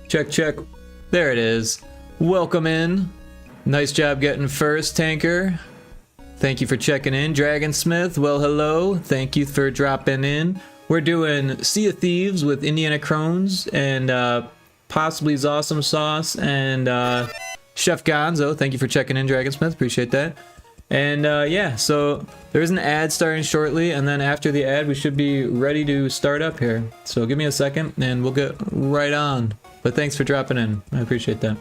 Check, check. There it is. Welcome in. Nice job getting first, Tanker. Thank you for checking in. Dragonsmith, well, hello. Thank you for dropping in. We're doing Sea of Thieves with Indiana Crones and possibly Zawesome Sauce and Chef Gonzo. Thank you for checking in, Dragonsmith. Appreciate that. And yeah, so there's an ad starting shortly, and then after the ad, we should be ready to start up here. So give me a second, and we'll get right on. But thanks for dropping in. I appreciate that.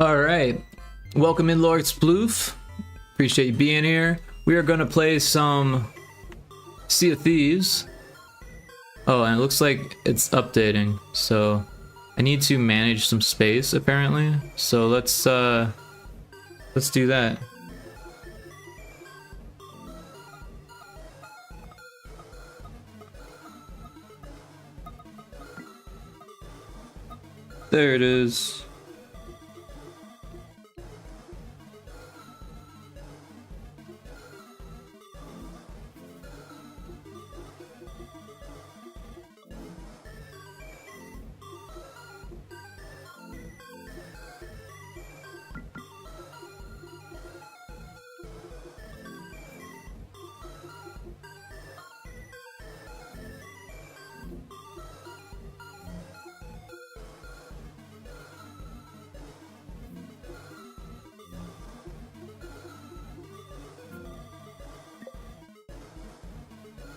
Alright, welcome in Lord Sploof. Appreciate you being here. We are gonna play some Sea of Thieves. Oh, and it looks like it's updating, so I need to manage some space apparently. So let's do that. There it is.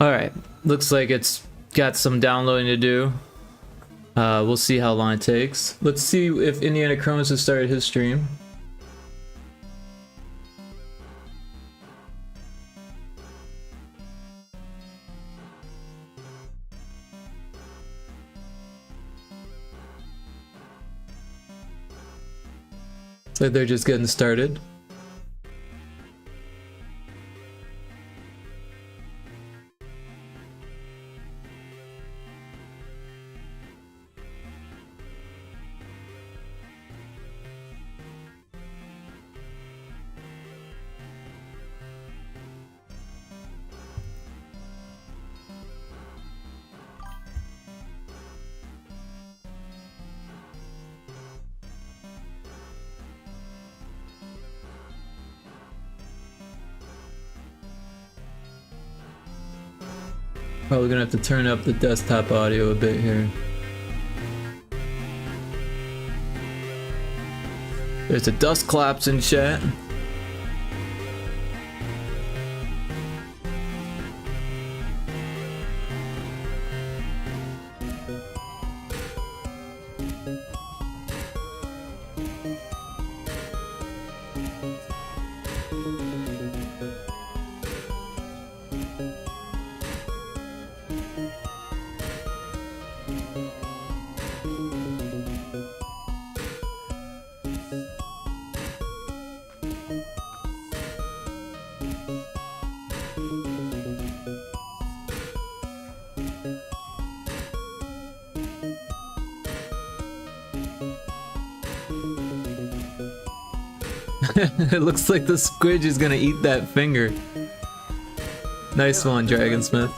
Alright, looks like it's got some downloading to do. We'll see how long it takes. Let's see if Indiana Crones has started his stream. So they're just getting started. Probably gonna have to turn up the desktop audio a bit here. There's a dust collapse in chat. It looks like the squidge is gonna eat that finger. Nice one, Dragonsmith.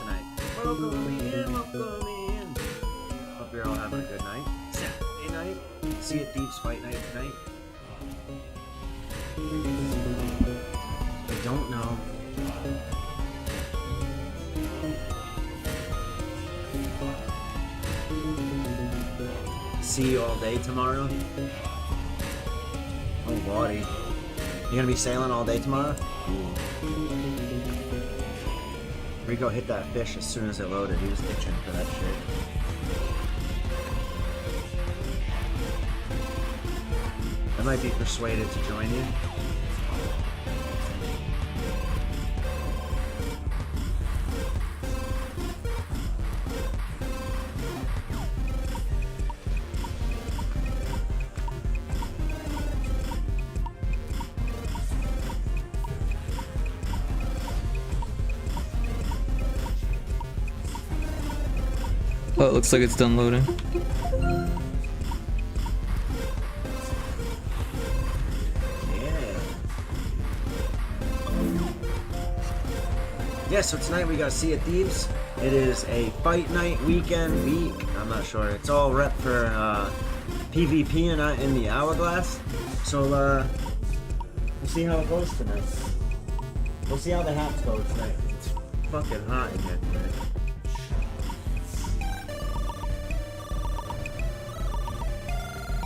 Welcome in. Hope you're all having a good night. Saturday night. See a Thieves fight night tonight. I don't know. See you all day tomorrow. Oh, buddy. You gonna be sailing all day tomorrow? We go hit that fish as soon as it loaded. He was itching for that shit. I might be persuaded to join you. Oh, it looks like it's done loading. Yeah, so tonight we got Sea of Thieves. It is a fight night weekend week. I'm not sure. It's all rep for PvP and not in the Hourglass. So we'll see how it goes tonight. We'll see how the hats go tonight. It's fucking hot in here tonight.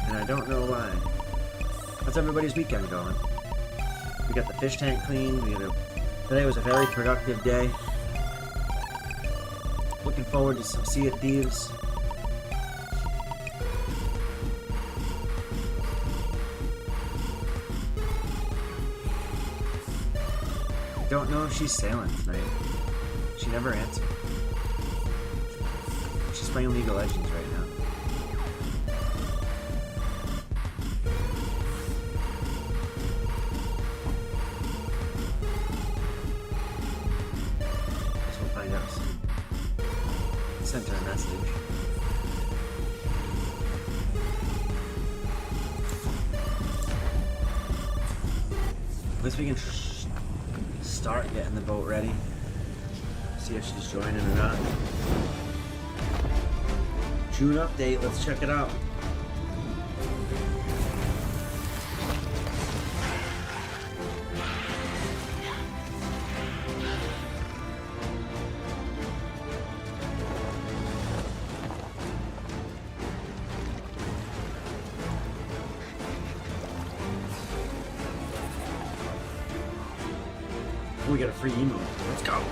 And I don't know why. How's everybody's weekend going? We got the fish tank cleaned. Today was a very productive day. Looking forward to some Sea of Thieves. I don't know if she's sailing tonight. She never answered. She's playing League of Legends right now. Sent her a message. At least we can start getting the boat ready. See if she's joining or not. June update, let's check it out. We got a free emote. Let's go.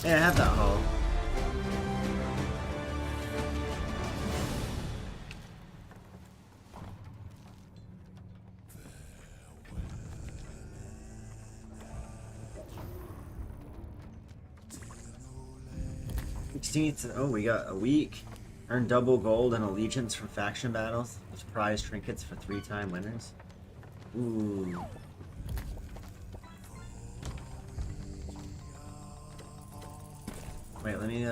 Hey, I have that hull. Oh, we got a week. Earn double gold and allegiance from faction battles with prize trinkets for 3-time winners. Ooh. Wait, let me,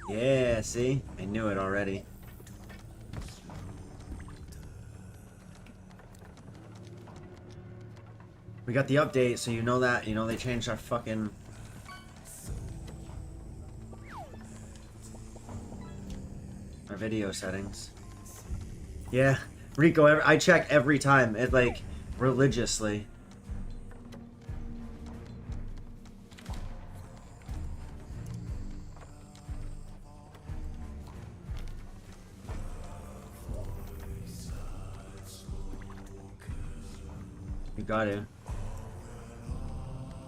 yeah, see? I knew it already. We got the update, so you know that, they changed our fucking... our video settings. Yeah, Rico, I check every time, like, religiously. You got to.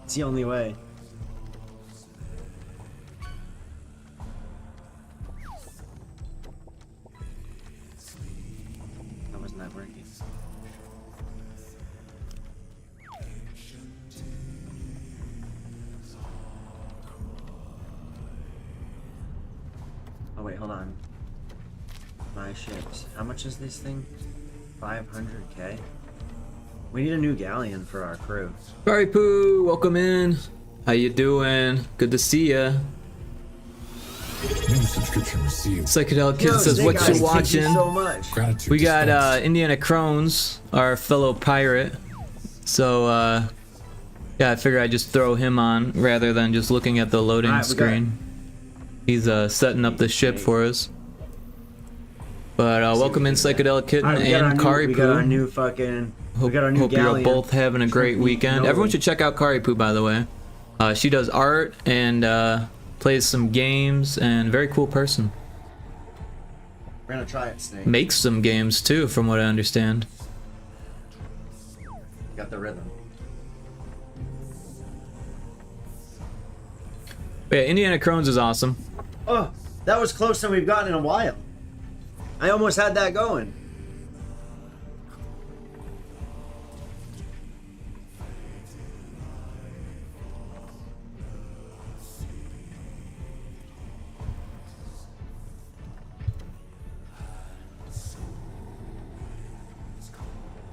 It's the only way. That wasn't that working. Oh wait, hold on. My ships. How much is this thing? 500k? We need a new galleon for our crew. Sorry, Pooh, welcome in. How you doing? Good to see ya. New subscription received. Psychedelic Kid says, what you watching? Thank you so much. Gratitude We got dispensed. Indiana Crones, our fellow pirate. So, yeah, I figure I'd just throw him on rather than just looking at the loading Alright, we got- screen. He's setting up the ship for us. But welcome in, Psychedelic Kitten Alright, we got our and new- Kari We got our Poo. new fucking... Hope, we got our new hope you're galleon. both having a great Tricky weekend. Nolan. Everyone should check out Kari Poo, by the way. She does art and plays some games, and very cool person. We're gonna try it, Snake. Makes some games too, from what I understand. Got the rhythm. But yeah, Indiana Crones is awesome. Oh, that was closer than we've gotten in a while. I almost had that going.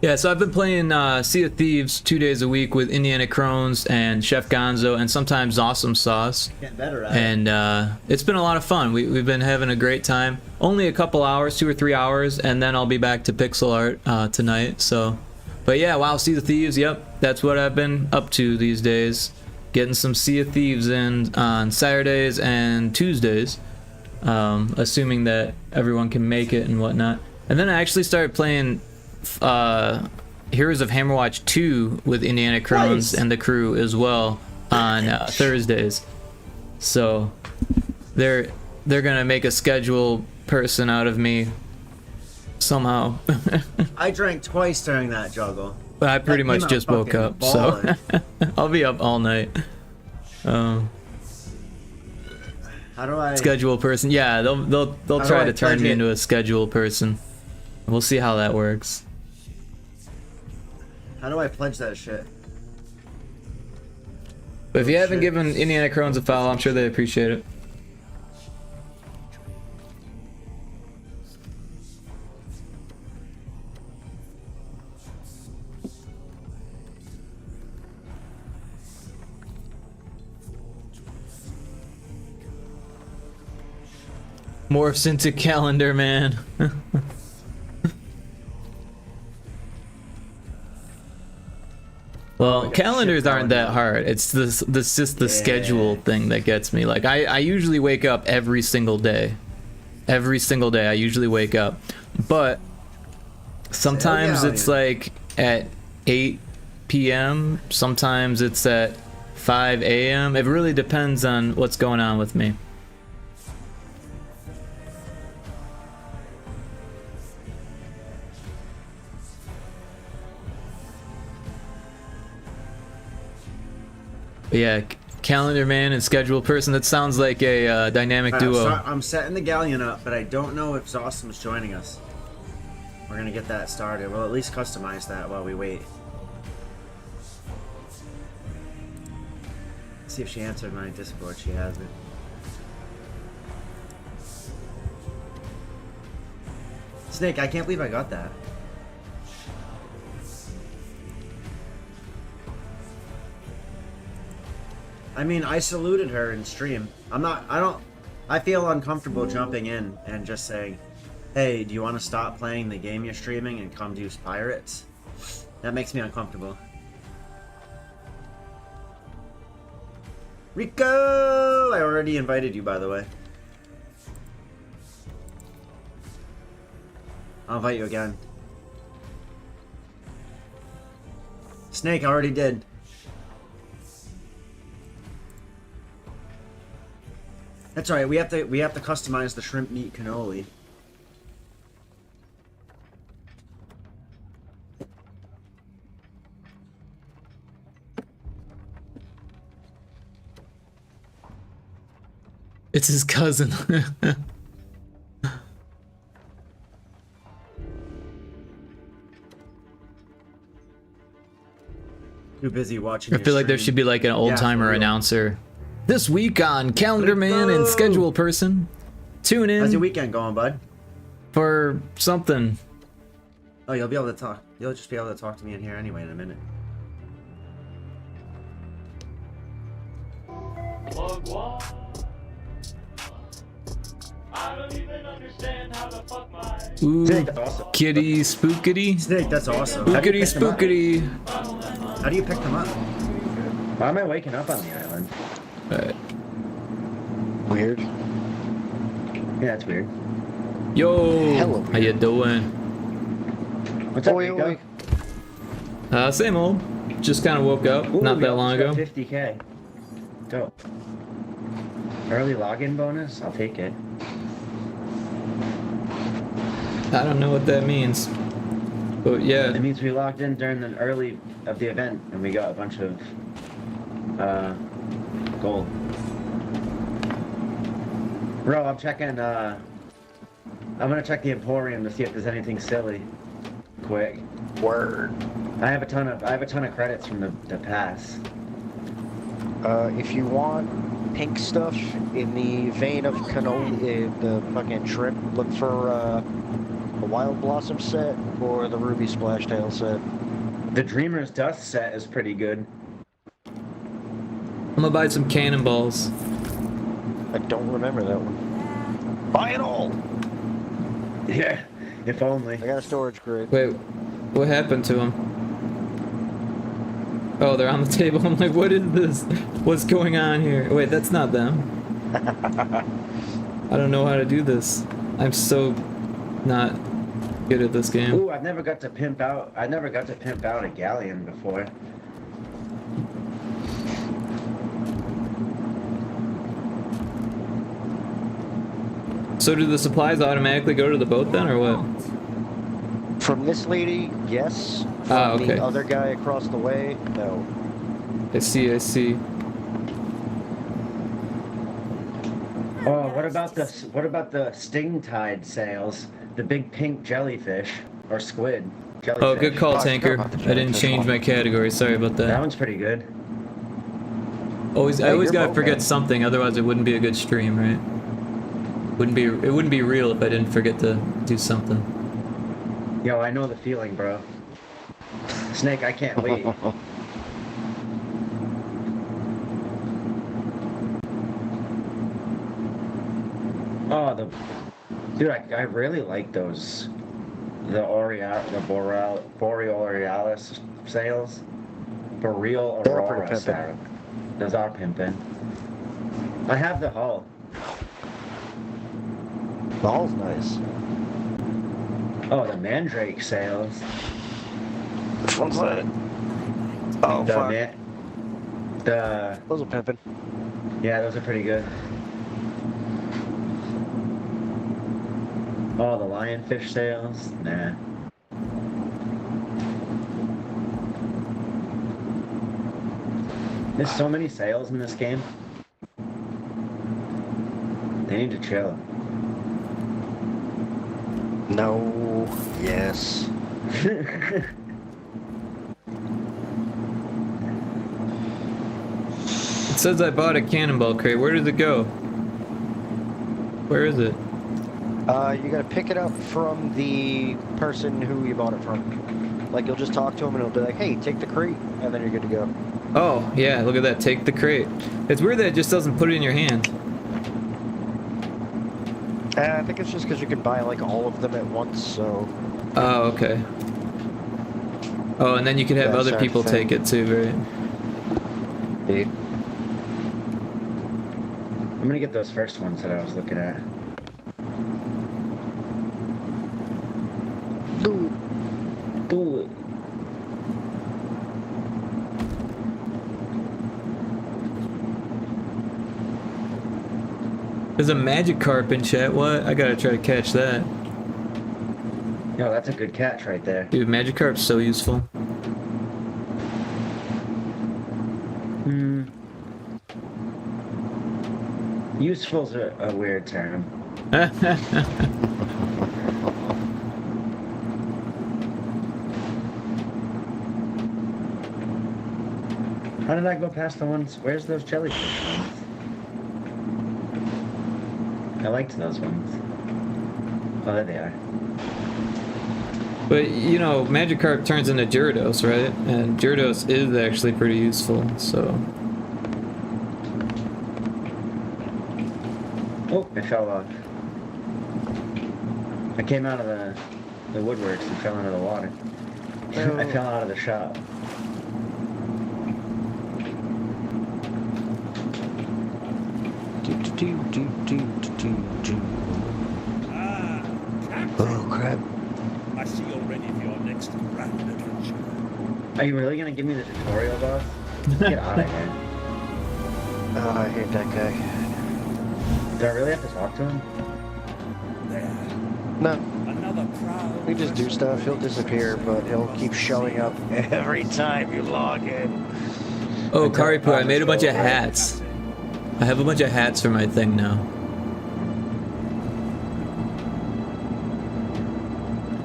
Yeah, so I've been playing Sea of Thieves 2 days a week with Indiana Crones and Chef Gonzo and sometimes Awesome Sauce. Getting better at it. And it's been a lot of fun. We've been having a great time. Only a couple hours, 2 or 3 hours, and then I'll be back to pixel art tonight. So, but yeah, wow, Sea of Thieves, yep, that's what I've been up to these days. Getting some Sea of Thieves in on Saturdays and Tuesdays, assuming that everyone can make it and whatnot. And then I actually started playing Heroes of Hammerwatch 2 with Indiana Crones Nice. and the crew as well on Thursdays. So they're gonna make a schedule person out of me somehow. I drank twice during that juggle. But I pretty That much came out just woke fucking up, so ballin'. I'll be up all night. How do I... Schedule person, yeah, they'll How do try I to turn pledge me it? into a schedule person. We'll see how that works. How do I pledge that shit? But if you haven't shit. given Indiana Crones a follow, I'm sure they appreciate it. Morphs into calendar, man. Well, Like a calendars shit aren't that calendar. hard. It's just the Yeah. schedule thing that gets me. Like I usually wake up every single day. Every single day I usually wake up. But sometimes it's like at 8 p.m. Sometimes it's at 5 a.m. It really depends on what's going on with me. But yeah, calendar man and schedule person. That sounds like a dynamic Alright, duo. I'm setting the galleon up, but I don't know if Zostum's joining us. We're gonna get that started. We'll at least customize that while we wait. See if she answered my Discord. She hasn't. Snake, I can't believe I got that. I mean, I saluted her in stream. I feel uncomfortable jumping in and just saying, hey, do you want to stop playing the game you're streaming and come do Pirates? That makes me uncomfortable. Rico! I already invited you, by the way. I'll invite you again. Snake, I already did. That's alright, we have to customize the shrimp meat cannoli. It's his cousin. Too busy watching. I feel like there should be like an old timer announcer. This week on Calendar Man and Schedule Person. Tune in. How's your weekend going, bud? For something. Oh, you'll be able to talk. You'll just be able to talk to me in here anyway in a minute. I don't even understand how the fuck my... Ooh, Snake, that's awesome. kitty spookity. Snake, that's awesome. How do you Spookity pick them up? spookity. How do you pick them up? Why am I waking up on the island? Weird. Yeah, that's weird. Yo, Hello, how you doing? What's up, Oi, Rico? oi. Same old. Just kind of woke up Ooh, not we that long ago. almost got 50K. Dope. Early login bonus? I'll take it. I don't know what that means, but yeah. It means we logged in during the early of the event and we got a bunch of gold. Bro, I'm checking I'm gonna check the Emporium to see if there's anything silly. Quick. Word. I have a ton of credits from the pass. If you want pink stuff in the vein of cannoli, the fucking shrimp, look for the Wild Blossom set or the Ruby Splashtail set. The Dreamer's Dust set is pretty good. I'm gonna buy some cannonballs. I don't remember that one. Buy it all! Yeah, if only. I got a storage grid. Wait, what happened to them? Oh, they're on the table. I'm like, what is this? What's going on here? Wait, that's not them. I don't know how to do this. I'm so not good at this game. Ooh, I never got to pimp out a galleon before. So do the supplies automatically go to the boat then, or what? From this lady, yes. From okay. the other guy across the way, no. I see, I see. Oh, what about the sting tide sails? The big pink jellyfish or squid. Jellyfish. Oh, good call, Oh, I forgot Tanker. about the I didn't jellyfish change one. my category. Sorry about That that. one's pretty good. I always you're gotta boat forget man. something, otherwise it wouldn't be a good stream, right? It wouldn't be real if I didn't forget to do something. Yo, I know the feeling, bro. Snake, I can't wait. Oh, dude, I really like those. The Borealis sails. Boreal They're pretty Aurora pimpin'. sail. Those are pimpin'. I have the hull. The hull's nice. Oh, the Mandrake sails. Which one's that? Oh, The fuck. the Those are pimping. yeah, those are pretty good. Oh, the lionfish sails? Nah. There's so many sales in this game. They need to chill. No. Yes. It says I bought a cannonball crate. Where did it go? Where is it? You gotta pick it up from the person who you bought it from. Like, you'll just talk to him and he'll be like, hey, take the crate, and then you're good to go. Oh, yeah, look at that. Take the crate. It's weird that it just doesn't put it in your hand. I think it's just because you can buy, like, all of them at once, so... Oh, okay. Oh, and then you could have That's other our people thing. take it too, right? Dude. I'm gonna get those first ones that I was looking at. Dude. Do it. There's a magic carp in chat. What? I gotta try to catch that. Yo, that's a good catch right there. Dude, magic carp's so useful. Hmm. Useful's a weird term. How did I go past the ones? Where's those jellyfish ones? I liked those ones. Oh, there they are. But, you know, Magikarp turns into Gyarados, right? And Gyarados is actually pretty useful, so... Oh, I fell off. I came out of the woodworks and fell into the water. I fell out of the shop. Oh, crap. I see you're ready for your next grand adventure. Are you really gonna give me the tutorial, boss? Get out of here. Oh, I hate that guy. Do I really have to talk to him? There, No, another proud. we just do stuff, he'll disappear, but he'll keep showing up every time you log in. Oh, Karipu, I made a bunch of hats. I have a bunch of hats for my thing now.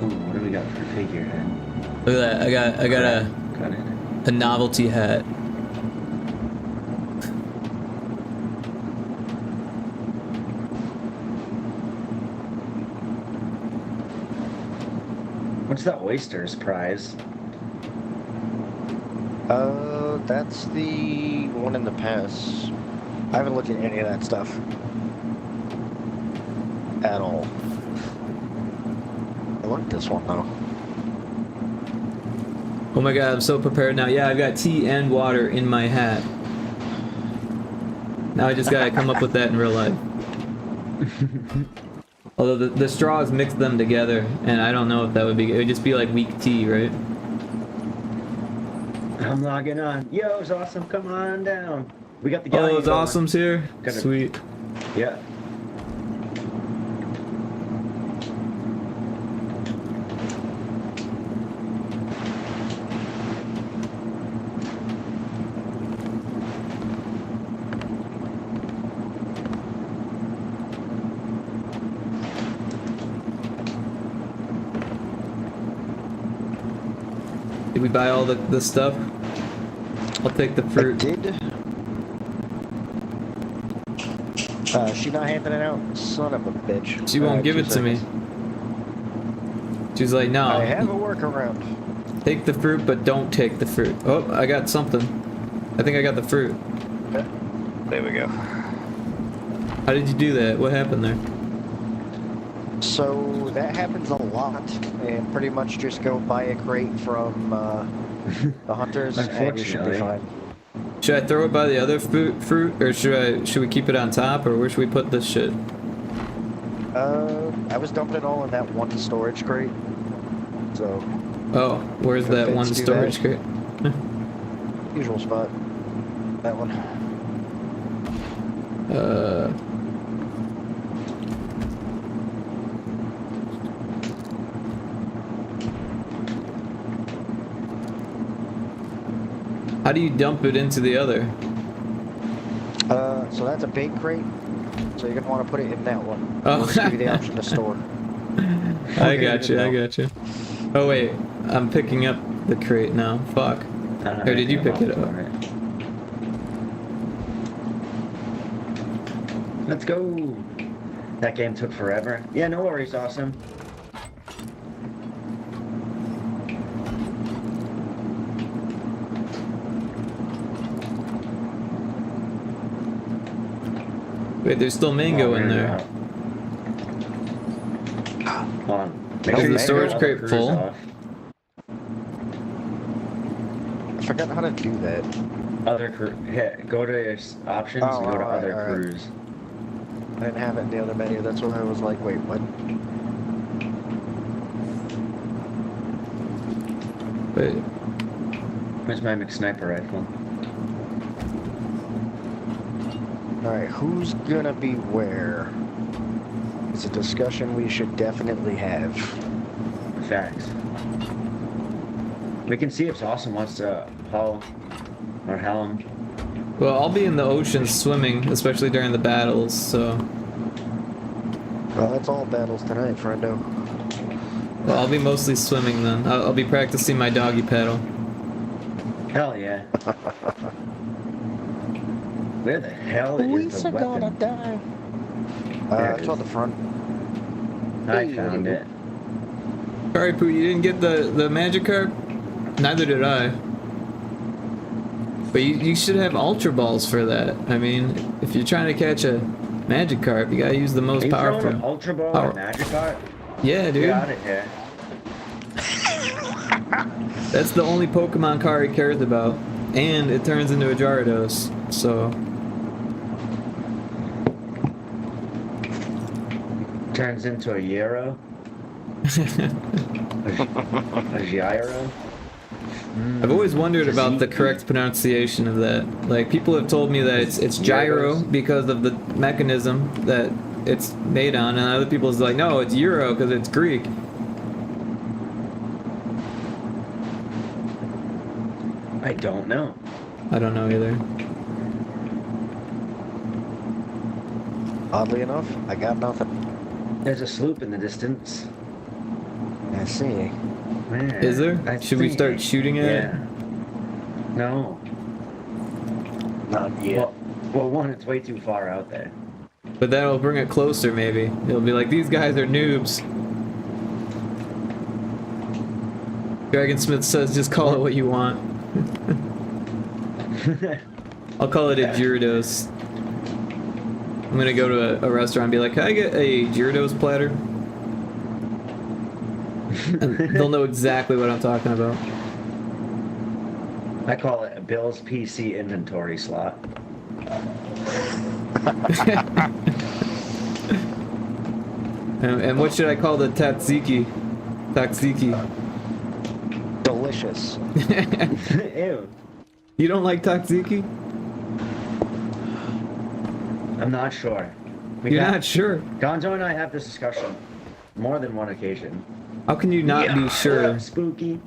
Ooh, what do we got for figurehead? Look at that. I got Got it. a novelty hat. What's the oysters prize? That's the one in the pass. I haven't looked at any of that stuff. At all. I like this one, though. Oh my god, I'm so prepared now. Yeah, I've got tea and water in my hat. Now I just gotta come up with that in real life. Although the straws mix them together, and I don't know if that would be... It would just be like weak tea, right? I'm logging on. Yo, it's awesome. Come on down. We got the Oh, galleon those going. awesomes here? Gotta- Sweet. Yeah. Did we buy all the stuff? I'll take the I fruit. did. She not handing it out? Son of a bitch. She won't give 2 it to me. seconds. She's like, no. I have a workaround. Take the fruit, but don't take the fruit. Oh, I got something. I think I got the fruit. Yeah. There we go. How did you do that? What happened there? So that happens a lot, and pretty much just go buy a crate from the hunters, and you should be fine. Should I throw it by the other fruit, or should we keep it on top, or where should we put this shit? I was dumping it all in that one storage crate. So Oh, where's Good that bits one do storage that. crate? usual spot. That one. How do you dump it into the other? So that's a bait crate. So you're gonna want to put it in that one. Oh. It'll just give you the option to store. I got you. I got you. Oh wait, I'm picking up the crate now. Fuck. Or did you pick it up? Let's go. That game took forever. Yeah, no worries, awesome. Wait, there's still mango in there. Hold on. Is the storage crate full? I forgot how to do that. Other crew. Hit. Go to options and go to other crews. I didn't have it in the other menu. That's when I was like, wait, what? Wait. Where's my McSniper rifle? Alright, who's gonna be where? It's a discussion we should definitely have. Facts. We can see if Awesome wants to haul or helm. Well, I'll be in the ocean swimming, especially during the battles, so... Well, that's all battles tonight, friendo. Well, I'll be mostly swimming then. I'll be practicing my doggy paddle. Hell yeah. Where the hell is Lisa the gonna weapon? die. There it It's on is. the front. I found it. Sorry, Pooh, you didn't get the magic carp? Neither did I. But you should have ultra balls for that. I mean, if you're trying to catch a magic carp, you gotta use the most Are you throwing powerful. an Ultra Ball Power- or Magic Card? Yeah, dude. Get out of here. That's the only Pokemon card he cares about. And it turns into a Gyarados, so... Turns into a Euro. A Gyro. I've always wondered about the correct pronunciation of that. Like, people have told me that it's gyro Gyros. because of the mechanism that it's made on, and other people's like, no, it's Euro because it's Greek. I don't know. I don't know either. Oddly enough, I got nothing. There's a sloop in the distance. I see. Man, Is there? I Should we think- start shooting at it? Yeah. No. Not yet. Well, one, it's way too far out there. But that'll bring it closer, maybe. It'll be like, these guys are noobs. Dragonsmith says, just call it what you want. I'll call it a Gyarados. I'm gonna go to a restaurant and be like, can I get a Gyarados platter? And they'll know exactly what I'm talking about. I call it a Bill's PC inventory slot. And what should I call the Tatsiki? Delicious. Ew. You don't like Tatsiki? I'm not sure. You're not sure. Gonzo and I have this discussion more than one occasion. How can you not be sure? Spooky.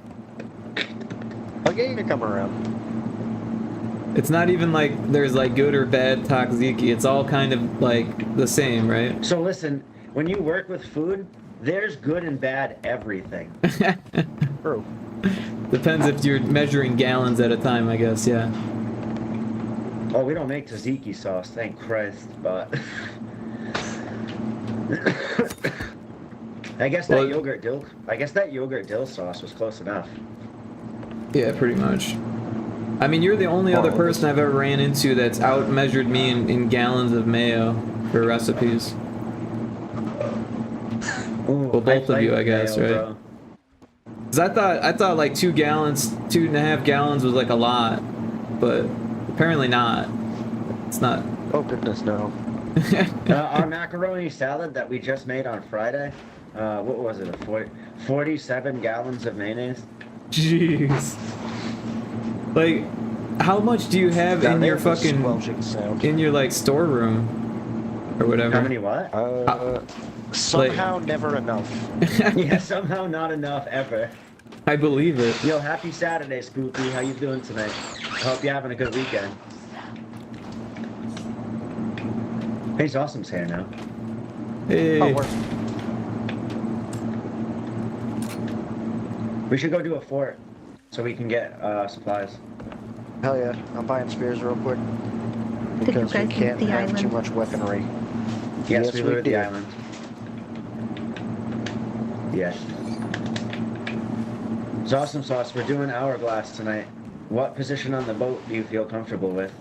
I'll get you to come around. It's not even like there's like good or bad Tatsiki. It's all kind of like the same, right? So listen, when you work with food, there's good and bad everything. True. Depends if you're measuring gallons at a time, I guess, yeah. Oh, we don't make tzatziki sauce, thank Christ, but... I guess that Well- yogurt dill sauce was close enough. Yeah, pretty much. I mean, you're the only other person I've ever ran into that's out-measured me in gallons of mayo for recipes. Ooh, Well, both of like you, I guess, mayo, right? bro. Cause I thought like 2.5 gallons was like a lot, but apparently not. It's not. Oh goodness, no. Our macaroni salad that we just made on Friday, what was it, 47 gallons of mayonnaise? Jeez. Like, how much do you have Down in there your was fucking squelching sound. in your like storeroom or whatever? How many what? Somehow never enough. Yeah, somehow not enough ever. I believe it. Yo, happy Saturday, Spooky. How you doing tonight? I hope you're having a good weekend. Hey, Awesome's here now. Hey. Oh, we're We should go do a fort so we can get supplies. hell yeah! I'm buying spears real quick Did you because we guys can't leave the have too island? much weaponry. Yes, we looted the did. island. Yes. Awesome Sauce, we're doing Hourglass tonight. What position on the boat do you feel comfortable with?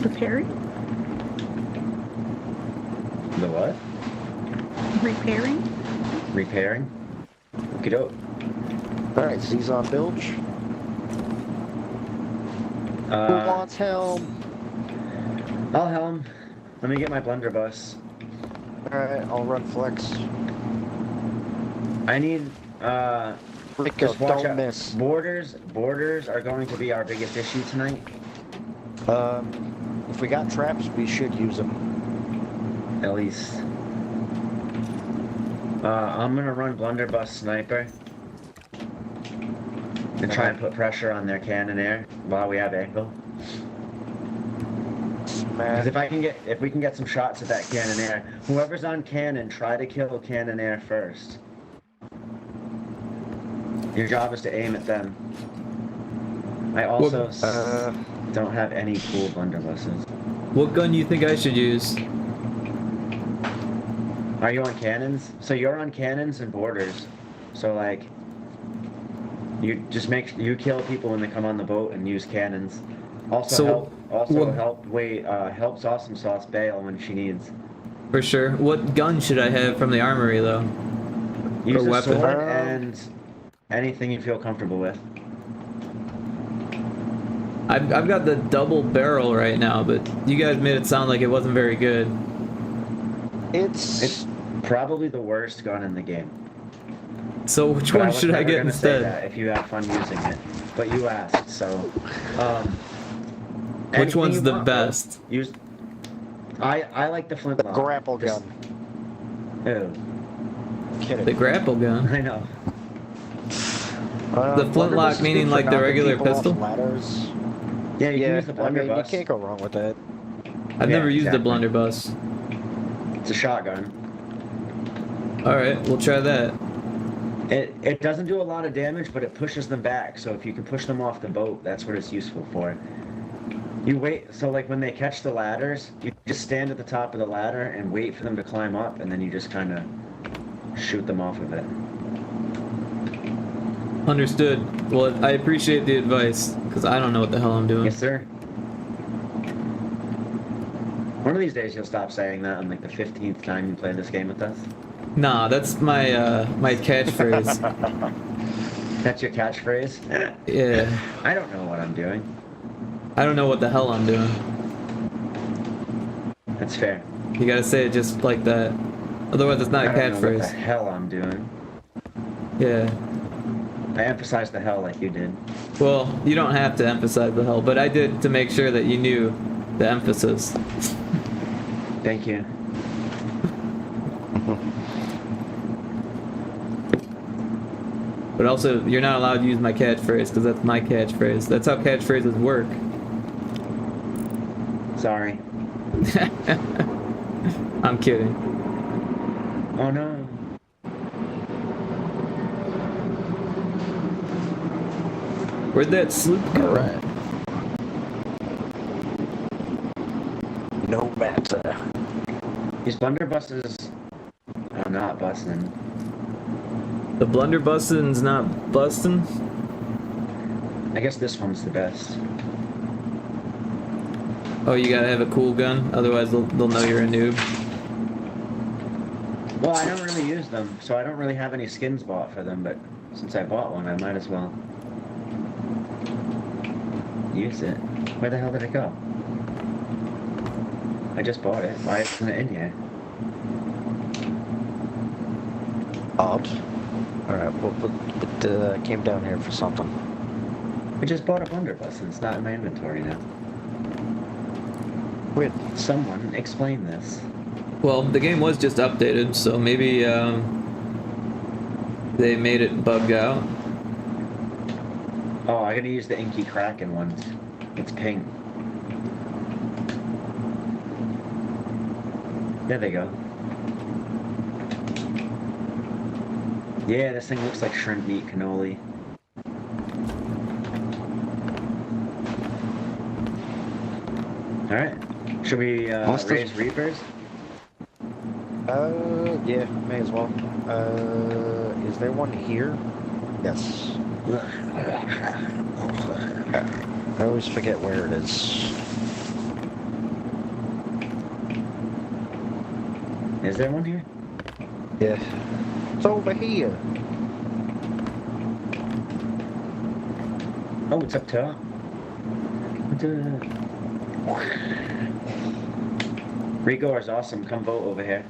Repairing? The what? Repairing? Repairing? Okie doke. All right, Z's on bilge. Who wants helm? I'll helm. Let me get my blunderbuss. All right, I'll run flex. I need, Rico, just watch don't out. miss. Borders are going to be our biggest issue tonight. If we got traps, we should use them. At least. I'm gonna run blunderbuss sniper. And try and put pressure on their cannoneer while we have angle. Because if we can get some shots at that cannoneer, whoever's on cannon, try to kill cannoneer first. Your job is to aim at them. I also don't have any cool blunderbusses. What gun do you think I should use? Are you on cannons? So you're on cannons and borders. So like, you just you kill people when they come on the boat and use cannons. Also helps Awesome Sauce bail when she needs. For sure. What gun should I have from the armory though? Use Or a weapon? sword and anything you feel comfortable with. I've got the double barrel right now, but you guys made it sound like it wasn't very good. It's probably the worst gun in the game. So which But one was should I never get gonna say instead? that if you have fun using it, but you asked, so. Which anything one's you the want, bro. best? Use. I like the The flintlock. grapple Just- gun. Ew. Kidding. The grapple gun. I know. The flintlock blunderbuss is meaning good for like the knocking regular people off pistol? Ladders. Yeah, you can Yeah, use the I mean, you blunderbuss. can't go wrong with that. I've Yeah, never used the exactly. blunderbuss. It's a shotgun. Alright, we'll try that. It doesn't do a lot of damage, but it pushes them back. So if you can push them off the boat, that's what it's useful for. You wait, so like when they catch the ladders, you just stand at the top of the ladder and wait for them to climb up, and then you just kind of shoot them off of it. Understood. Well, I appreciate the advice, because I don't know what the hell I'm doing. Yes, sir. One of these days you'll stop saying that on like the 15th time you play this game with us. Nah, that's my my catchphrase. That's your catchphrase? Yeah. I don't know what I'm doing. I don't know what the hell I'm doing. That's fair. You gotta say it just like that. Otherwise it's not a I don't know what the catchphrase. hell I'm doing. Yeah. I emphasized the hell like you did. Well, you don't have to emphasize the hell, but I did to make sure that you knew the emphasis. Thank you. But also, you're not allowed to use my catchphrase, because that's my catchphrase. That's how catchphrases work. Sorry. I'm kidding. Oh no. Where'd that sloop go? Alright. No matter. These blunderbusses are not busting. The blunderbussin's not busting? I guess this one's the best. Oh, you gotta have a cool gun, otherwise they'll know you're a noob. Well, I don't really use them, so I don't really have any skins bought for them, but since I bought one, I might as well use it. Where the hell did it go? I just bought it. Why isn't it in here? Odd. Alright, well, it came down here for something. I just bought a blunderbuss and it's not in my inventory now. Weird. Someone explain this. Well, the game was just updated, so maybe they made it bug out. Oh, I gotta use the Inky Kraken ones. It's pink. There they go. Yeah, this thing looks like shrimp meat cannoli. Alright. Should we raise Reapers? Yeah, may as well. Is there one here? Yes. I always forget where it is. Is there one here? Yeah. It's over here. Oh, it's up top. Rico is awesome. Come vote over here.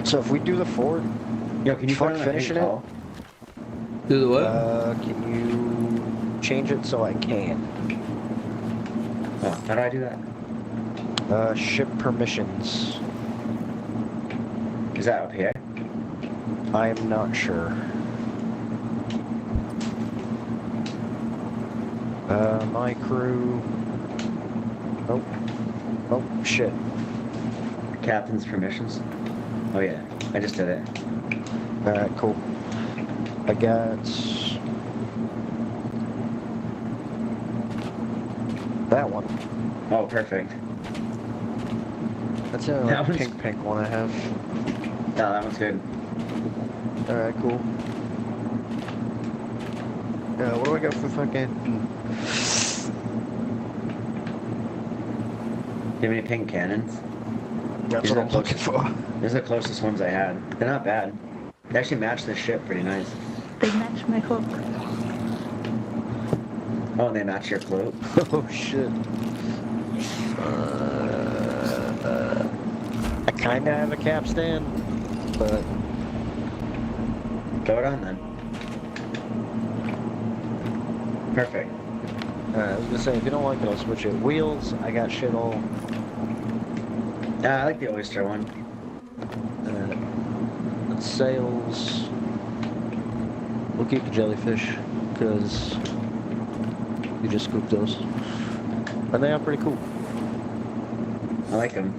So if we do the fort, Yo, can you Fuck put on a finishing pink it? call? Do the what? can you change it so I can? Oh, how do I do that? Ship permissions. Is that up here? I am not sure. My crew. Oh. Oh, shit. Captain's permissions? Oh yeah, I just did it. Alright, cool. I got that one. Oh, perfect. That's the only That one's- pink one I have. No, that one's good. Alright, cool. What do I got for fucking... Do you have any pink cannons? That's These what are I'm the looking for. These are the closest ones I had. They're not bad. They actually match the ship pretty nice. They match my hook. Oh, and they match your float. Oh shit. I kinda have a capstan, but Throw it on then. Perfect. I was gonna say, if you don't like it, I'll switch it. Wheels, I got shit all. I like the oyster one. Sails. We'll keep the jellyfish, because you just scoop those. And they are pretty cool. I like them.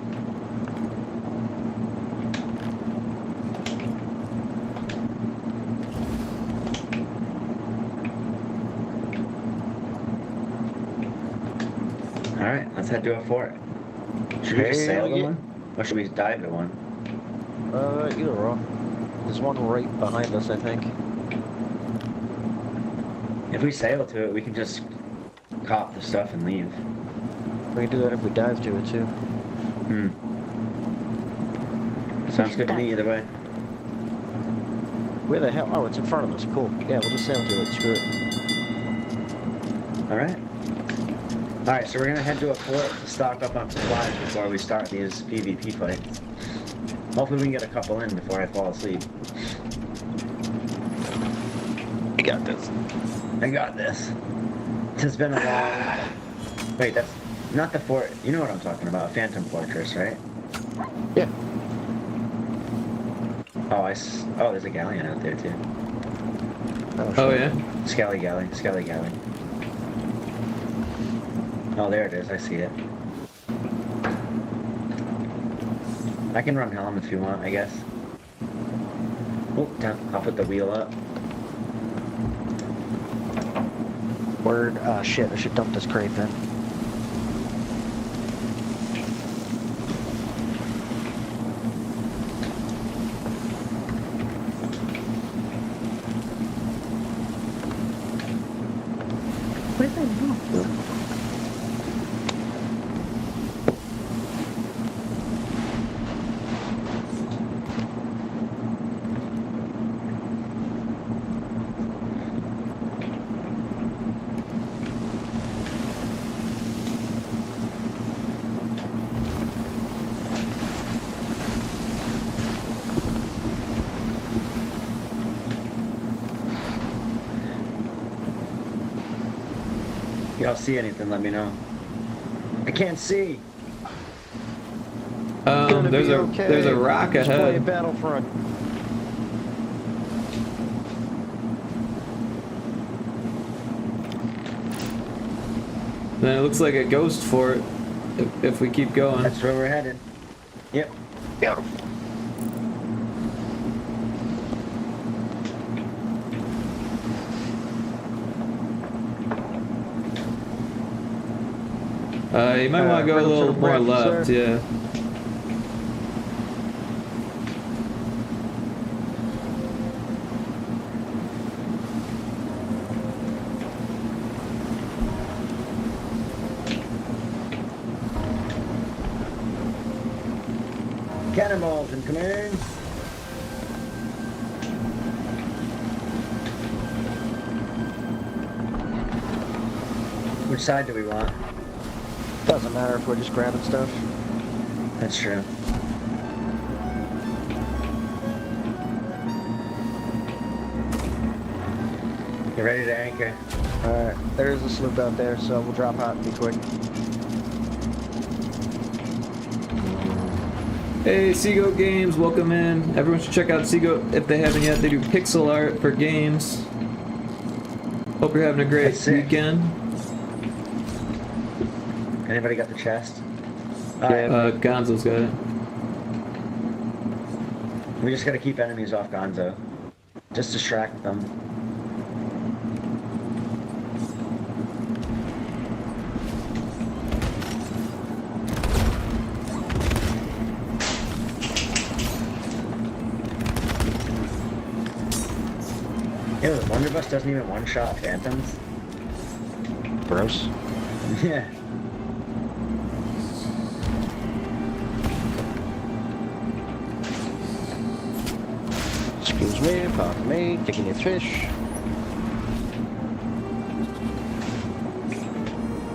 Alright, let's head to a fort. Should we just sail to yeah. one? Or should we dive to one? Either or. There's one right behind us, I think. If we sail to it, we can just cop the stuff and leave. We can do that if we dive to it, too. Hmm. Sounds good to me either way. Where the hell? Oh, it's in front of us. Cool. Yeah, we'll just sail to it. Screw it. Alright. Alright, so we're gonna head to a fort to stock up on supplies before we start these PvP fights. Hopefully we can get a couple in before I fall asleep. We got this. I got this. It's been a long... Wait, that's not the fort. You know what I'm talking about. Phantom Fortress, right? Yeah. Oh, there's a galleon out there too. Oh yeah? Scally galley. Oh, there it is. I see it. I can run helm if you want, I guess. Oh, down. I'll put the wheel up. Word. Shit, I should dump this crate then. Where's that go? If y'all see anything, let me know. I can't see. Gonna There's be a okay. there's a rock Let's play ahead. Battlefront. Then it looks like a ghost fort if we keep going. That's where we're headed. Yep. Yeah. You might want to go a bring 'em to little the more left, left, sir. yeah. Cannonballs incoming. Which side do we want? Doesn't matter if we're just grabbing stuff. That's true. You ready to anchor? Alright, there's a sloop out there, so we'll drop out and be quick. Hey, Seagoat Games, welcome in. Everyone should check out Seagoat if they haven't yet. They do pixel art for games. Hope you're having a great That's sick. weekend. Anybody got the chest? Gonzo's got it. We just gotta keep enemies off Gonzo. Just distract them. Ew, the Blunderbuss doesn't even one-shot Phantoms. Gross. Yeah. Excuse me, pardon me, taking your fish.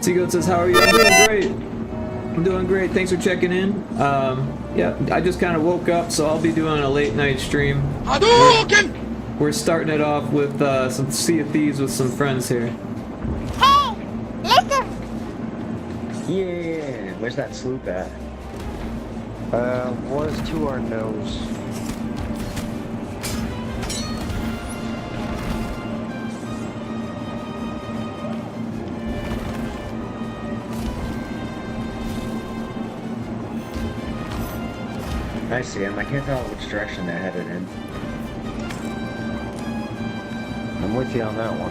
Seagoat says, how are you? I'm doing great. I'm doing great. Thanks for checking in. Yeah, I just kind of woke up, so I'll be doing a late night stream. We're starting it off with some Sea of Thieves with some friends here. Yeah. Where's that sloop at? Was to our nose. I see him. I can't tell which direction they're headed in. I'm with you on that one.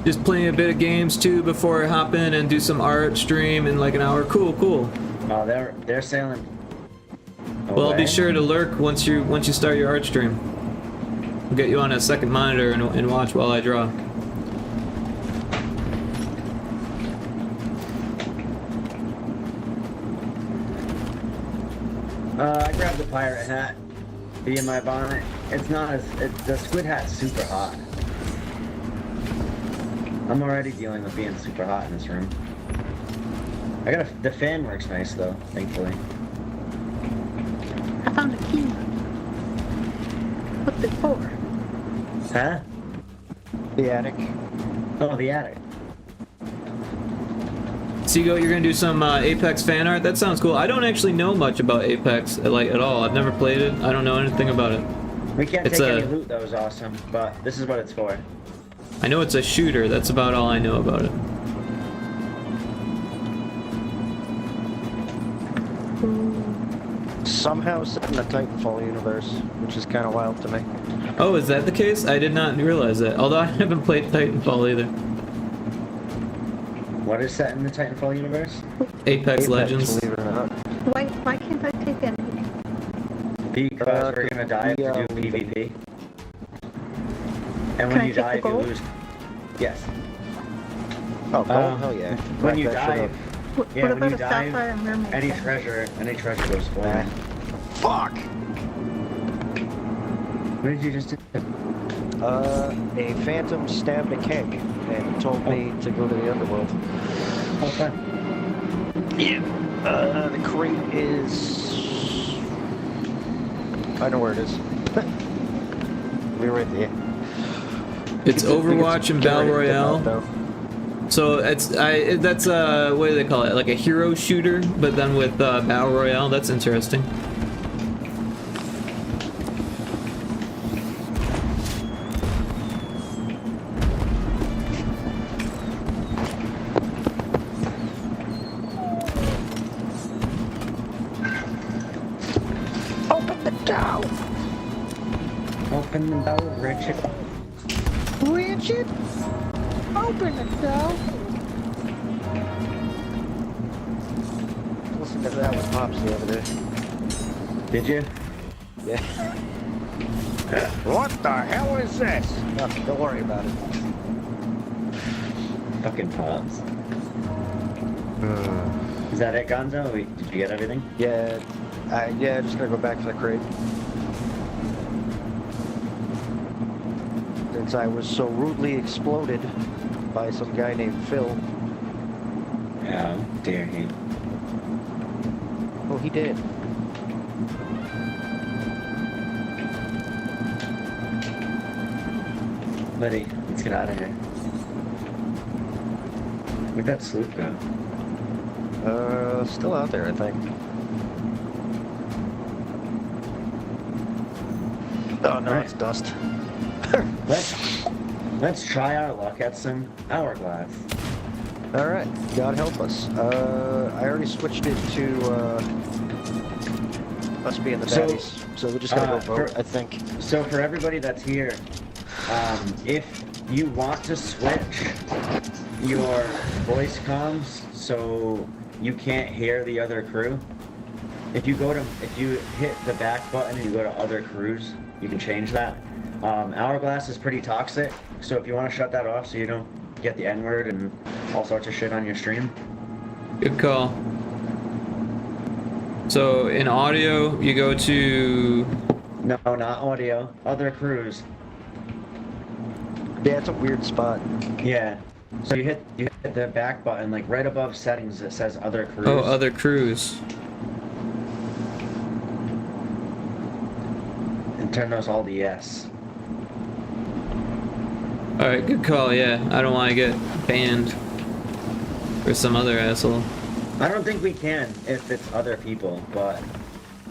Just playing a bit of games too before I hop in and do some art stream in like an hour. Cool, cool. Oh, they're sailing. Well, I'll be away. sure to lurk once you start your art stream. I'll get you on a second monitor and watch while I draw. I grabbed the pirate hat. Be in my bonnet. It's not as the squid hat's super hot. I'm already dealing with being super hot in this room. The fan works nice though, thankfully. I found a key. What's it for? Huh? The attic. Oh, the attic. Seagoat, you're gonna do some Apex fan art? That sounds cool. I don't actually know much about Apex, like, at all. I've never played it. I don't know anything about it. We can't It's take a- any loot that was awesome, but this is what it's for. I know it's a shooter. That's about all I know about it. Somehow set in the Titanfall universe, which is kind of wild to me. Oh, is that the case? I did not realize that. Although I haven't played Titanfall either. What is set in the Titanfall universe? Apex Legends. Believe it or not. Why can't I take any? Because we're gonna die we, to do we- PvP. And Can when I you take die, the if you gold? lose. Yes. Oh, gold? Hell yeah. When you Crack that shit dive, up. yeah, What when about you a dive, sapphire and mermaid? any then? treasure goes for Ah. you. Fuck! What did you just do? A phantom stabbed a keg and told me to go to the underworld. Oh, fun. Yeah. The crate is... I know where it is. We're right there. It's Overwatch and Battle Royale. So that's what do they call it? Like a hero shooter, but then with battle royale. That's interesting. Open the door! Open the door, Richard. Richard! Open the door! Listen to that with Pops the other day. Did you? Yeah. What the hell is this? Nothing, don't worry about it. Fucking Pops. Is that it, Gonzo? Did you get everything? Yeah, just gonna go back for the crate. Since I was so rudely exploded by some guy named Phil. How dare he? Oh, he did. Buddy, let's get out of here. Where'd that sloop go? Still out there, I think. Oh no, Right. it's dust. Let's try our luck at some hourglass. Alright, God help us. I already switched it to, us being the So, baddies. So we just gotta go vote, I think. So for everybody that's here, if you want to switch your voice comms so you can't hear the other crew, if you hit the back button and you go to other crews, you can change that. Hourglass is pretty toxic, so if you want to shut that off so you don't get the N-word and all sorts of shit on your stream. Good call. So in audio, you go to. No, not audio. Other crews. Yeah, it's a weird spot. Yeah. So you hit the back button, like right above settings, it says other crews. Oh, other crews. And turn those all to yes. Alright, good call, yeah. I don't want to get banned. Or some other asshole. I don't think we can if it's other people, but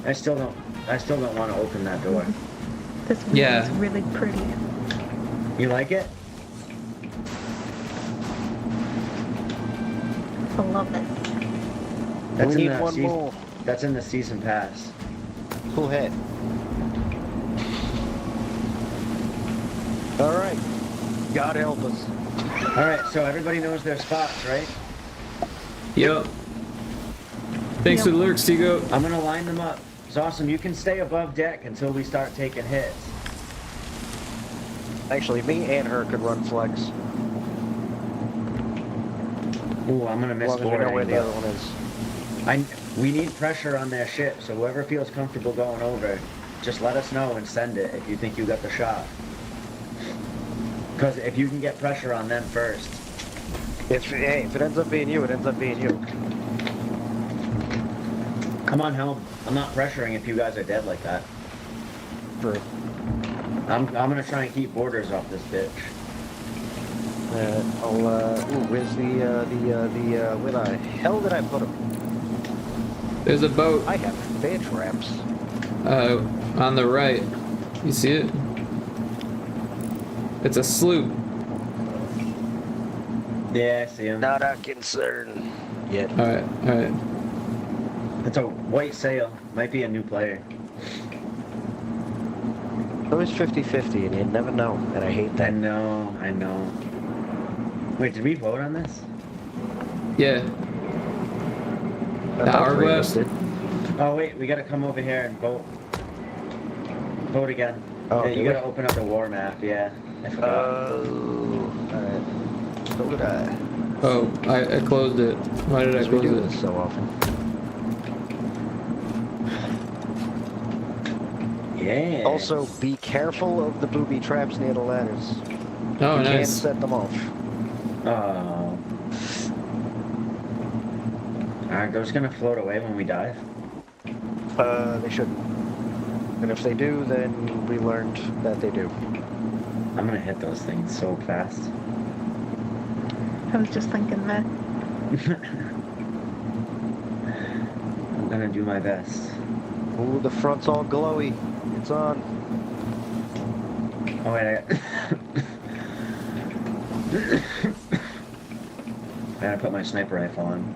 I still don't want to open that door. This one Yeah. is really pretty. You like it? I love it. That's We in need the one season, more. That's in the season pass. Full head. Alright. God help us. Alright, so everybody knows their spots, right? Yep. Thanks for the lurks, Tigo. I'm gonna line them up. It's awesome. You can stay above deck until we start taking hits. Actually, me and her could run flex. Ooh, I'm gonna miss As long as we know where boarding, the but other one is. we need pressure on their ship, so whoever feels comfortable going over, just let us know and send it if you think you got the shot. Because if you can get pressure on them first. If it ends up being you, it ends up being you. Come on, Helm. I'm not pressuring if you guys are dead like that. True. I'm gonna try and keep borders off this bitch. Where's where the hell did I put him? There's a boat I have bear traps. on the right. You see it? It's a sloop. Yeah, I see him. Not a concern yet. Alright, alright. It's a white sail. Might be a new player. It was 50-50 and you never know, and I hate I that. know. Wait, did we vote on this? Yeah. I The thought three of hourglass? us did. Oh wait, we gotta come over here and vote. Vote again. Oh, yeah, do you we? gotta open up the war map, yeah. I forgot. Alright. So did I. Oh, I closed it. Why did I Because we close do it? this so often. Yeah. Also, be careful of the booby traps near the ladders. Oh, You can nice. set them off. Oh. Are those gonna float away when we dive? They shouldn't. And if they do, then we learned that they do. I'm gonna hit those things so fast. I was just thinking that. I'm gonna do my best. Ooh, the front's all glowy. It's on. Oh wait, I gotta put my sniper rifle on.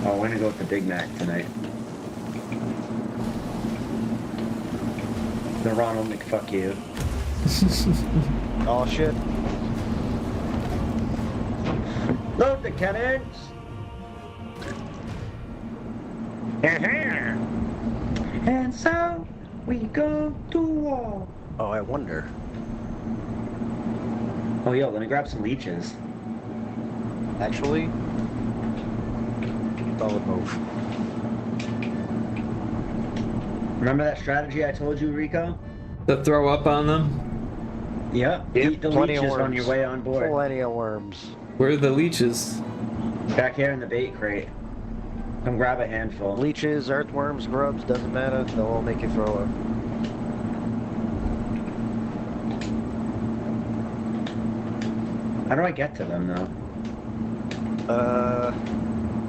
Oh, we're gonna go with the Big Mac tonight. The Ronald McFuck you. Oh shit. Load the cannons! And so we go to war. Oh, I wonder. Oh yo, let me grab some leeches. Actually, solid move. Remember that strategy I told you, Rico? To throw up on them? Yep. Yep, Eat the plenty of leeches on worms. your way on board. Plenty of worms. Where are the leeches? Back here in the bait crate. Come grab a handful. Leeches, earthworms, grubs, doesn't matter. They'll all make you throw up. How do I get to them though?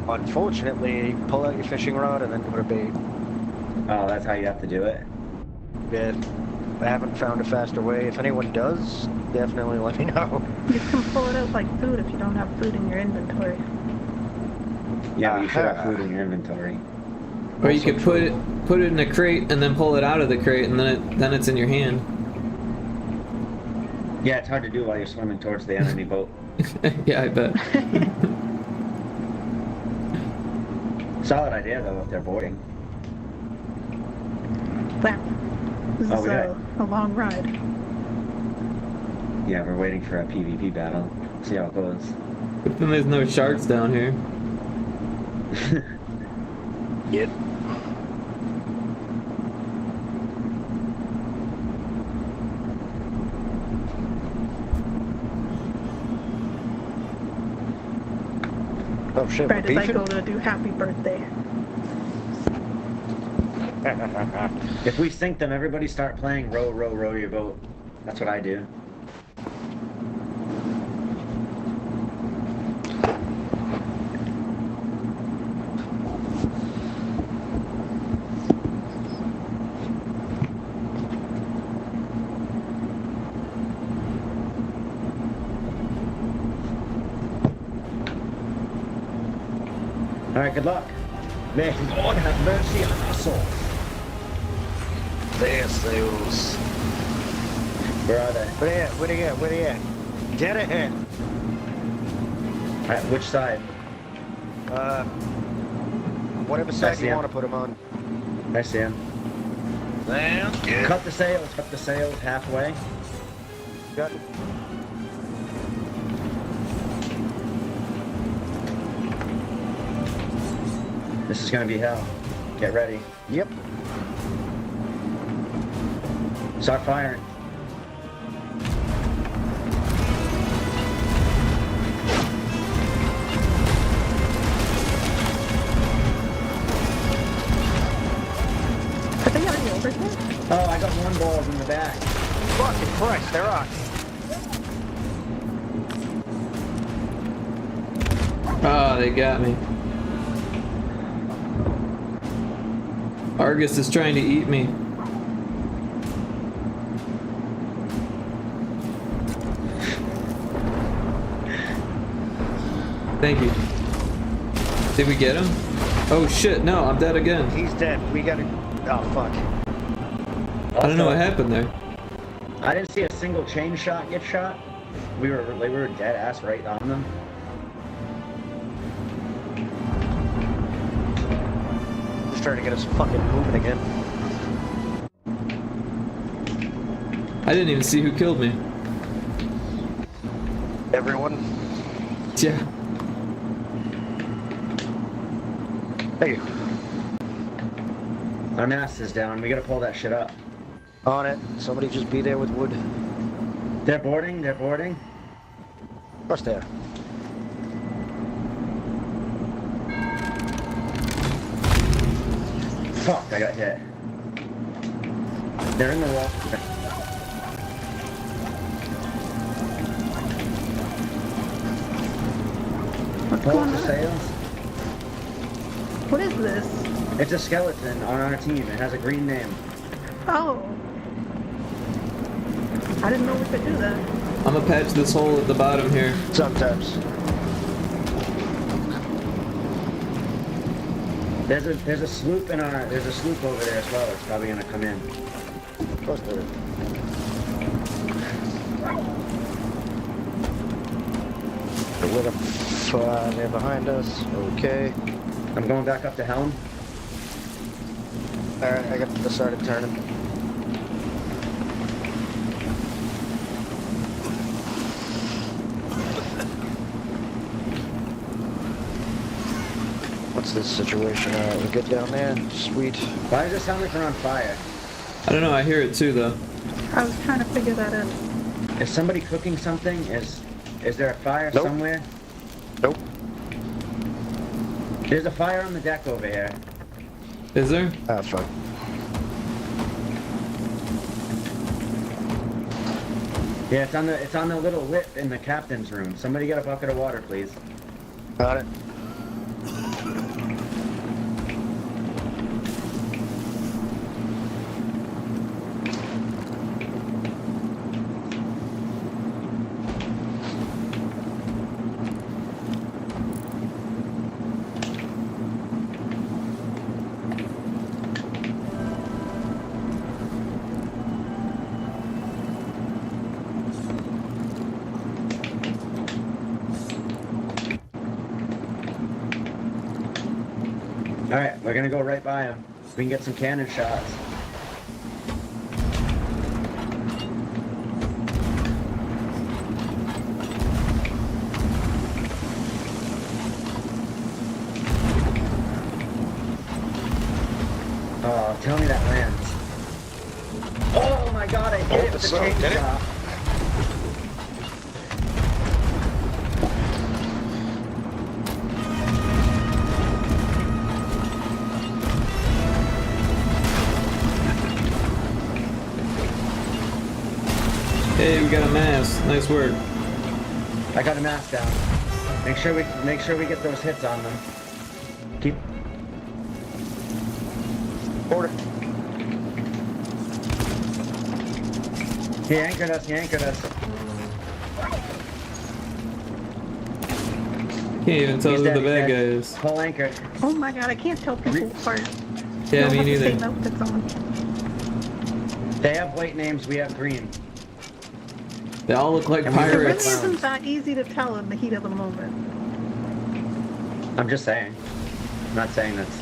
Unfortunately, pull out your fishing rod and then put a bait. Oh, that's how you have to do it? Yeah, I haven't found a faster way. If anyone does, definitely let me know. You can pull it out like food if you don't have food in your inventory. Yeah, but you should have Aha. food in your inventory. Or you Also could true. put it in a crate and then pull it out of the crate and then it's in your hand. Yeah, it's hard to do while you're swimming towards the enemy boat. Yeah, I bet. Solid idea though if they're boarding. Wow. This Oh, is we got- a long ride. Yeah, we're waiting for a PvP battle. See how it goes. But then there's no sharks down here. Yep. Oh shit, we're Right as I beefing? go to do happy birthday. If we sink them, everybody start playing row, row, row your boat. That's what I do. Alright, good luck. May God have mercy on us all. There, Zeus. Where are they? Where they at? Where they at? Where they at? Get ahead. Alright, which side? Whatever side see you him. want to put them on. I see him. Damn. Yeah. Cut the sails halfway. Got it. This is gonna be hell. Get ready. Yep. Start firing. Are they already over here? Oh, I got one balls in the back. Fucking Christ, they're on. Ah, they got me. Argus is trying to eat me. Thank you. Did we get him? Oh shit, no, I'm dead again. He's dead. We gotta. Oh fuck. I don't know what happened there. I didn't see a single chain shot get shot. We were dead ass right on them. Just trying to get us fucking moving again. I didn't even see who killed me. Everyone. Yeah. Hey. Our mast is down. We gotta pull that shit up. On it. Somebody just be there with wood. They're boarding. They're boarding. Of course they are. Fuck! I got hit. They're in the wall. Pull up going the on? sails. What is this? It's a skeleton on our team. It has a green name. Oh. I didn't know we could do that. I'm gonna patch this hole at the bottom here. Sometimes. There's a sloop in our there's a sloop over there as well. It's probably gonna come in. Of course there is. With them. They're behind us. Okay. I'm going back up to helm. Alright, I got started turning. What's this situation? We good down there? Sweet. Why does it sound like we're on fire? I don't know, I hear it too though. I was trying to figure that out. Is somebody cooking something? Is there a fire Nope. somewhere? Nope. There's a fire on the deck over here. Is there? Ah, fuck. Yeah, it's on the little lip in the captain's room. Somebody get a bucket of water, please. Got it. Alright, we're gonna go right by him. We can get some cannon shots. Oh, tell me that lands. Oh my god, I hit it with the so, did it? chainsaw. Hey, we got a mass. Nice work. I got a mask down. Make sure we get those hits on them. Keep Order. He anchored us, he anchored us. Can't even tell He's who dead, the he's bad dead. guy is. Full anchor. Oh my god, I can't tell people apart. Yeah, me They all have the neither. same outfits on. They have white names, we have green. They all look like And we It really pirates. isn't that easy to tell in the heat of the moment. I'm just saying. I'm not saying that's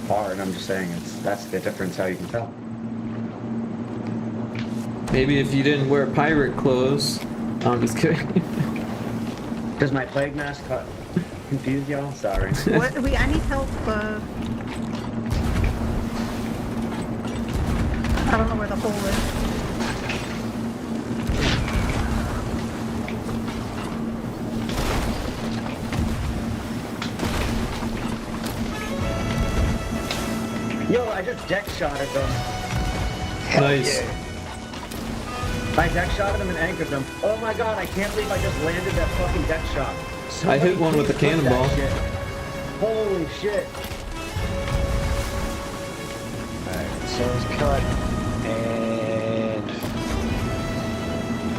hard, I'm just saying that's the difference how you can tell. Maybe if you didn't wear pirate clothes. I'm just kidding. Does my plague mask confuse y'all? Sorry. What? I need help. I don't know where the hole is. Yo, I just deck shotted them. Nice. I deck shotted them and anchored them. Oh my god, I can't believe I just landed that fucking deck shot. I hit one with a please clip that cannonball. shit. Holy shit. Alright, so it's cut. And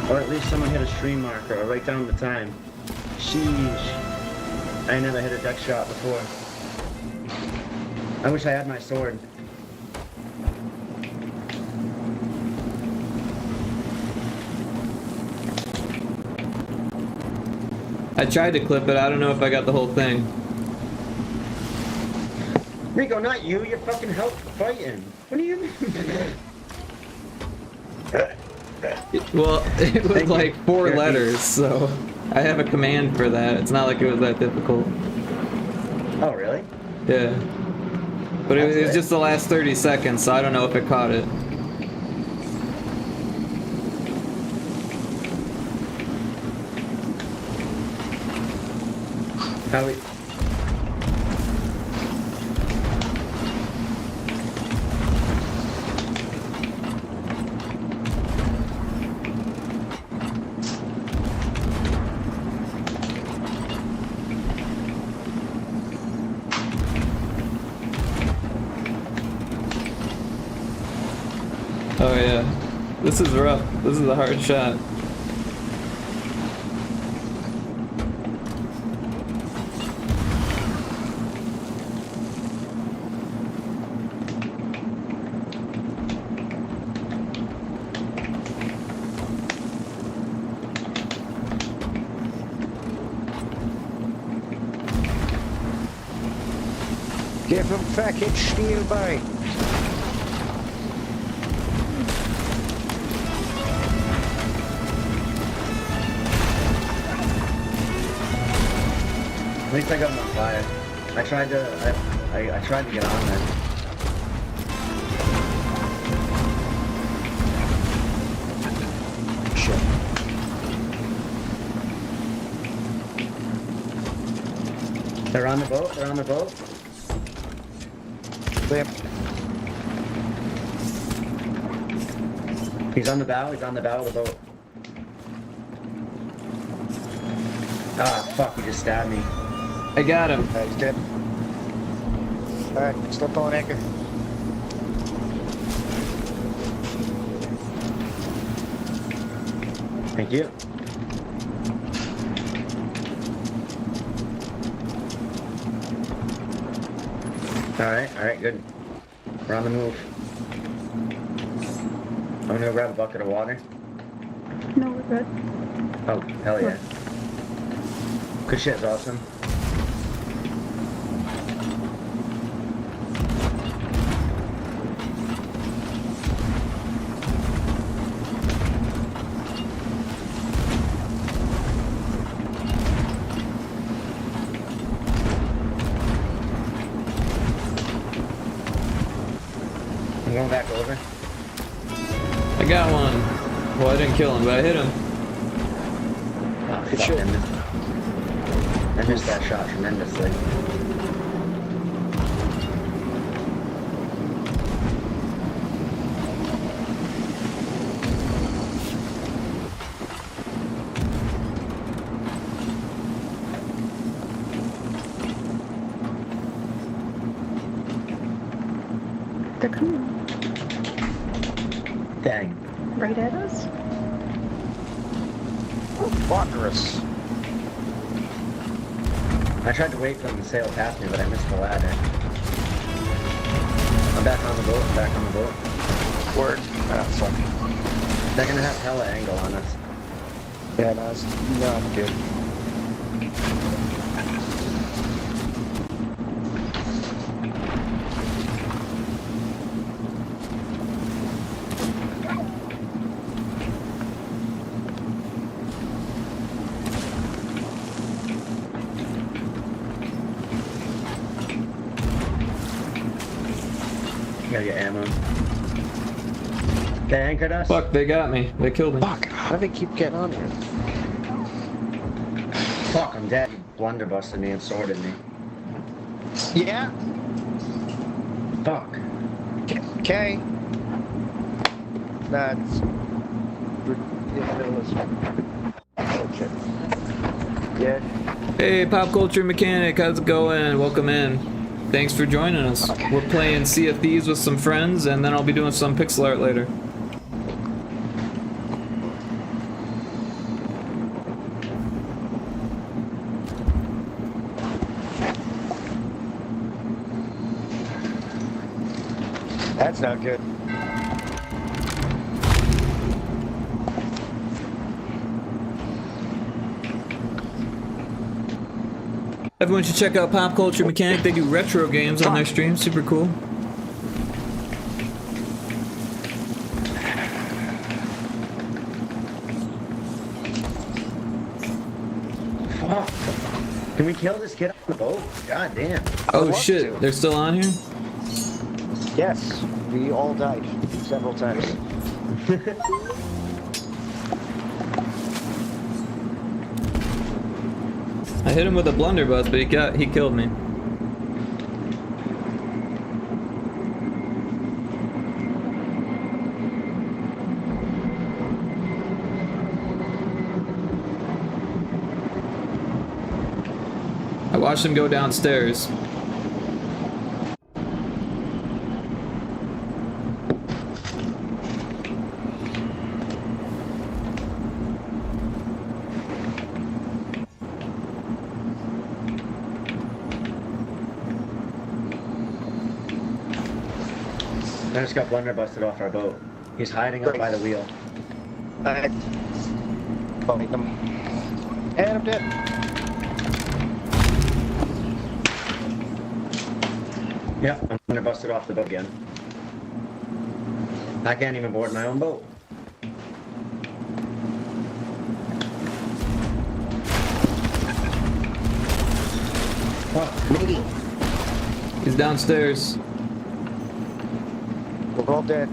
Or at least someone hit a stream marker, or write down the time. Sheesh. I never hit a deck shot before. I wish I had my sword. I tried to clip it. I don't know if I got the whole thing. Rico, not you. You're fucking help fighting. What do you mean? Well, it was Thank you. like 4 Here, letters, so I have a command for that. It's not like it was that difficult. Oh, really? Yeah. But it That's was good. just the last 30 seconds, so I don't know if it caught it. How we... Oh yeah. This is rough. This is a hard shot. Give him fucking steel by. At least I got him on fire. I tried to get on there. Shit. They're on the boat. They're on the boat. Yep. He's on the bow. He's on the bow of the boat. Ah, fuck! He just stabbed me. I got him. He's dead. Alright, still pulling anchor. Thank you. Alright, good. We're on the move. I'm gonna go grab a bucket of water. No, we're good. Oh, hell yeah. Good shit, awesome. I'm going back over. I got one. Well, I didn't kill him, but I hit him. Oh, Good fuck, shit. I missed that shot tremendously. They're coming Dang. right at us. Walkerus. I tried to wait for them to sail past me, but I missed the ladder. I'm back on the boat. I'm back on the boat. Word. Ah, fuck. They're gonna have hella angle on us. Yeah, no, it's not good. Gotta get ammo. They anchored us? Fuck, they got me. They killed me. Fuck, how do they keep getting on here? Fuck, I'm dead. You blunderbusted me and sworded me. Yeah. Fuck. Okay. That's ridiculous. Okay. Yeah. Hey, Pop Culture Mechanic, how's it going? Welcome in. Thanks for joining us. Okay. We're playing Sea of Thieves with some friends, and then I'll be doing some pixel art later. That's not good. Everyone should check out Pop Culture Mechanic. They do retro games on their stream. Super cool. Fuck. Can we kill this kid on the boat? God damn. Oh love shit, to. they're still on here? Yes, we all died several times. I hit him with a blunderbuss, but he killed me. I watched him go downstairs. I just got blunder busted off our boat. He's hiding up by the wheel. I fight them. And I'm dead. Yep, I'm blunder busted off the boat again. I can't even board my own boat. Me. He's downstairs. We're all dead.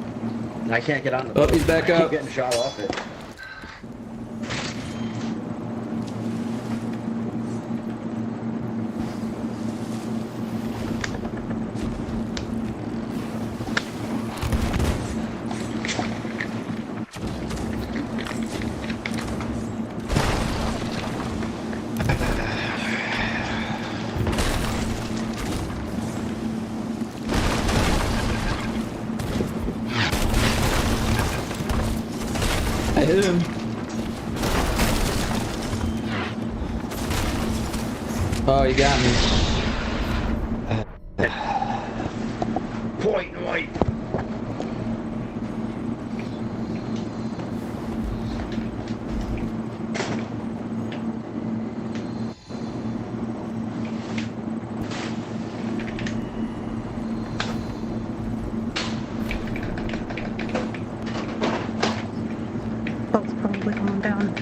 I can't get on the Oh, boat. he's back I up. keep getting shot off it. I hit him. Oh, you got me. Point white. Boat's probably going down.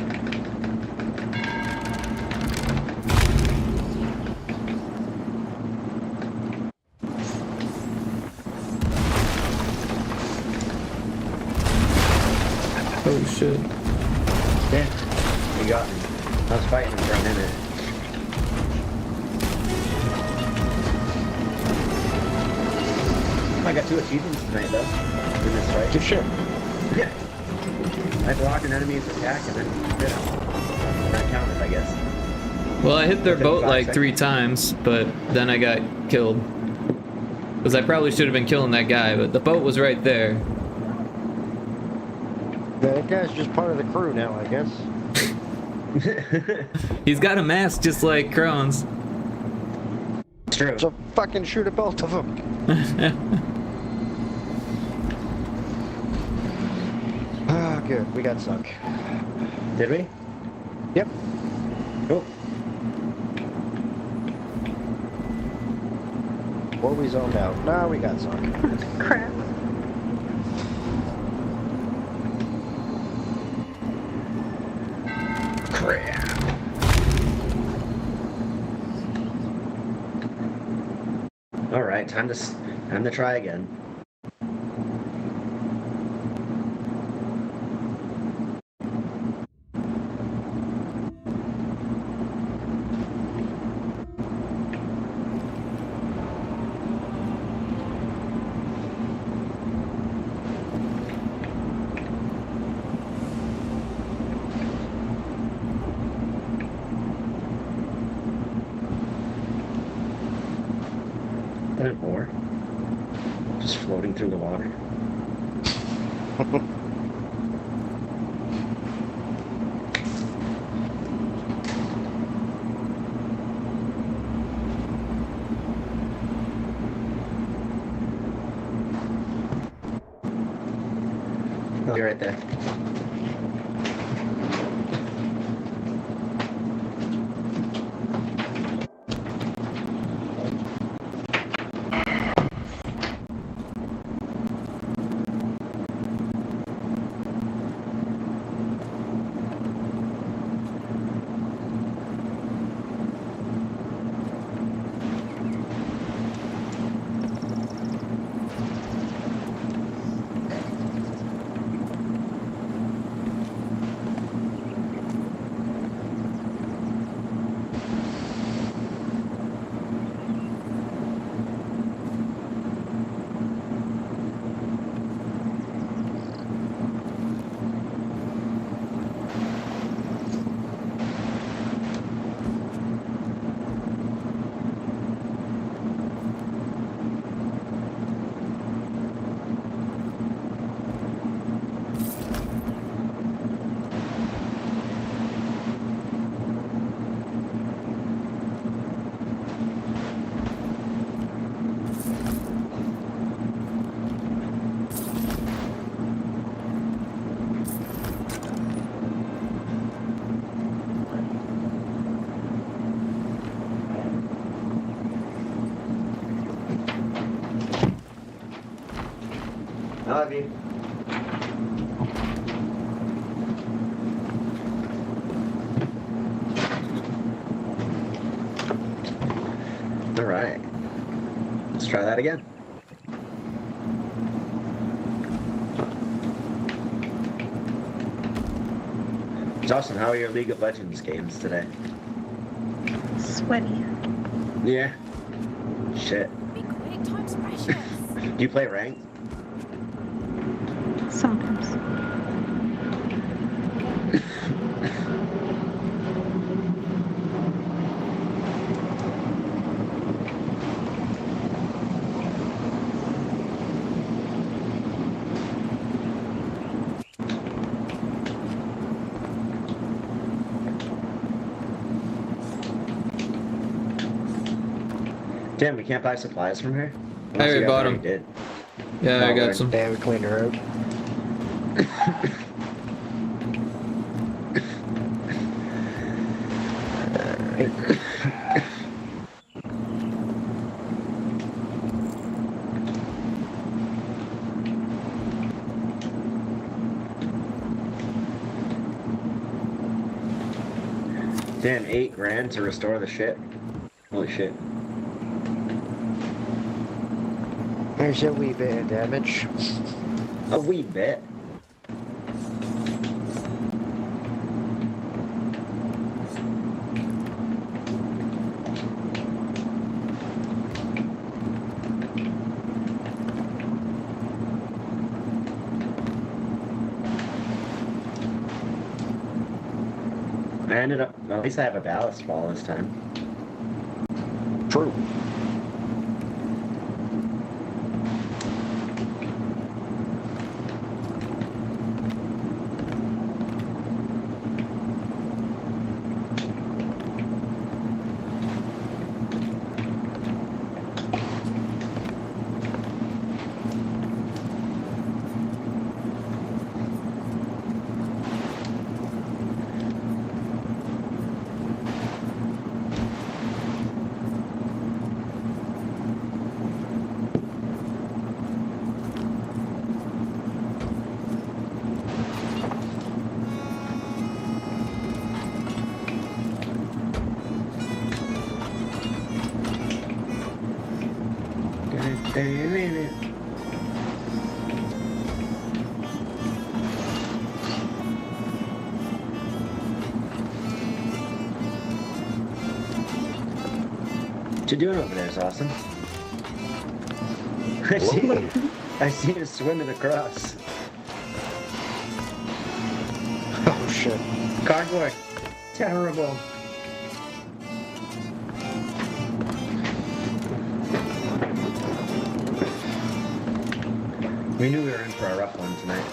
Oh shit. Yeah, he got me. I was fighting him for a minute. I got 2 achievements tonight though, in this fight. Good shit. Yeah. I blocked an enemy's attack and then hit him. That counted, I guess. Well, I hit their Within boat 5 like seconds. 3 times, but then I got killed. Because I probably should have been killing that guy, but the boat was right there. That guy's just part of the crew now, I guess. He's got a mask just like Crohn's. It's true. So fucking shoot at both of them. Ah, good. We got sunk. Did we? Yep. Cool. Or we zoned out. Nah, we got sunk. Crap. Crap. All right, time to try again. Or just floating through the water. Oh, you're right there. Love you. All right. Let's try that again. Justin, how are your League of Legends games today? Sweaty. Yeah. Shit. Be quick, time's precious. Do you play ranked? Sometimes. Damn, we can't buy supplies from here? I already Unless you guys bought already 'em. Did. Yeah, I Oh, got word. some. Yeah, we cleaned her out. Damn, $8,000 to restore the ship. Holy shit. There's a wee bit of damage. A wee bit. I ended up, well, at least I have a ballast ball this time. True. What you doing over there, Saucin? I see you swimming across. Oh shit. Cardboard. Terrible. We knew we were in for a rough one tonight.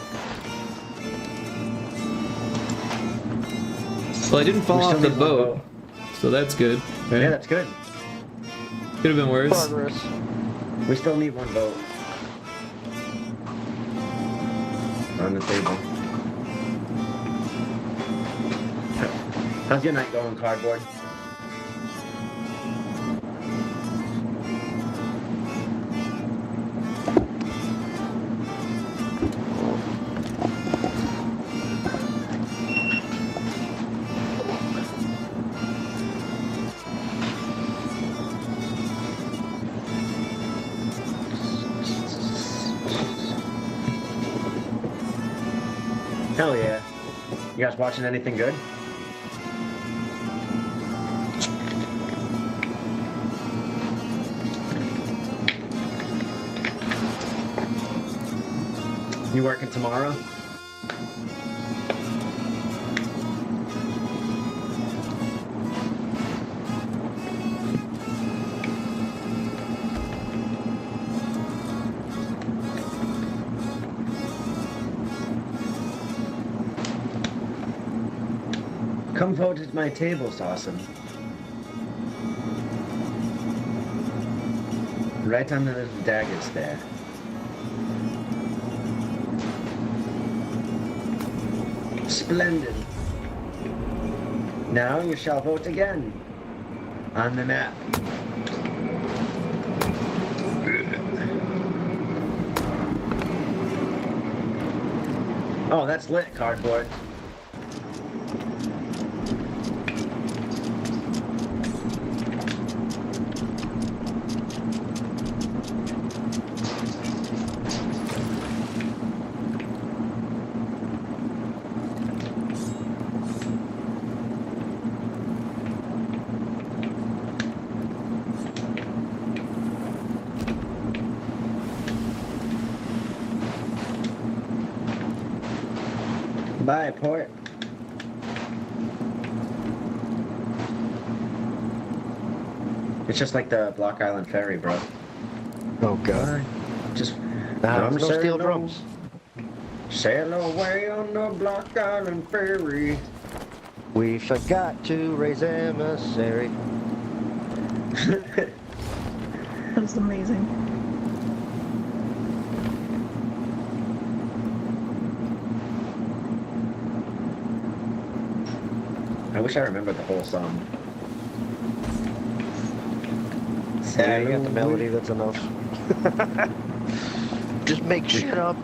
Well, I didn't fall We off still the need one boat, so that's good. Right? Yeah, that's good. Could have been worse. Progress. We still need one vote. On the table. How's your night going, Cardboard? Hell yeah. You guys watching anything good? You working tomorrow? Come vote at my table, Saucin. Right under the daggers there. Splendid. Now you shall vote again. On the map. Oh, that's lit cardboard. Bye, port. It's just like the Block Island ferry, bro. Oh god. Just Nah, no sailing steel on- drums. Sail away on the Block Island ferry. We forgot to raise emissary. That's amazing. I wish I remembered the whole song. Yeah, you got the melody, that's enough. Just make shit up.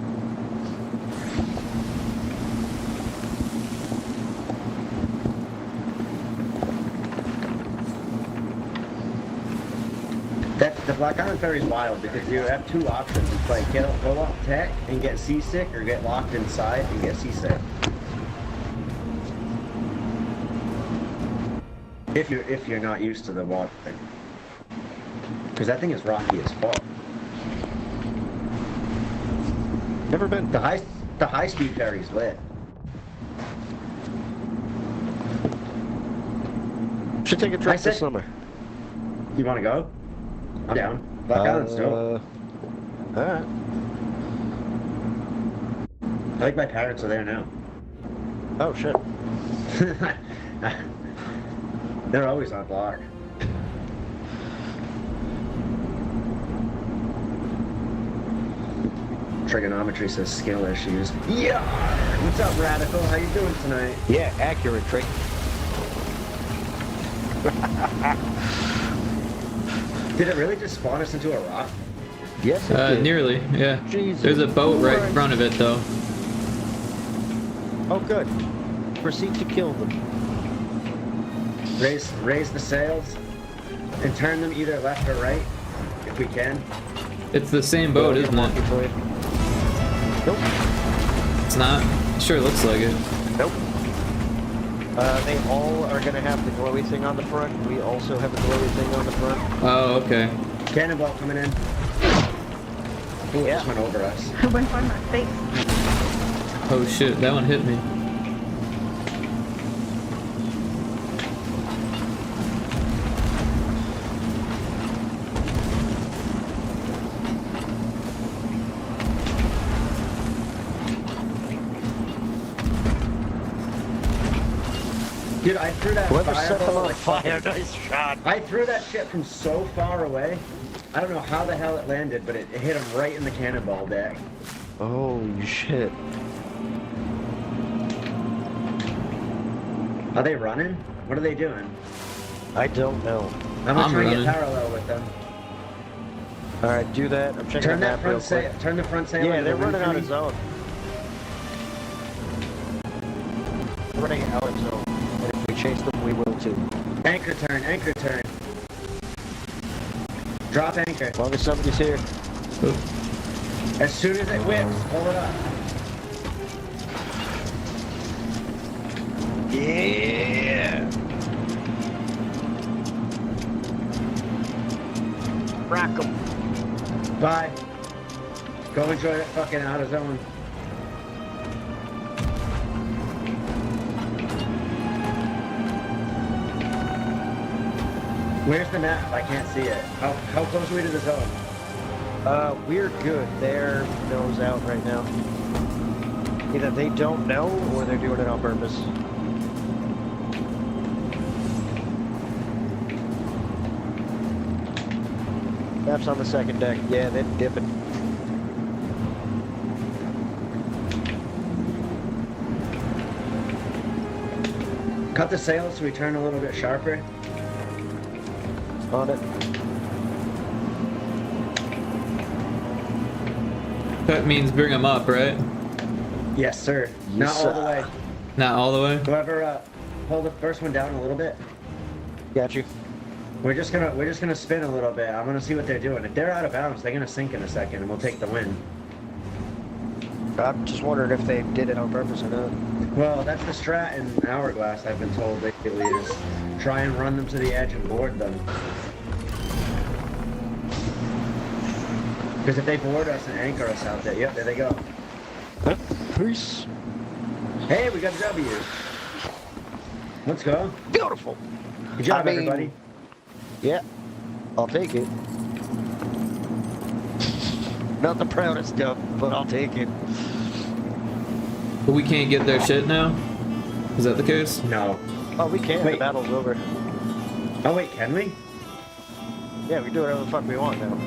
The Black Island Ferry is wild because you have two options. It's like go up tech and get seasick, or get locked inside and get seasick. If you're not used to the water thing, because that thing is rocky as fuck. Never been. The high speed ferry's lit. Should take a I trip said- this summer. You want to go? I'm down. Black Island's dope. Alright. I think my parents are there now. Oh shit. They're always on block. Trigonometry says skill issues. Yeah! What's up, Radical? How you doing tonight? Yeah, accurate trick. Did it really just spawn us into a rock? Yes, it did. Nearly, yeah. Jesus There's a boat right in Christ. front of it, though. Oh, good. Proceed to kill them. Raise the sails and turn them either left or right, if we can. It's the same boat, isn't it? For you. Nope. It's not? Sure looks like it. Nope. They all are gonna have the glowy thing on the front. We also have a glowy thing on the front. Oh, okay. Cannonball coming in. Ooh, it just went over us. It went by my face. Oh shit, that one hit me. Dude, I threw that Whoever set them fireball on like fire, fucking- nice shot. I threw that shit from so far away. I don't know how the hell it landed, but it hit him right in the cannonball deck. Holy shit. Are they running? What are they doing? I don't know. I'm gonna I'm try and running. get parallel with them. Alright, do that. I'm checking Turn the that map real front quick. sail. Turn the front sail. Yeah, into they're the wind running for out me. of zone. Running out of zone. And if we chase them, we will too. Anchor turn. Anchor turn. Drop anchor. As long as somebody's here. As soon as it whips, pull it up. Yeah! Rock 'em. Bye. Go enjoy that fucking out of zone. Where's the map? I can't see it. How close are we to the zone? We're good. They're nose out right now. Either they don't know or they're doing it on purpose. Map's on the second deck. Yeah, they're dipping. Cut the sails so we turn a little bit sharper. On it. That means bring them up, right? Yes, sir. Not Yes, all the way. Not all the way? Whoever, hold the first one down a little bit. Got you. We're just gonna spin a little bit. I'm gonna see what they're doing. If they're out of bounds, they're gonna sink in a second, and we'll take the win. I'm just wondering if they did it on purpose or not. Well, that's the strat in Hourglass, I've been told lately, is try and run them to the edge and board them. Because if they board us and anchor us out there, yep, there they go. Peace. Hey, we got a W. Let's go. Beautiful. Good job, I mean, everybody. Yeah, I'll take it. Not the proudest stuff, but I'll take it. But we can't get their shit now? Is that the case? No. Oh, we can. The Wait. battle's over. Oh, wait, can we? Yeah, we do whatever the fuck we want now.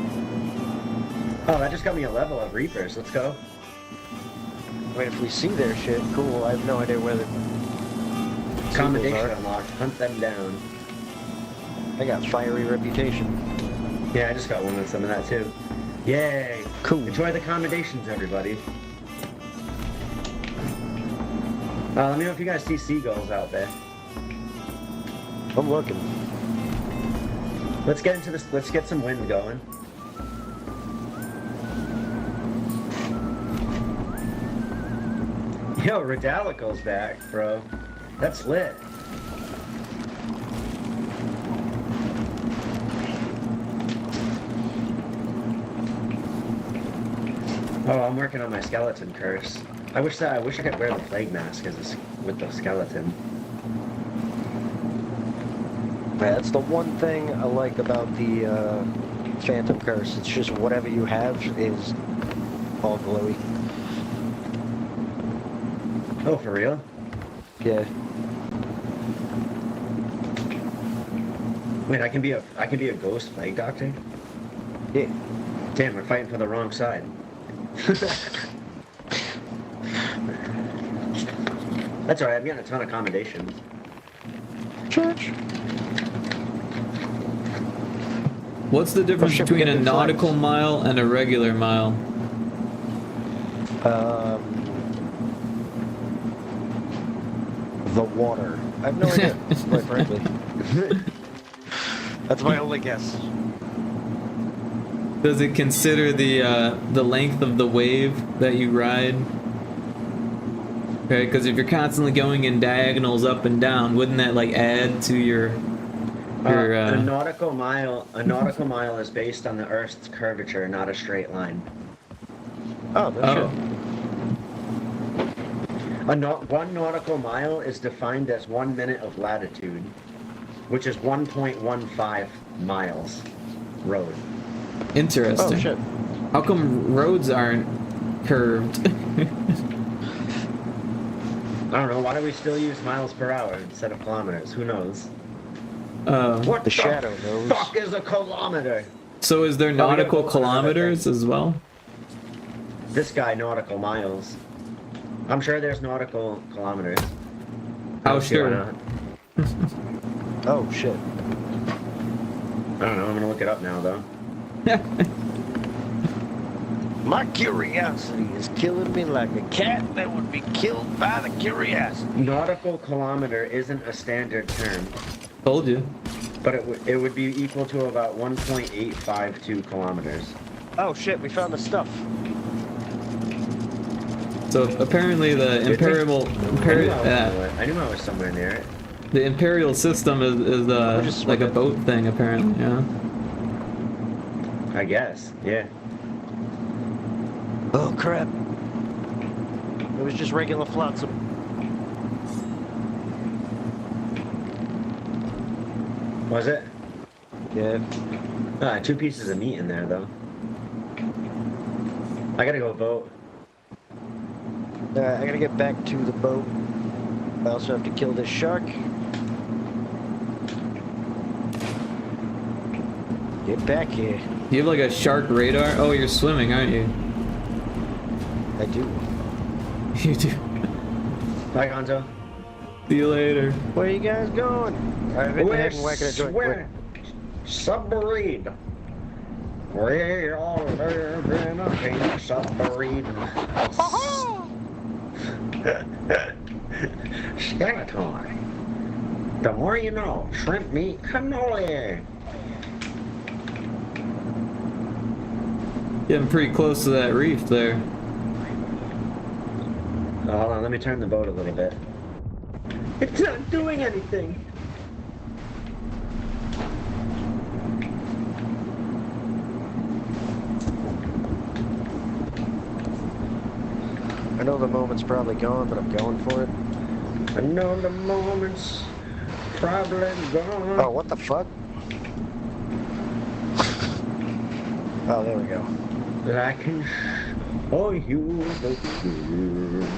Oh, that just got me a level of Reapers. Let's go. I mean, if we see their shit, cool. I have no idea where the Commendation are. unlocked. Hunt them down. I got fiery reputation. Yeah, I just got one with some of that too. Yay! Cool. Enjoy the commendations, everybody. Let me know if you guys see seagulls out there. I'm looking. Let's get into this. Let's get some wind going. Yo, Redalico's back, bro. That's lit. Oh, I'm working on my skeleton curse. I wish I could wear the plague mask with the skeleton. Yeah, that's the one thing I like about the Phantom Curse. It's just whatever you have is all glowy. Oh, for real? Yeah. Wait, I can be a ghost plague doctor? Yeah. Damn, we're fighting for the wrong side. That's alright, I'm getting a ton of commendations. Church. What's the difference shit, we between get a new nautical flags. mile and a regular mile? The water. I have no idea, quite frankly. That's my only guess. Does it consider the length of the wave that you ride? Okay, because if you're constantly going in diagonals up and down, wouldn't that like add to your A nautical mile is based on the Earth's curvature, not a straight line. Oh, no Oh, shit. One nautical mile is defined as 1 minute of latitude, which is 1.15 miles road. interesting. Oh, shit. How come roads aren't curved? I don't know, why do we still use miles per hour instead of kilometers? Who knows? What The shadow knows. fuck is a kilometer? So is there we gotta nautical go on another kilometers thing. as well? This guy, nautical miles. I'm sure there's nautical kilometers. How Let's see, why sure? not? Oh, shit. I don't know, I'm gonna look it up now though. My curiosity is killing me like a cat that would be killed by the curiosity. Nautical kilometer isn't a standard term, Told you. but it would be equal to about 1.852 kilometers. Oh shit, we found the stuff. So apparently the Did we? imperial I knew I was somewhere near it. the imperial system is just like a swimming. boat thing apparently. Yeah. I guess, yeah. Oh crap. It was just regular flotsam. Was it? Yeah. 2 pieces of meat in there though. I gotta go vote. I gotta get back to the boat. I also have to kill this shark. Get back here. You have like a shark radar? Oh, you're swimming, aren't you? I do. You do. Bye, Gonzo. See you later. Where are you guys going? I've been We're whacking a joint. submarine. We all live in a pink submarine. Skeletor. The more you know. Shrimp meat cannoli. Getting pretty close to that reef there. Oh, hold on, let me turn the boat a little bit. It's not doing anything. I know the moment's probably gone, but I'm going for it. I know the moment's probably gone. Oh, what the fuck? Oh, there we go. That I can show you the good.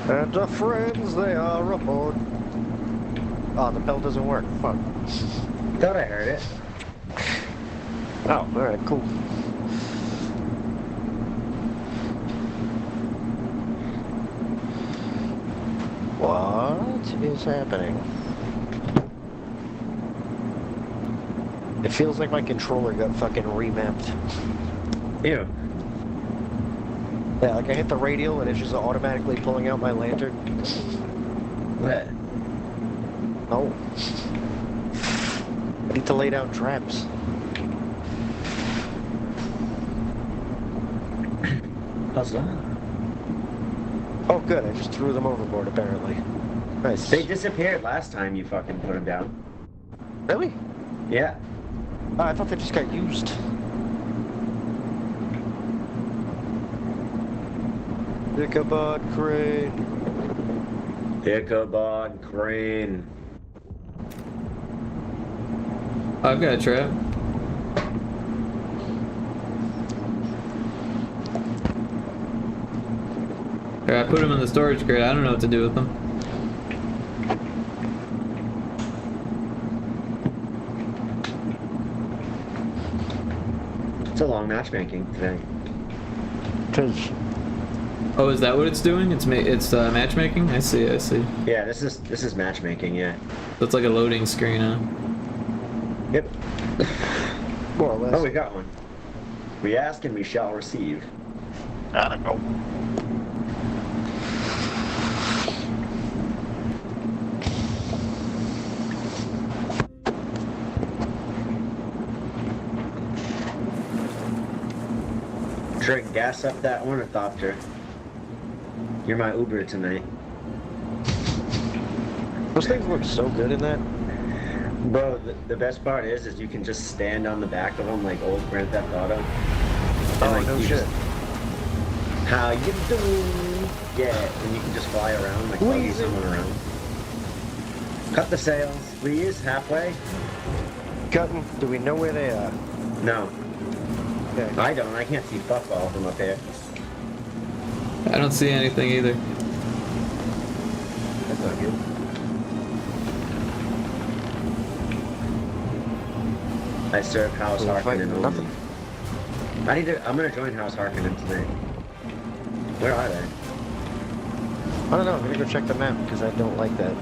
And our friends, they are aboard. Oh, the bell doesn't work. Fuck. Thought I heard it. Oh, alright, cool. What is happening? It feels like my controller got fucking remapped. Ew. Yeah, like I hit the radial and it's just automatically pulling out my lantern. What? No. I need to lay down traps. How's that? Oh good, I just threw them overboard apparently. Nice. They disappeared last time you fucking put them down. Really? Yeah. Oh, I thought they just got used. Ichabod Crane. Ichabod Crane. I've got a trap. Here, I put them in the storage crate. I don't know what to do with them. It's a long matchmaking today. Oh, is that what it's doing? It's matchmaking? I see, I see. Yeah, this is matchmaking, yeah. So it's like a loading screen, huh? Yep. More or less. Oh, we got one. We ask and we shall receive. I don't know. Sure, gas up that ornithopter. You're my Uber tonight. Those things look so good in that. Bro, the best part is you can just stand on the back of them like old Grand Theft Auto. And, Oh, like, no you shit. just- how you doing? Yeah, and you can just fly around like buggy Wheezing. someone around. Cut the sails, please, halfway. Cutting. Do we know where they are? No, Okay. I don't. I can't see fuck all from up here. I don't see anything either. That's not good. I serve House We're Harkonnen fighting only. nothing. I'm gonna join House Harkonnen tonight. Where are they? I don't know. I'm gonna go check the map because I don't like that.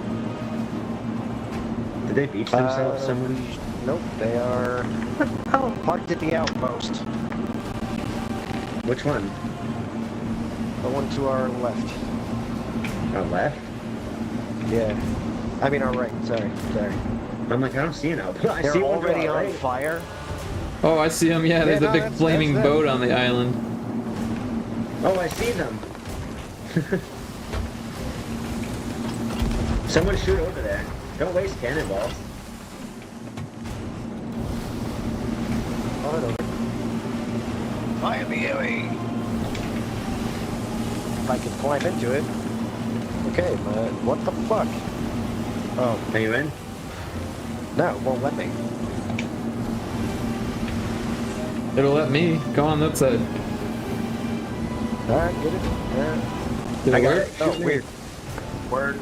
Did they beach themselves somewhere? Nope, they are Oh, parked at the outpost. Which one? The one to our left. Our left? Yeah. I mean our right. Sorry. I'm like, I don't see an outpost. I They're see one to already our on right. fire. Oh, I see them. Yeah, there's Yeah, a no, big that's flaming them. boat on the island. Oh, I see them. Someone shoot over there. Don't waste cannonballs. On it over. Fire me away. If I can climb into it. Okay, but what the fuck? Oh, Are you in? no, it won't let me. It'll let me. Go on that side. Alright, get it. Alright. Did I it got work? it. Oh, Shoot me. weird. Word.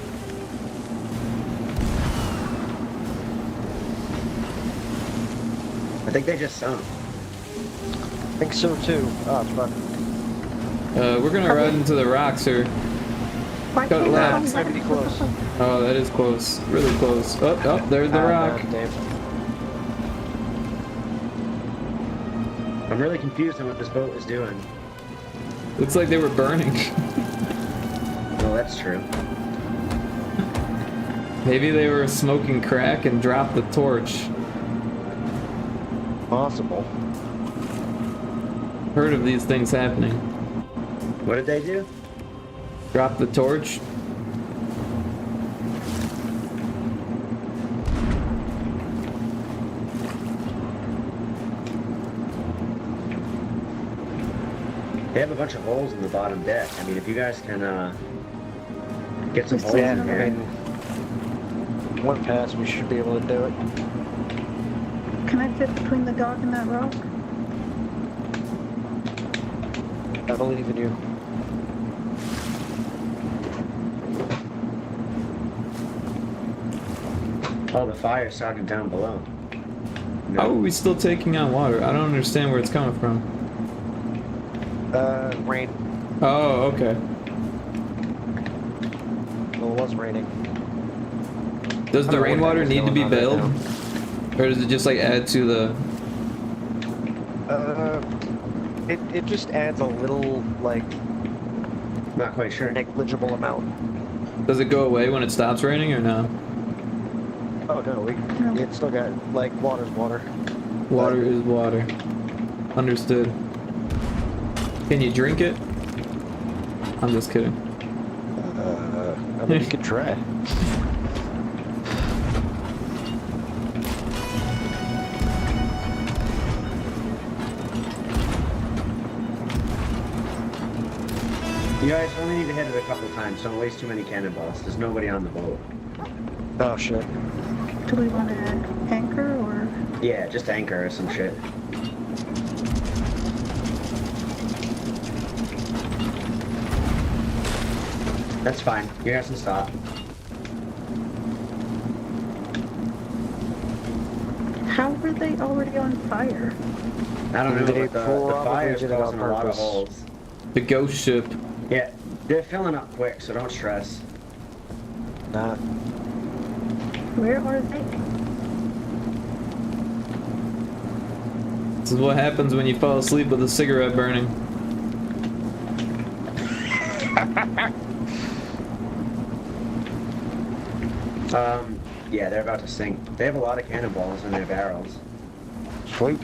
I think they just sunk. I think so too. Oh, it's fun. We're gonna run into the rocks here. why Got can't left. I It's gonna be close. Oh, that is close. Really close. Oh, there's the rock. Damn. I'm really confused on what this boat is doing. Looks like they were burning. that's true. Maybe they were smoking crack and dropped the torch. Possible. Heard of these things happening. What did they do? Drop the torch. They have a bunch of holes in the bottom deck. I mean, if you guys can get some holes Yeah, in I here. mean, one pass, we should be able to do it. Can I fit between the dock and that rock? I believe in you. Oh, the fire started down below. No. How are we still taking on water? I don't understand where it's coming from. Rain. Oh, okay. Well, it was raining. Does I the don't know what rainwater heck is need to going be on right bailed? Or does it just like add to the... It just adds a little, like, Not quite sure. negligible amount. Does it go away when it stops raining or no? Oh no, it still got, like, water's water. Water is water. Understood. Can you drink it? I'm just kidding. I mean, you could try. You guys only need to hit it a couple times. Don't waste too many cannonballs. There's nobody on the boat. Oh shit. Do we want to anchor or? Yeah, just anchor or some shit. That's fine. You guys can stop. How were they already on fire? I don't know, They but the probably fire's did it on causing a lot of purpose. holes. The ghost ship. Yeah, they're filling up quick, so don't stress. Nah. Where are they? This is what happens when you fall asleep with a cigarette burning. Yeah, they're about to sink. They have a lot of cannonballs in their barrels. Sweet.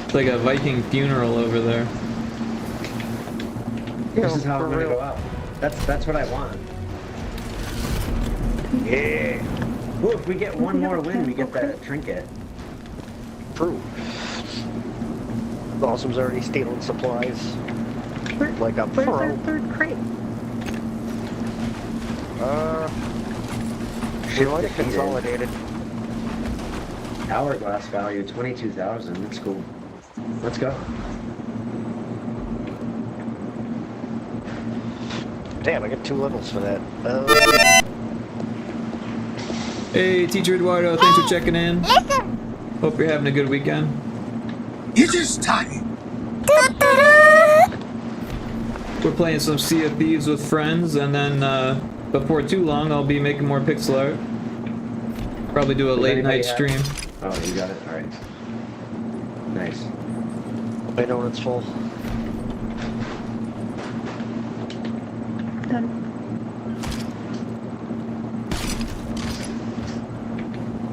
It's like a Viking funeral over there. This is how I'm gonna go out. That's what I want. Yeah. Ooh, if we get one more win, we get that trinket. True. Awesome's already stealing supplies. Where, Like a where's pro. our third crate? She might have consolidated. Hourglass value 22,000. That's cool. Let's go. Damn, I got 2 levels for that. Hey, Teacher Eduardo, thanks for checking in. Hope you're having a good weekend. It is time. We're playing some Sea of Thieves with friends, and then before too long, I'll be making more pixel art. Probably do a late night stream. Oh, you got it. All right. Nice. I know when it's full. Done.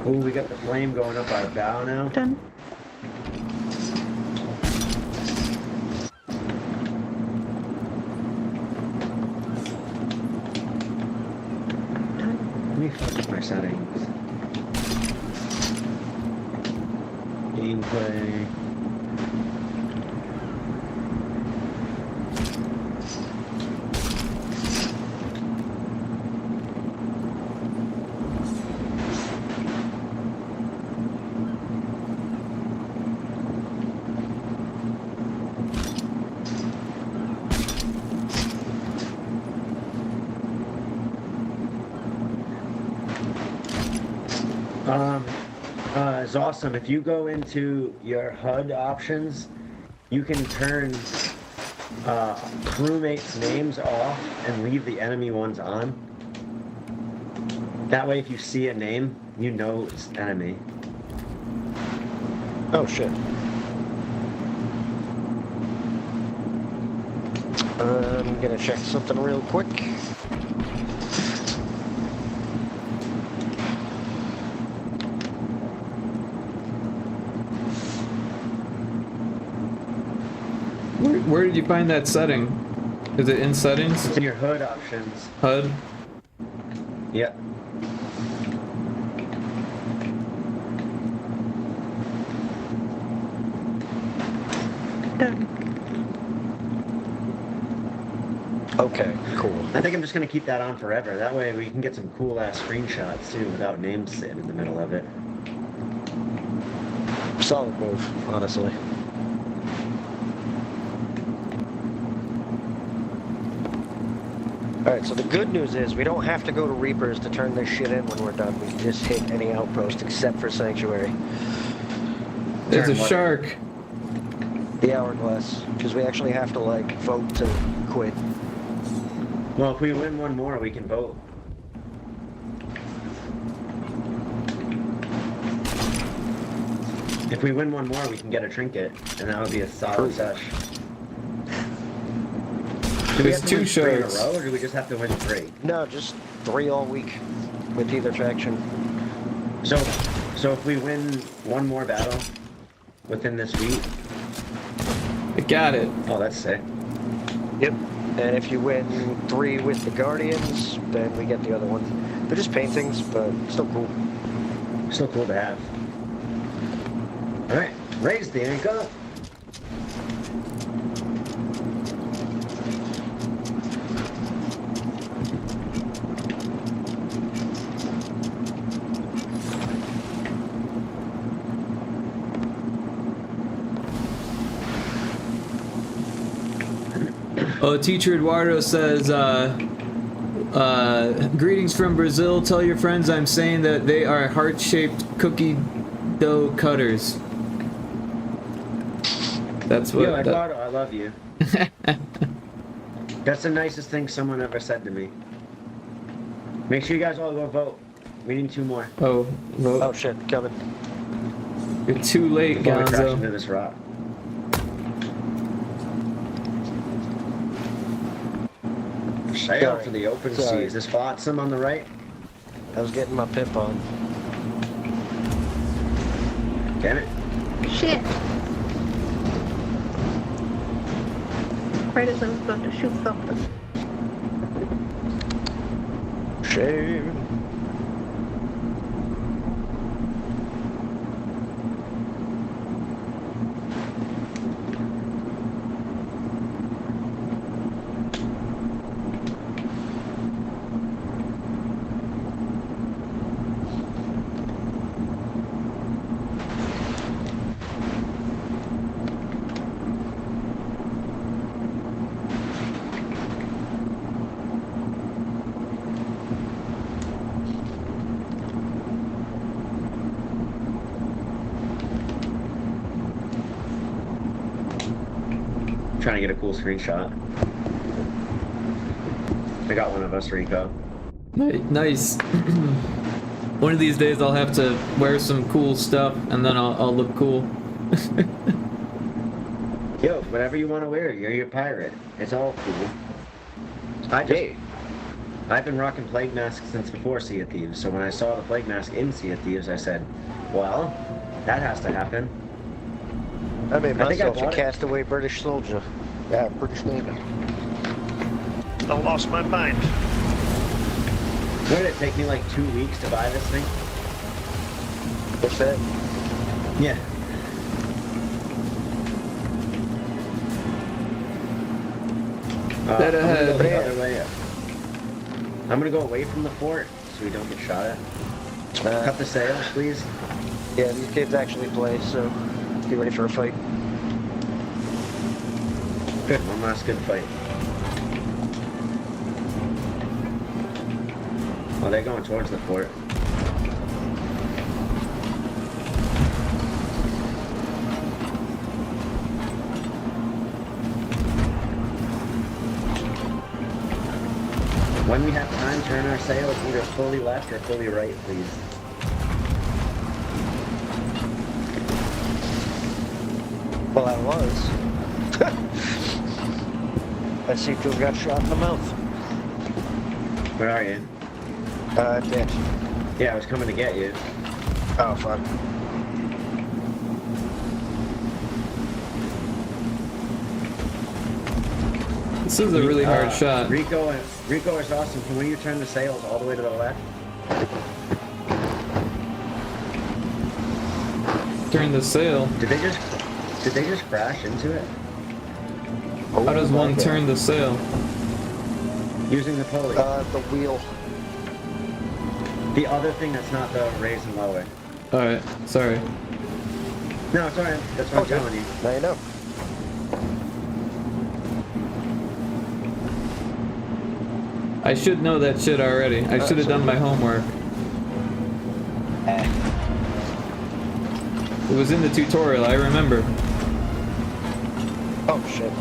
Ooh, we got the flame going up our bow now. Done. Let me fix my settings. Gameplay. It's awesome. If you go into your HUD options, you can turn crewmates' names off and leave the enemy ones on. That way, if you see a name, you know it's enemy. Oh shit. I'm gonna check something real quick. Where did you find that setting? Is it in settings? It's in your HUD options. HUD? Yep. Done. Okay, cool. I think I'm just gonna keep that on forever. That way we can get some cool ass screenshots too without names sitting in the middle of it. Solid move, honestly. Alright, so the good news is we don't have to go to Reapers to turn this shit in when we're done. We can just hit any outpost except for Sanctuary. There's a Turn what? shark. The Hourglass, because we actually have to, like, vote to quit. Well, if we win one more, we can vote. If we win one more, we can get a trinket, and that would be a solid sesh. Do we There's have to two win 3 in a sharks. row, or do we just have to win 3? No, just 3 all week with either faction. So if we win one more battle within this week, I got it. oh, that's sick. Yep. And if you win 3 with the Guardians, then we get the other one. They're just paintings, but still cool. Still cool to have. All right, raise the anchor. Oh, Teacher Eduardo says, greetings from Brazil. Tell your friends I'm saying that they are heart-shaped cookie dough cutters. That's what. Yo, Eduardo, I love you. That's the nicest thing someone ever said to me. Make sure you guys all go vote. We need 2 more. Oh, Oh well, shit, coming. you're too late, Before we crash into Gonzo. this rock. Sail Sorry. for the open Sorry. seas. This flotsam on the right. I was getting my pip on. Damn it. Shit. Right as I was about to shoot something. Shame. Trying to get a cool screenshot. I got one of us, Rico. Nice. One of these days I'll have to wear some cool stuff and then I'll look cool. Yo, whatever you want to wear, you're your pirate. It's all cool. I've been rocking Plague Mask since before Sea of Thieves, so when I saw the Plague Mask in Sea of Thieves, I said, well, that has to happen. I made I think I myself a bought it. castaway British soldier. Yeah, British Navy. I lost my mind. What did it take me, like 2 weeks to buy this thing? What's that? Yeah. Dead I'm gonna ahead. go the other way up. I'm gonna go away from the fort so we don't get shot at. Cut the sails, please. Yeah, these kids actually play, so get ready for a fight. Good, one last good fight. Oh, they're going towards the fort. When we have time, turn our sails either fully left or fully right, please. Well, I was. I seem to have got shot in the mouth. Where are you? Dead. Yeah, I was coming to get you. Oh, fuck. This is a really hard shot. Rico is awesome. Can you turn the sails all the way to the left? Turn the sail. Did they just crash into it? How does one turn the sail? Using the pulley. The wheel. The other thing that's not the raise and lower. Alright, sorry. No, it's alright. That's what Okay. I'm telling you. Now you know. I should know that shit already. I should have done my homework. It was in the tutorial, I remember. Oh, shit.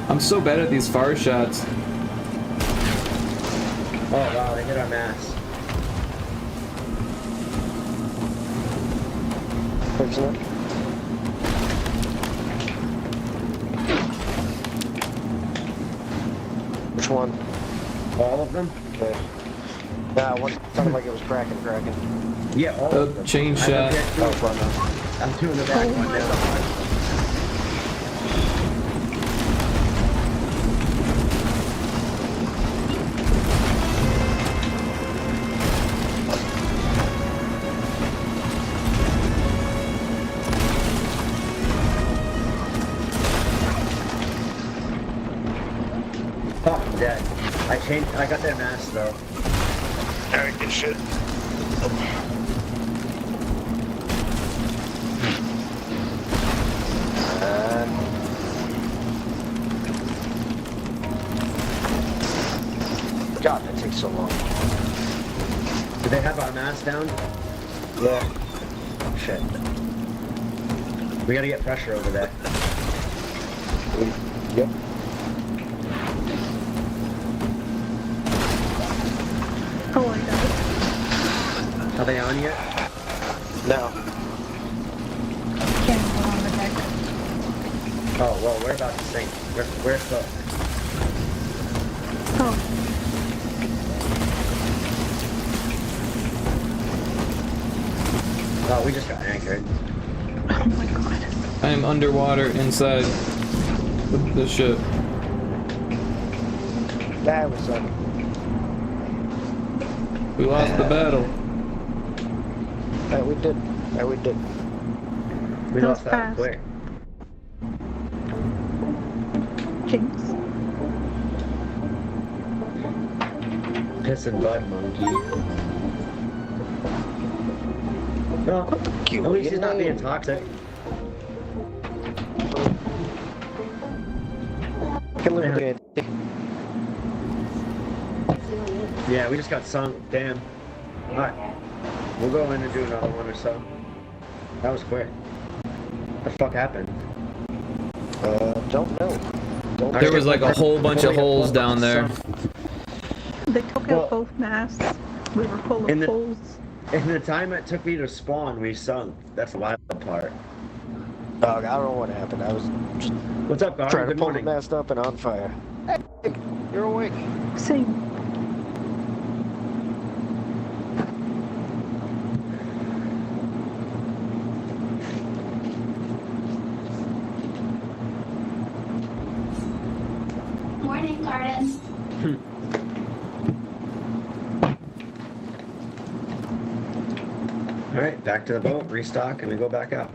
I'm so bad at these far shots. Oh wow, they hit our mast. Excellent. Which one? All of them? Okay. Nah, one sounded like it was cracking. Yeah, all of them. Chain I'm shot. up here Oh, too. fuck. I'm doing the back one now. Oh, I'm dead. I got their mask though. Alright, good shit. God, that takes so long. Did they have our mask down? Yeah. Shit. We gotta get pressure over there. Yep. Oh, I got Are they on yet? Now. it. Can't go on the deck. Oh, well, we're about to sink. We're stuck. Oh, Oh, we just got anchored. oh my god. I am underwater inside the ship. That was We lost the battle. we did. That we did. We That lost was that fast. quick. Jinx. Piss and bud monkey. Well, at least he's not being toxic. Can live with it. Yeah, we just got sunk. Damn. Alright. We'll go in and do another one or so. That was quick. What the fuck happened? Don't know. Don't There was like a whole bunch of holes down there. They took Well- out both masts. We were full In of the- holes. In the time it took me to spawn, we sunk. That's the wild part. I don't know what happened. I was just What's up, Garden? trying to Good pull morning. the mast up and on fire. Hey, you're awake. Same. Morning, Garden. Alright, back to the boat, restock, and we go back out.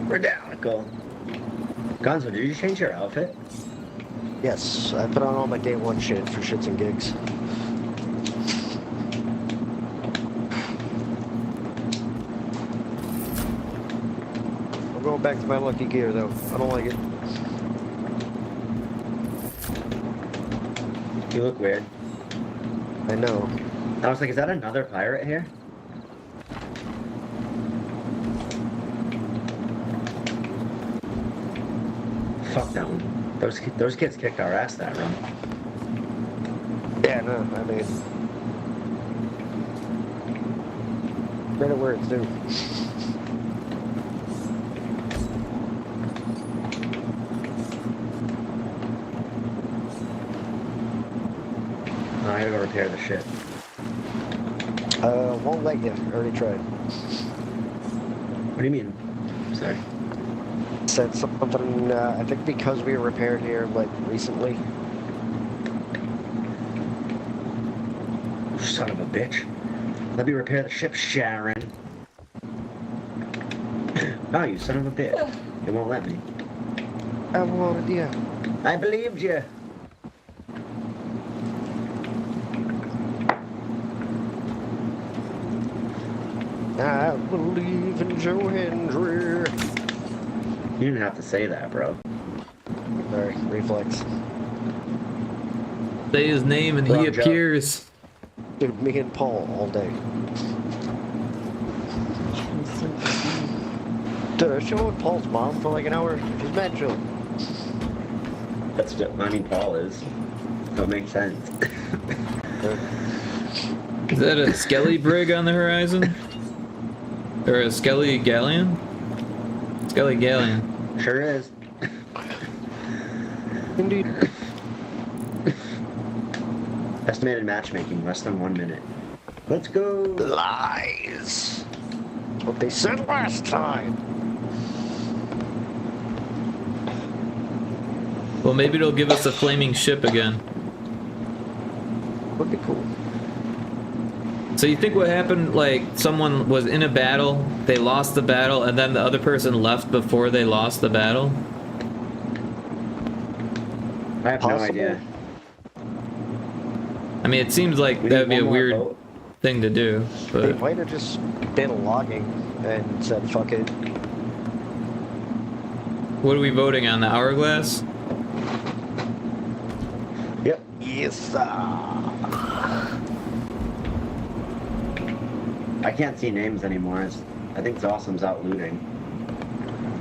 We're down. Go. Gonzo, did you change your outfit? Yes, I put on all my day one shit for shits and gigs. I'm going back to my lucky gear though. I don't like it. You look weird. I know. I was like, is that another pirate here? Fuck that one. Those kids kicked our ass that run. Yeah, no, I mean... Credit where it's due. I gotta go repair the ship. Won't let you. Already tried. What do you mean? Sorry. Said something, I think because we repaired here, like, recently. Son of a bitch. Let me repair the ship, Sharon. Oh, you son of a bitch. It won't let me. I wanted you. I believed you. I believe in Joe Hendry. You didn't have to say that, bro. Sorry, reflex. Say his name and Wrong he joke. appears. Dude, me and Paul all day. Dude, show with Paul's mom for like an hour. She's mad chill. That's what I mean, Paul is. That makes sense. Is that a Skelly brig on the horizon? Or a Skelly galleon? Skelly galleon. Sure is. Indeed. Estimated matchmaking, less than 1 minute. Let's go. Lies. What they said last time. Well, maybe it'll give us a flaming ship again. Would be cool. So you think what happened, like, someone was in a battle, they lost the battle, and then the other person left before they lost the battle? I have Possible. no idea. I mean, it seems like We that would need be a one more weird vote. thing to do, They but... might have just been logging and said, fuck it. What are we voting on, the hourglass? Yep. Yes, sir. I can't see names anymore. I think Awesome's out looting.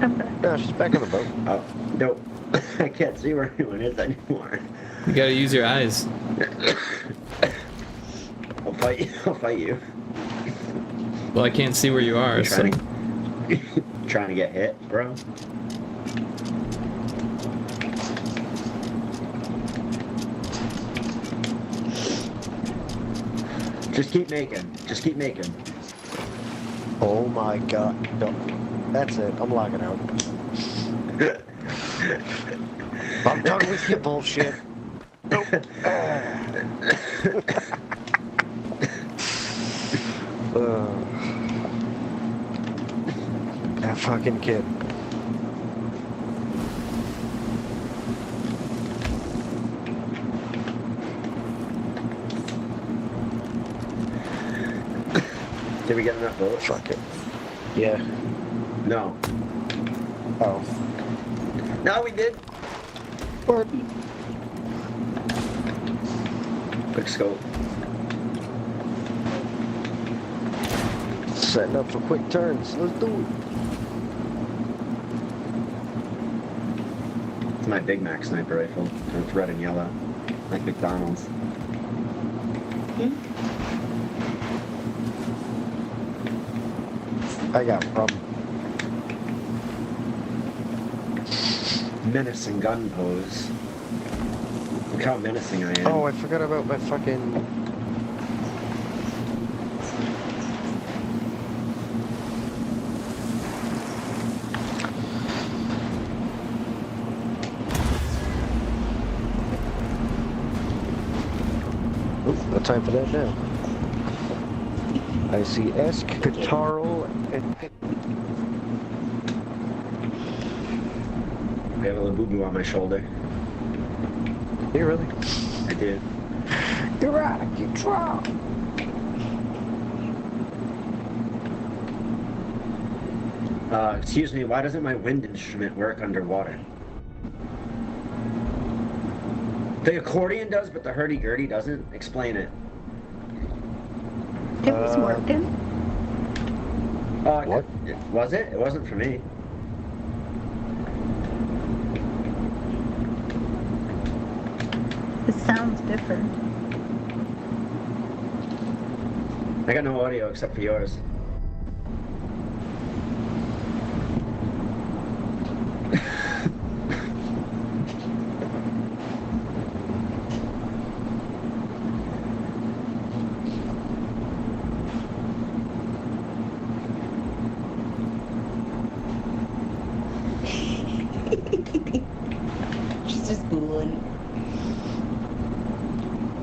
Okay. No, she's back on the boat. Oh, nope. I can't see where anyone is anymore. You gotta use your eyes. I'll fight you. I'll fight you. Well, I can't see where you are, so... Trying to get hit, bro. Just keep making. Just keep making. Oh my god. No. That's it. I'm logging out. I'm done with your bullshit. Nope. That fucking kid. Did we get enough votes? Fuck it. Yeah. No. Oh. No, we did. Pardon. Quick scope. Setting up for quick turns. Let's do it. It's my Big Mac sniper rifle. And it's red and yellow. Like McDonald's. I got a problem. Menacing gun pose. Look how menacing I am. Oh, I forgot about my fucking... Ooh, no time for that now. I see Esk, Kataro, and... I have a little boo-boo on my shoulder. You really? I did. You're out of control. Excuse me, why doesn't my wind instrument work underwater? The accordion does, but the hurdy-gurdy doesn't? Explain it. It was working. What? Was it? It wasn't for me. It sounds different. I got no audio except for yours. She's just fooling.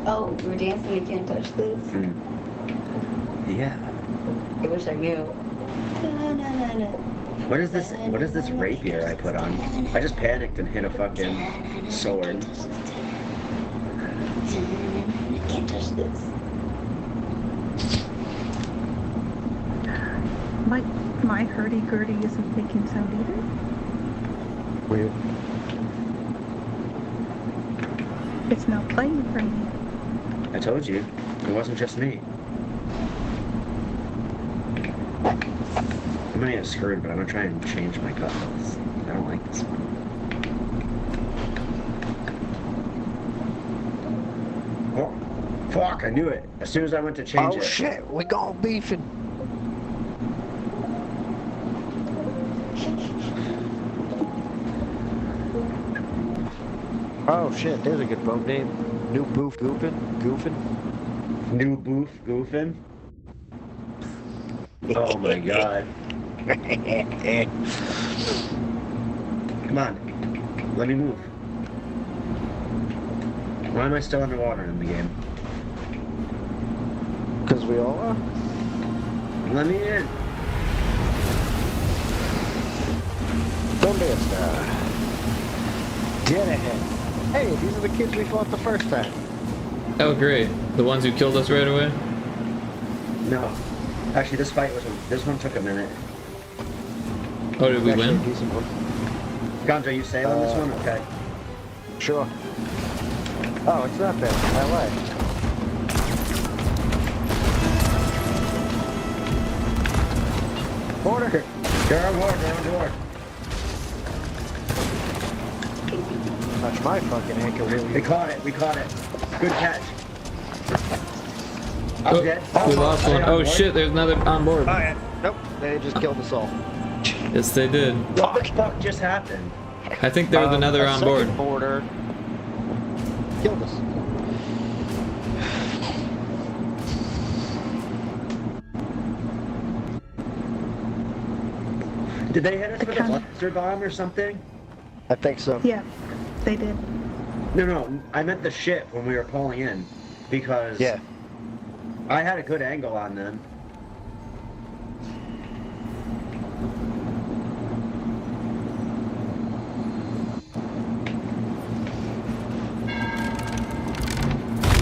Oh, we were dancing, we can't touch this? Yeah. I wish I knew. What is this? What is this rapier I put on? I just panicked and hit a fucking sword. I can't touch this. My hurdy-gurdy isn't making sound either. Weird. It's not playing for me. I told you, it wasn't just me. I'm gonna get screwed, but I'm gonna try and change my cutlass. I don't like this one. Oh, fuck! I knew it. As soon as I went to change it. Oh shit, we gone beefing. Oh shit, there's a good boat name. New Boof Goofin. New boof goofing. Oh my god. Come on. Let me move. Why am I still underwater in the game? Because we all are. Let me in. Donde está? Get ahead. Hey, these are the kids we fought the first time. Oh, great. The ones who killed us right away? No. Actually, this one took a minute. Oh, did we Actually, win? a decent one. Ganja, you sailing this one? Okay. Sure. Oh, it's not bad. I lied. Border. They're on board, they're on board. Touch my fucking anchor, will We you? caught it, we caught it. Good catch. I'm Oh, dead. we lost Are they one. on Oh board? shit, there's another on board. Oh yeah. Nope. They just killed us all. Yes, they did. What the fuck just happened? I think there was another a on board. second border killed us. Did they hit us with a kinda- cluster bomb or something? I think so. Yeah, they did. No, I meant the ship when we were pulling in. Because Yeah. I had a good angle on them.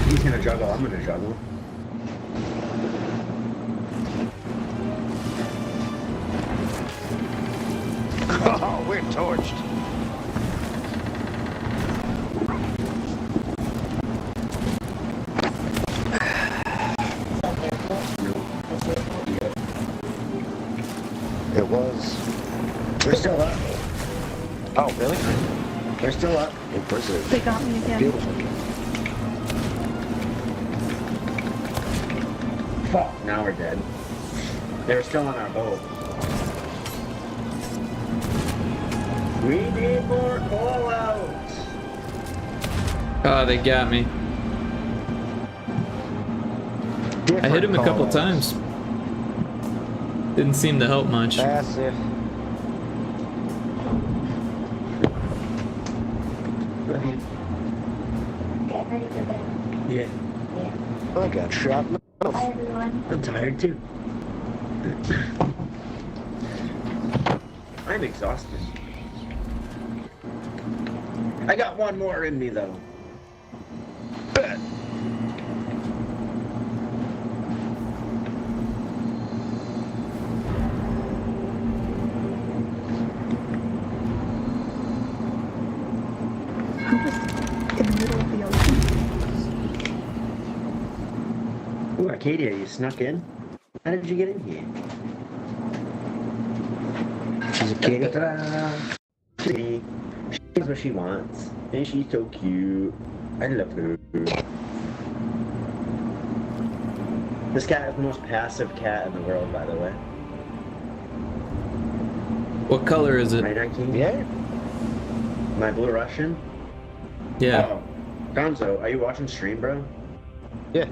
He's gonna juggle, I'm gonna juggle. Oh, we're torched. It was. They're still up. Oh, really? They're still up. Impressive. They got me again. Beautiful. Fuck, now we're dead. They were still on our boat. We need more call-outs. Oh, they got me. I hit him a couple times. Didn't seem to help much. Passive. Get ready for bed. Yeah, I got shot in the Bye, mouth. everyone. I'm tired too. I'm exhausted. I got one more in me though. Ooh, Arcadia, you snuck in? How did you get in here? She's a kitty. Ta-da! She knows what she wants. And she's so cute. I love her. This cat is the most passive cat in the world, by the way. What color is it? Right, Nike? Yeah. My blue Russian? Yeah. Oh. Gonzo, are you watching stream, bro? Yeah.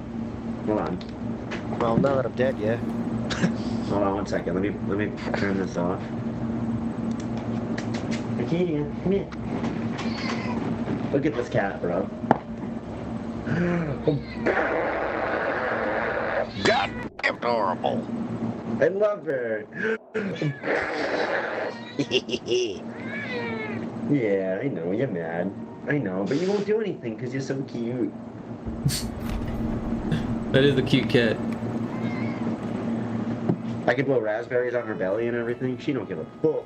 Hold on. Well, now that I'm dead, yeah. Hold on 1 second. Let me turn this off. Arcadia, come here. Look at this cat, bro. God, adorable. I love her. Yeah, I know, you're mad. I know, but you won't do anything because you're so cute. That is a cute cat. I could blow raspberries on her belly and everything. She don't give a fuck.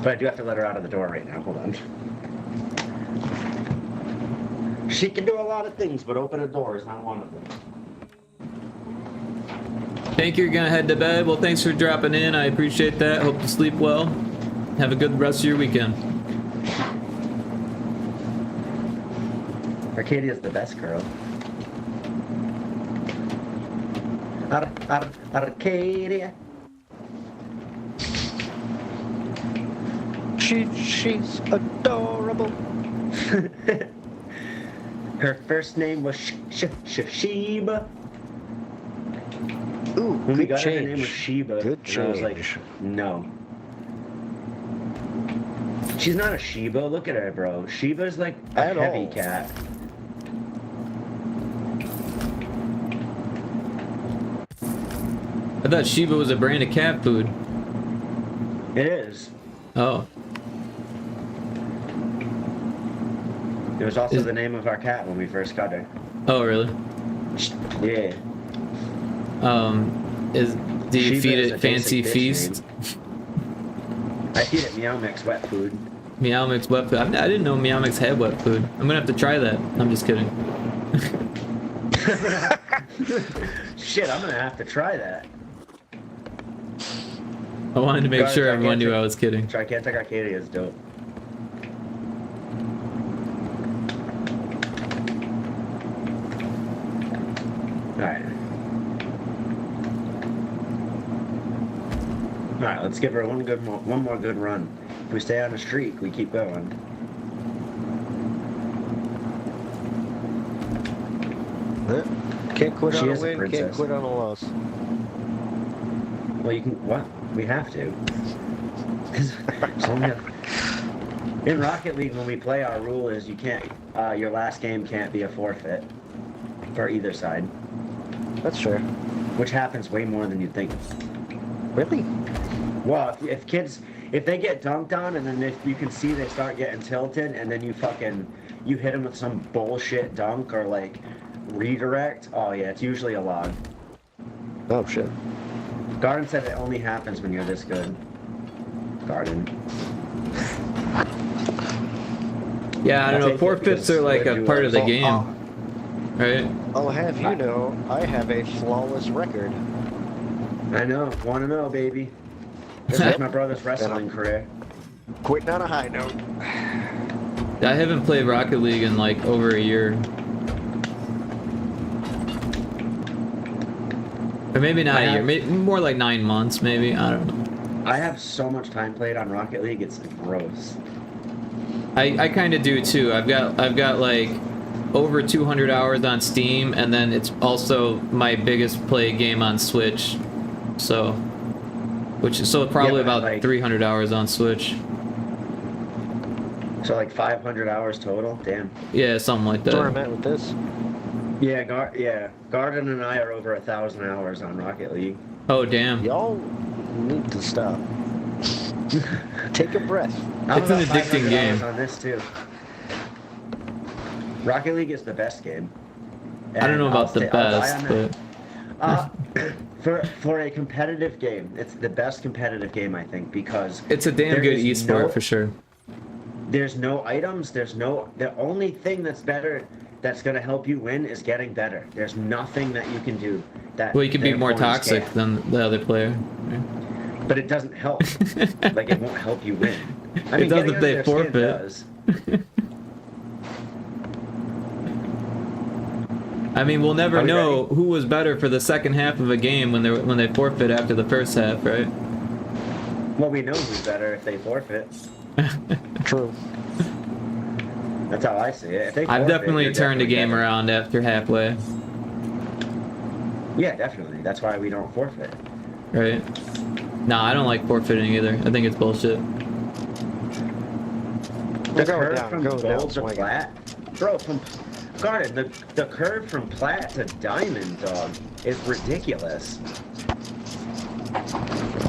But I do have to let her out of the door right now. Hold on. She can do a lot of things, but open a door is not one of them. Think you're gonna head to bed? Well, thanks for dropping in. I appreciate that. Hope you sleep well. Have a good rest of your weekend. Arcadia's the best girl. Arcadia. She's adorable. Her first name was Sheba. Ooh, When we good got her, her name was change. Sheba. Good and I was like, change. no. She's not a Shiba. Look at her, bro. Shiba's like a At heavy all. cat. I thought Shiba was a brand of cat food. It is. Oh. It was also Is- the name of our cat when we first got her. Oh, really? Yeah. Do you Shiba feed is it a fancy basic bitch feast? I feed it Meow Mix wet food. Meow Mix wet food. I didn't know Meow Mix had wet food. I'm gonna have to try that. I'm just kidding. Shit, I'm gonna have to try that. I wanted to make Guys, sure everyone knew gigantic- I was kidding. Gigantic Arcadia is dope. Alright. Alright, let's give her one more good run. If we stay on a streak, we keep going. Can't quit She on a is a win, can't princess. quit on a loss. Well, you can. What? We have to. 'Cause it's only in Rocket League, when we play, our rule is you can't. Your last game can't be a forfeit for either side, That's fair. which happens way more than you'd think. Really? Well, if they get dunked on, and then you can see they start getting tilted, and then you hit them with some bullshit dunk or like redirect. Oh yeah, it's usually a log. Oh shit. Garden said it only happens when you're this good. Garden. Yeah, I don't I'll know. take it Forfeits because are like we're a doing part of the Oh, game, right? I'll have you know, I have a flawless record. I know. Want to know, baby? That's my brother's wrestling career. Quitting on a high note. I haven't played Rocket League in like over a year. Or maybe not a year, maybe more like 9 months, maybe. I don't know. I have so much time played on Rocket League, it's gross. I kind of do too. I've got like over 200 hours on Steam, and then it's also my biggest play game on Switch. So, probably Yeah, about like- 300 hours on Switch. So like 500 hours total. Damn. Yeah, something like That's where I'm that. at with this. Yeah, Garden and I are over 1,000 hours on Rocket League. Oh damn! Y'all need to stop. Take a breath. I'm It's an about addicting 500 game. hours on this too. Rocket League is the best game. I don't know And about the I'll die best, on that. but For a competitive game, it's the best competitive game, I think, because it's a damn there good is esport no- for sure. There's no items. The only thing that's better, that's gonna help you win, is getting better. There's nothing that you can do that. Well, you can be their more opponents toxic can't. than the other player. But it doesn't help. Like, it won't help you win. I It mean, does getting if they under their skin forfeit. does. I mean, we'll never Are we know ready? who was better for the second half of a game when they forfeit after the first half, right? Well, we know who's better if they forfeit. True. That's how I see it. If they I've forfeit, definitely you're turned a definitely game better. around after halfway, Yeah, definitely. That's why we don't forfeit. right? Nah, I don't like forfeiting either. I think it's bullshit. The Go curve down, from go down, gold to swing it. plat, bro. From Garden, the curve from plat to diamond, dog, is ridiculous.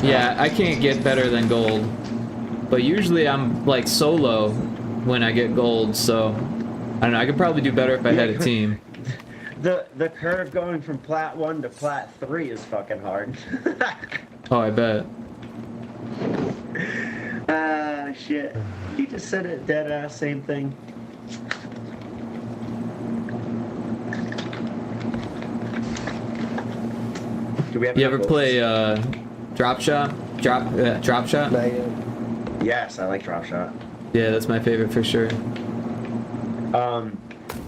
Yeah, I can't get better than gold, but usually I'm like solo when I get gold, so I don't know. I could probably do better if I had a team. The curve going from plat 1 to plat 3 is fucking hard. Oh, I bet. Ah, shit. You just said it dead ass same thing. Do we have You enough ever votes? play drop shot? Drop shot? Not yet. Yes, I like drop shot. Yeah, that's my favorite for sure.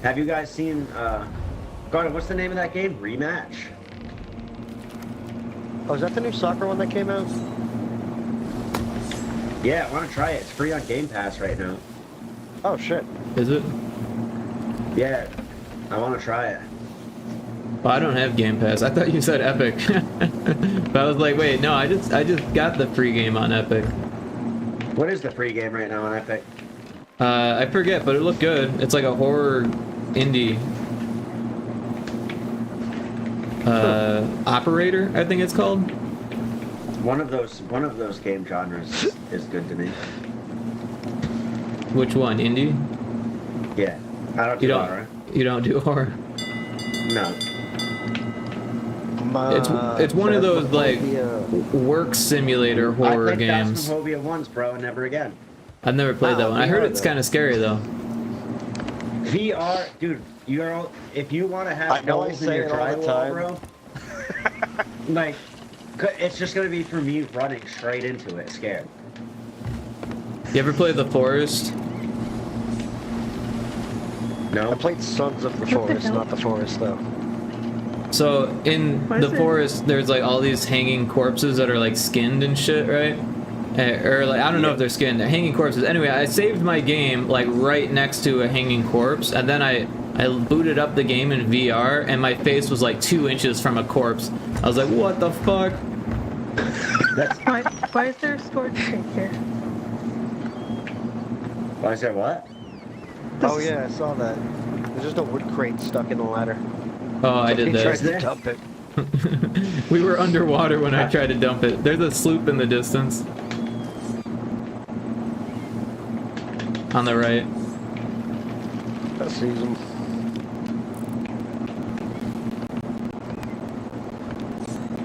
Have you guys seen Garden, what's the name of that game? Rematch? Oh, is that the new soccer one that came out? Yeah, I want to try it. It's free on Game Pass right now. Oh shit. Is it? Yeah, I want to try it. Well, I don't have Game Pass. I thought you said Epic. But I was like, wait, no, I just got the free game on Epic. What is the free game right now on Epic? I forget, but it looked good. It's like a horror indie. Operator, I think it's called. One of those game genres is good to me. Which one? Indie? Yeah, I don't You do don't. horror. You don't do horror. No. It's one of those like Phasmophobia. work simulator horror I played games. Phasmophobia once, bro, and never again. I've never played that one. I heard VR it's though. kind of scary though. VR, dude, if you want to I have know I holes in say your it all the drywall, time. bro, like, it's just gonna be for me running straight into it, scared. You ever play The Forest? No. I played Sons of the Forest, not the Forest though. So in What The is it? Forest, there's like all these hanging corpses that are like skinned and shit, right? Or like I don't know if they're skinned. They're hanging corpses. Anyway, I saved my game like right next to a hanging corpse, and then I booted up the game in VR, and my face was like 2 inches from a corpse. I was like, what the fuck? Why is there a storage tank here? Why is there what? Oh yeah, I saw that. There's just a wood crate stuck in the ladder. Oh, I did He tried that. to dump it. We were underwater when I tried to dump it. There's a sloop in the distance. On the right. That sees him.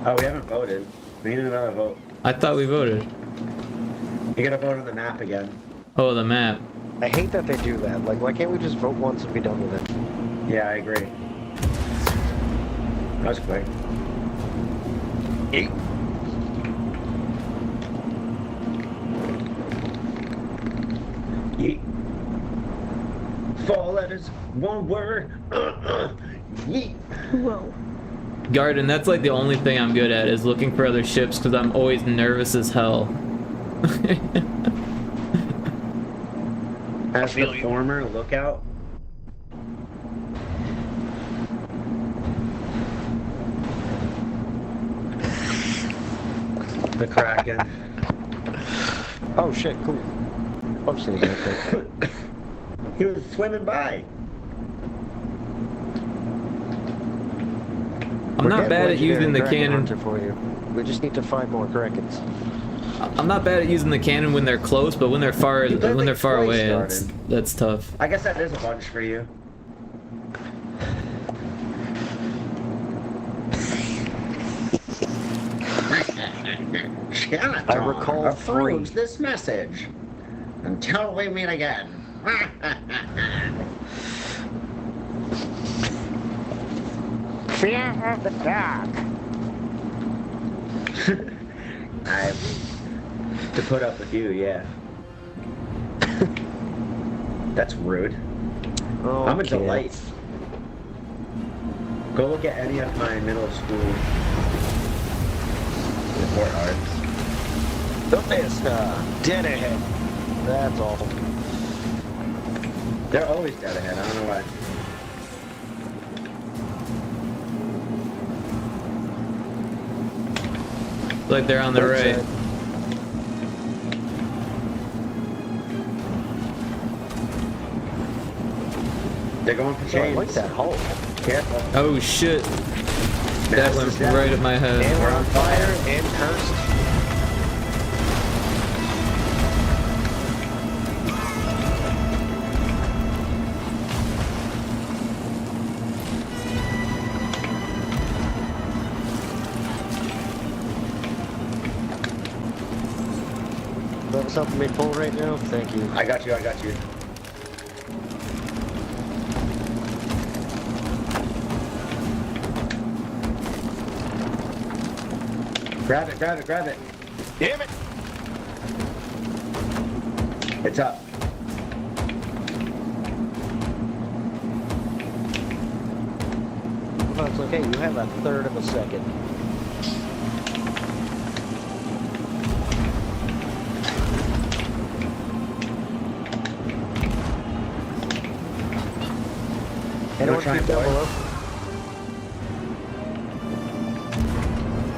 Oh, we haven't voted. We need another vote. I thought we voted. You gotta vote on the map again. Oh, the map. I hate that they do that. Like, why can't we just vote once and be done with it? Yeah, I agree. That was quick. Yeet. 4 letters, 1 word. Yeet. Whoa. Garden, that's like the only thing I'm good at is looking for other ships because I'm always nervous as hell. As the former lookout. The Kraken. Oh shit, cool. I'm sitting here. He was swimming by. I'm not bad at using the cannon. For you. We just need to find more Krakens. I'm not bad at using the cannon when they're close, but when they're far You played when they're like far twice, away, Garden. that's tough. I guess that is a bunch for you. I recall approves 3. this message. Until we meet again. Fear of the dark. I to put up with you, yeah. That's rude. Oh, I'm a delight. Go look at any of my middle school report cards. The Vista. Dead ahead. That's awful. They're always dead ahead. I don't know why. Like they're on the right. They're going for I chains. like that hole. Careful. Oh shit. That went right at my head. And we're on fire and cursed. That's helping me pull right now. Thank you. I got you. I got you. Grab it, grab it, grab it. Damn it! It's up. Oh, it's okay. You have a third of a second. Anyone try keep and down board? below?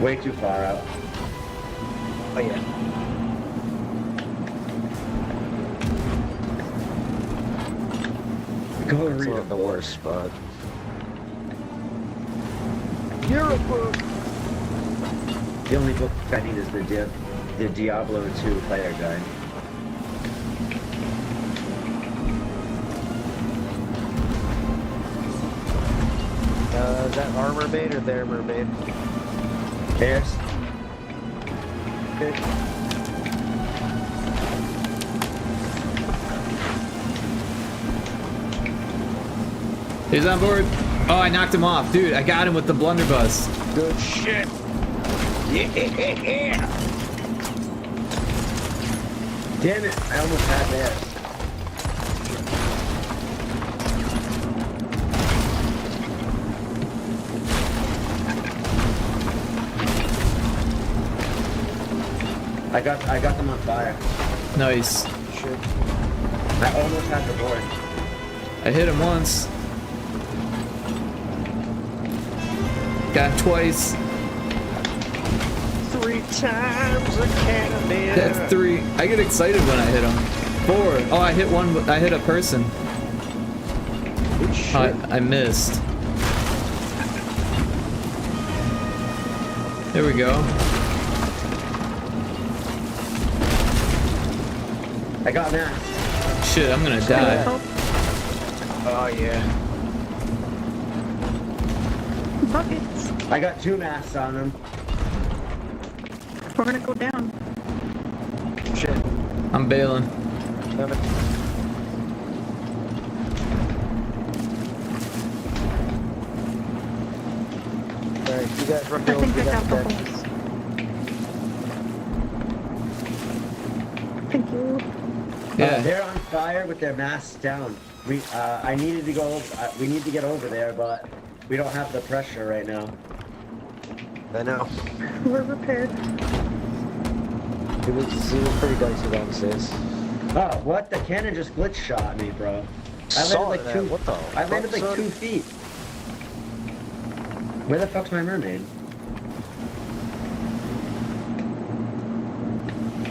Way too far out. Oh yeah. Go It's read not a the book. worst spot. You're a book. The only book I need is the Diablo 2 player guide. Is that our mermaid or their mermaid? Theirs? Okay. He's on board. Oh, I knocked him off. Dude, I got him with the blunderbuss. Good shit. Yeah. Damn it, I almost had theirs. I got them on fire. Nice. Shit. I almost had the board. I hit him once. Got him twice. 3 times a cannon. That's 3. I get excited when I hit him. 4. Oh, I hit one. I hit a person. Good shit. Oh, I missed. There we go. I got that. Shit, I'm gonna die. Oh yeah. Buckets. I got 2 masks on them. We're gonna go down. Shit. I'm bailing. Damn it. Alright, you guys run I down. think We I got the that. holes. Thank you. Yeah. They're on fire with their masks down. I needed to go. We need to get over there, but we don't have the pressure right now. I know. We're repaired. It was pretty dicey downstairs. Oh, what? The cannon just glitch shot me, bro. I landed like that. 2. What the I landed fuck, like son? 2 feet. Where the fuck's my mermaid?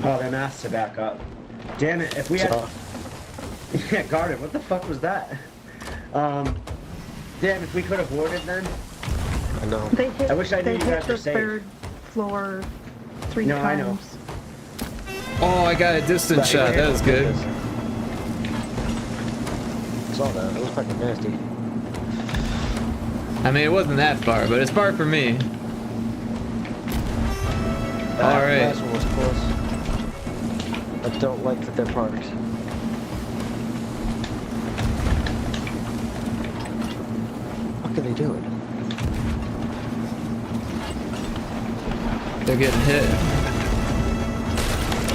Oh, their masks are back up. Damn it! If we had. Yeah, guarded. What the fuck was that? Damn, if we could have boarded then. I know. They hit, I wish I knew they you hit guys were the safe. 3rd floor 3 No, times. I know. Oh, I got a distance shot. That was good. Saw that. It was fucking nasty. I mean, it wasn't that far, but it's far for me. All right. Last one was close. I don't like that they're parked. What are they doing? They're getting hit.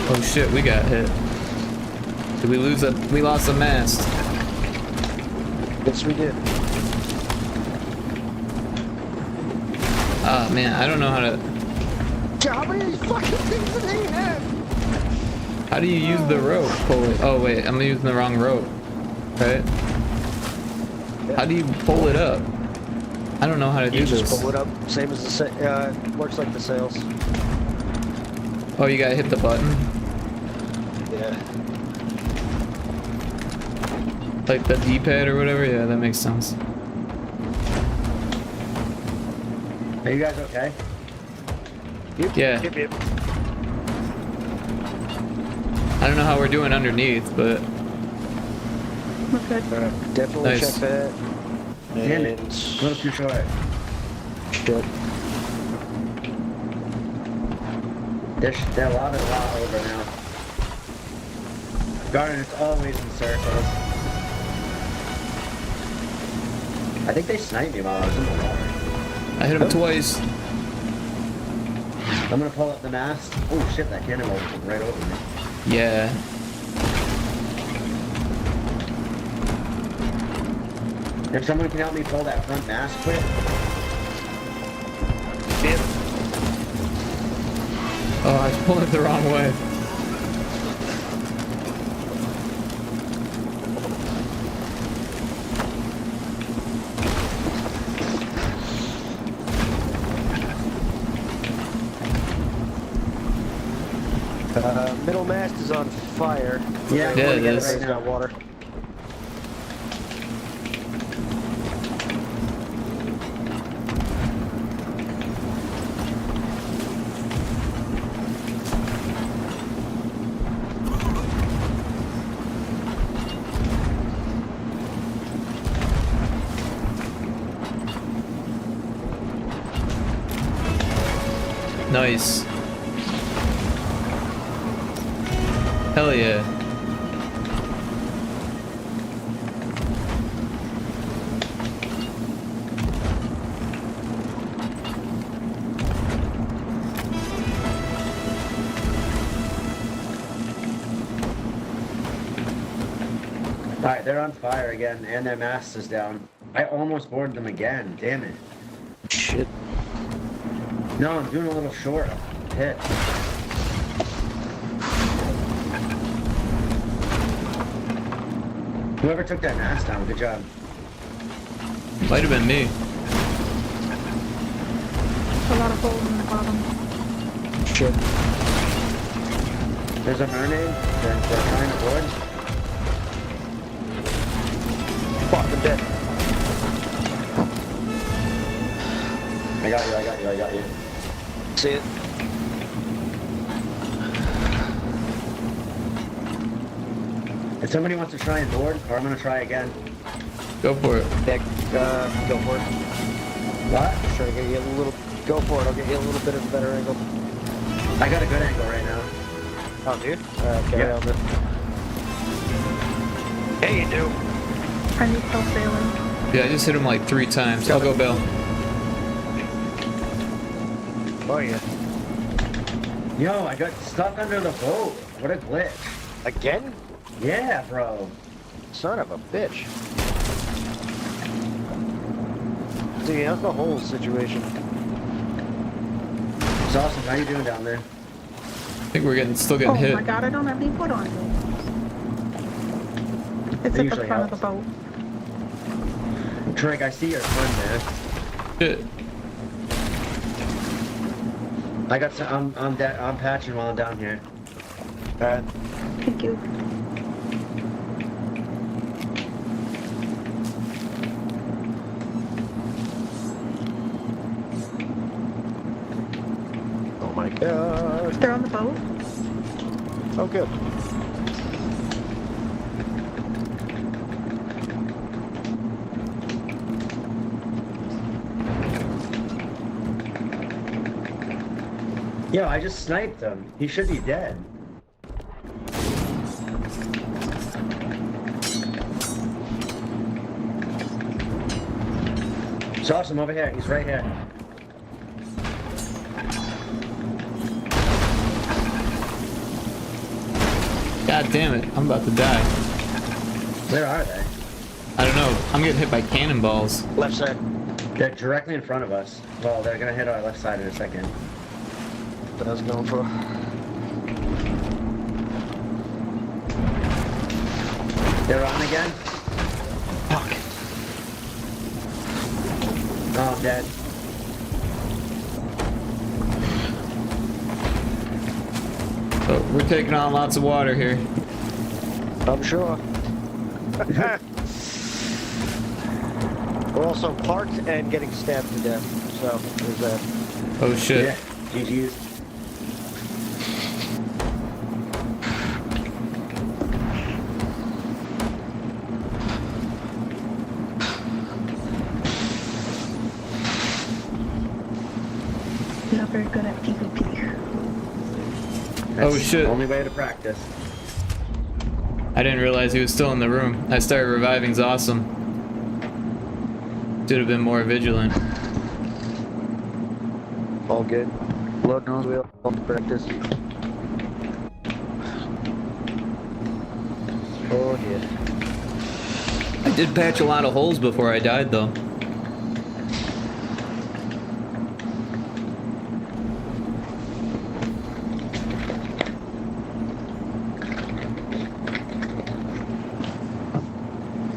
Oh shit, we got hit. Did we lose a... We lost a mast. Yes, we did. Ah, man, I don't know how to... How many fucking things do they have? How do you use the rope? Pull it. Oh, wait, I'm using the wrong rope. Right? How do you pull it up? I don't know how to do You this. just pull it up, same as the works like the sails. Oh, you gotta hit the button? Yeah. Like the D-pad or whatever? Yeah, that makes sense. Are you guys okay? Yep, Yeah. Yep, yep. I don't know how we're doing underneath, but... Okay. Definitely Nice. check that. Damn it. And A little too short. shit. They're a lot over now. Garden is always in circles. I think they sniped me while I was in the water. I hit him twice. I'm gonna pull up the mast. Oh shit, that cannonball was right over me. Yeah. If someone can help me pull that front mast quick. Yep. Oh, I was pulling it the wrong way. Middle mast is on fire. Yeah, Yeah, it is. It's got water. Nice. Hell yeah. Alright, they're on fire again, and their mast is down. I almost boarded them again, damn it. Shit. No, I'm doing a little short hit. Whoever took that mast down, good job. Might have been me. A lot of holes in the bottom. Shit. There's a mermaid that they're trying to board. Fuck, I'm dead. I got you. See it? If somebody wants to try and board, or I'm gonna try again. Go for it. Nick, go for it. What? Try to get you a little. Go for it. I'll get you a little bit of a better angle. I got a good angle right now. Oh, dude. Carry Yeah. on then. Yeah, you do. I need help sailing. Yeah, I just hit him like 3 times. I'll go, Bill. Oh yeah. Yo, I got stuck under the boat. What a glitch. Again? Yeah, bro. Son of a bitch. See, how's the whole situation? It's awesome. How you doing down there? I think we're still getting Oh hit. my god, I don't have any foot on it. It's That at the usually front helps. of the boat. Trick, I see your friend there. Shit. I got some, I'm patching while I'm down here. Thank you. Oh my god. They're on the boat. Oh, good. Yo, I just sniped him. He should be dead. It's awesome over here. He's right here. God damn it, I'm about to die. Where are they? I don't know, I'm getting hit by cannonballs. Left side. They're directly in front of us. Well, they're gonna hit our left side in a second. That I was going for. They're on again. Fuck. Oh, I'm dead. Oh, we're taking on lots of water here. I'm sure. We're also parked and getting stabbed to death. So there's that. Oh shit. Yeah. GG's. Not very good at PvP. Oh, That's shit. the only way to practice. I didn't realize he was still in the room. I started reviving's awesome. Should have been more vigilant. All good. Lord knows we all practice. Oh yeah. I did patch a lot of holes before I died though.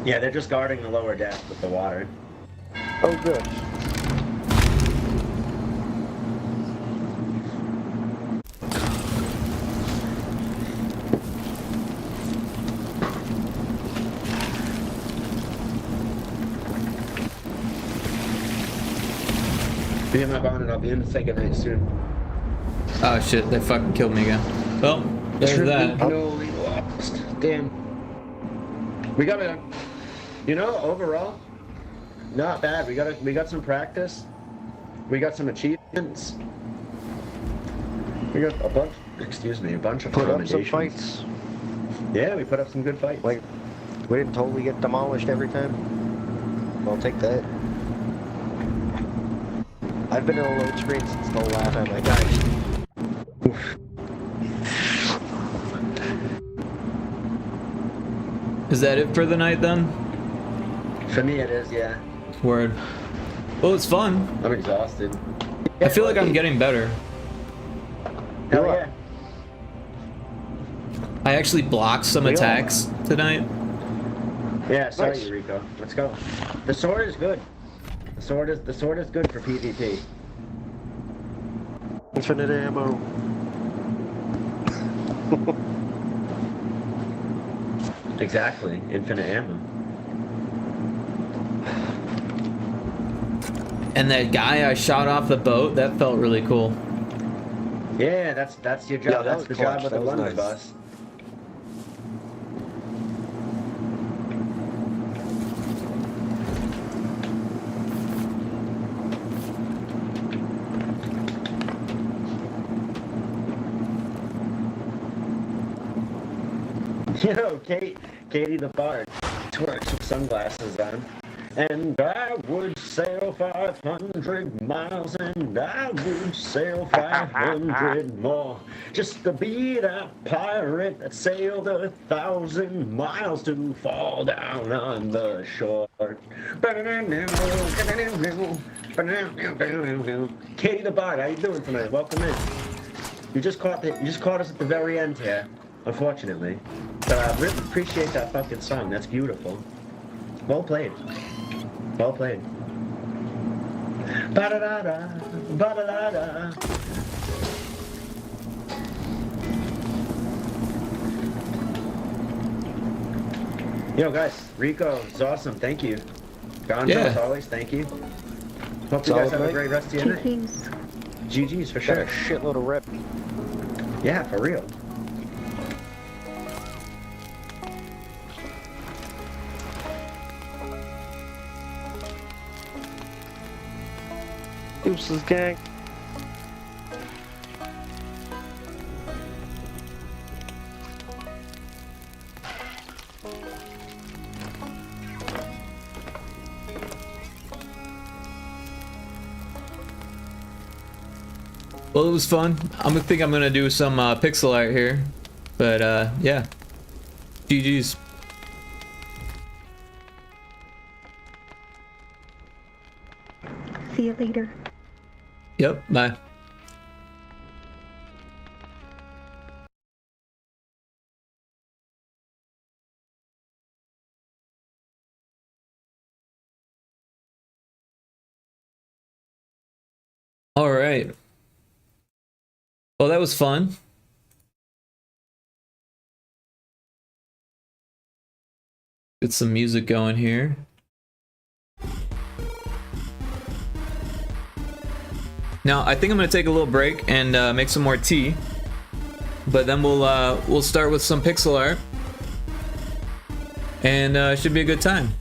Yeah, they're just guarding the lower deck with the water. Oh good. Be in my bonnet, I'll be in to say goodnight soon. Oh shit, they fucking killed me again. Well, there's that. No, we lost. Damn. We got a, you know, overall, not bad. We got some practice. We got some achievements. We got a bunch. Excuse me, a bunch of Put up some commendations. fights. Yeah, we put up some good fights. Like, we didn't totally get demolished every time. I'll take that. I've been in a load screen since the last time I died. Oof. Is that it for the night then? For me, it is. Yeah, Word. Well, it's fun. I'm exhausted. I feel like I'm getting better. Hell yeah. I actually blocked some We all attacks tonight. Yeah, sorry, Nice. Rico. Let's go. The sword is good. The sword is good for PvP. Infinite ammo. Exactly, infinite ammo. And that guy I shot off the boat, that felt really cool. Yeah, that's your job. Yeah, that that's was the clutch. job of That the was London nice. bus. You know, Katie the Bard twerks with sunglasses on. And I would sail 500 miles, and I would sail 500 more, just to be that pirate that sailed 1,000 miles to fall down on the shore. Katie the Bard, how you doing tonight? Welcome in. You just caught us at the very end here, unfortunately. But I really appreciate that fucking song. That's beautiful. Well played. Well played. Ba-da-da-da, ba-da-da-da. Yo guys, Rico is awesome. Thank you. Gonzo, Yeah. as always, thank you. Hope you guys have a Solid, great rest of your night. GG's. GG's for Got sure. a shitload of rep. Yeah, for real. Deuces, gang. Well, it was fun. think I'm gonna do some pixel art here, but yeah. GG's. See you later. Yep. Bye. All right. Well, that was fun. Get some music going here. Now, I think I'm gonna take a little break and make some more tea, but then we'll start with some pixel art, and it should be a good time.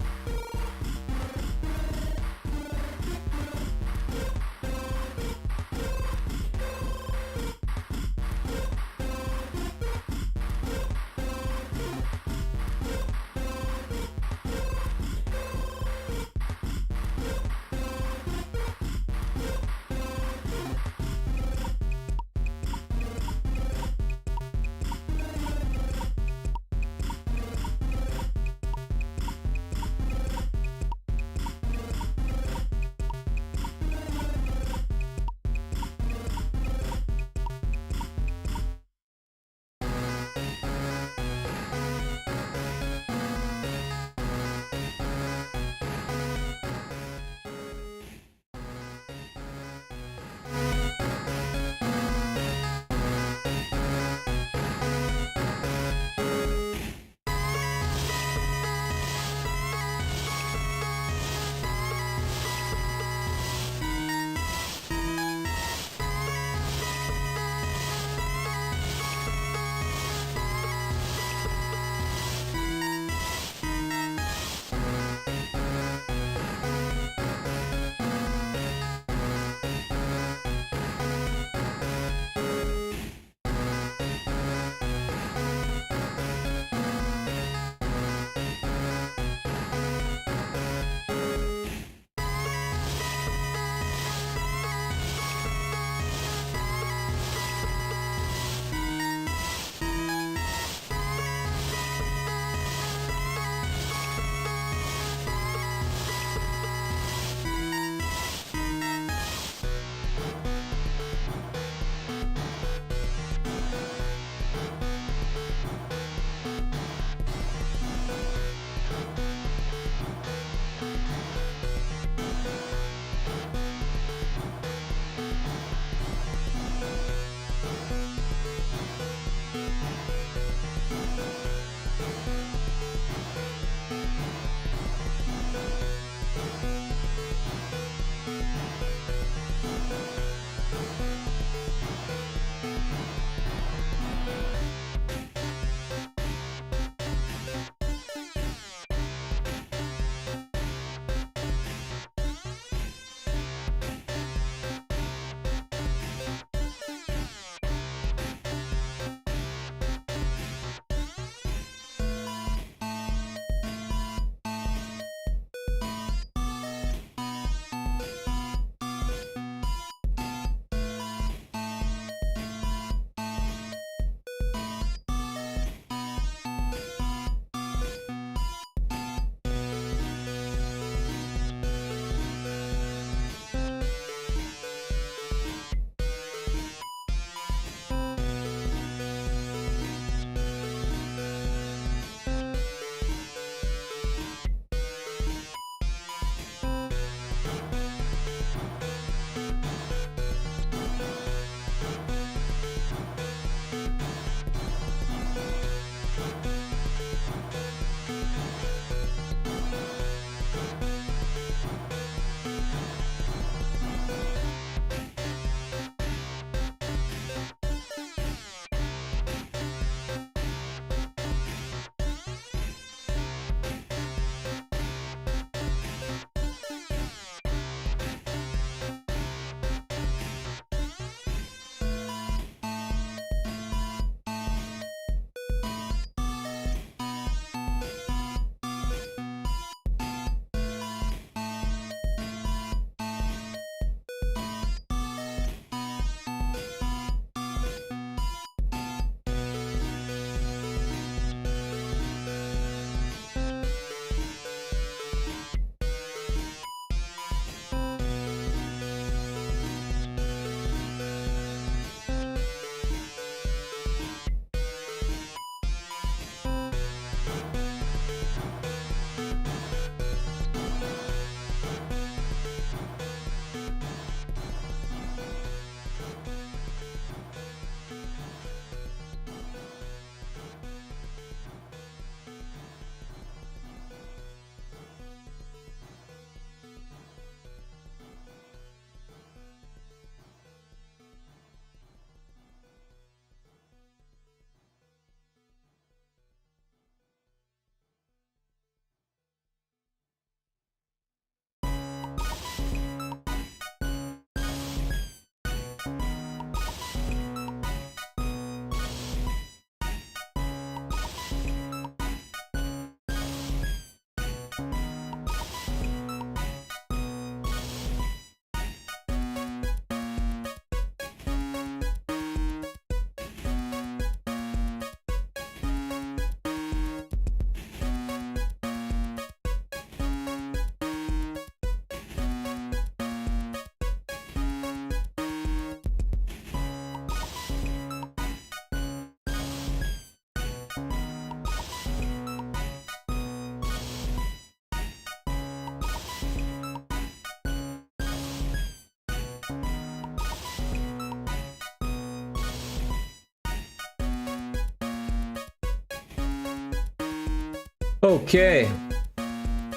Okay,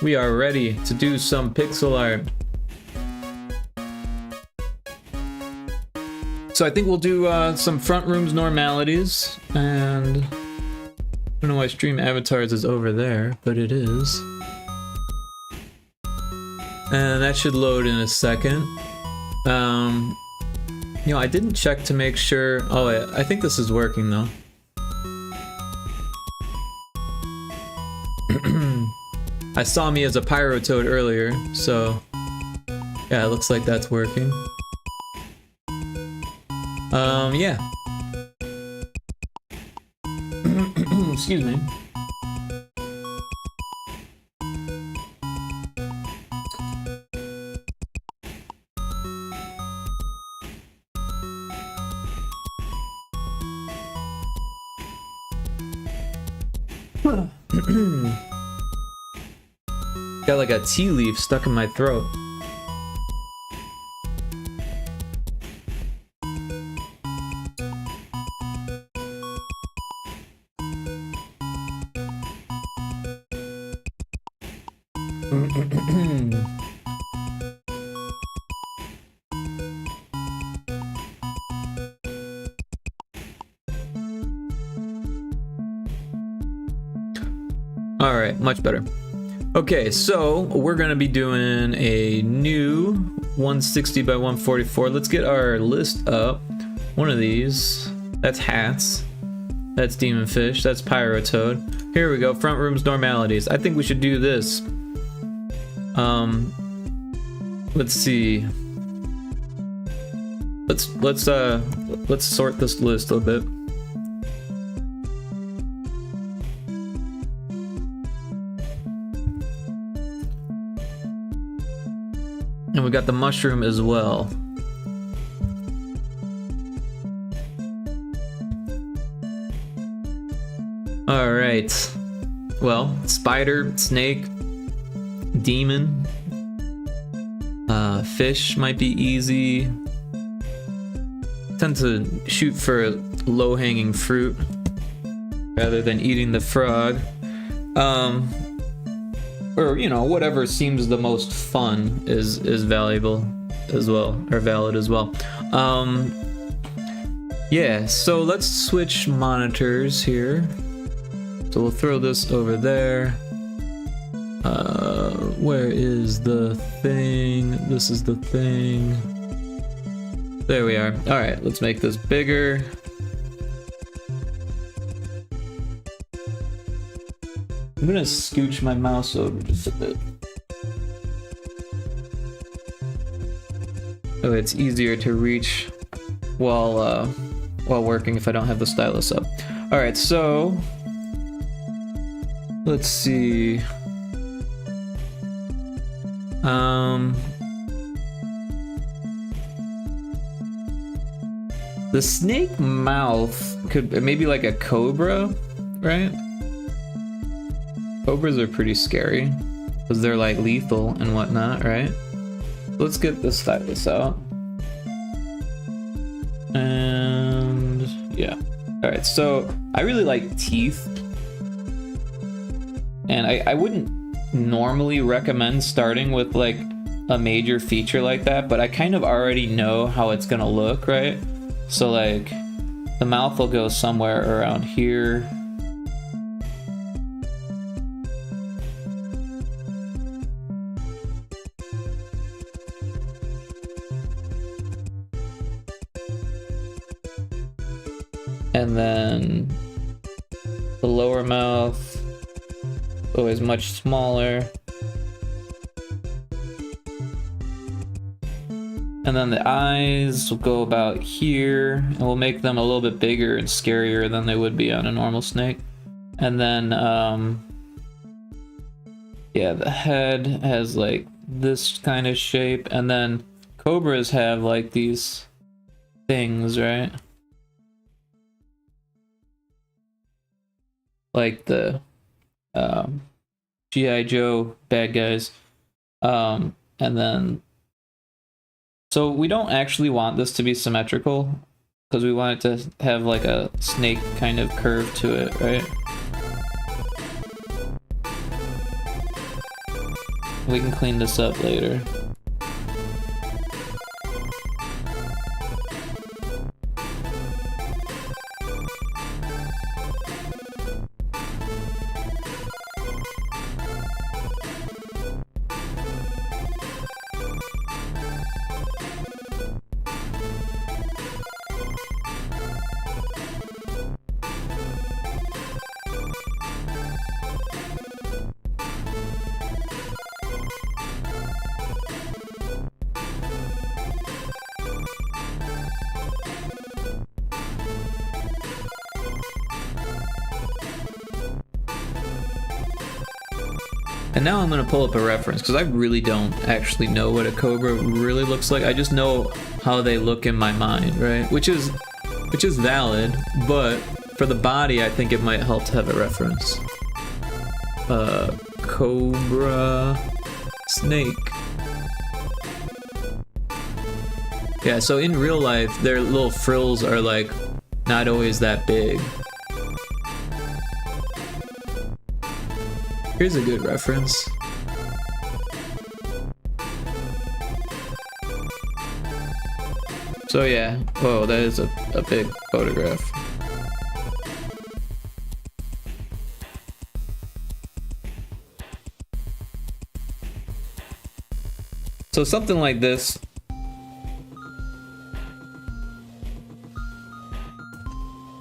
we are ready to do some pixel art. So I think we'll do some Frontrooms normalities, and I don't know why Stream Avatars is over there, but it is. And that should load in a second. You know, I didn't check to make sure. Oh, yeah, I think this is working though. I saw me as a Pyrotoad earlier, so yeah, it looks like that's working. Yeah. Excuse me. Got like a tea leaf stuck in my throat. All right, much better. Okay, so we're gonna be doing a new 160 by 144. Let's get our list up. One of these, that's hats. That's demon fish. That's Pyrotoad. Here we go. Frontrooms normalities. I think we should do this. Let's see. Let's sort this list a bit. And we got the mushroom as well. All right. Well, spider, snake, demon, fish might be easy. Tend to shoot for low-hanging fruit rather than eating the frog. Or, you know, whatever seems the most fun is valuable as well, or valid as well. Yeah, so let's switch monitors here. So we'll throw this over there. Where is the thing? This is the thing. There we are. All right, let's make this bigger. I'm gonna scooch my mouse over just a bit. Oh, it's easier to reach while working if I don't have the stylus up. All right, so let's see. The snake mouth could maybe like a cobra, right? Cobras are pretty scary because they're like lethal and whatnot, right? Let's get the stylus out. And yeah. All right, so I really like teeth. And I wouldn't normally recommend starting with like a major feature like that, but I kind of already know how it's gonna look, right? So like the mouth will go somewhere around here. And then the lower mouth always much smaller. And then the eyes will go about here, and we'll make them a little bit bigger and scarier than they would be on a normal snake. And then, yeah, the head has like this kind of shape, and then cobras have like these things, right? Like the G.I. Joe bad guys. And then, so we don't actually want this to be symmetrical because we want it to have like a snake kind of curve to it, right? We can clean this up later. And now I'm gonna pull up a reference because I really don't actually know what a cobra really looks like. I just know how they look in my mind, right? Which is valid, but for the body, I think it might help to have a reference. Cobra snake. Yeah, so in real life, their little frills are like not always that big. Here's a good reference. So yeah, whoa, that is a big photograph. So something like this.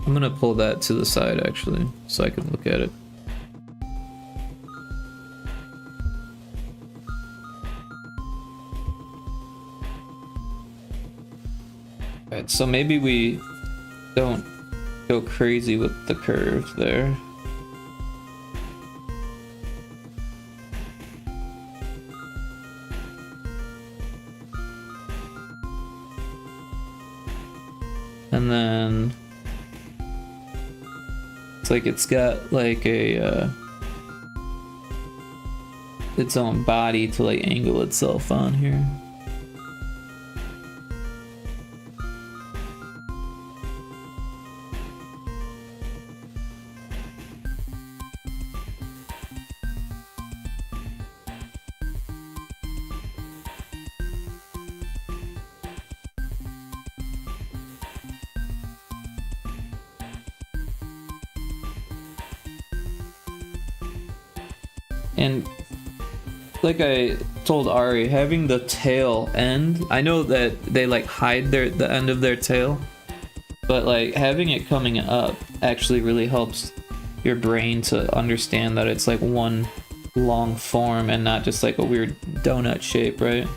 I'm gonna pull that to the side actually, so I can look at it. Alright, so maybe we don't go crazy with the curve there. And then it's like it's got like a its own body to like angle itself on here. And like I told Ari, having the tail end, I know that they like hide the end of their tail, but like having it coming up actually really helps your brain to understand that it's like one long form and not just like a weird donut shape, right?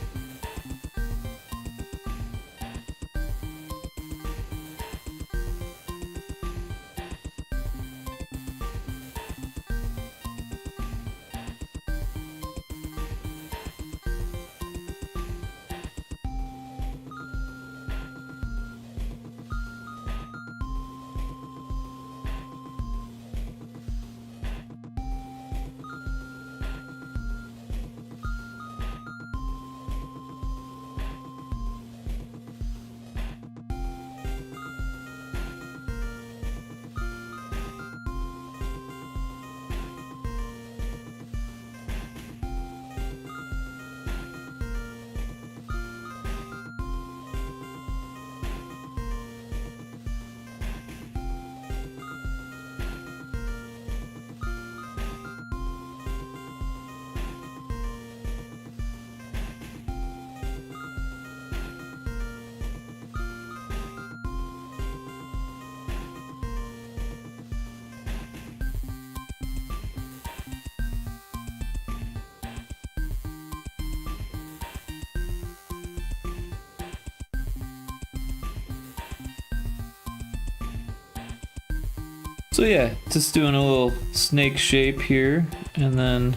So yeah, just doing a little snake shape here, and then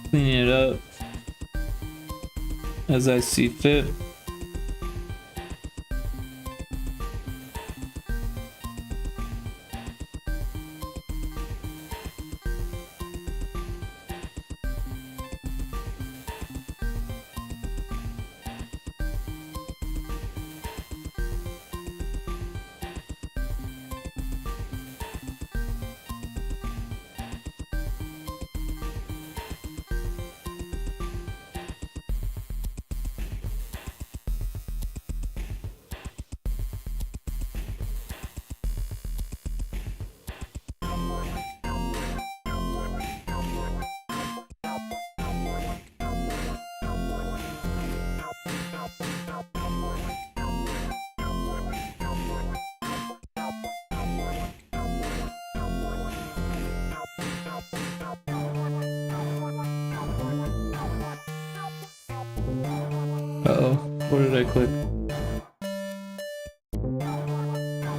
cleaning it up as I see fit. Uh-oh, what did I click?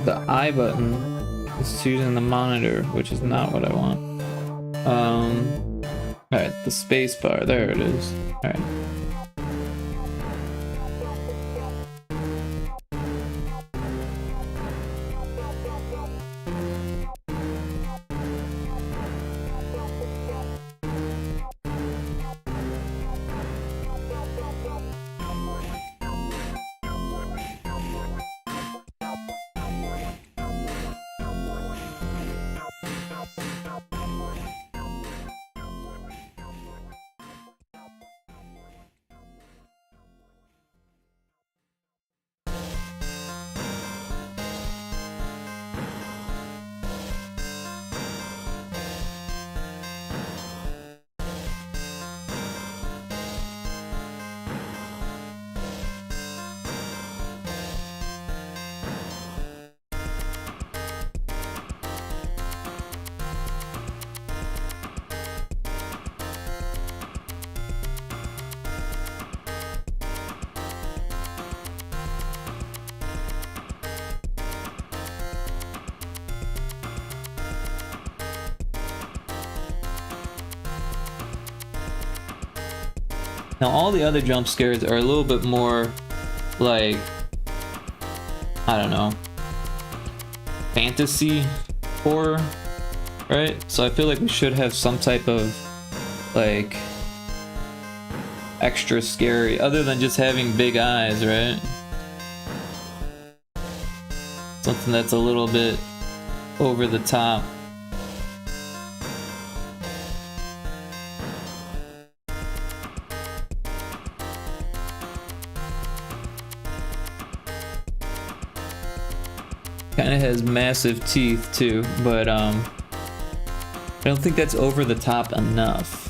The I button is choosing the monitor, which is not what I want. Alright, the space bar, there it is. Alright. Now all the other jump scares are a little bit more like, I don't know, fantasy horror, right? So I feel like we should have some type of like extra scary, other than just having big eyes, right? Something that's a little bit over the top. Kind of has massive teeth too, but I don't think that's over the top enough.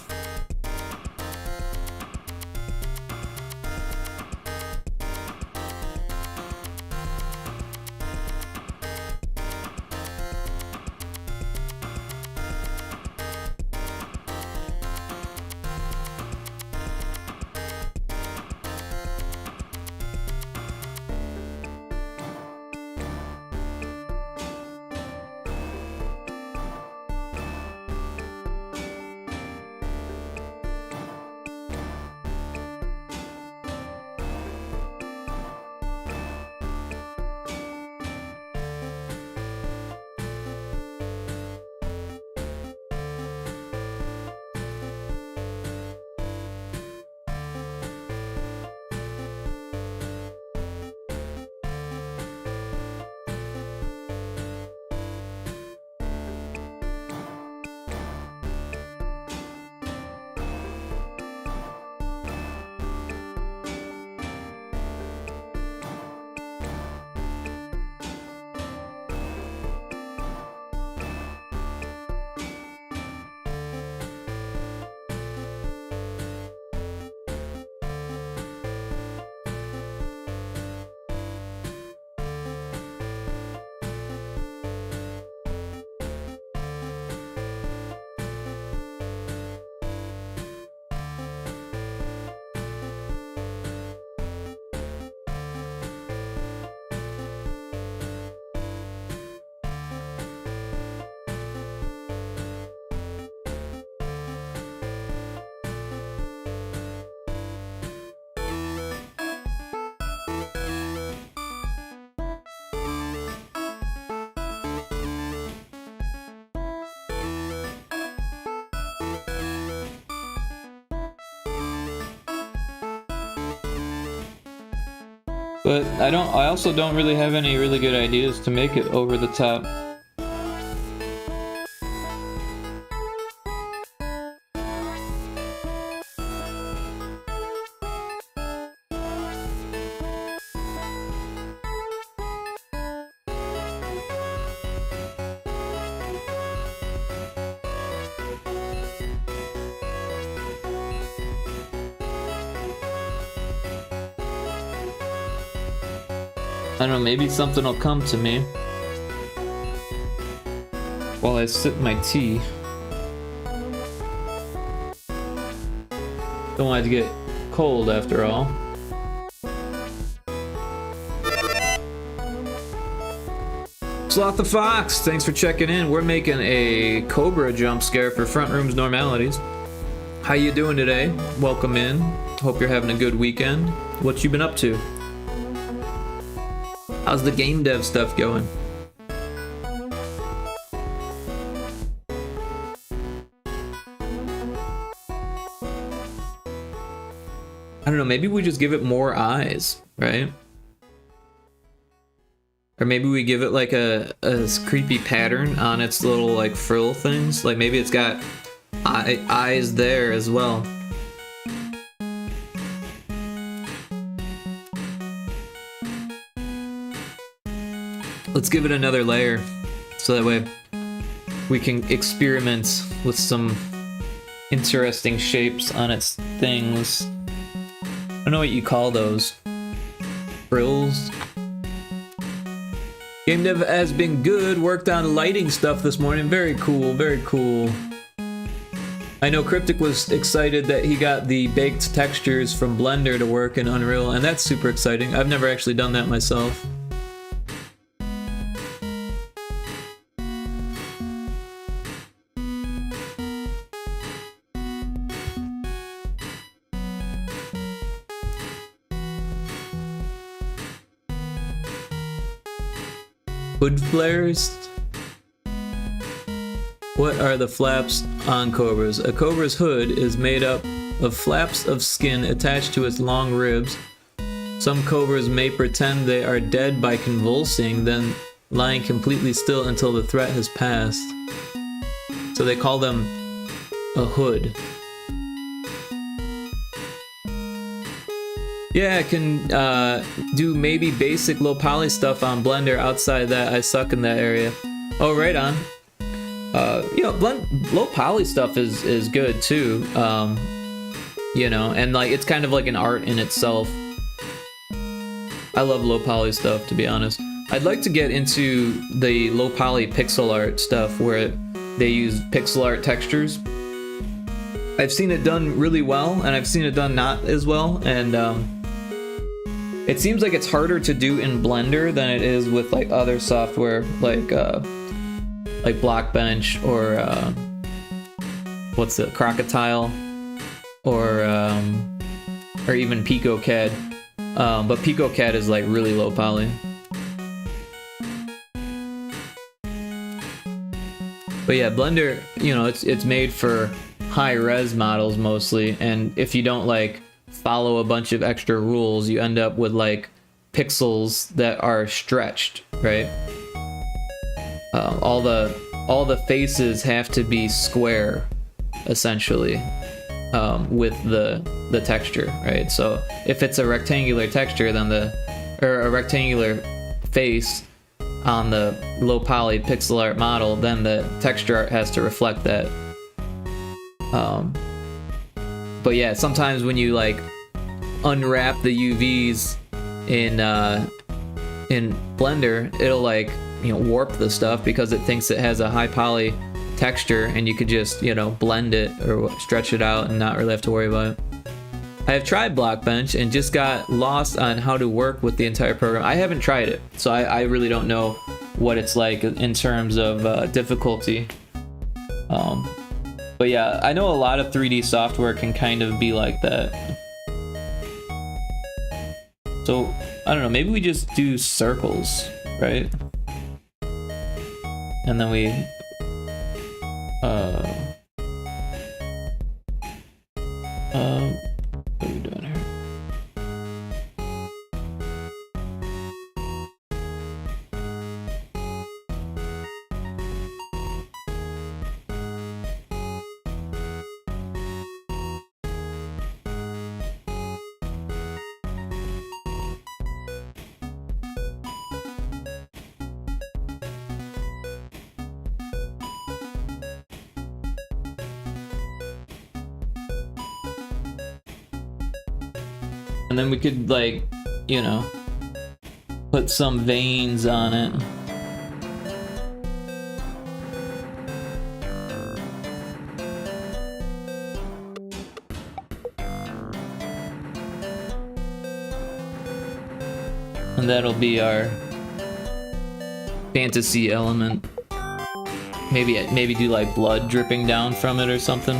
But I also don't really have any really good ideas to make it over the top. I don't know, maybe something will come to me while I sip my tea. Don't want it to get cold after all. Sloth the Fox, thanks for checking in. We're making a Cobra jump scare for Frontrooms Normalities. How you doing today? Welcome in. Hope you're having a good weekend. What you been up to? How's the game dev stuff going? I don't know, maybe we just give it more eyes, right? Or maybe we give it like a creepy pattern on its little like frill things. Like maybe it's got eyes there as well. Let's give it another layer so that way we can experiment with some interesting shapes on its things. I don't know what you call those. Frills? Game dev has been good. Worked on lighting stuff this morning. Very cool, very cool. I know Cryptic was excited that he got the baked textures from Blender to work in Unreal, and that's super exciting. I've never actually done that myself. Hood flares? What are the flaps on Cobras? A Cobra's hood is made up of flaps of skin attached to its long ribs. Some Cobras may pretend they are dead by convulsing, then lying completely still until the threat has passed. So they call them a hood. Yeah, I can do maybe basic low poly stuff on Blender. Outside that, I suck in that area. Oh, right on. You know, low poly stuff is good too. You know, and like it's kind of like an art in itself. I love low poly stuff, to be honest. I'd like to get into the low poly pixel art stuff where they use pixel art textures. I've seen it done really well, and I've seen it done not as well, and it seems like it's harder to do in Blender than it is with like other software, like Blockbench or what's it, Crocodile, or even PicoCAD. But PicoCAD is like really low poly. But yeah, Blender, you know, it's made for high res models mostly, and if you don't like follow a bunch of extra rules, you end up with like pixels that are stretched, right? All the faces have to be square, essentially, with the texture, right? So if it's a rectangular texture, then a rectangular face on the low poly pixel art model, then the texture art has to reflect that. But yeah, sometimes when you like unwrap the UVs in Blender, it'll like, you know, warp the stuff because it thinks it has a high poly texture, and you could just, you know, blend it or stretch it out and not really have to worry about it. I have tried Blockbench and just got lost on how to work with the entire program. I haven't tried it, so I really don't know what it's like in terms of difficulty. But yeah, I know a lot of 3D software can kind of be like that. So, I don't know, maybe we just do circles, right? And then we... what are we doing here? And then we could, like, you know, put some veins on it. And that'll be our fantasy element. Maybe do like blood dripping down from it or something.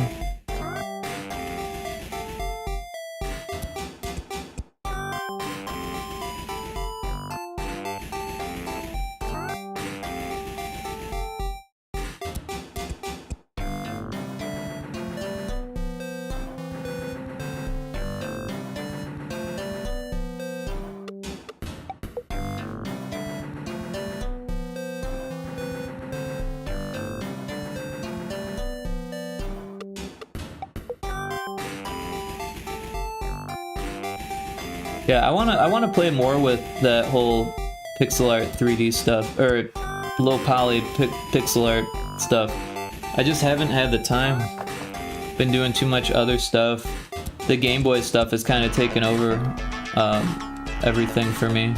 Yeah, I wanna play more with that whole pixel art 3D stuff, or low poly pixel art stuff. I just haven't had the time. Been doing too much other stuff. The Game Boy stuff has kind of taken over everything for me.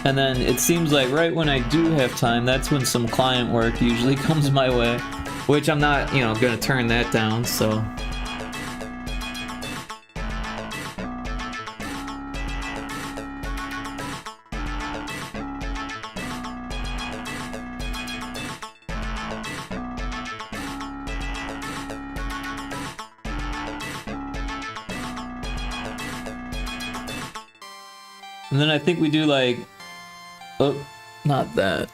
And then it seems like right when I do have time, that's when some client work usually comes my way, which I'm not, you know, gonna turn that down, so. And then I think we do like, oh, not that.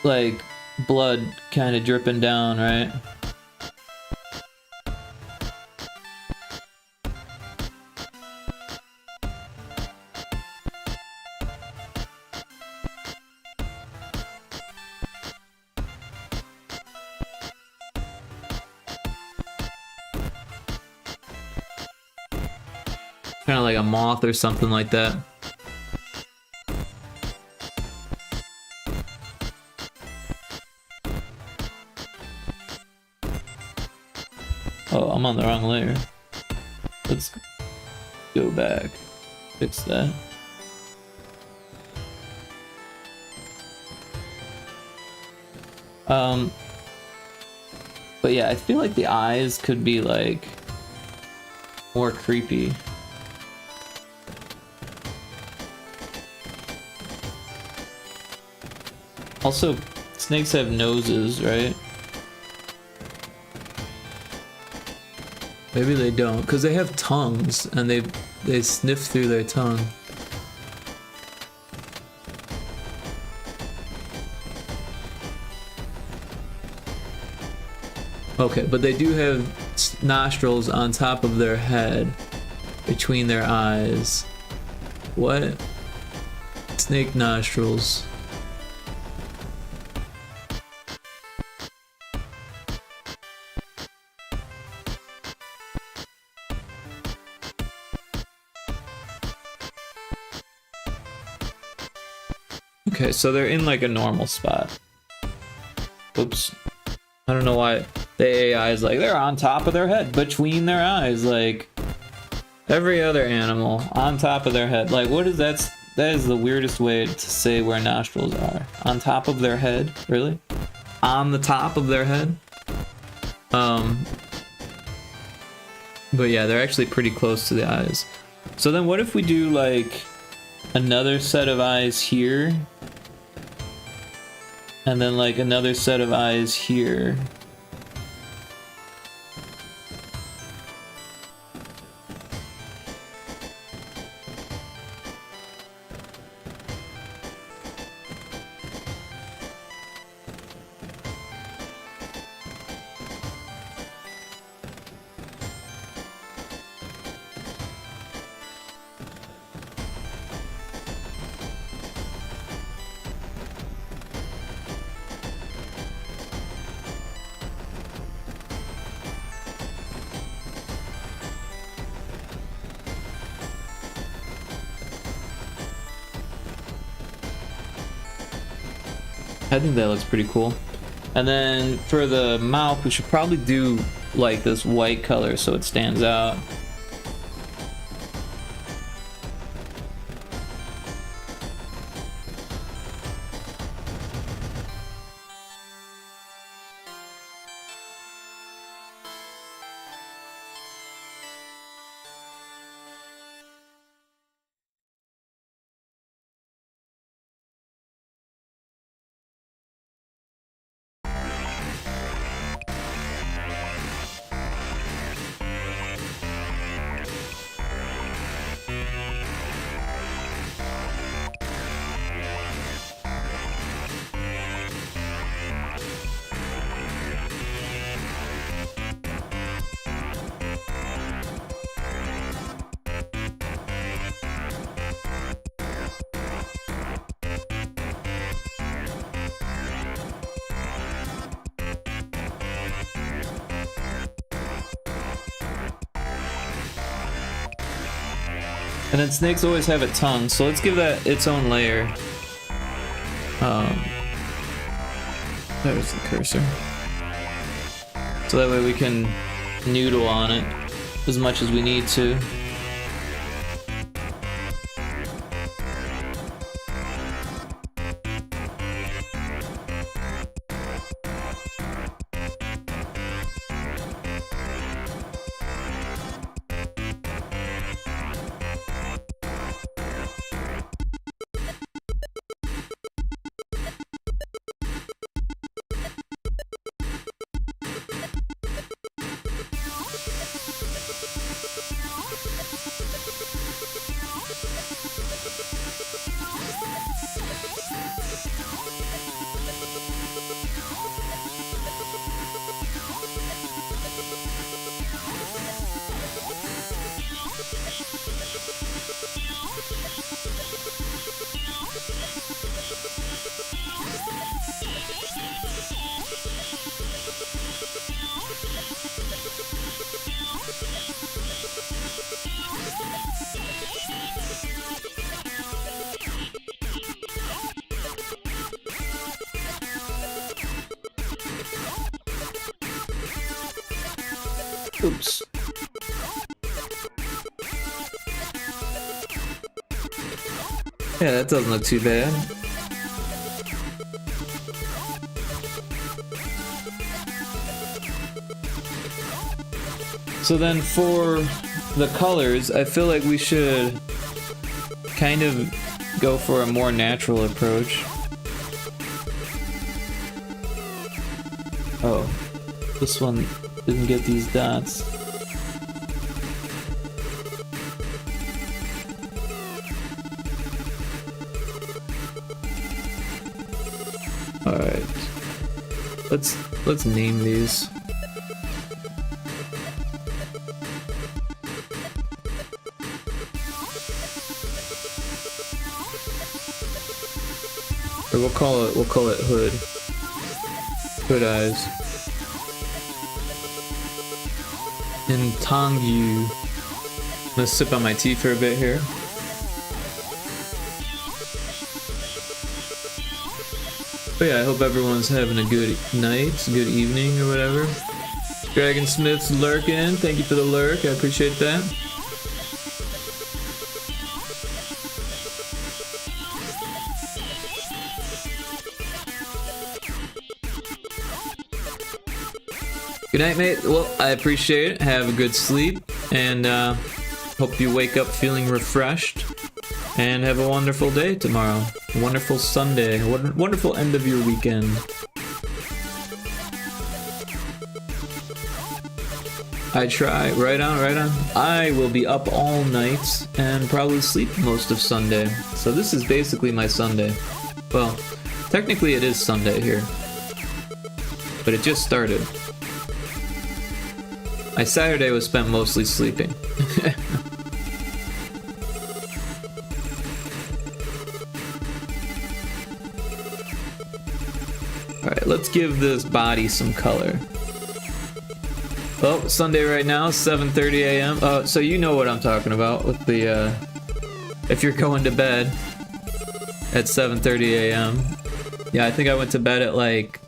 Like blood kind of dripping down, right? Kind of like a moth or something like that. Oh, I'm on the wrong layer. Let's go back. Fix that. But yeah, I feel like the eyes could be like more creepy. Also, snakes have noses, right? Maybe they don't, because they have tongues, and they sniff through their tongue. Okay, but they do have nostrils on top of their head, between their eyes. What? Snake nostrils. Okay, so they're in like a normal spot. Oops. I don't know why the AI is like, they're on top of their head, between their eyes, like every other animal on top of their head. Like, what is that? That is the weirdest way to say where nostrils are. On top of their head? Really? On the top of their head? But yeah, they're actually pretty close to the eyes. So then what if we do like another set of eyes here? And then like another set of eyes here. I think that looks pretty cool. And then for the mouth, we should probably do like this white color so it stands out. And then snakes always have a tongue, so let's give that its own layer. There's the cursor. So that way we can noodle on it as much as we need to. Oops. Yeah, that doesn't look too bad. So then for the colors, I feel like we should kind of go for a more natural approach. Oh, this one didn't get these dots. All right, let's name these. Or we'll call it Hood. Hood Eyes. And Tongyu. I'm gonna sip on my tea for a bit here. But yeah, I hope everyone's having a good night, good evening, or whatever. Dragon Smith's lurking. Thank you for the lurk. I appreciate that. Good night, mate. Well, I appreciate it. Have a good sleep, and hope you wake up feeling refreshed, and have a wonderful day tomorrow. A wonderful Sunday. A wonderful end of your weekend. I try. Right on, right on. I will be up all night and probably sleep most of Sunday. So this is basically my Sunday. Well, technically it is Sunday here, but it just started. My Saturday was spent mostly sleeping. Alright, let's give this body some color. Oh, Sunday right now, 7:30 a.m. Oh, so you know what I'm talking about with the, if you're going to bed at 7:30 a.m. Yeah, I think I went to bed at like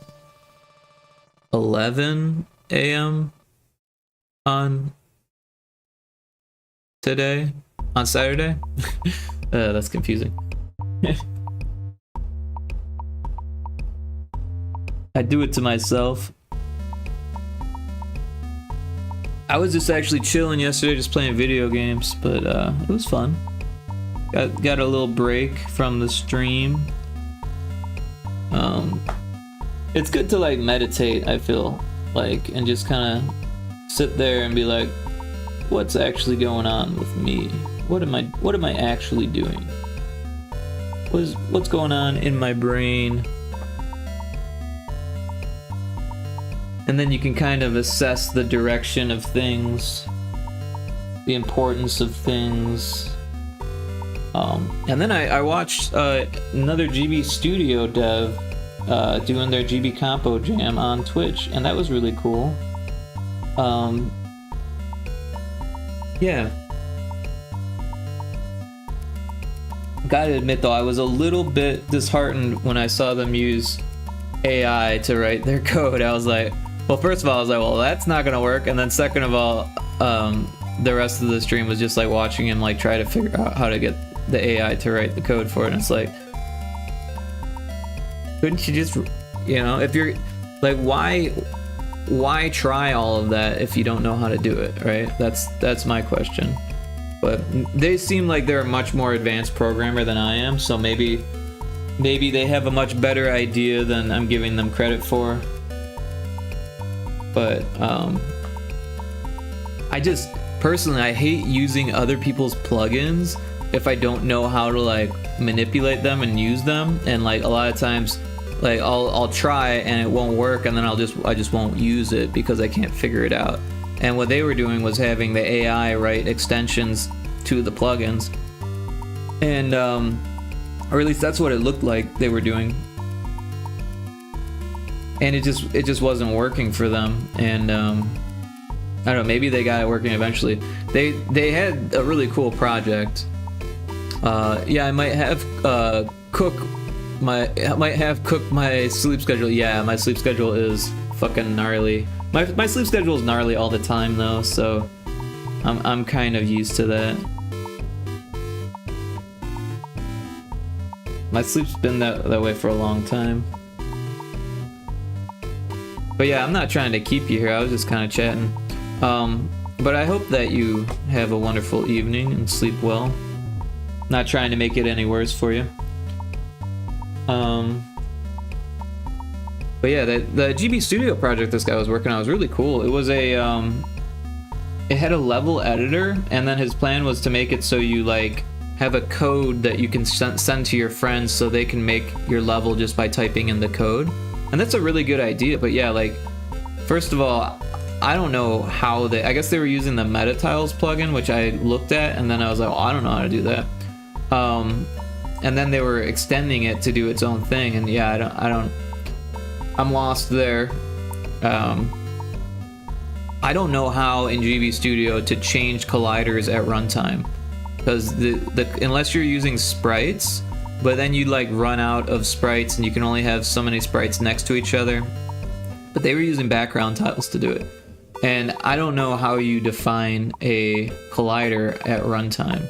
11 a.m. on today, on Saturday. That's confusing. I do it to myself. I was just actually chilling yesterday, just playing video games, but it was fun. Got a little break from the stream. It's good to like meditate, I feel like, and just kind of sit there and be like, what's actually going on with me? What am I actually doing? What's going on in my brain? And then you can kind of assess the direction of things, the importance of things. And then I watched another GB Studio dev doing their GB Compo Jam on Twitch, and that was really cool. Yeah. Gotta admit though, I was a little bit disheartened when I saw them use AI to write their code. I was like, well, first of all, I was like, well, that's not gonna work. And then second of all, the rest of the stream was just like watching him like try to figure out how to get the AI to write the code for it. And it's like, couldn't you just, you know, if you're like, why try all of that if you don't know how to do it, right? That's my question. But they seem like they're a much more advanced programmer than I am, so maybe they have a much better idea than I'm giving them credit for. But I just personally, I hate using other people's plugins if I don't know how to like manipulate them and use them. And like a lot of times, like I'll try and it won't work, and then I just won't use it because I can't figure it out. And what they were doing was having the AI write extensions to the plugins, and or at least that's what it looked like they were doing. And it just wasn't working for them. And I don't know, maybe they got it working eventually. They had a really cool project. Yeah, I might have cooked my sleep schedule. Yeah, my sleep schedule is fucking gnarly. My sleep schedule is gnarly all the time though, so I'm kind of used to that. My sleep's been that way for a long time. But yeah, I'm not trying to keep you here, I was just kind of chatting. But I hope that you have a wonderful evening and sleep well. Not trying to make it any worse for you. But yeah, the GB Studio project this guy was working on was really cool. It was a, it had a level editor, and then his plan was to make it so you like have a code that you can send to your friends so they can make your level just by typing in the code. And that's a really good idea. But yeah, like, first of all, I don't know how I guess they were using the MetaTiles plugin, which I looked at, and then I was like, oh, I don't know how to do that. And then they were extending it to do its own thing, and yeah, I'm lost there. I don't know how in GB Studio to change colliders at runtime, because unless you're using sprites, but then you like run out of sprites and you can only have so many sprites next to each other. But they were using background tiles to do it, and I don't know how you define a collider at runtime.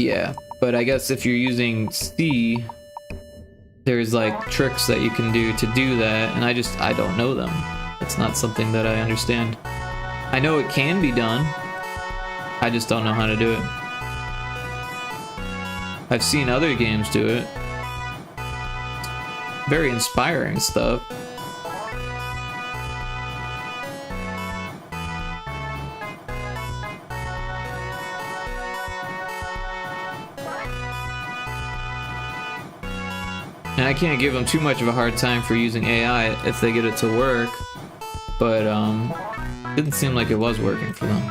Yeah, but I guess if you're using C, there's like tricks that you can do to do that, and I don't know them. It's not something that I understand. I know it can be done, I just don't know how to do it. I've seen other games do it. Very inspiring stuff. And I can't give them too much of a hard time for using AI if they get it to work, but it didn't seem like it was working for them.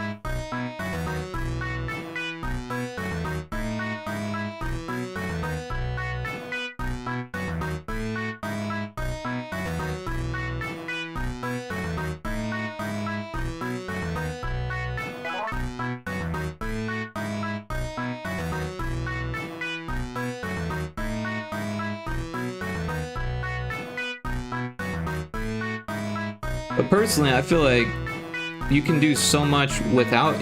But personally, I feel like you can do so much without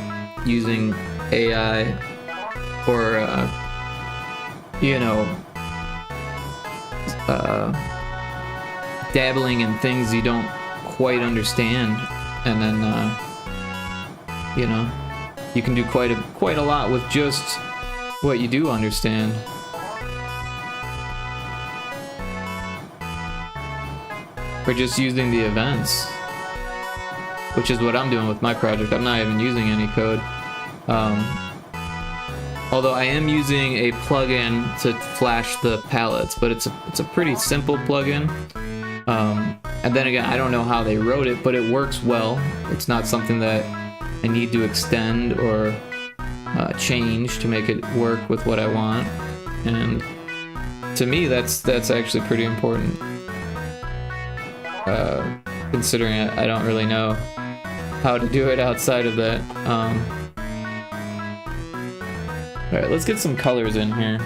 using AI or, you know, dabbling in things you don't quite understand, and then, you know, you can do quite a lot with just what you do understand. Or just using the events, which is what I'm doing with my project. I'm not even using any code. Although I am using a plugin to flash the palettes, but it's a pretty simple plugin. And then again, I don't know how they wrote it, but it works well. It's not something that I need to extend or change to make it work with what I want. And to me, that's actually pretty important. Considering I don't really know how to do it outside of that. Alright, let's get some colors in here.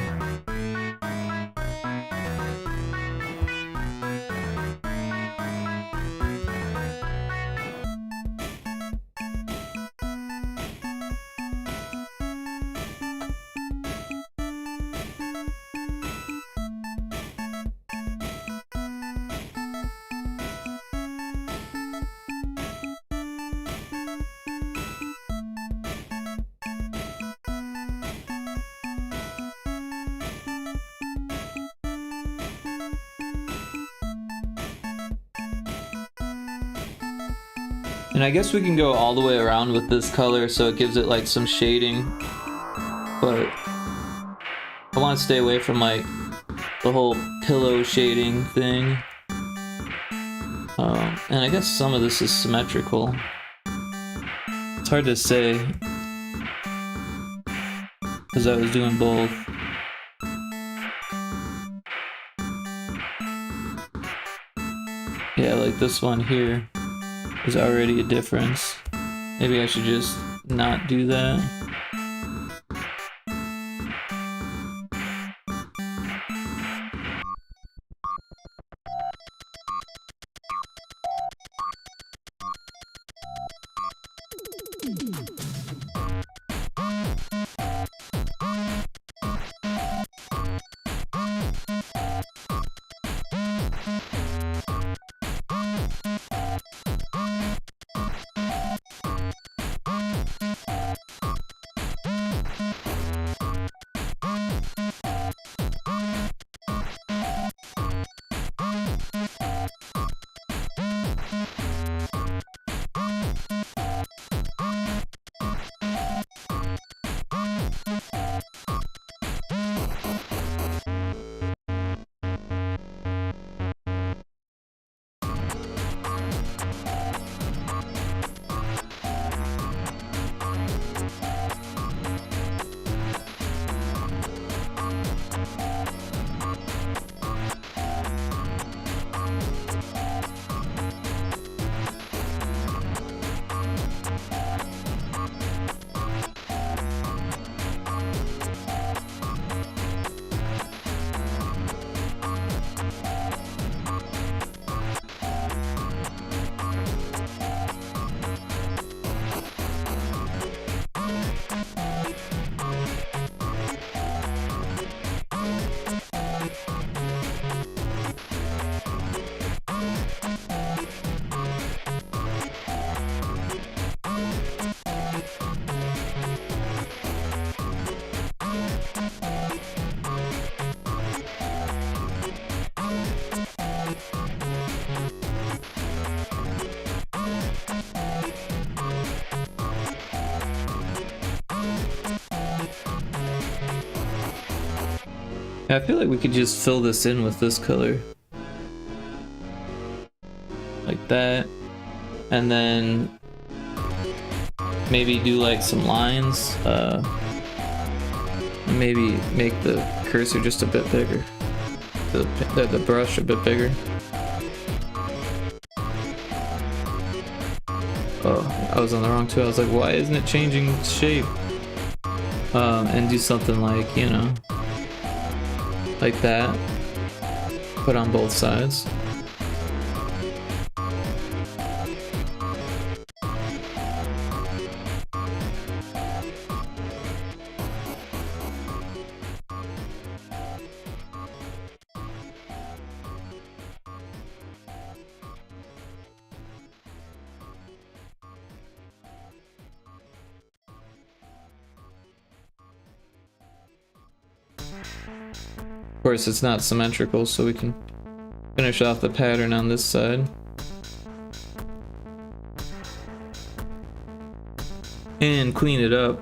And I guess we can go all the way around with this color so it gives it like some shading, but I want to stay away from like the whole pillow shading thing. And I guess some of this is symmetrical. It's hard to say because I was doing both. Yeah, like this one here is already a difference. Maybe I should just not do that. Yeah, I feel like we could just fill this in with this color. Like that. And then maybe do like some lines. Maybe make the cursor just a bit bigger. The brush a bit bigger. Oh, I was on the wrong tool. I was like, why isn't it changing shape? And do something like, you know, like that. Put on both sides. Of course, it's not symmetrical, so we can finish off the pattern on this side. And clean it up.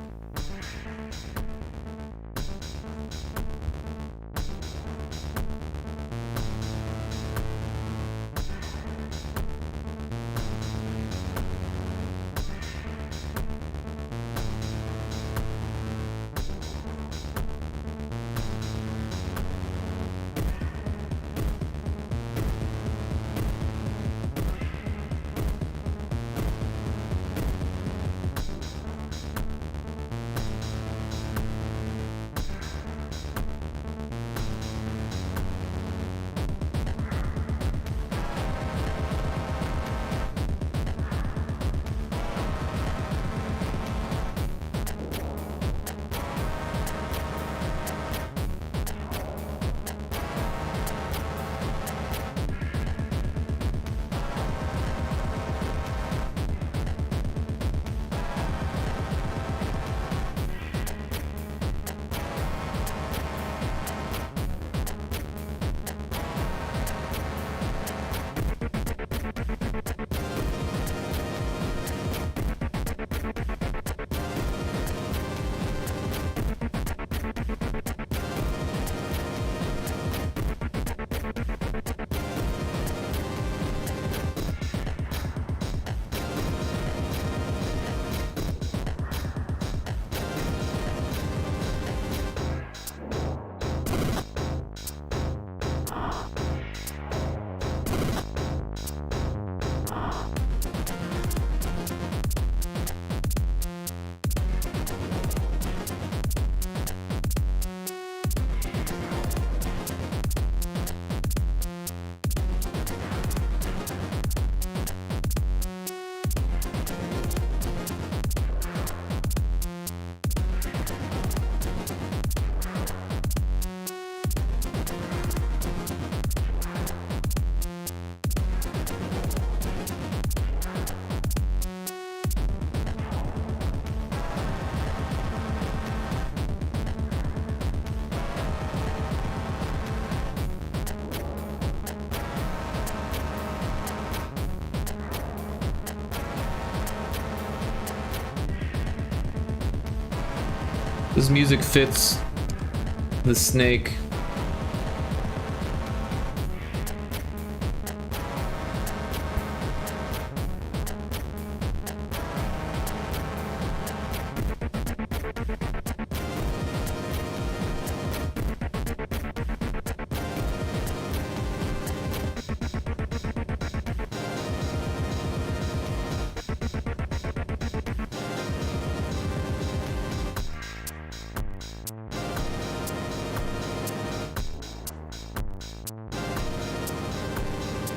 This music fits the snake.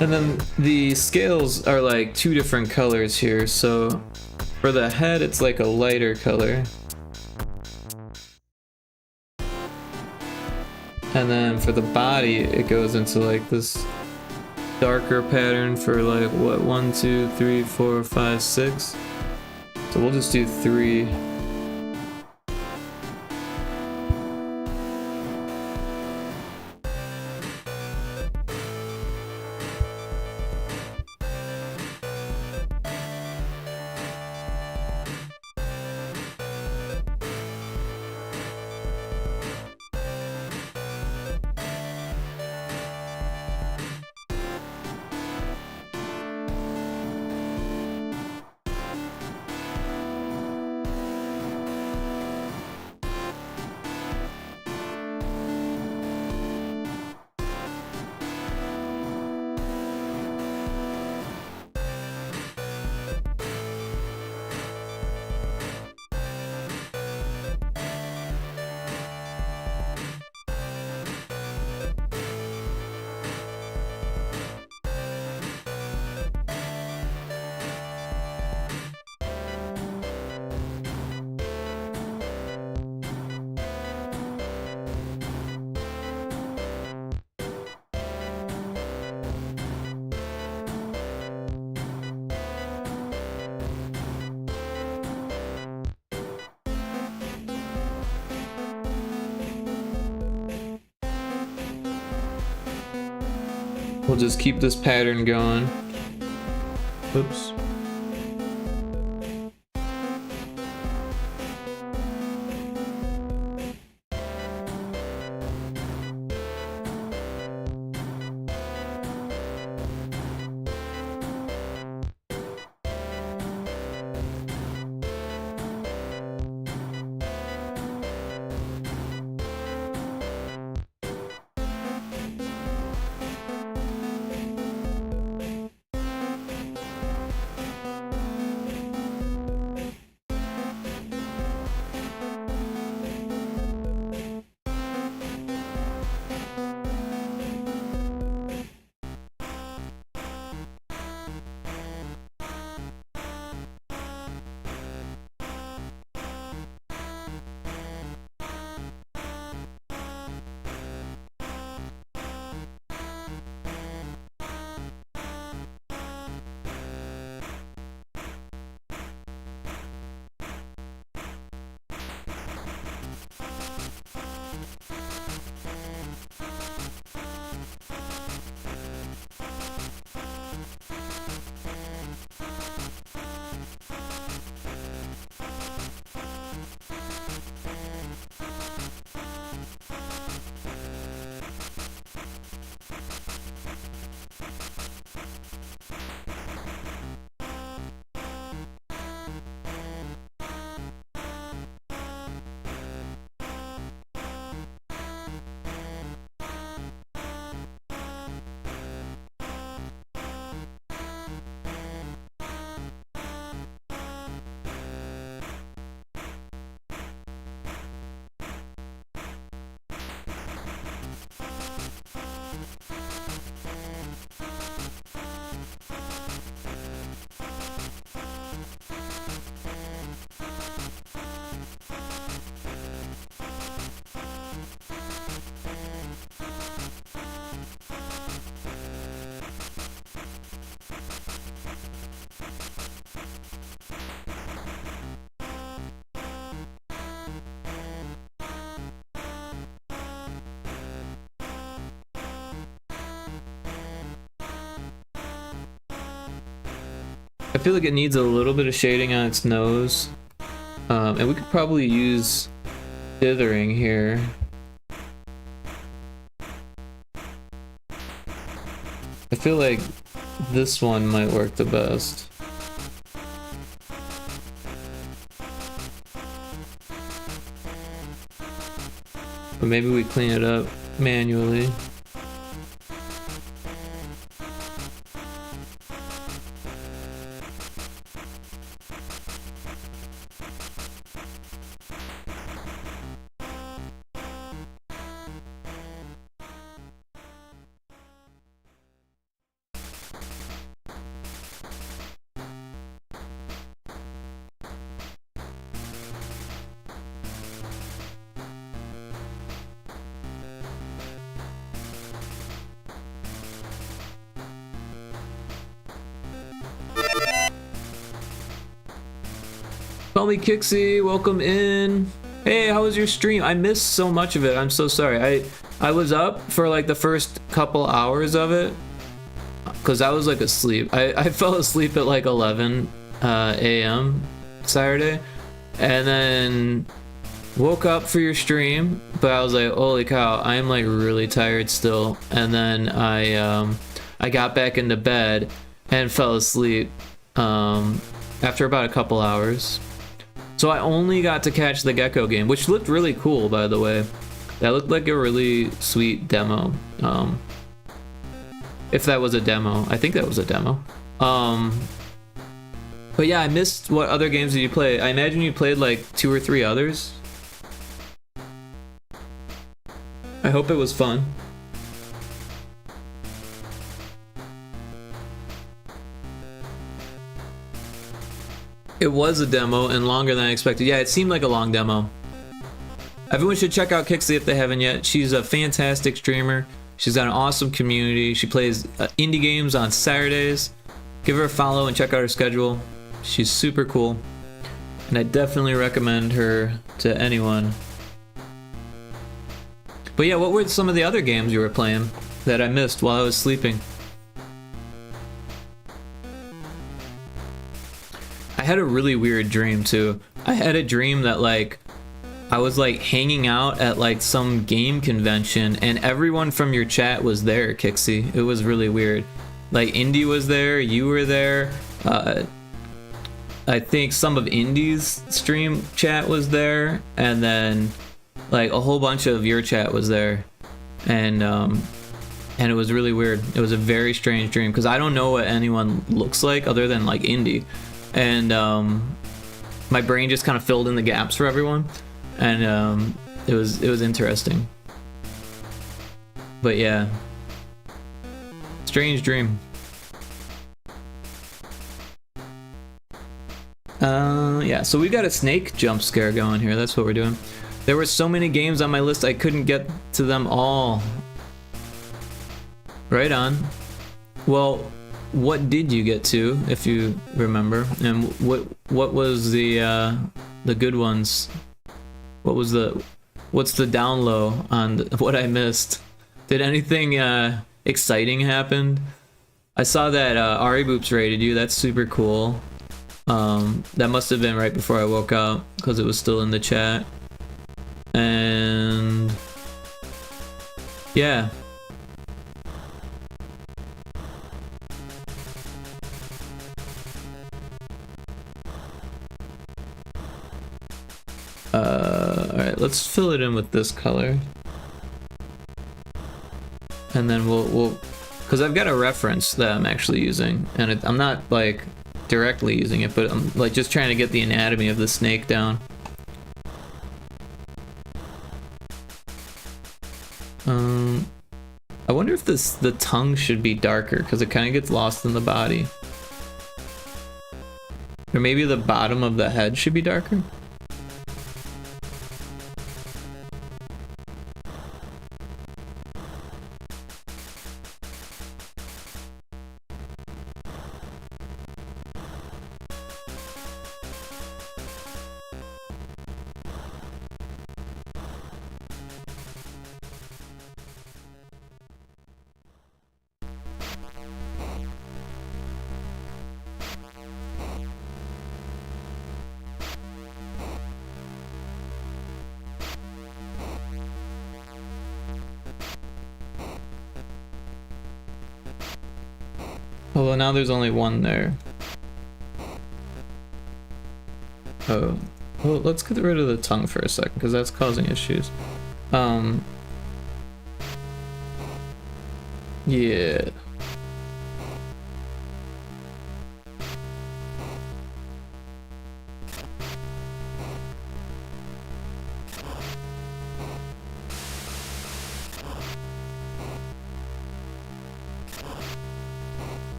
And then the scales are like two different colors here. So for the head, it's like a lighter color. And then for the body, it goes into like this darker pattern for like what, 1, 2, 3, 4, 5, 6. So we'll just do 3. We'll just keep this pattern going. Oops. I feel like it needs a little bit of shading on its nose, and we could probably use dithering here. I feel like this one might work the best. But maybe we clean it up manually. Call me Kixie, welcome in. Hey, how was your stream? I missed so much of it. I'm so sorry. I was up for like the first couple hours of it because I was like asleep. I fell asleep at like 11 a.m. Saturday and then woke up for your stream, but I was like, holy cow, I'm like really tired still. And then I got back into bed and fell asleep after about a couple hours. So I only got to catch the gecko game, which looked really cool, by the way. That looked like a really sweet demo. If that was a demo. I think that was a demo. But yeah, I missed what other games did you play? I imagine you played like 2 or 3 others. I hope it was fun. It was a demo and longer than I expected. Yeah, it seemed like a long demo. Everyone should check out Kixie if they haven't yet. She's a fantastic streamer. She's got an awesome community. She plays indie games on Saturdays. Give her a follow and check out her schedule. She's super cool. And I definitely recommend her to anyone. But yeah, what were some of the other games you were playing that I missed while I was sleeping? I had a really weird dream too. I had a dream that like I was like hanging out at like some game convention and everyone from your chat was there, Kixie. It was really weird. Like Indy was there, you were there. I think some of Indy's stream chat was there, and then like a whole bunch of your chat was there, and it was really weird. It was a very strange dream because I don't know what anyone looks like other than like Indy. And my brain just kind of filled in the gaps for everyone, and it was interesting. But yeah, strange dream. Yeah, so we've got a snake jump scare going here. That's what we're doing. There were so many games on my list I couldn't get to them all. Right on. Well, what did you get to, if you remember, and what was the good ones? What's the down low on what I missed? Did anything exciting happen? I saw that Ari Boops rated you. That's super cool. That must have been right before I woke up because it was still in the chat. And yeah. Alright, let's fill it in with this color. And then we'll because I've got a reference that I'm actually using, and I'm not like directly using it, but I'm like just trying to get the anatomy of the snake down. I wonder if the tongue should be darker because it kind of gets lost in the body. Or maybe the bottom of the head should be darker. Although now there's only one there. Oh. Well, let's get rid of the tongue for a second, because that's causing issues. Yeah.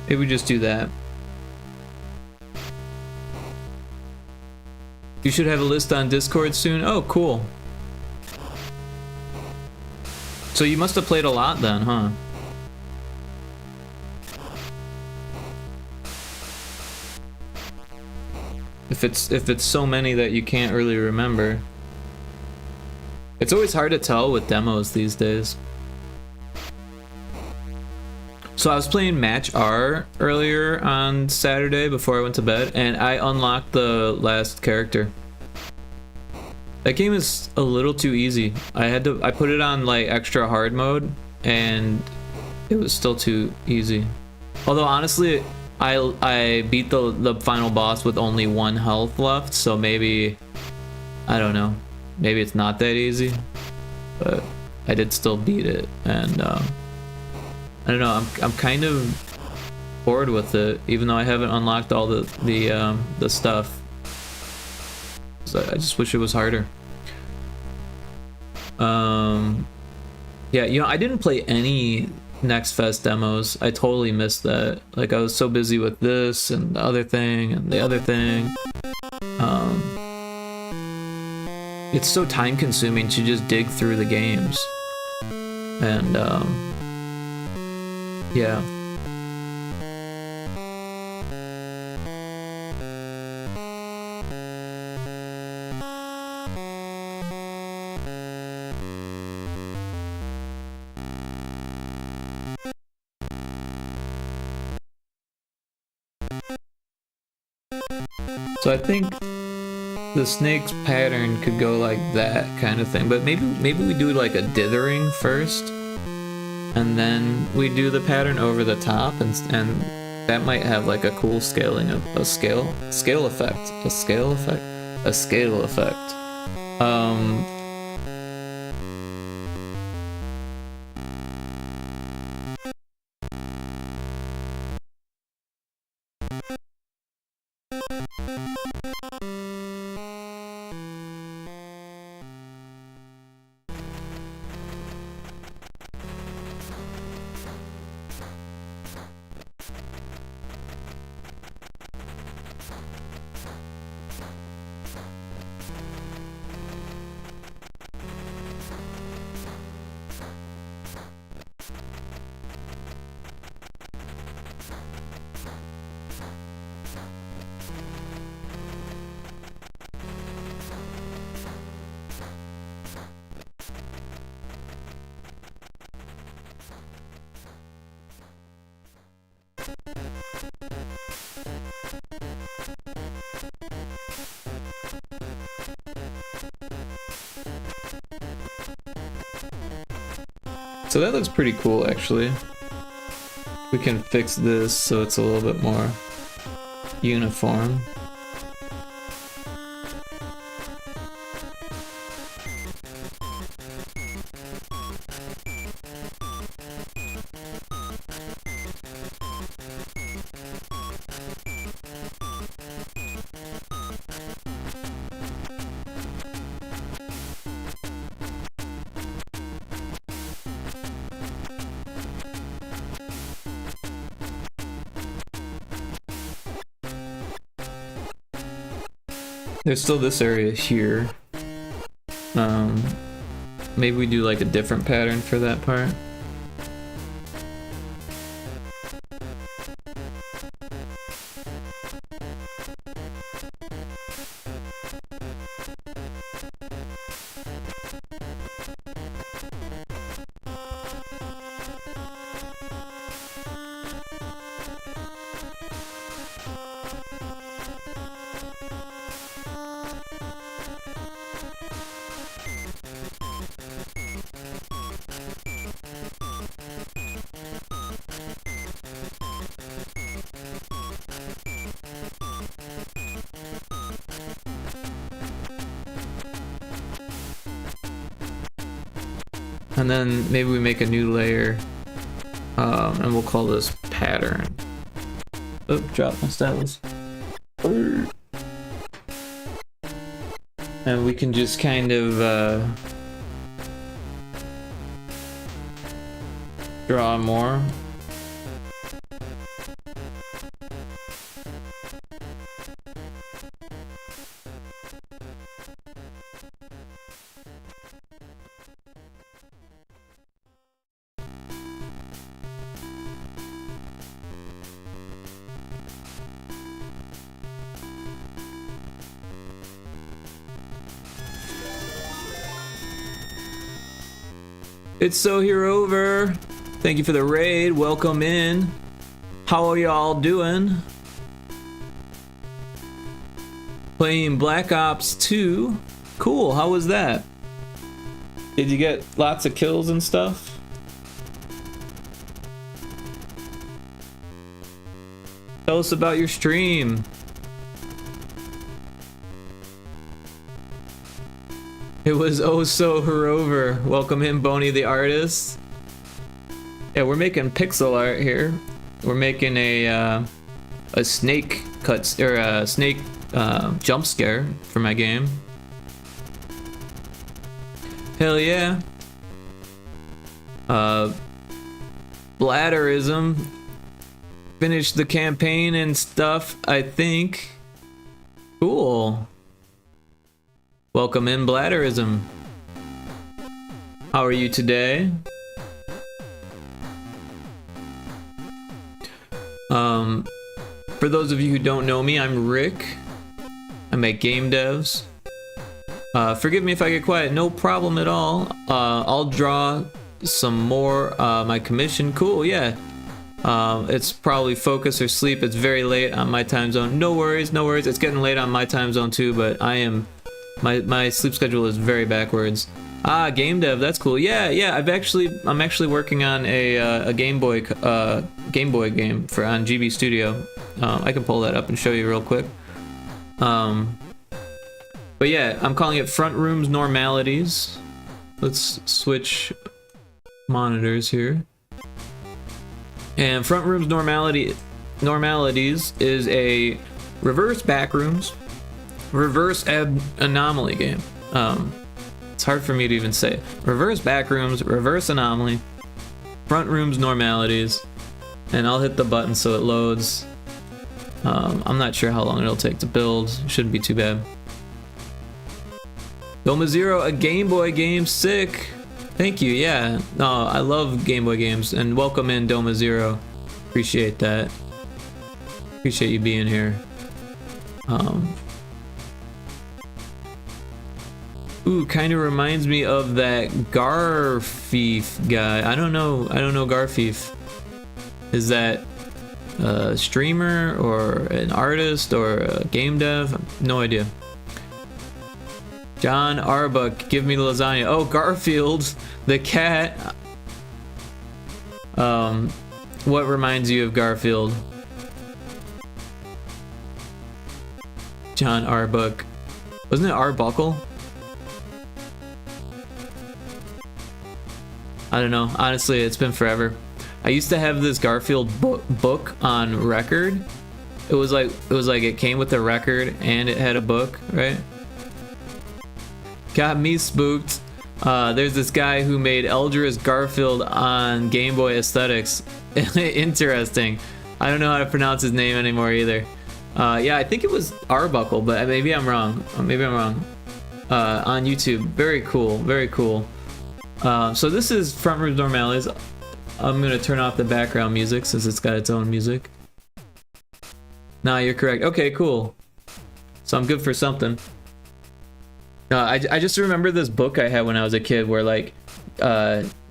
Maybe we just do that. You should have a list on Discord soon. Oh, cool. So you must have played a lot then, huh? If it's so many that you can't really remember. It's always hard to tell with demos these days. So I was playing Match R earlier on Saturday before I went to bed, and I unlocked the last character. That game is a little too easy. I put it on like extra hard mode, and it was still too easy. Although honestly, I beat the final boss with only 1 health left, so maybe, I don't know, maybe it's not that easy, but I did still beat it, and I don't know, I'm kind of bored with it, even though I haven't unlocked all the stuff. So I just wish it was harder. Yeah, you know, I didn't play any Next Fest demos. I totally missed that. Like, I was so busy with this and the other thing and the other thing. It's so time consuming to just dig through the games. And yeah. So I think the snake's pattern could go like that kind of thing, but maybe we do like a dithering first, and then we do the pattern over the top, and that might have like a cool scaling of a scale effect. So that looks pretty cool, actually. We can fix this so it's a little bit more uniform. There's still this area here. Maybe we do like a different pattern for that part. And then maybe we make a new layer, and we'll call this pattern. Oh, drop my stylus. And we can just kind of draw more. It's So Here Over. Thank you for the raid. Welcome in. How are y'all doing? Playing Black Ops 2. Cool. How was that? Did you get lots of kills and stuff? Tell us about your stream. It was oh so herover. Welcome in, Boney the artist. Yeah, we're making pixel art here. We're making a snake cuts or a snake jump scare for my game. Hell yeah. Bladderism finished the campaign and stuff, I think. Cool. Welcome in, Bladderism. How are you today? For those of you who don't know me, I'm Rick. I make game devs. Forgive me if I get quiet, no problem at all. I'll draw some more, my commission. Cool, yeah. It's probably focus or sleep. It's very late on my time zone. No worries, no worries. It's getting late on my time zone too, but I am... My sleep schedule is very backwards. Ah, game dev, that's cool. Yeah, I'm actually working on a Game Boy game for on GB Studio. I can pull that up and show you real quick. But yeah, I'm calling it Frontrooms Normalities. Let's switch monitors here. And Frontrooms Normalities is a reverse backrooms, reverse anomaly game. It's hard for me to even say. Reverse backrooms, reverse anomaly, front rooms normalities, and I'll hit the button so it loads. I'm not sure how long it'll take to build. Shouldn't be too bad. Doma Zero, a Game Boy game, sick. Thank you. Yeah, no, I love Game Boy games, and welcome in Doma Zero. Appreciate that. Appreciate you being here. Ooh, kind of reminds me of that Garfief guy. I don't know Garfief. Is that a streamer or an artist or a game dev? No idea. John Arbuck, give me the lasagna. Oh, Garfield, the cat. What reminds you of Garfield? John Arbuck. Wasn't it Arbuckle? I don't know. Honestly, it's been forever. I used to have this Garfield book on record. It was like it came with a record and it had a book, right? Got me spooked. There's this guy who made Eldris Garfield on Game Boy Aesthetics. Interesting. I don't know how to pronounce his name anymore either. Yeah, I think it was Arbuckle, but maybe I'm wrong. On YouTube. Very cool. Very cool. So this is Frontrooms Normalities. I'm gonna turn off the background music since it's got its own music. Nah, you're correct. Okay, cool. So I'm good for something. I just remember this book I had when I was a kid where like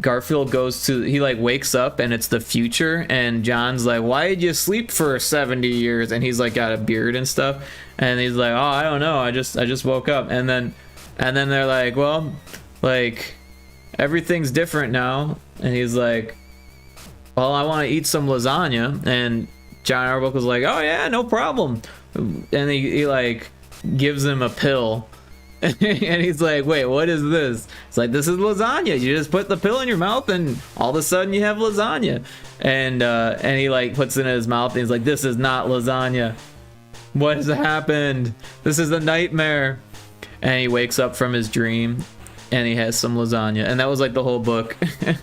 Garfield goes to, he like wakes up and it's the future and John's like, why did you sleep for 70 years? And he's like got a beard and stuff and he's like, oh, I don't know, I just woke up. And then they're like, well, like everything's different now. And he's like, well, I want to eat some lasagna. And John Arbuckle's like, oh yeah, no problem. And he like gives him a pill And he's like, wait, what is this? It's like, this is lasagna. You just put the pill in your mouth and all of a sudden you have lasagna. And he like puts it in his mouth and he's like, this is not lasagna. What has happened? This is a nightmare. And he wakes up from his dream and he has some lasagna. And that was like the whole book.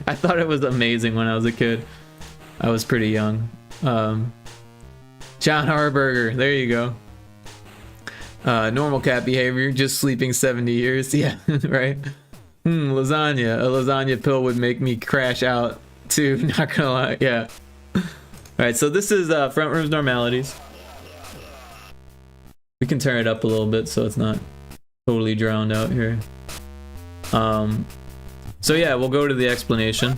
I thought it was amazing when I was a kid. I was pretty young. John Harburger, there you go. Normal cat behavior, just sleeping 70 years. Yeah, right. Lasagna. A lasagna pill would make me crash out too, not gonna lie. Yeah. Alright, so this is Frontrooms Normalities. We can turn it up a little bit so it's not totally drowned out here. So yeah, we'll go to the explanation.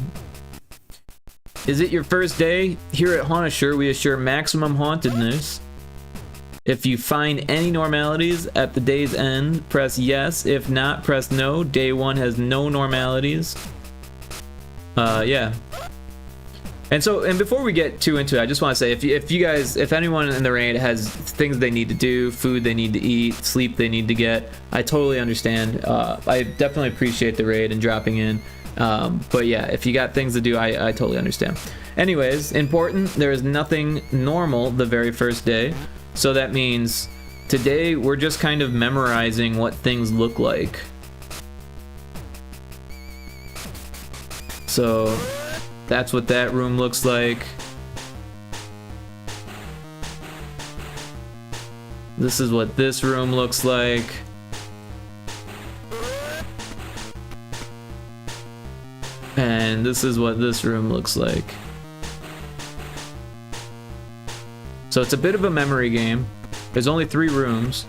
Is it your first day? Here at Haunt Assure, we assure maximum hauntedness. If you find any normalities at the day's end, press yes. If not, press no. Day 1 has no normalities. Yeah. And before we get too into it, I just want to say, if anyone in the raid has things they need to do, food they need to eat, sleep they need to get, I totally understand. I definitely appreciate the raid and dropping in. But yeah, if you got things to do, I totally understand. Anyways, important, there is nothing normal the very first day. So that means today we're just kind of memorizing what things look like. So that's what that room looks like. This is what this room looks like. And this is what this room looks like. So it's a bit of a memory game. There's only 3 rooms.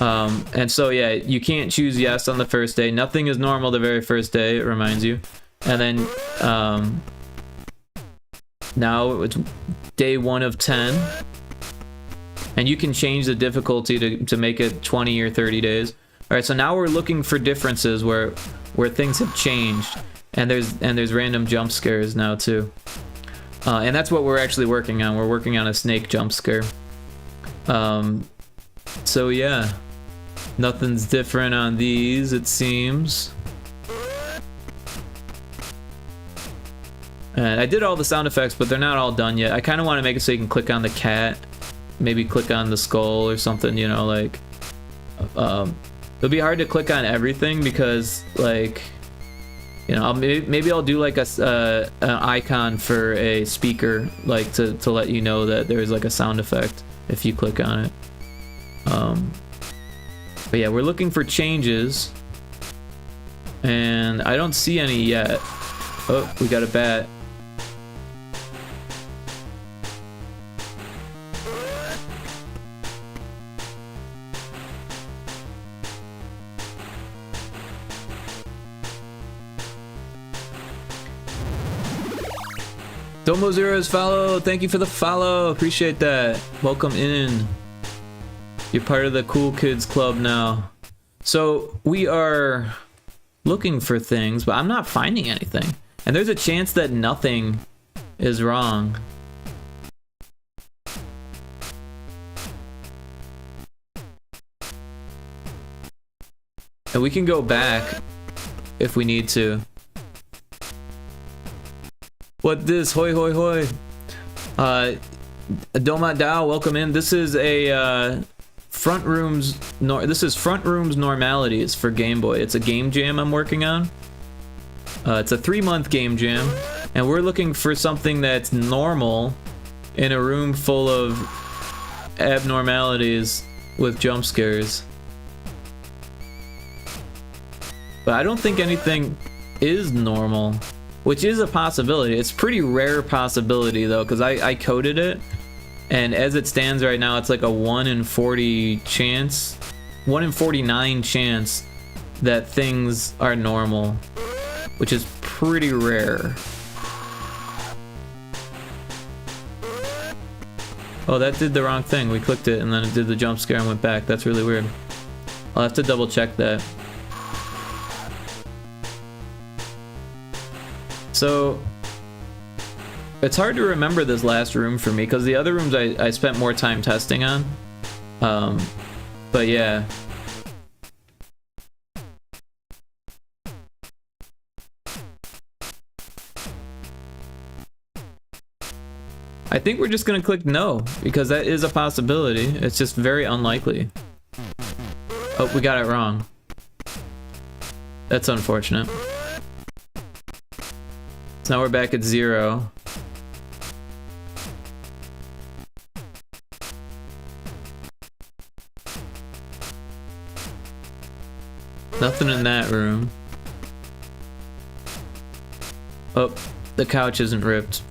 And so yeah, you can't choose yes on the first day. Nothing is normal the very first day, it reminds you. And then now it's day 1 of 10. And you can change the difficulty to make it 20 or 30 days. Alright, so now we're looking for differences where things have changed. And there's random jump scares now too. And that's what we're actually working on. We're working on a snake jump scare. So yeah, nothing's different on these, it seems. And I did all the sound effects, but they're not all done yet. I kind of want to make it so you can click on the cat, maybe click on the skull or something, you know, like it'll be hard to click on everything because, like, you know, maybe I'll do like an icon for a speaker, like to let you know that there's like a sound effect if you click on it. But yeah, we're looking for changes, and I don't see any yet. Oh, we got a bat. Domo Zero's follow. Thank you for the follow. Appreciate that. Welcome in. You're part of the cool kids club now. So we are looking for things, but I'm not finding anything. And there's a chance that nothing is wrong. And we can go back if we need to. What this? Hoi hoi hoi. Domat Dao, welcome in. This is a Frontrooms Normalities for Game Boy. It's a game jam I'm working on. It's a 3-month game jam, and we're looking for something that's normal in a room full of abnormalities with jump scares. But I don't think anything is normal. Which is a possibility. It's a pretty rare possibility though, because I coded it, and as it stands right now, it's like a 1 in 40 chance, 1 in 49 chance that things are normal, which is pretty rare. Oh, that did the wrong thing. We clicked it and then it did the jump scare and went back. That's really weird. I'll have to double check that. So it's hard to remember this last room for me because the other rooms I spent more time testing on. But yeah, I think we're just gonna click no, because that is a possibility. It's just very unlikely. Oh, we got it wrong. That's unfortunate. So now we're back at 0. Nothing in that room. Oh, the couch isn't ripped.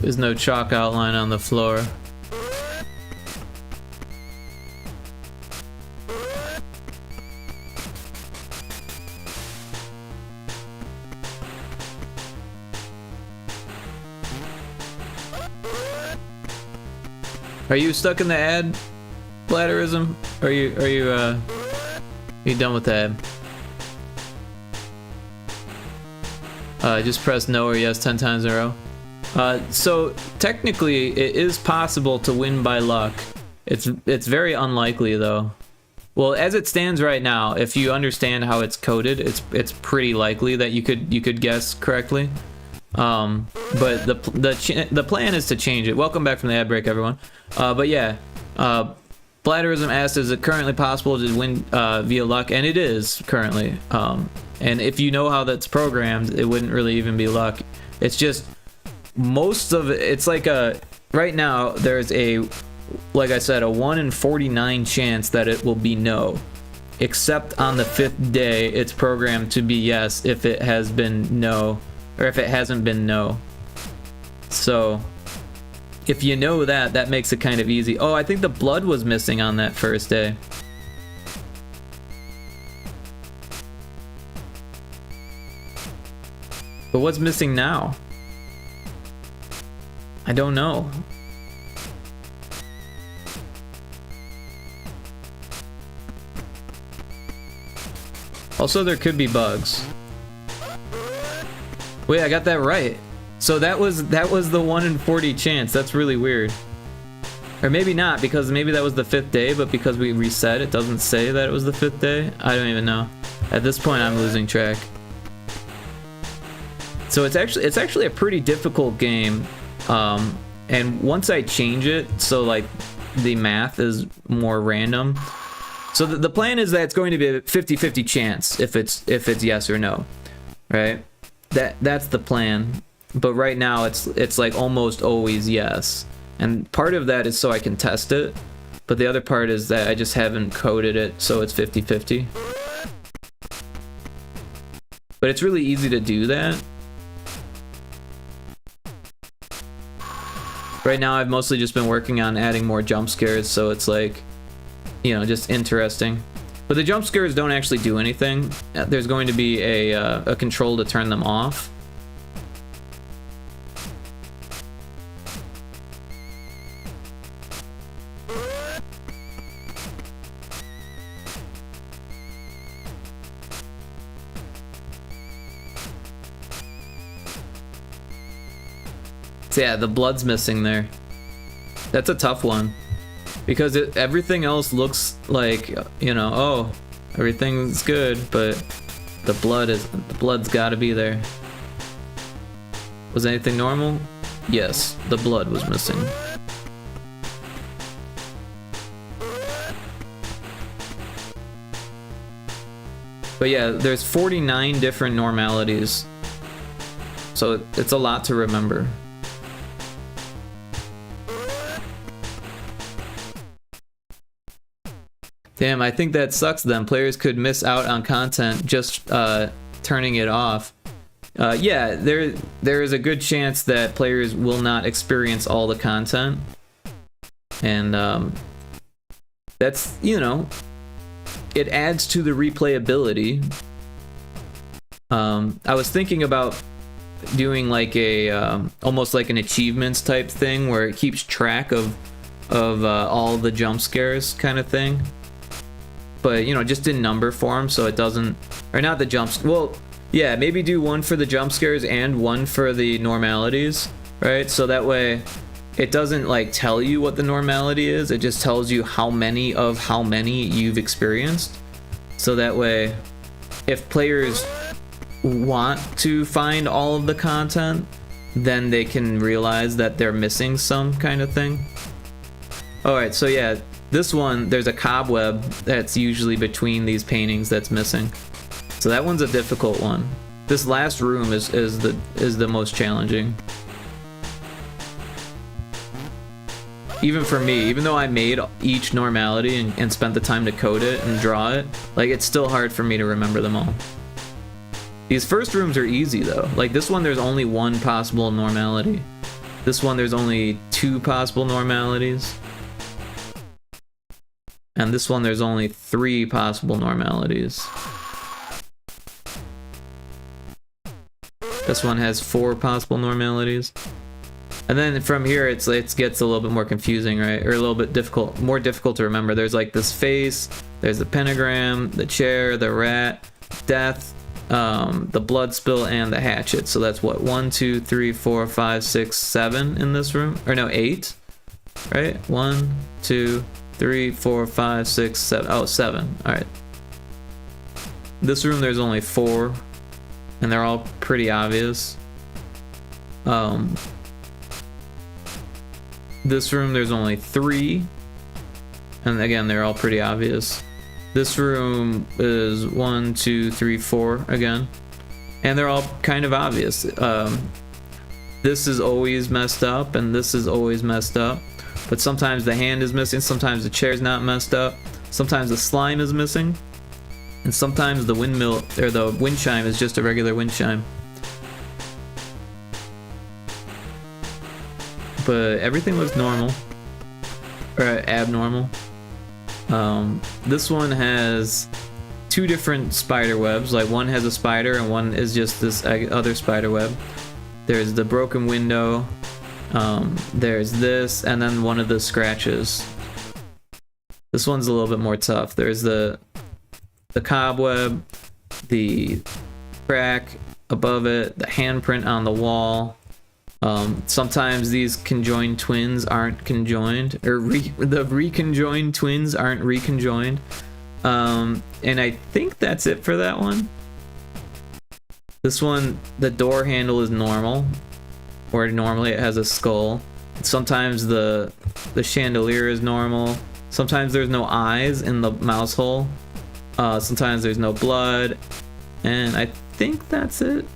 There's no chalk outline on the floor. Are you stuck in the ad, Bladderism? Are you done with that? Just press no or yes 10 times in a row. So technically, it is possible to win by luck. It's very unlikely though. Well, as it stands right now, if you understand how it's coded, it's pretty likely that you could guess correctly. But the plan is to change it. Welcome back from the ad break, everyone. But yeah, Bladderism asked, is it currently possible to win via luck? And it is currently. And if you know how that's programmed, it wouldn't really even be luck. It's just most of it. It's like right now there's like I said, a 1 in 49 chance that it will be no. Except on the 5th day, it's programmed to be yes if it has been no. Or if it hasn't been no. So if you know that, that makes it kind of easy. Oh, I think the blood was missing on that first day. But what's missing now? I don't know. Also, there could be bugs. Wait, I got that right. So that was the 1 in 40 chance. That's really weird. Or maybe not, because maybe that was the 5th day, but because we reset, it doesn't say that it was the 5th day. I don't even know. At this point, I'm losing track. So it's actually a pretty difficult game. And once I change it, so like the math is more random. So the plan is that it's going to be a 50-50 chance if it's yes or no, right? That's the plan. But right now it's like almost always yes. And part of that is so I can test it, but the other part is that I just haven't coded it so it's 50-50. But it's really easy to do that. Right now I've mostly just been working on adding more jump scares, so it's like, you know, just interesting. But the jump scares don't actually do anything. There's going to be a control to turn them off. So yeah, the blood's missing there. That's a tough one. Because everything else looks like, you know, oh, everything's good, but the blood's gotta be there. Was anything normal? Yes, the blood was missing. But yeah, there's 49 different normalities. So it's a lot to remember. Damn, I think that sucks then. Players could miss out on content just turning it off. Yeah, there is a good chance that players will not experience all the content. And that's, you know, it adds to the replayability. I was thinking about doing like a almost like an achievements type thing where it keeps track of all the jump scares kind of thing. But, you know, just in number form, so it doesn't, or not the jumps, well, Yeah, maybe do one for the jump scares and one for the normalities, right? So that way it doesn't like tell you what the normality is, it just tells you how many you've experienced. So that way if players want to find all of the content, then they can realize that they're missing some kind of thing. Alright, so yeah, this one, there's a cobweb that's usually between these paintings that's missing. So that one's a difficult one. This last room is the most challenging. Even for me, even though I made each normality and spent the time to code it and draw it, like it's still hard for me to remember them all. These first rooms are easy though. Like this one, there's only one possible normality. This one, there's only 2 possible normalities. And this one, there's only 3 possible normalities. This one has 4 possible normalities. And then from here, it gets a little bit more confusing, right? Or a little bit difficult, more difficult to remember. There's like this face, there's the pentagram, the chair, the rat, death, the blood spill, and the hatchet. So that's what, 1, 2, 3, 4, 5, 6, 7 in this room. Or no, 8, right? 1, 2, 3, 4, 5, 6, 7. Oh, 7. All right. This room, there's only 4. And they're all pretty obvious. This room, there's only 3. And again, they're all pretty obvious. This room is 1, 2, 3, 4 again. And they're all kind of obvious. This is always messed up, and this is always messed up. But sometimes the hand is missing, sometimes the chair's not messed up, sometimes the slime is missing. And sometimes the windmill, or the wind chime, is just a regular wind chime. But everything looks normal. Or abnormal. This one has 2 different spider webs. Like one has a spider and one is just this other spider web. There's the broken window. There's this, and then one of the scratches. This one's a little bit more tough. There's the cobweb, the crack above it, the handprint on the wall. Sometimes these conjoined twins aren't conjoined, or the reconjoined twins aren't reconjoined. And I think that's it for that one. This one, the door handle is normal, or normally it has a skull. Sometimes the chandelier is normal. Sometimes there's no eyes in the mouse hole. Sometimes there's no blood, and I think that's it.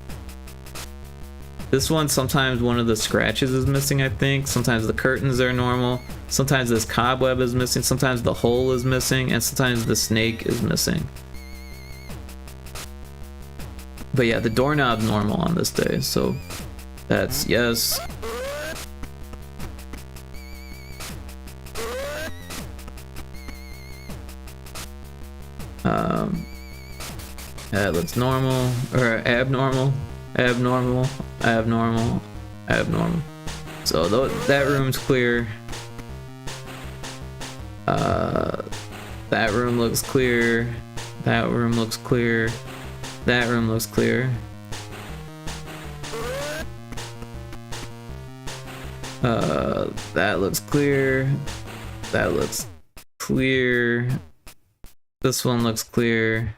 This one, sometimes one of the scratches is missing, I think. Sometimes the curtains are normal. Sometimes this cobweb is missing. Sometimes the hole is missing, and sometimes the snake is missing. But yeah, the doorknob's normal on this day, so that's yes. That looks normal, or abnormal, abnormal, abnormal, abnormal. So that room's clear. That room looks clear. That room looks clear. That room looks clear. That looks clear. That looks clear. This one looks clear.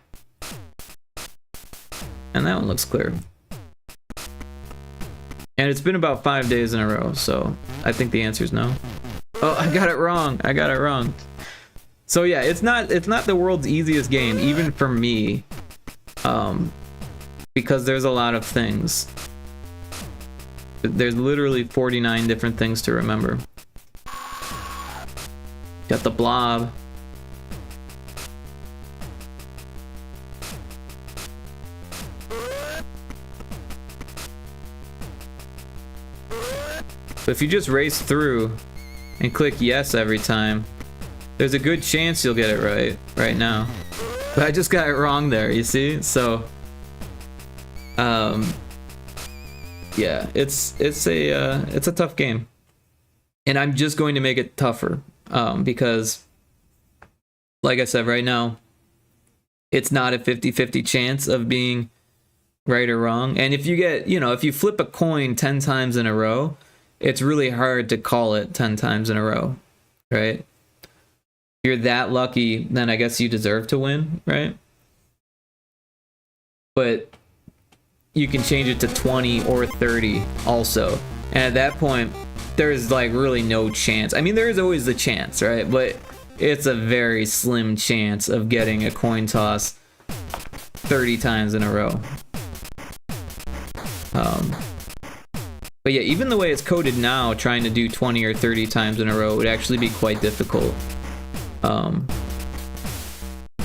And that one looks clear. And it's been about 5 days in a row, so I think the answer is no. Oh, I got it wrong. I got it wrong. So yeah, it's not the world's easiest game, even for me. Because there's a lot of things. There's literally 49 different things to remember. Got the blob. But if you just race through and click yes every time, there's a good chance you'll get it right now. But I just got it wrong there, you see? So yeah, it's a tough game. And I'm just going to make it tougher. Because like I said, right now it's not a 50-50 chance of being right or wrong. And if you get, you know, if you flip a coin 10 times in a row, it's really hard to call it 10 times in a row, right? If you're that lucky, then I guess you deserve to win, right? But you can change it to 20 or 30 also. And at that point, there's like really no chance. I mean, there is always the chance, right? But it's a very slim chance of getting a coin toss 30 times in a row. But yeah, even the way it's coded now, trying to do 20 or 30 times in a row would actually be quite difficult. But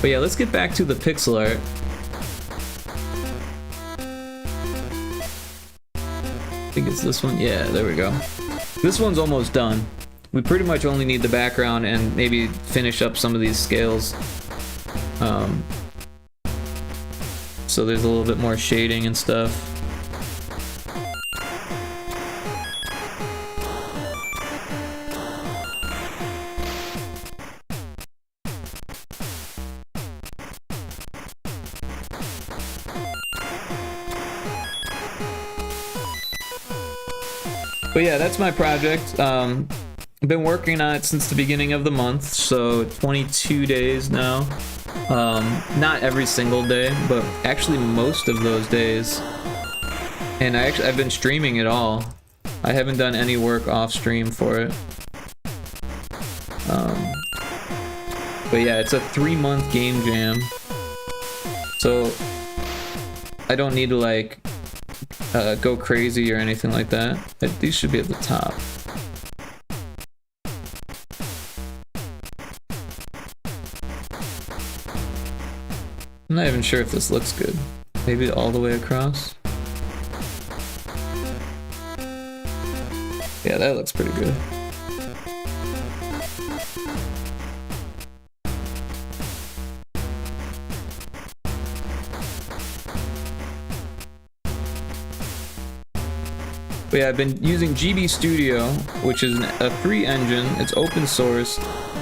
yeah, let's get back to the pixel art. I think it's this one. Yeah, there we go. This one's almost done. We pretty much only need the background and maybe finish up some of these scales. So there's a little bit more shading and stuff. But yeah, that's my project. I've been working on it since the beginning of the month, so 22 days now. Not every single day, but actually most of those days. And I've been streaming it all. I haven't done any work off stream for it. But yeah, it's a 3-month game jam. So I don't need to like go crazy or anything like that. These should be at the top. I'm not even sure if this looks good. Maybe all the way across. Yeah, that looks pretty good. But yeah, I've been using GB Studio, which is a free engine. It's open source,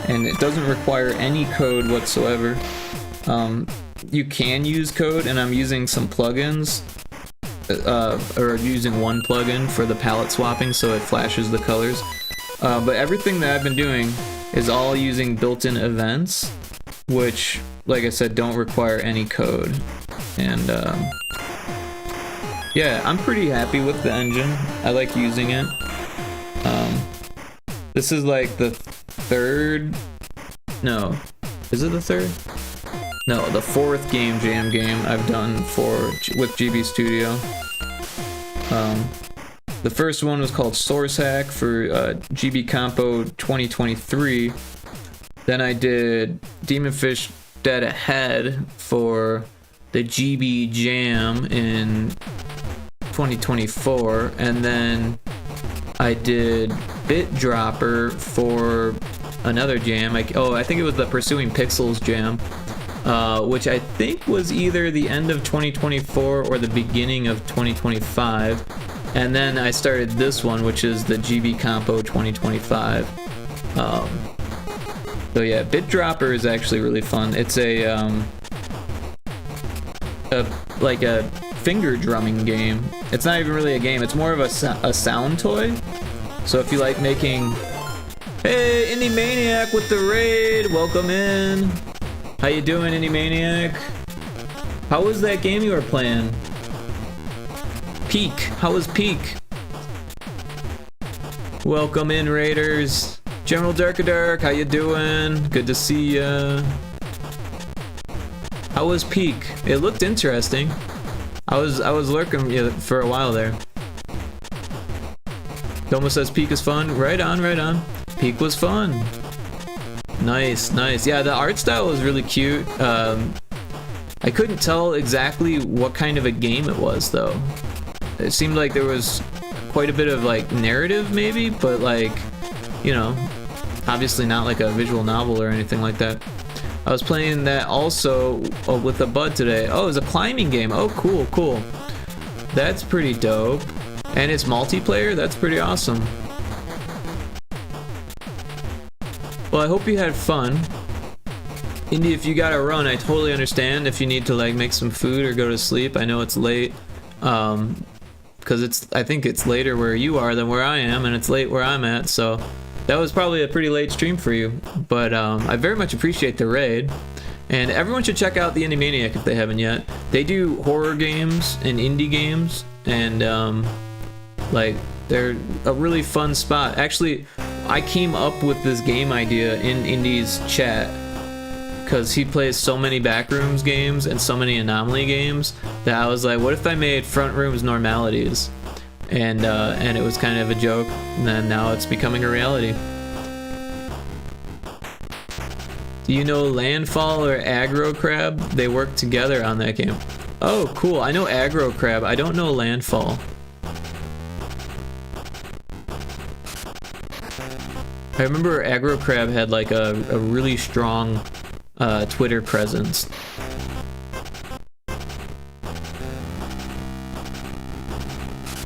and it doesn't require any code whatsoever. You can use code, and I'm using some plugins, or using one plugin for the palette swapping, so it flashes the colors. But everything that I've been doing is all using built-in events, which, like I said, don't require any code. And yeah, I'm pretty happy with the engine. I like using it. This is like the third... No. Is it the third? No, the 4th game jam game I've done with GB Studio. The first one was called Source Hack for GB Compo 2023. Then I did Demonfish Dead Ahead for the GB Jam in 2024, and then I did Bit Dropper for another jam. I think it was the Pursuing Pixels jam, which I think was either the end of 2024 or the beginning of 2025. And then I started this one, which is the GB Compo 2025. So yeah, Bit Dropper is actually really fun. It's like a finger drumming game. It's not even really a game, it's more of a sound toy. So if you like making... Hey, Indie Maniac with the raid, welcome in. How you doing, Indie Maniac? How was that game you were playing? Peak, how was Peak? Welcome in, Raiders. General Darkadark, how you doing? Good to see ya. How was Peak? It looked interesting. I was lurking for a while there. Domo says Peak is fun. Right on, right on. Peak was fun. Nice, nice. Yeah, the art style was really cute. I couldn't tell exactly what kind of a game it was, though. It seemed like there was quite a bit of like narrative, maybe, but like, you know, obviously not like a visual novel or anything like that. I was playing that also with a bud today. Oh, it's a climbing game. Oh, cool, cool. That's pretty dope. And it's multiplayer? That's pretty awesome. Well, I hope you had fun. Indy, if you gotta run, I totally understand if you need to like make some food or go to sleep. I know it's late, because I think it's later where you are than where I am, and it's late where I'm at, so that was probably a pretty late stream for you. But I very much appreciate the raid, and everyone should check out the Indie Maniac if they haven't yet. They do horror games and indie games, and like they're a really fun spot. Actually, I came up with this game idea in Indy's chat because he plays so many Backrooms games and so many Anomaly games that I was like, what if I made Frontrooms Normalities? And it was kind of a joke, and then now it's becoming a reality. Do you know Landfall or Aggro Crab? They work together on that game. Oh, cool. I know Aggro Crab. I don't know Landfall. I remember Aggro Crab had like a really strong Twitter presence.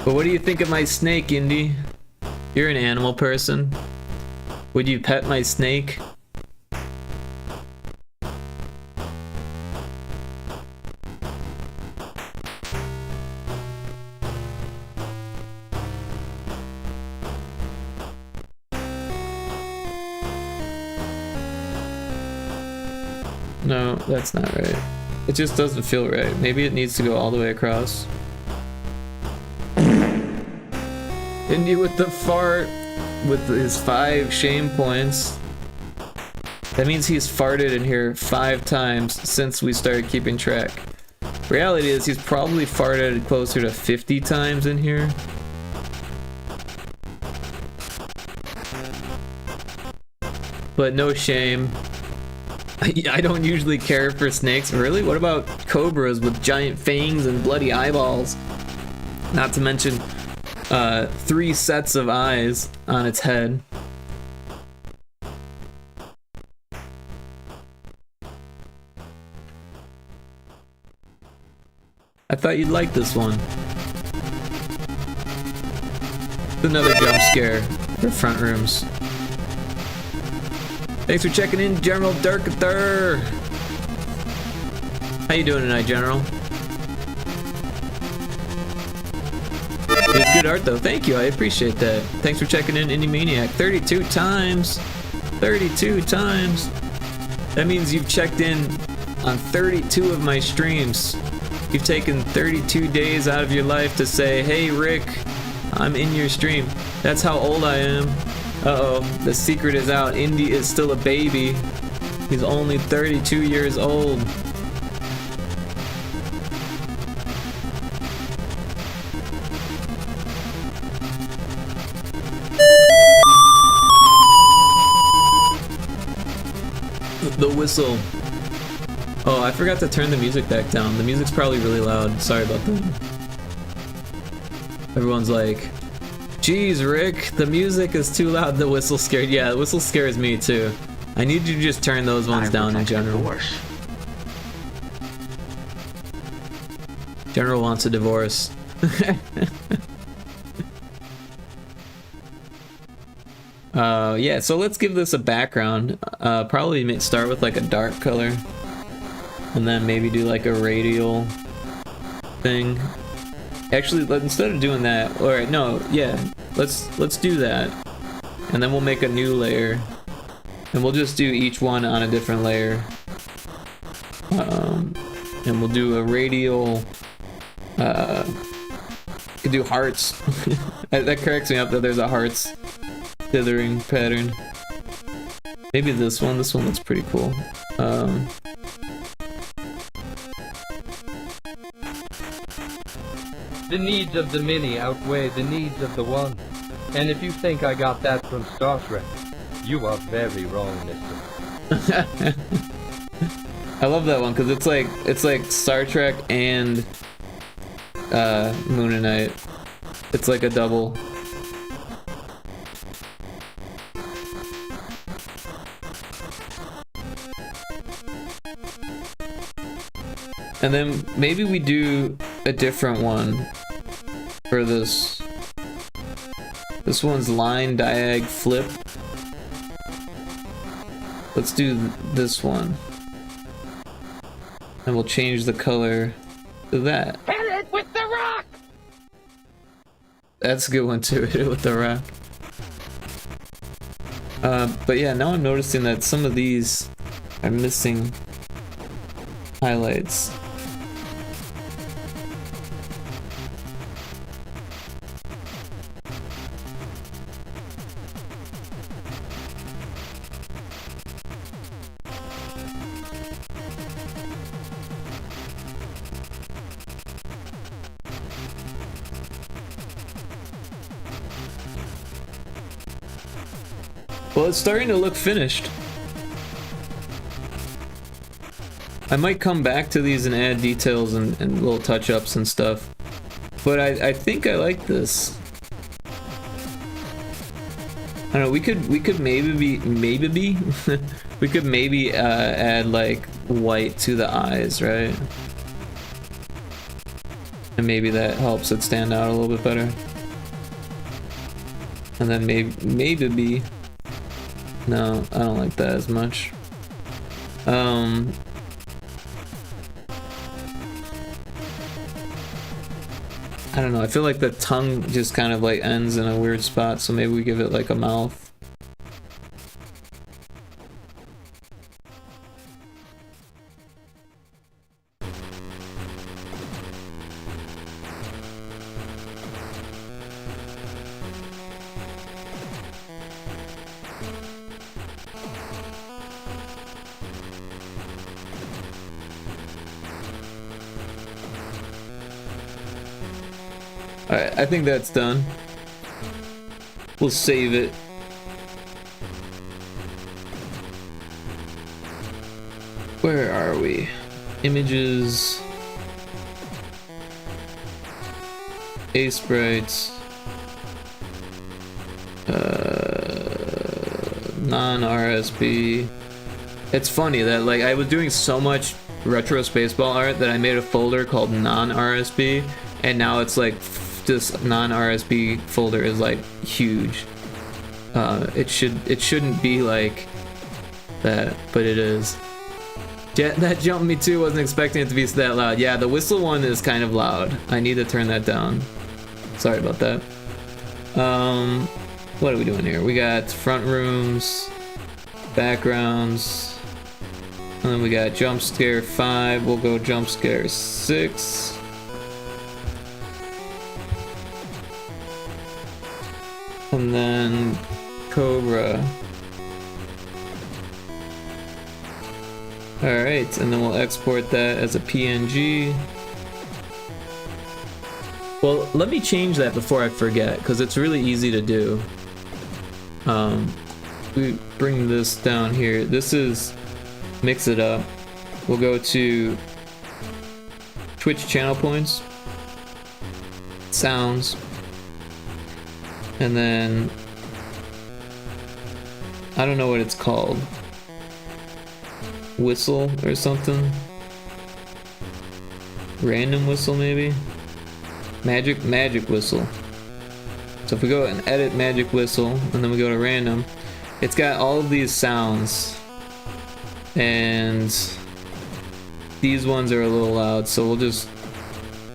But what do you think of my snake, Indy? You're an animal person. Would you pet my snake? No, that's not right. It just doesn't feel right. Maybe it needs to go all the way across. Indy with the fart with his 5 shame points. That means he's farted in here 5 times since we started keeping track. Reality is he's probably farted closer to 50 times in here. But no shame. I don't usually care for snakes. Really? What about cobras with giant fangs and bloody eyeballs? Not to mention 3 sets of eyes on its head. I thought you'd like this one. It's another jump scare for Frontrooms. Thanks for checking in, General Durkather. How you doing tonight, General? It's good art though. Thank you. I appreciate that. Thanks for checking in, Indie Maniac. 32 times. 32 times. That means you've checked in on 32 of my streams. You've taken 32 days out of your life to say, hey Rick, I'm in your stream. That's how old I am. Uh-oh, the secret is out. Indy is still a baby. He's only 32 years old. The whistle. Oh, I forgot to turn the music back down. The music's probably really loud. Sorry about that. Everyone's like, geez, Rick, the music is too loud. The whistle scared. Yeah, the whistle scares me too. I need you to just turn those ones down in general. General wants a divorce. Yeah, so let's give this a background. Probably start with like a dark color. And then maybe do like a radial thing. Actually, instead of doing that, alright, no, yeah, let's do that. And then we'll make a new layer. And we'll just do each one on a different layer. And we'll do a radial, could do hearts. That corrects me up that there's a hearts dithering pattern. Maybe this one looks pretty cool. The needs of the many outweigh the needs of the one. And if you think I got that from Star Trek, you are very wrong, mister. I love that one because it's like Star Trek and Moon and Night. It's like a double. And then maybe we do a different one for this. This one's line, diag, flip. Let's do this one. And we'll change the color to that. Hit it with the rock! That's a good one too, hit it with the rock. But yeah, now I'm noticing that some of these are missing highlights. Well, it's starting to look finished. I might come back to these and add details and little touch-ups and stuff. But I think I like this. I don't know, we could maybe we could maybe add like white to the eyes, right? And maybe that helps it stand out a little bit better. And then maybe no, I don't like that as much. I don't know, I feel like the tongue just kind of like ends in a weird spot, so maybe we give it like a mouth. Alright, I think that's done. We'll save it. Where are we? Images. A-sprites. Non-RSB. It's funny that like I was doing so much retro Spaceball art that I made a folder called non-RSB, and now it's like this non-RSB folder is like huge. It shouldn't be like that, but it is. Yeah, that jumped me too. Wasn't expecting it to be that loud. Yeah, the whistle one is kind of loud. I need to turn that down. Sorry about that. What are we doing here? We got front rooms, backgrounds, and then we got jump scare 5. We'll go jump scare 6. And then Cobra. Alright, and then we'll export that as a PNG. Well, let me change that before I forget, because it's really easy to do. We bring this down here. This is mix it up. We'll go to Twitch channel points, sounds, and then I don't know what it's called. Whistle or something. Random whistle maybe? Magic whistle. So if we go and edit magic whistle and then we go to random, it's got all of these sounds. And these ones are a little loud, so we'll just,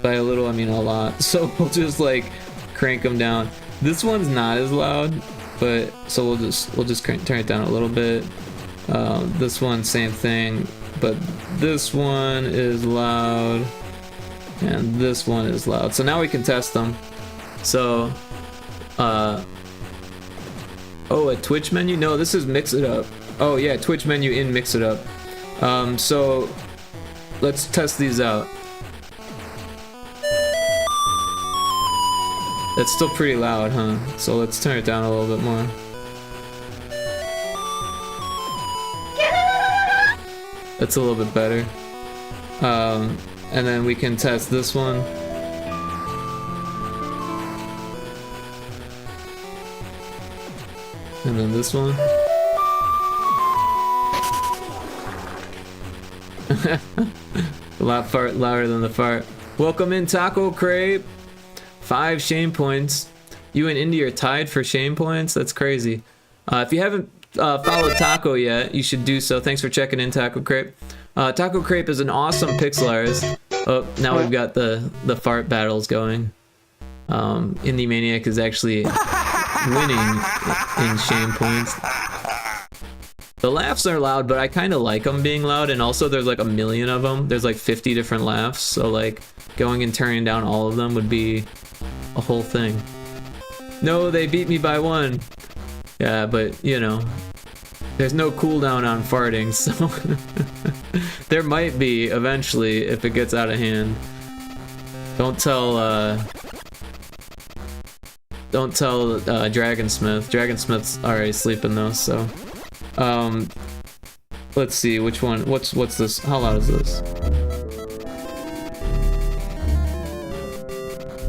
by a little I mean a lot. So we'll just like crank them down. This one's not as loud, but so we'll just turn it down a little bit. This one, same thing, but this one is loud, and this one is loud. So now we can test them. So, oh, a Twitch menu? No, this is mix it up. Oh yeah, Twitch menu in mix it up. So let's test these out. That's still pretty loud, huh? So let's turn it down a little bit more. That's a little bit better. And then we can test this one. And then this one. A lot louder than the fart. Welcome in, Taco Crepe. 5 shame points. You and Indy are tied for shame points. That's crazy. If you haven't followed Taco yet, you should do so. Thanks for checking in, Taco Crepe. Taco Crepe is an awesome pixel artist. Oh, now we've got the fart battles going. Indie Maniac is actually winning in shame points. The laughs are loud, but I kind of like them being loud, and also there's like a million of them. There's like 50 different laughs, so like going and turning down all of them would be a whole thing. No, they beat me by 1. Yeah, but you know, there's no cooldown on farting, so there might be eventually if it gets out of hand. Don't tell Dragonsmith. Dragonsmith's already sleeping though, so let's see which one. What's this? How loud is this?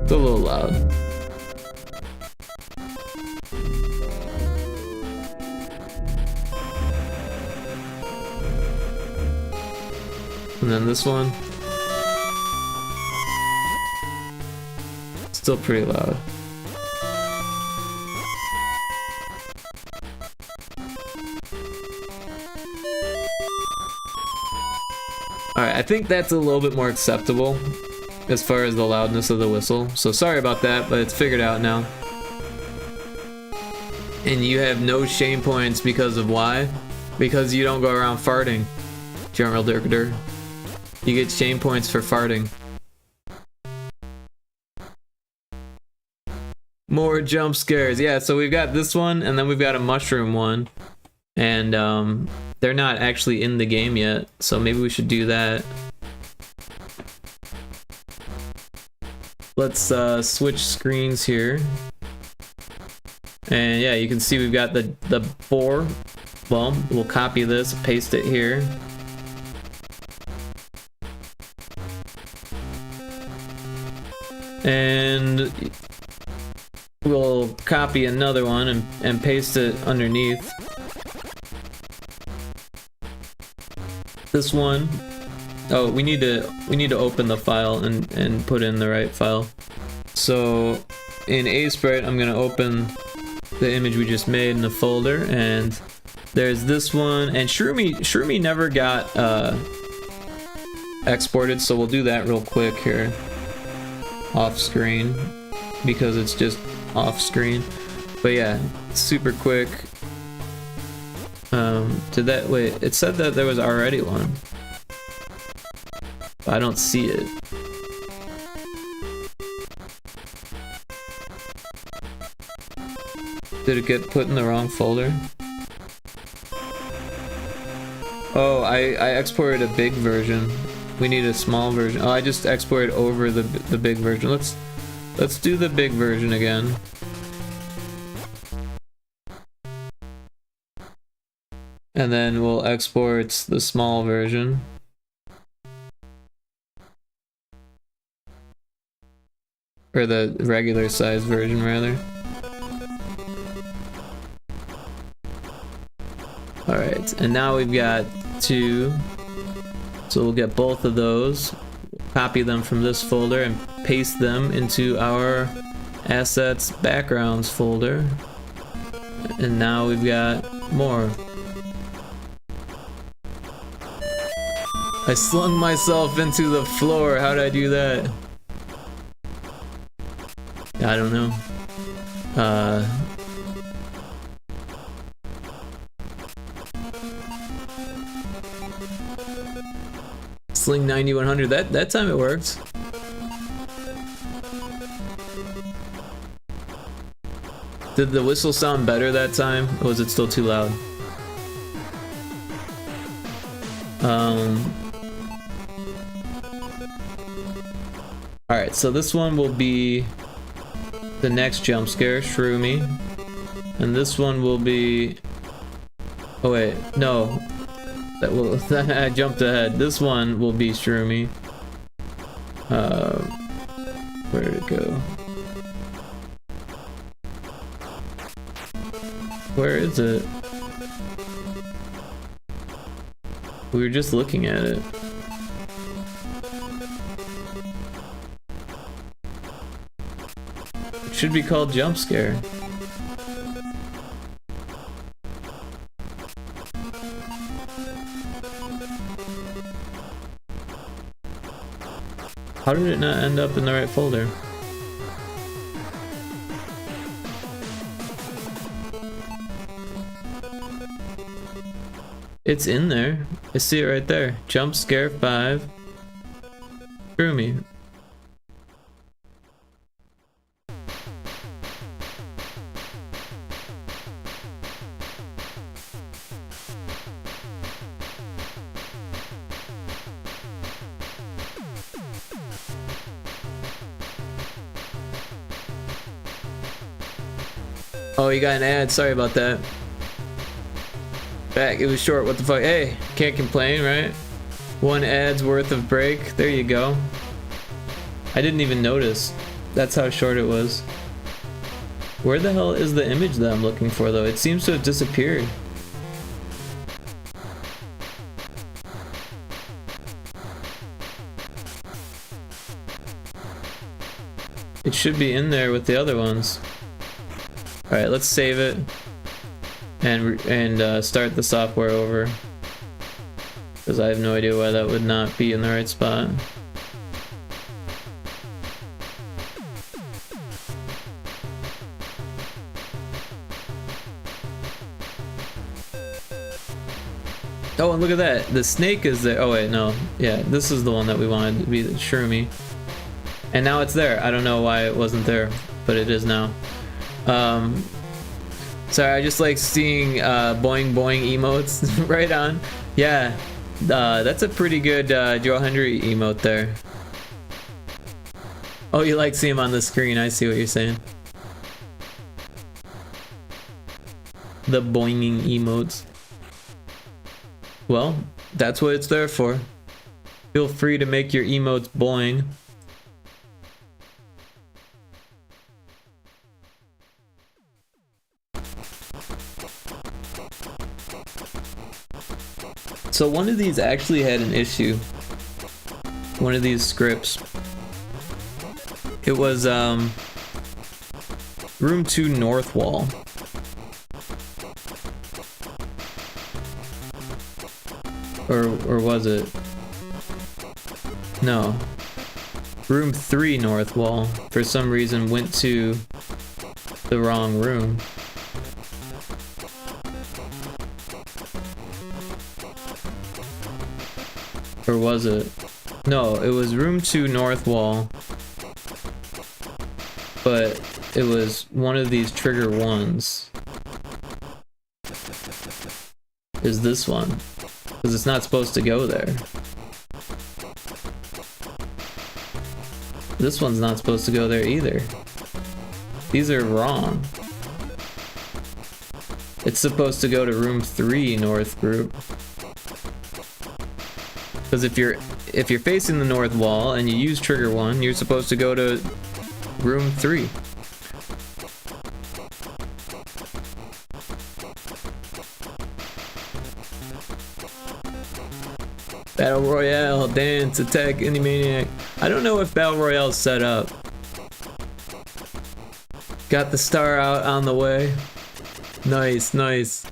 It's a little loud. And then this one. Still pretty loud. Alright, I think that's a little bit more acceptable as far as the loudness of the whistle. So sorry about that, but it's figured out now. And you have no shame points because of why? Because you don't go around farting, General Dirkader. You get shame points for farting. More jump scares. Yeah, so we've got this one, and then we've got a mushroom one. And they're not actually in the game yet, so maybe we should do that. Let's switch screens here. And yeah, you can see we've got the 4. Well, we'll copy this, paste it here. And we'll copy another one and paste it underneath. This one. Oh, we need to open the file and put in the right file. So in Asprite, I'm gonna open the image we just made in the folder, and there's this one. And Shroomy never got exported, so we'll do that real quick here, off screen, because it's just off screen. But yeah, super quick. Did that, wait, it said that there was already one. I don't see it. Did it get put in the wrong folder? Oh, I exported a big version. We need a small version. Oh, I just exported over the big version. Let's do the big version again. And then we'll export the small version. Or the regular size version, rather. Alright, and now we've got 2. So we'll get both of those, copy them from this folder, and paste them into our assets backgrounds folder. And now we've got more. I slung myself into the floor. How did I do that? I don't know. Sling 9100. That time it worked. Did the whistle sound better that time, or was it still too loud? Alright, so this one will be the next jump scare, Shroomy. And this one will be... Oh wait, no. I jumped ahead. This one will be Shroomy. Where did it go? Where is it? We were just looking at it. It should be called Jump Scare. How did it not end up in the right folder? It's in there. I see it right there. Jump scare 5. Screw me. Oh, you got an ad. Sorry about that. Back, it was short. What the fuck? Hey, can't complain, right? 1 ad's worth of break. There you go. I didn't even notice. That's how short it was. Where the hell is the image that I'm looking for, though? It seems to have disappeared. It should be in there with the other ones. Alright, let's save it and start the software over, because I have no idea why that would not be in the right spot. Oh, and look at that. The snake is there. Oh wait, no. Yeah, this is the one that we wanted to be the Shroomy. And now it's there. I don't know why it wasn't there, but it is now. Sorry, I just like seeing boing boing emotes. Right on. Yeah, that's a pretty good Joe Henry emote there. Oh, you like seeing him on the screen. I see what you're saying. The boinging emotes. Well, that's what it's there for. Feel free to make your emotes boing. So one of these actually had an issue. One of these scripts. It was room 2 north wall. Or was it? No. Room 3 north wall for some reason went to the wrong room. Or was it? No, it was room 2 north wall. But it was one of these trigger ones. Is this one. Because it's not supposed to go there. This one's not supposed to go there either. These are wrong. It's supposed to go to room 3 north group. Because if you're facing the north wall and you use trigger 1, you're supposed to go to room 3. Battle Royale, dance, attack, any maniac. I don't know if Battle Royale is set up. Got the star out on the way. Nice, nice.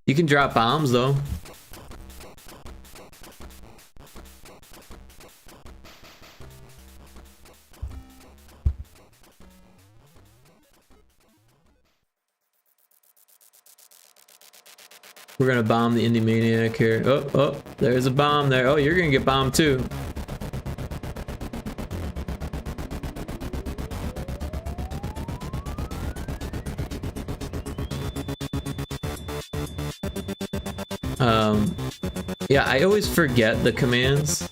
You can drop bombs though. We're gonna bomb the Indie Maniac here. Oh, there's a bomb there. Oh, you're gonna get bombed too. Yeah, I always forget the commands.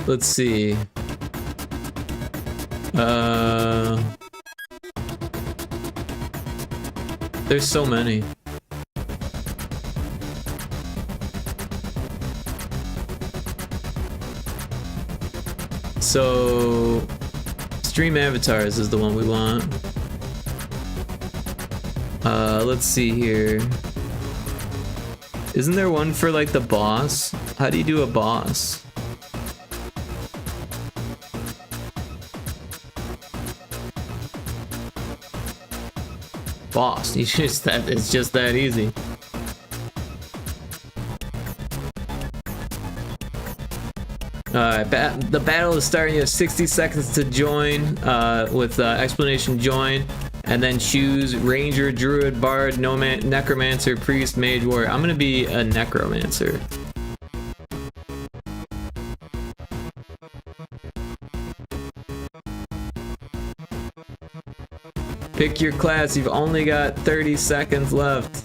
Let's see. There's so many. So stream avatars is the one we want. Let's see here. Isn't there one for like the boss? How do you do a boss? boss. You just that it's just that easy. Alright, the battle is starting. You have 60 seconds to join with explanation join, and then choose Ranger, Druid, Bard, Necromancer, Priest, Mage, Warrior. I'm gonna be a Necromancer. Pick your class. You've only got 30 seconds left.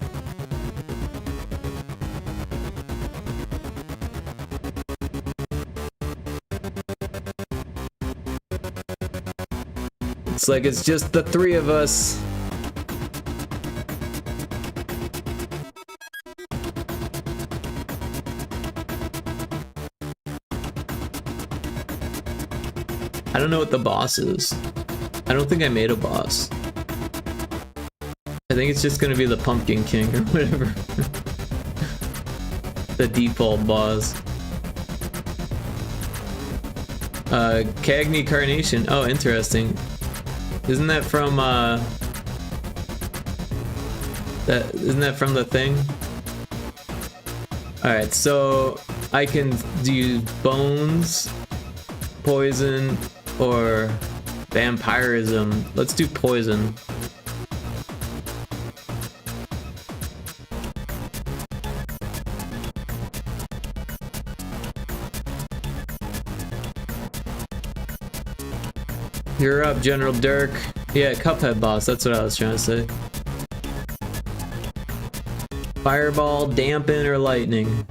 It's like it's just the three of us. I don't know what the boss is. I don't think I made a boss. I think it's just gonna be the Pumpkin King or whatever. The default boss. Cagney Carnation. Oh, interesting. Isn't that from isn't that from the thing? Alright, so I can do bones, poison, or vampirism. Let's do poison. You're up, General Dirk. Yeah, Cuphead boss, that's what I was trying to say. Fireball, dampen, or lightning?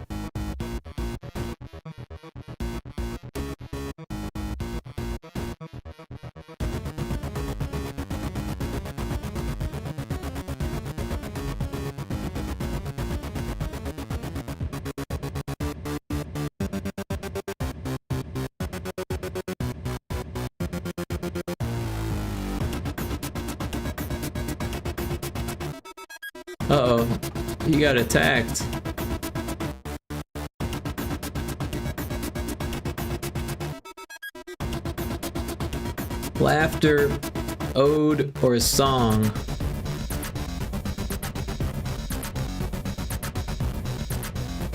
Uh-oh, he got attacked. Laughter, ode, or song?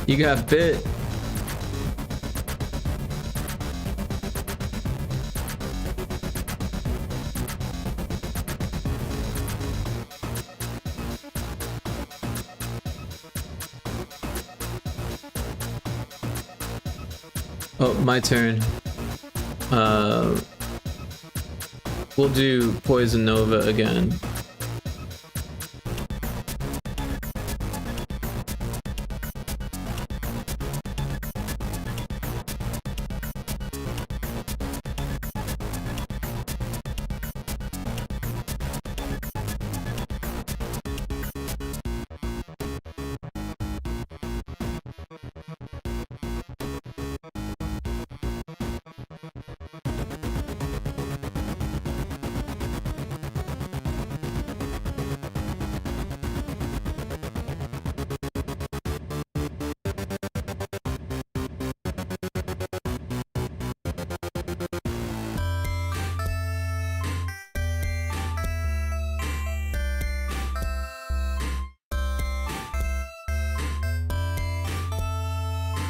You got bit. Oh, my turn. We'll do Poison Nova again.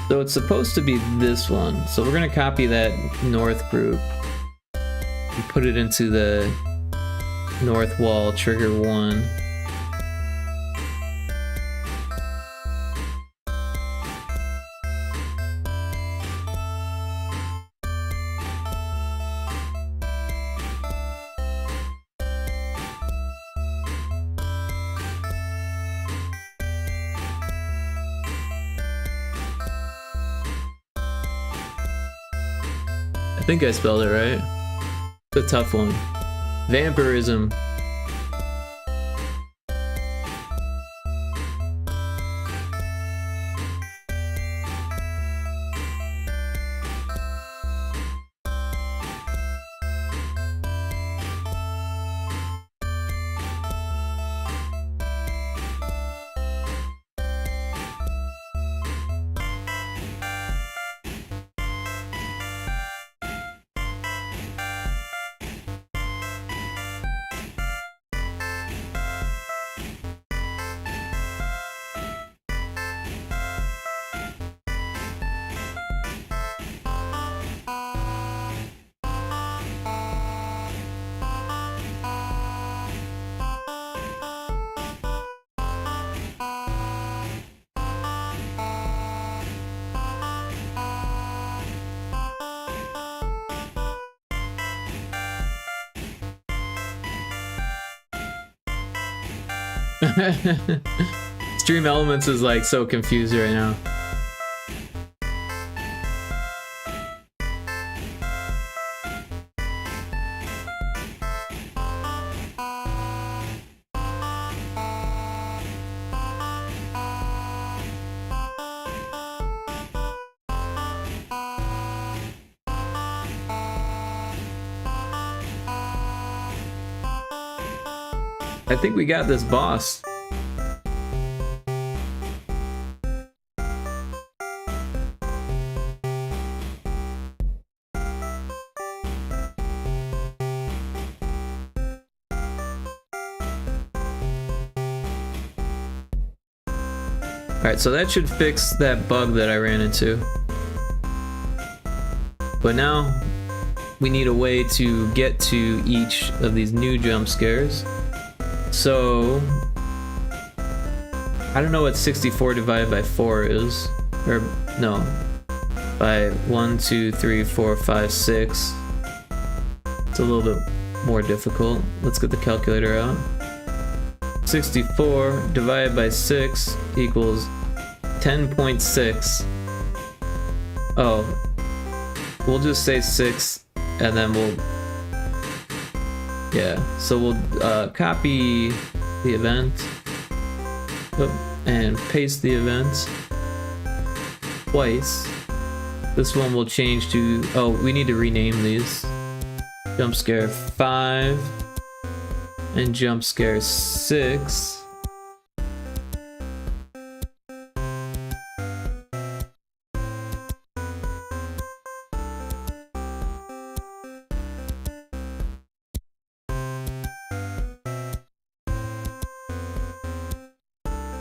So it's supposed to be this one. So we're gonna copy that north group and put it into the north wall, trigger 1. I think I spelled it right. It's a tough one. Vampirism. Stream Elements is like so confused right now. I think we got this boss. Alright, so that should fix that bug that I ran into. But now we need a way to get to each of these new jump scares. So I don't know what 64 divided by 4 is. Or no. By 1, 2, 3, 4, 5, 6. It's a little bit more difficult. Let's get the calculator out. 64 divided by 6 equals 10.6. Oh, we'll just say 6 and then we'll, yeah, so we'll copy the event and paste the event twice. This one will change to, oh, we need to rename these. Jump scare 5 and jump scare 6.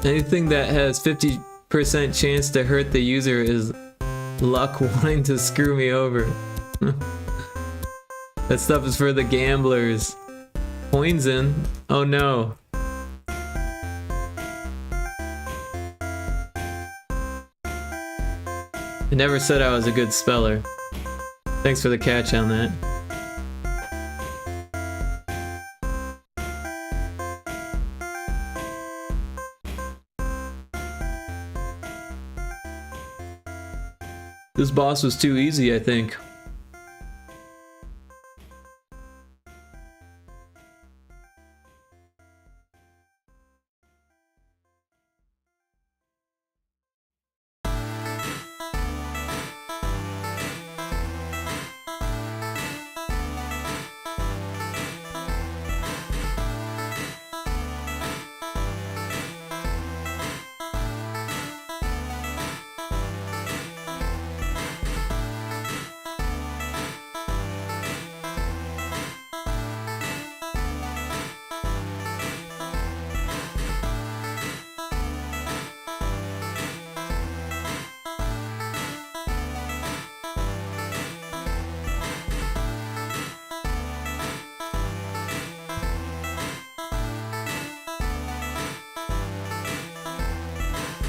Anything that has 50% chance to hurt the user is luck wanting to screw me over. That stuff is for the gamblers. Coins in. Oh no. I never said I was a good speller. Thanks for the catch on that. This boss was too easy, I think.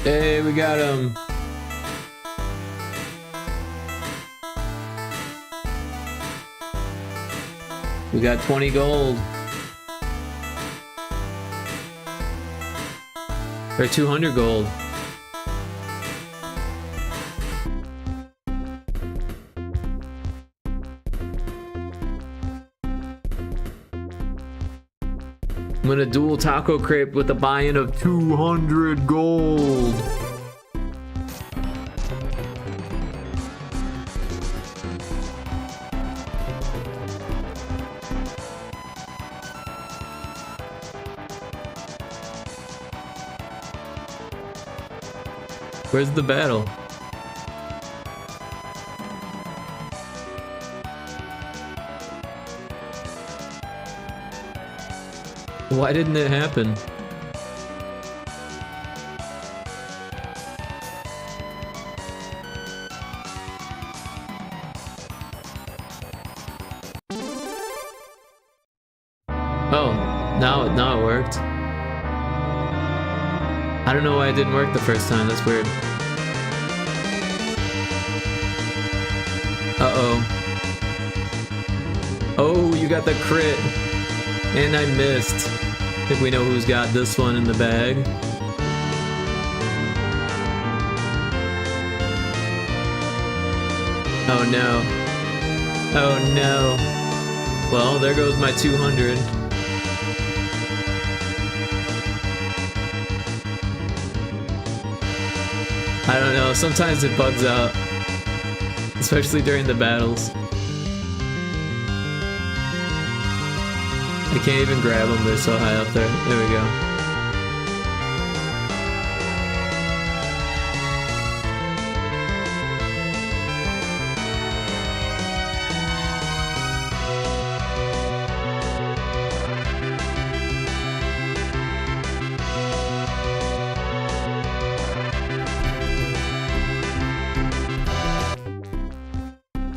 Hey, we got him. We got 20 gold. Or 200 gold. I'm gonna dual taco crepe with a buy-in of 200 gold. Where's the battle? Why didn't it happen? Oh, now it worked. I don't know why it didn't work the first time, that's weird. Uh-oh. Oh, you got the crit. And I missed. I think we know who's got this one in the bag. Oh no. Oh no. Well, there goes my 200. I don't know, sometimes it bugs out. Especially during the battles. I can't even grab them, they're so high up there. There we go.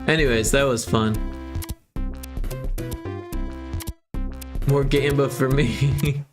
Anyways, that was fun. More gamba for me.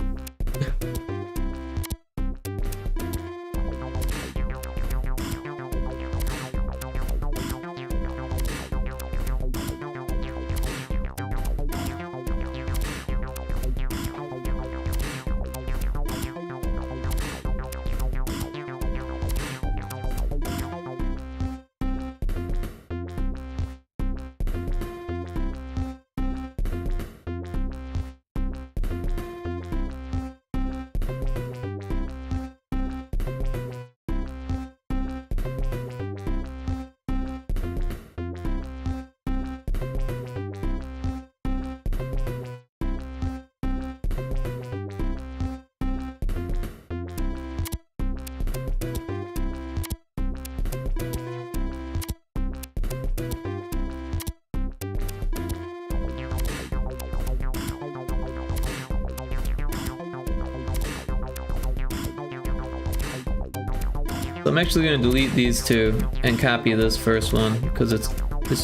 So I'm actually going to delete these two and copy this first one because it's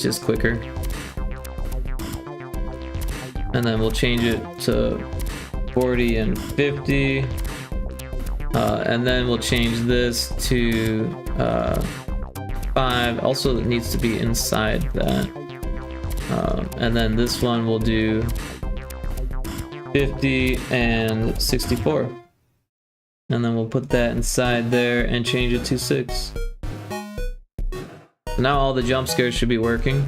just quicker. And then we'll change it to 40 and 50. And then we'll change this to 5. Also, it needs to be inside that. And then this one we'll do 50 and 64. And then we'll put that inside there and change it to 6. So now all the jump scares should be working.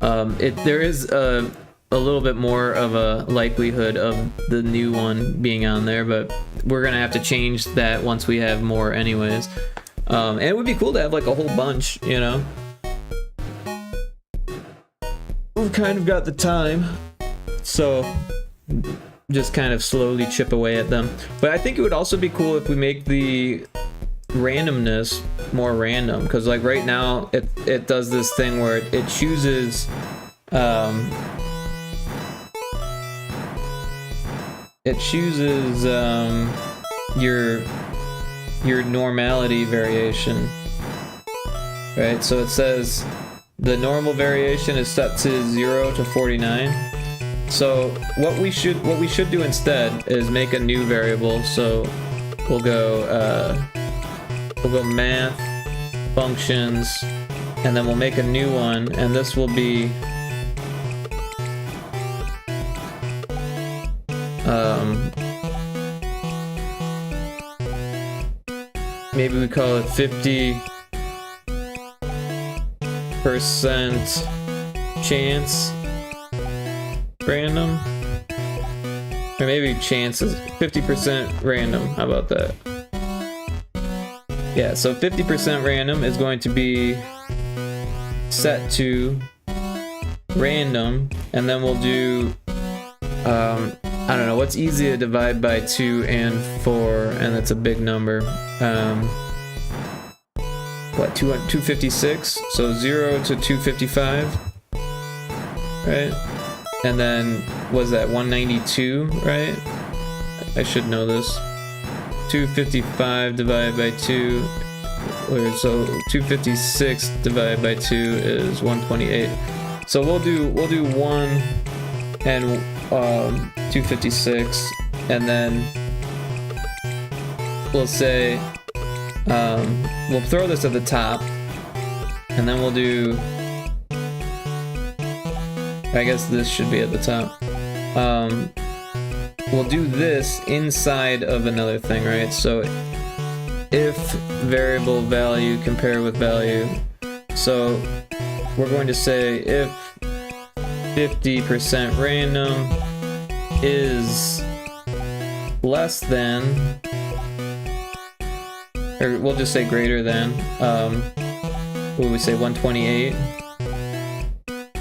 There is a little bit more of a likelihood of the new one being on there, but we're gonna have to change that once we have more anyways. And it would be cool to have like a whole bunch, you know? We've kind of got the time, so just kind of slowly chip away at them. But I think it would also be cool if we make the randomness more random, because like right now it does this thing where it chooses your normality variation, right? So it says the normal variation is set to 0 to 49. So what we should do instead is make a new variable. So we'll go math functions, and then we'll make a new one, and this will be maybe we call it 50% chance random, or maybe chance is 50% random. How about that? Yeah, so 50% random is going to be set to random, and then we'll do I don't know what's easy to divide by 2 and 4, and that's a big number. What, 256? So 0 to 255, right? And then, was that 192, right? I should know this. 255 divided by 2, so 256 divided by 2 is 128. So we'll do 1 and 256, and then we'll say we'll throw this at the top, and then we'll do, I guess this should be at the top. we'll do this inside of another thing, right? So if variable value compare with value. So we're going to say if 50% random is less than, or we'll just say greater than, what would we say, 128?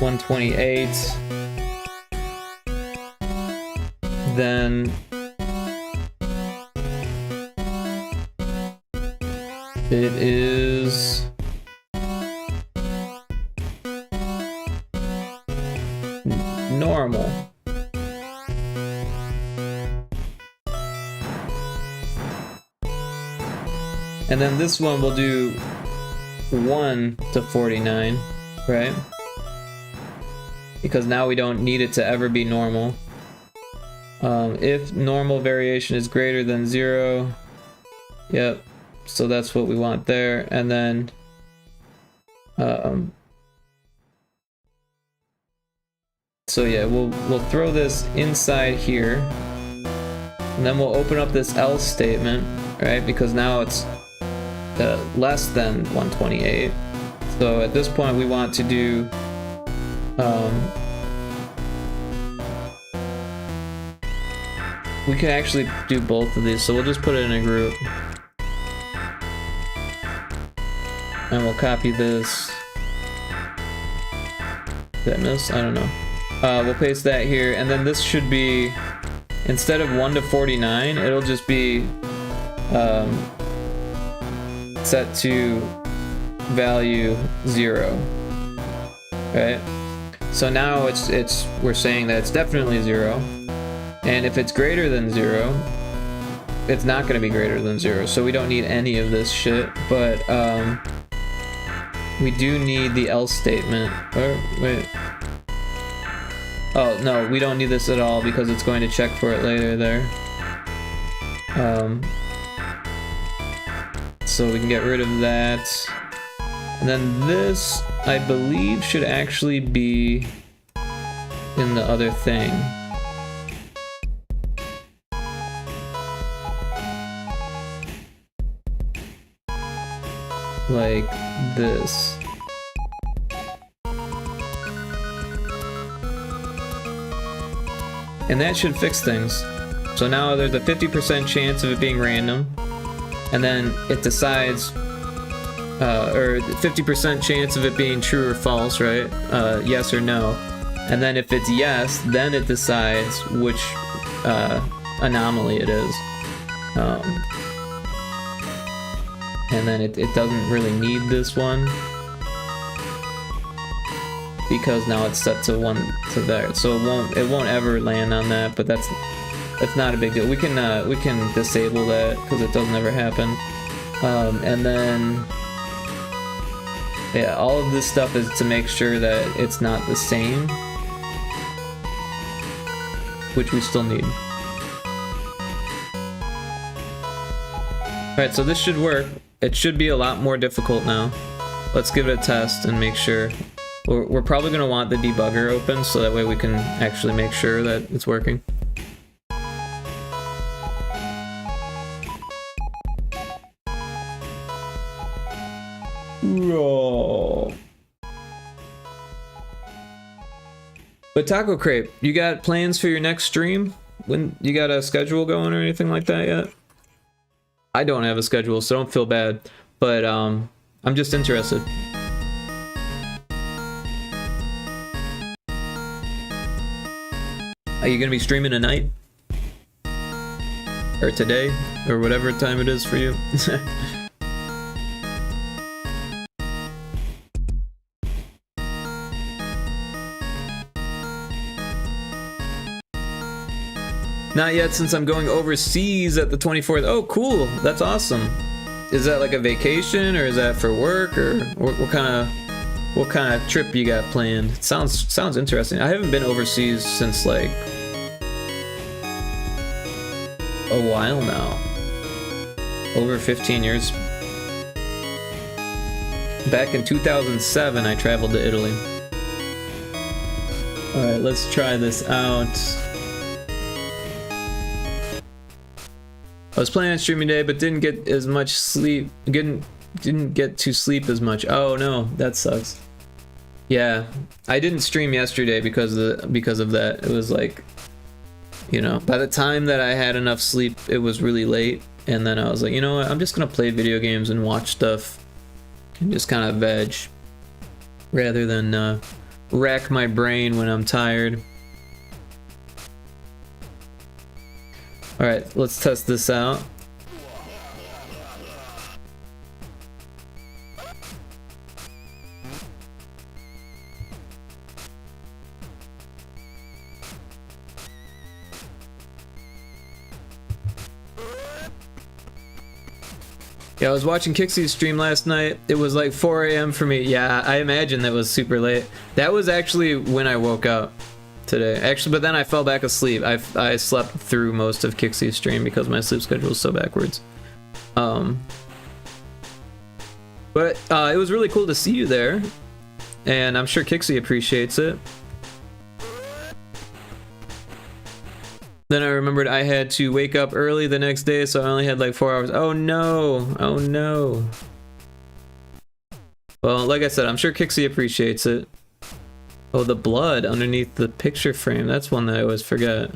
128, then it is normal. And then this one we'll do 1 to 49, right? Because now we don't need it to ever be normal. If normal variation is greater than 0, yep, so that's what we want there. And then so yeah, we'll throw this inside here, and then we'll open up this else statement, right? Because now it's less than 128. So at this point we want to do we can actually do both of these, so we'll just put it in a group. And we'll copy this. Did I miss? I don't know. We'll paste that here, and then this should be, instead of 1 to 49, it'll just be set to value 0. Right? So now we're saying that it's definitely 0. And if it's greater than 0, it's not going to be greater than 0. So we don't need any of this shit. But we do need the else statement. Oh, wait. Oh, no, we don't need this at all because it's going to check for it later there. So we can get rid of that. And then this, I believe, should actually be in the other thing. Like this. And that should fix things. So now there's a 50% chance of it being random, and then it decides, or 50% chance of it being true or false, right? Yes or no. And then if it's yes, then it decides which anomaly it is. And then it doesn't really need this one, because now it's set to 1 to there, so it won't ever land on that. But that's not a big deal. We can disable that because it doesn't ever happen. And then yeah, all of this stuff is to make sure that it's not the same, which we still need. Alright, so this should work. It should be a lot more difficult now. Let's give it a test and make sure. We're probably going to want the debugger open so that way we can actually make sure that it's working. Whoa. But Taco Crepe, you got plans for your next stream? When you got a schedule going or anything like that yet? I don't have a schedule, so don't feel bad. But I'm just interested. Are you gonna be streaming tonight? Or today? Or whatever time it is for you? Not yet, since I'm going overseas at the 24th. Oh, cool. That's awesome. Is that like a vacation, or is that for work, or what kind of trip you got planned? It sounds interesting. I haven't been overseas since like a while now. Over 15 years. Back in 2007, I traveled to Italy. Alright, let's try this out. I was planning on streaming today, but didn't get as much sleep. Didn't get to sleep as much. Oh no, that sucks. Yeah, I didn't stream yesterday because of that. It was like, you know, by the time that I had enough sleep, it was really late, and then I was like, you know what, I'm just gonna play video games and watch stuff and just kind of veg rather than rack my brain when I'm tired. All right, let's test this out. Yeah, I was watching Kixie's stream last night. It was like 4 a.m. for me. Yeah, I imagine that was super late. That was actually when I woke up today. Actually, but then I fell back asleep. I slept through most of Kixie's stream because my sleep schedule is so backwards. But it was really cool to see you there, and I'm sure Kixie appreciates it. Then I remembered I had to wake up early the next day, so I only had like 4 hours. Oh no! Oh no! Well, like I said, I'm sure Kixie appreciates it. Oh, the blood underneath the picture frame. That's one that I always forget.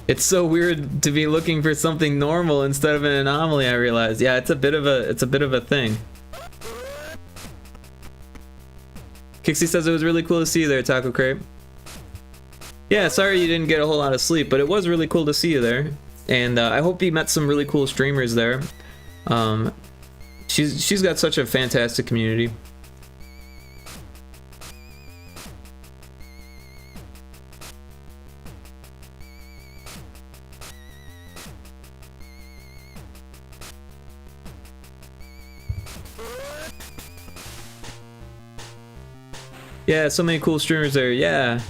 It's so weird to be looking for something normal instead of an anomaly, I realized. Yeah, it's a bit of a thing. Kixie says it was really cool to see you there, Taco Crepe. Yeah, sorry you didn't get a whole lot of sleep, but it was really cool to see you there. And I hope you met some really cool streamers there. She's got such a fantastic community. Yeah, so many cool streamers there. Yeah.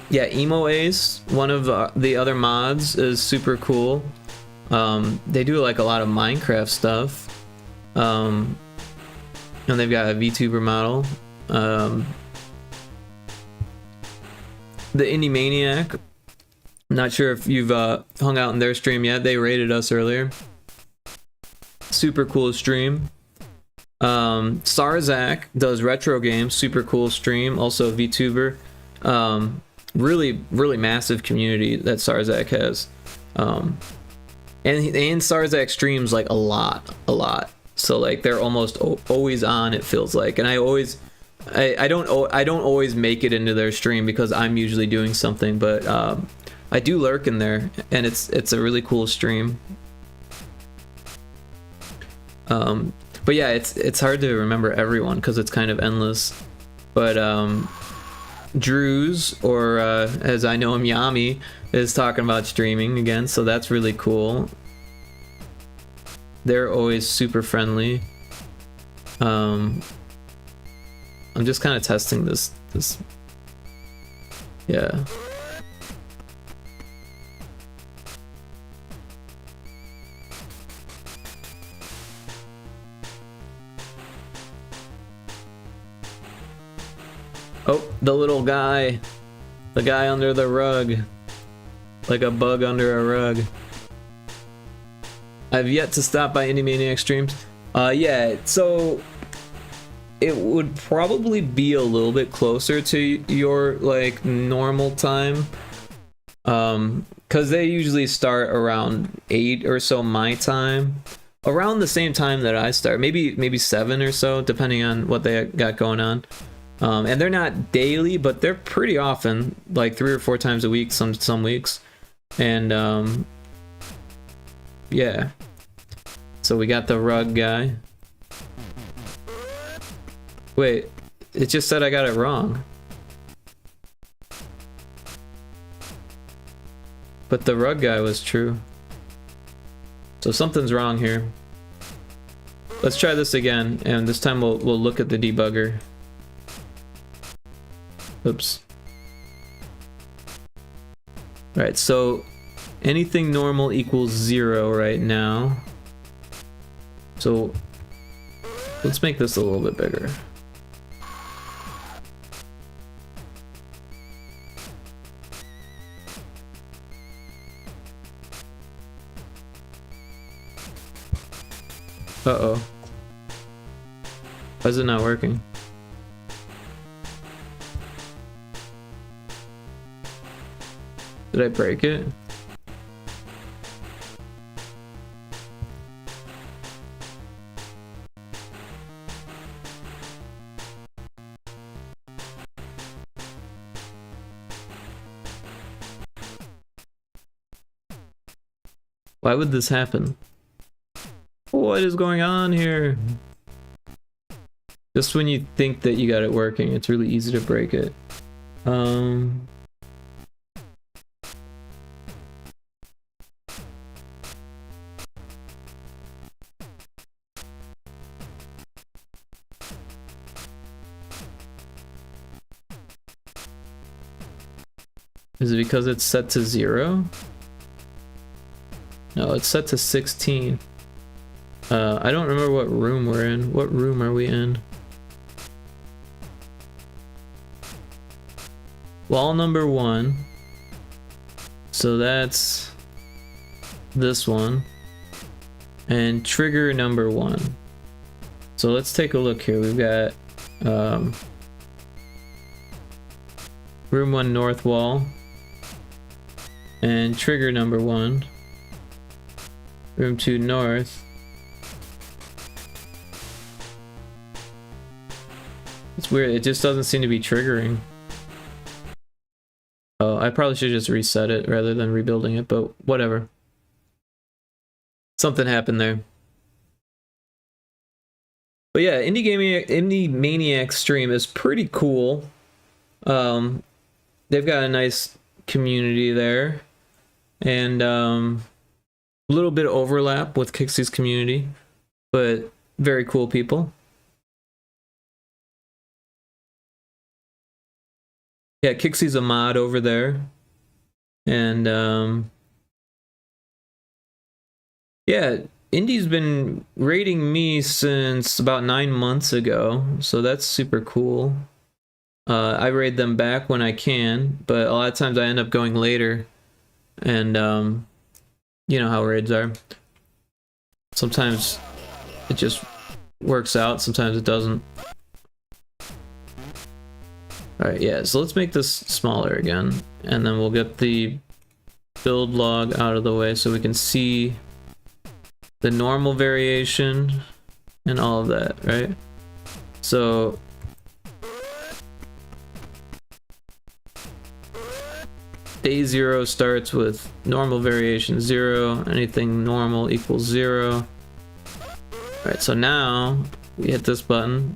Yeah, Emo Ace, one of the other mods, is super cool. They do like a lot of Minecraft stuff. And they've got a VTuber model. The Indie Maniac. I'm not sure if you've hung out in their stream yet. They raided us earlier. Super cool stream. Sarzak does retro games, super cool stream, also a VTuber. Really massive community that Sarzak has. And Sarzak streams like a lot. So like they're almost always on, it feels like. And I don't always make it into their stream because I'm usually doing something, but I do lurk in there, and it's a really cool stream. But yeah, it's hard to remember everyone because it's kind of endless. But Drews, or as I know him, Yami, is talking about streaming again, so that's really cool. They're always super friendly. I'm just kind of testing this. Yeah. Oh, the little guy. The guy under the rug. Like a bug under a rug. I've yet to stop by Indie Maniac streams. Yeah, so it would probably be a little bit closer to your like normal time. Cause they usually start around 8 or so my time. Around the same time that I start. Maybe 7 or so, depending on what they got going on. And they're not daily, but they're pretty often, like 3 or 4 times a week, some weeks. And yeah. So we got the rug guy. Wait, it just said I got it wrong. But the rug guy was true. So something's wrong here. Let's try this again, and this time we'll look at the debugger. Oops. Alright, so anything normal equals 0 right now. So let's make this a little bit bigger. Uh-oh. Why is it not working? Did I break it? Why would this happen? What is going on here? Just when you think that you got it working, it's really easy to break it. Is it because it's set to 0? No, it's set to 16. I don't remember what room we're in. What room are we in? Wall number 1. So that's this one. And trigger number 1. So let's take a look here. We've got room 1 north wall. And trigger number 1. Room 2 north. It's weird, it just doesn't seem to be triggering. Oh, I probably should just reset it rather than rebuilding it, but whatever. Something happened there. But yeah, Indie Maniac stream is pretty cool. They've got a nice community there. And a little bit of overlap with Kixie's community, but very cool people. Yeah, Kixie's a mod over there. And yeah, Indie's been raiding me since about 9 months ago, so that's super cool. I raid them back when I can, but a lot of times I end up going later. And you know how raids are. Sometimes it just works out, sometimes it doesn't. Alright, yeah, so let's make this smaller again, and then we'll get the build log out of the way so we can see the normal variation and all of that, right? So day 0 starts with normal variation 0, anything normal equals 0. Alright, so now we hit this button.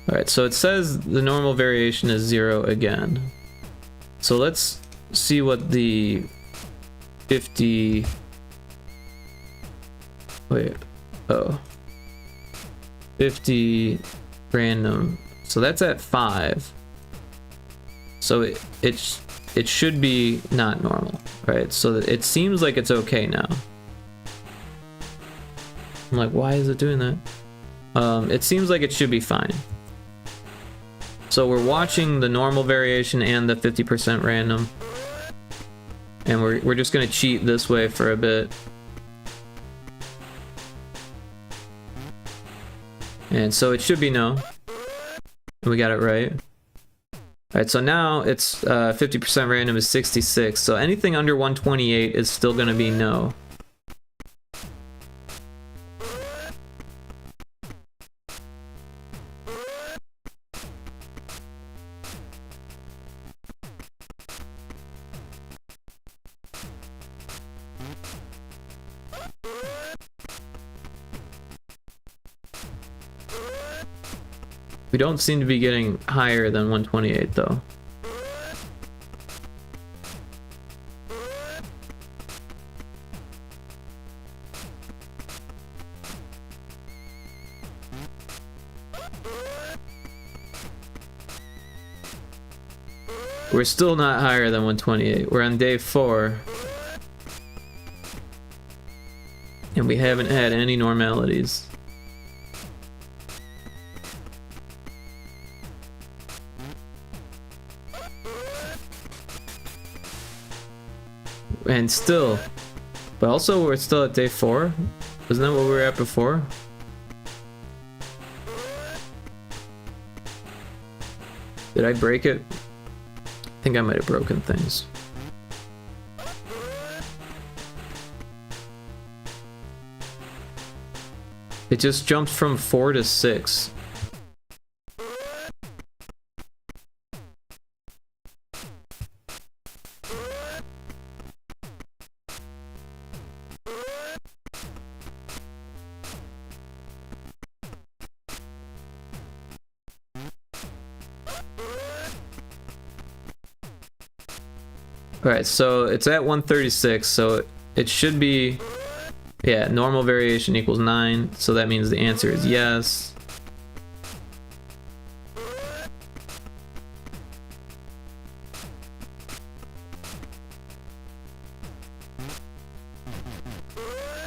Alright, so it says the normal variation is 0 again. So let's see what the 50... Wait, oh. 50 random. So that's at 5. So it should be not normal, right? So it seems like it's okay now. I'm like, why is it doing that? It seems like it should be fine. So we're watching the normal variation and the 50% random. And we're just gonna cheat this way for a bit. And so it should be no. And we got it right. Alright, so now it's 50% random is 66. So anything under 128 is still gonna be no. We don't seem to be getting higher than 128 though. We're still not higher than 128. We're on day 4. And we haven't had any normalities. And still, but also we're still at day 4. Isn't that what we were at before? Did I break it? I think I might have broken things. It just jumps from 4 to 6. Alright, so it's at 136, so it should be, yeah, normal variation equals 9, so that means the answer is yes.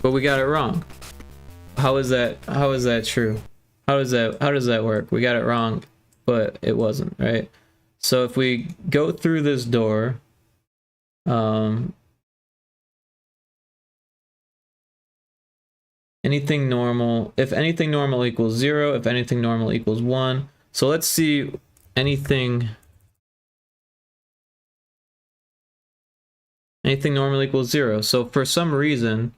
But we got it wrong. How is that true? How does that work? We got it wrong, but it wasn't, right? So if we go through this door, anything normal, if anything normal equals 0, if anything normal equals 1. So let's see anything normal equals 0. So for some reason,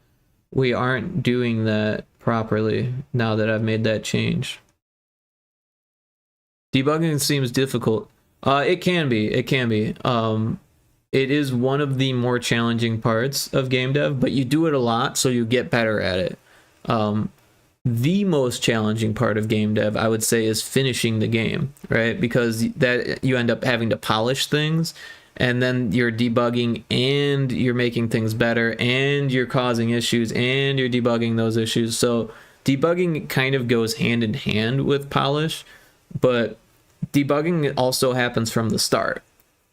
we aren't doing that properly now that I've made that change. Debugging seems difficult. It can be. It is one of the more challenging parts of game dev, but you do it a lot, so you get better at it. The most challenging part of game dev, I would say, is finishing the game, right? Because that you end up having to polish things, and then you're debugging, and you're making things better, and you're causing issues, and you're debugging those issues. So debugging kind of goes hand in hand with polish, but debugging also happens from the start.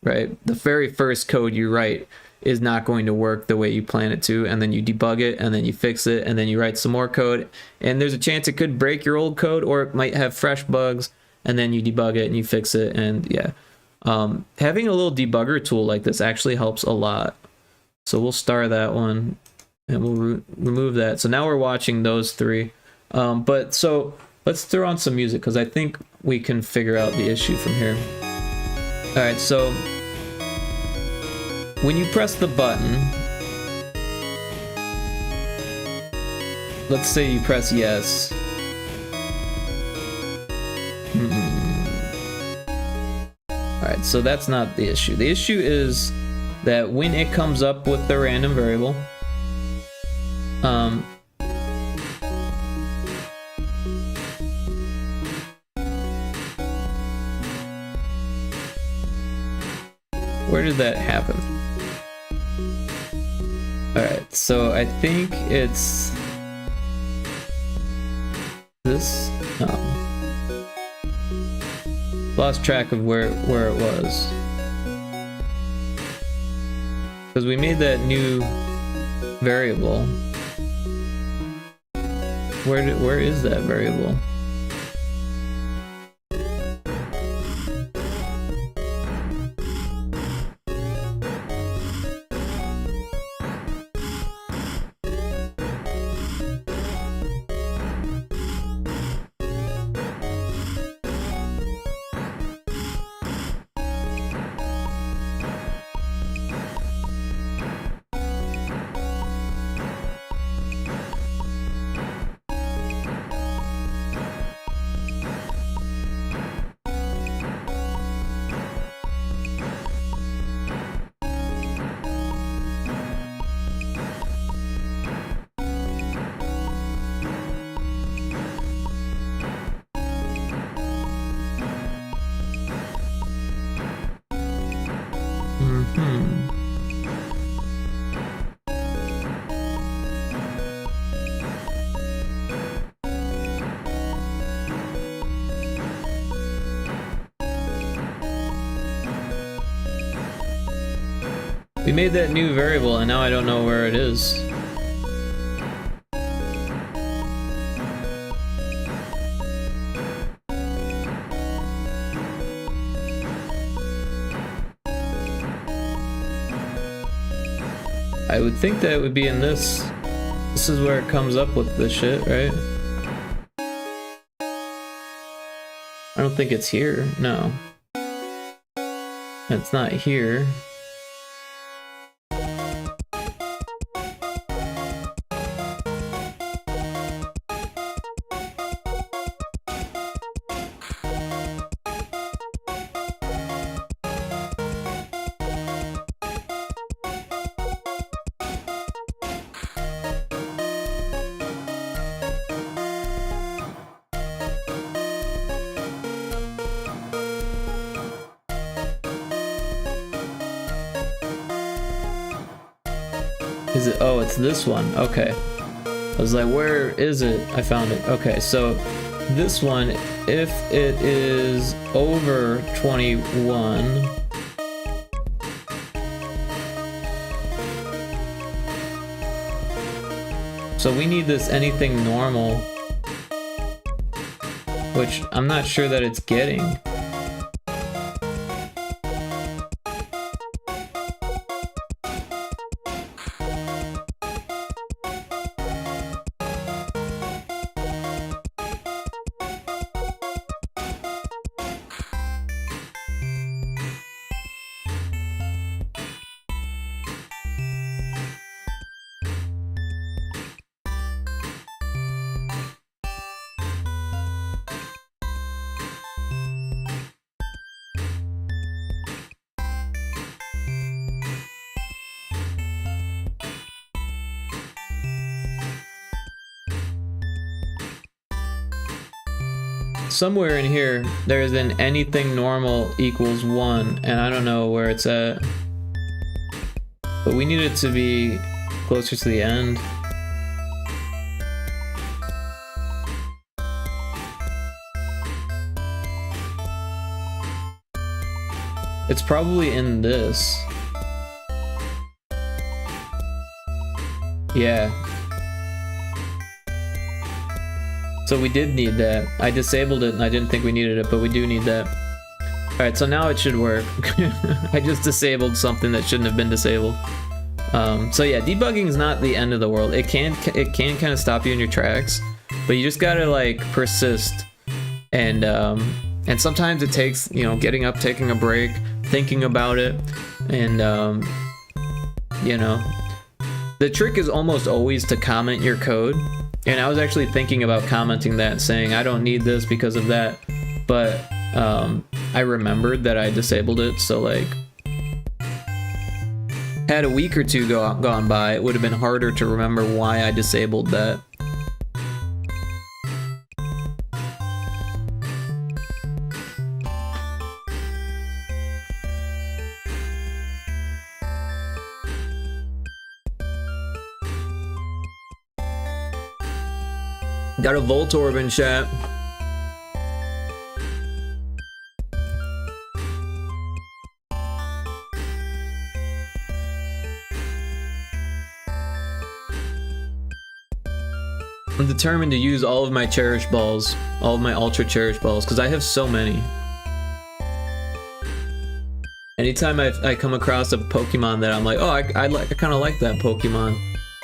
Right? The very first code you write is not going to work the way you plan it to, and then you debug it, and then you fix it, and then you write some more code, and there's a chance it could break your old code, or it might have fresh bugs, and then you debug it and you fix it. And yeah, having a little debugger tool like this actually helps a lot. So we'll star that one, and we'll remove that. So now we're watching those 3. But so let's throw on some music, because I think we can figure out the issue from here. Alright, so when you press the button, let's say you press yes. Alright, so that's not the issue. The issue is that when it comes up with the random variable, where did that happen? Alright, so I think it's this. Lost track of where it was. Because we made that new variable. Where is that variable? We made that new variable and now I don't know where it is. I would think that it would be in this. This is where it comes up with this shit, right? I don't think it's here, no. It's not here. Is it? Oh, it's this one. Okay. I was like, where is it? I found it. Okay, so this one, if it is over 21, so we need this anything normal, which I'm not sure that it's getting. Somewhere in here, there's an anything normal equals 1, and I don't know where it's at. But we need it to be closer to the end. It's probably in this. Yeah. So we did need that. I disabled it and I didn't think we needed it, but we do need that. Alright, so now it should work. I just disabled something that shouldn't have been disabled. So yeah, debugging is not the end of the world. It can kind of stop you in your tracks, but you just gotta like persist. And sometimes it takes, you know, getting up, taking a break, thinking about it, and you know, the trick is almost always to comment your code. And I was actually thinking about commenting that, saying I don't need this because of that, but I remembered that I disabled it, so like, had a week or two gone by, it would have been harder to remember why I disabled that. Got a Volt Orb in chat. I'm determined to use all of my cherish balls, all of my ultra cherish balls, because I have so many. Anytime I come across a Pokemon that I'm like, oh, I kind of like that Pokemon.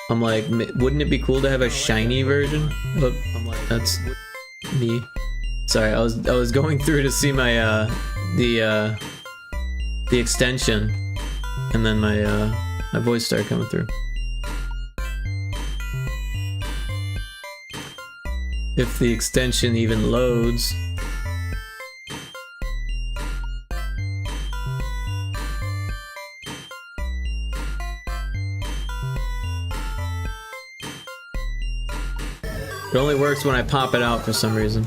I'm like, wouldn't it be cool to have a shiny version? Look, that's me. Sorry, I was going through to see my the extension, and then my voice started coming through. If the extension even loads. It only works when I pop it out for some reason.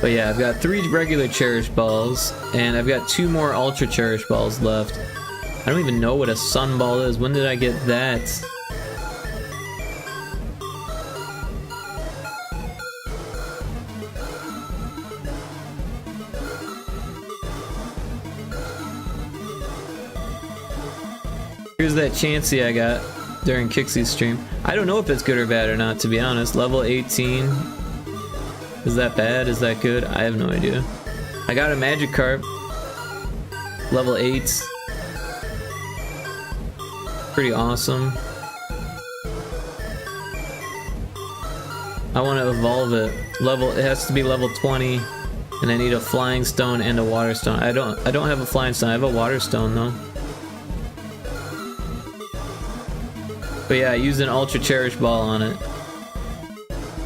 But yeah, I've got 3 regular cherish balls, and I've got 2 more ultra cherish balls left. I don't even know what a sun ball is. When did I get that? Here's that Chansey I got during Kixie's stream. I don't know if it's good or bad or not, to be honest. Level 18. Is that bad? Is that good? I have no idea. I got a Magikarp. Level 8. Pretty awesome. I want to evolve it. It has to be level 20. And I need a Flying Stone and a Water Stone. I don't have a Flying Stone. I have a Water Stone though. But yeah, I used an Ultra Cherish Ball on it.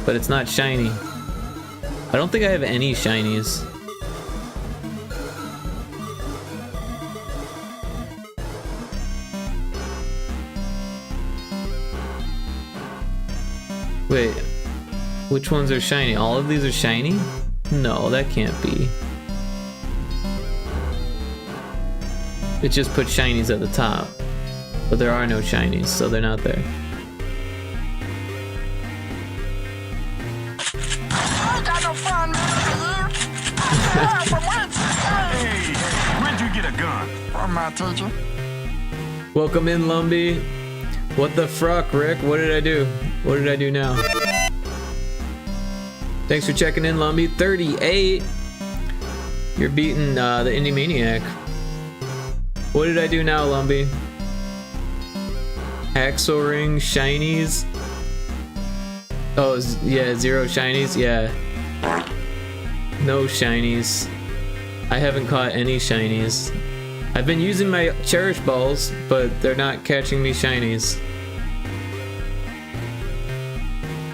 But it's not shiny. I don't think I have any shinies. Wait, which ones are shiny? All of these are shiny? No, that can't be. It just puts shinies at the top. But there are no shinies, so they're not there. I got no fun, Hey, where'd you get a gun? From my teacher. Welcome in, Lumbee. What the fruck, Rick? What did I do? What did I do now? Thanks for checking in, Lumbee. 38. You're beating the Indie Maniac. What did I do now, Lumbee? Axel Ring, shinies. Oh, yeah, 0 shinies. Yeah. No shinies. I haven't caught any shinies. I've been using my Cherish Balls, but they're not catching me shinies.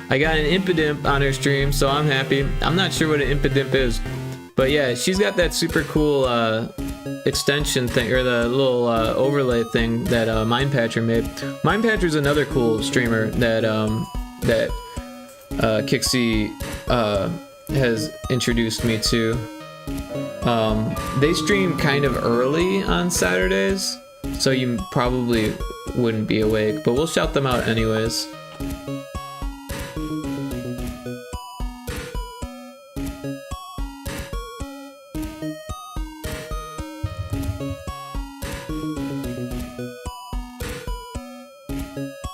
I got an Impidimp on her stream, so I'm happy. I'm not sure what an Impidimp is, but yeah, she's got that super cool extension thing, or the little overlay thing that Mindpatcher made. Mindpatcher's another cool streamer that Kixie has introduced me to. They stream kind of early on Saturdays, so you probably wouldn't be awake, but we'll shout them out anyways.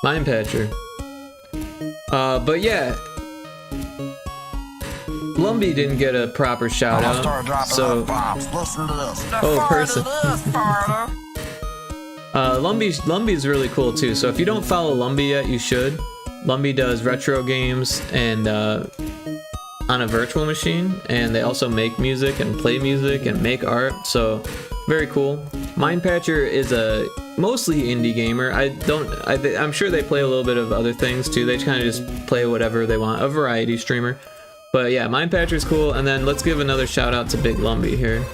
Mindpatcher. But yeah, Lumbee didn't get a proper shout out, so oh, person. Lumbee's really cool too. So if you don't follow Lumbee yet, you should. Lumbee does retro games and on a virtual machine, and they also make music and play music and make art. So very cool. Mindpatcher is a mostly indie gamer. I'm sure they play a little bit of other things too. They kind of just play whatever they want. A variety streamer. But yeah, Mindpatcher's cool. And then let's give another shout out to Big Lumbee here.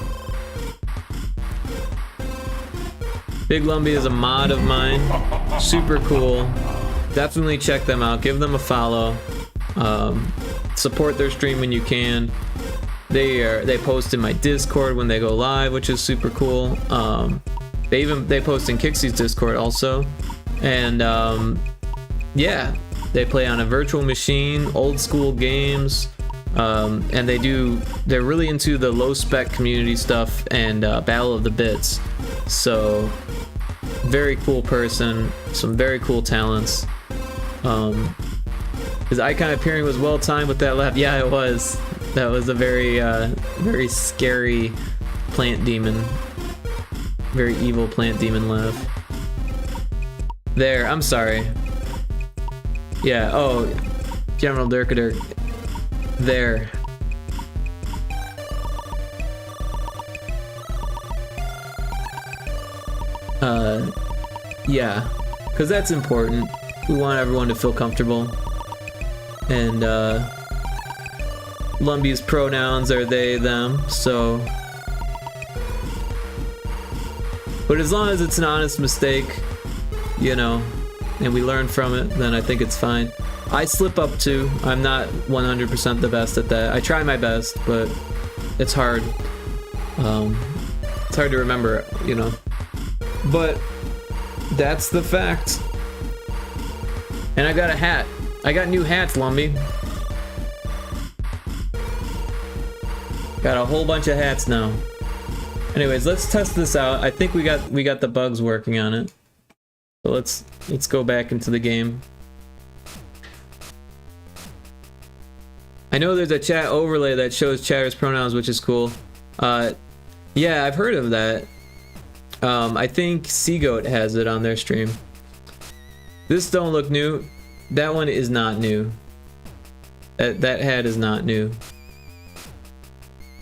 Big Lumbee is a mod of mine. Super cool. Definitely check them out. Give them a follow. Support their stream when you can. They post in my Discord when they go live, which is super cool. They post in Kixie's Discord also, and yeah, they play on a virtual machine, old school games, and they're really into the low spec community stuff and Battle of the Bits. So very cool person, some very cool talents. His icon appearing was well timed with that laugh. Yeah, it was. That was a very very scary plant demon. Very evil plant demon laugh. There, I'm sorry. Yeah, oh, General Durkadur. There. Yeah, because that's important. We want everyone to feel comfortable. And, Lumbee's pronouns are they, them, so... But as long as it's an honest mistake, you know, and we learn from it, then I think it's fine. I slip up too. I'm not 100% the best at that. I try my best, but it's hard. It's hard to remember, you know. But that's the fact. And I got a hat. I got new hats, Lumbee. Got a whole bunch of hats now. Anyways, let's test this out. I think we got the bugs working on it. So let's go back into the game. I know there's a chat overlay that shows chatter's pronouns, which is cool. Yeah, I've heard of that. I think Seagoat has it on their stream. This don't look new. That one is not new. That hat is not new.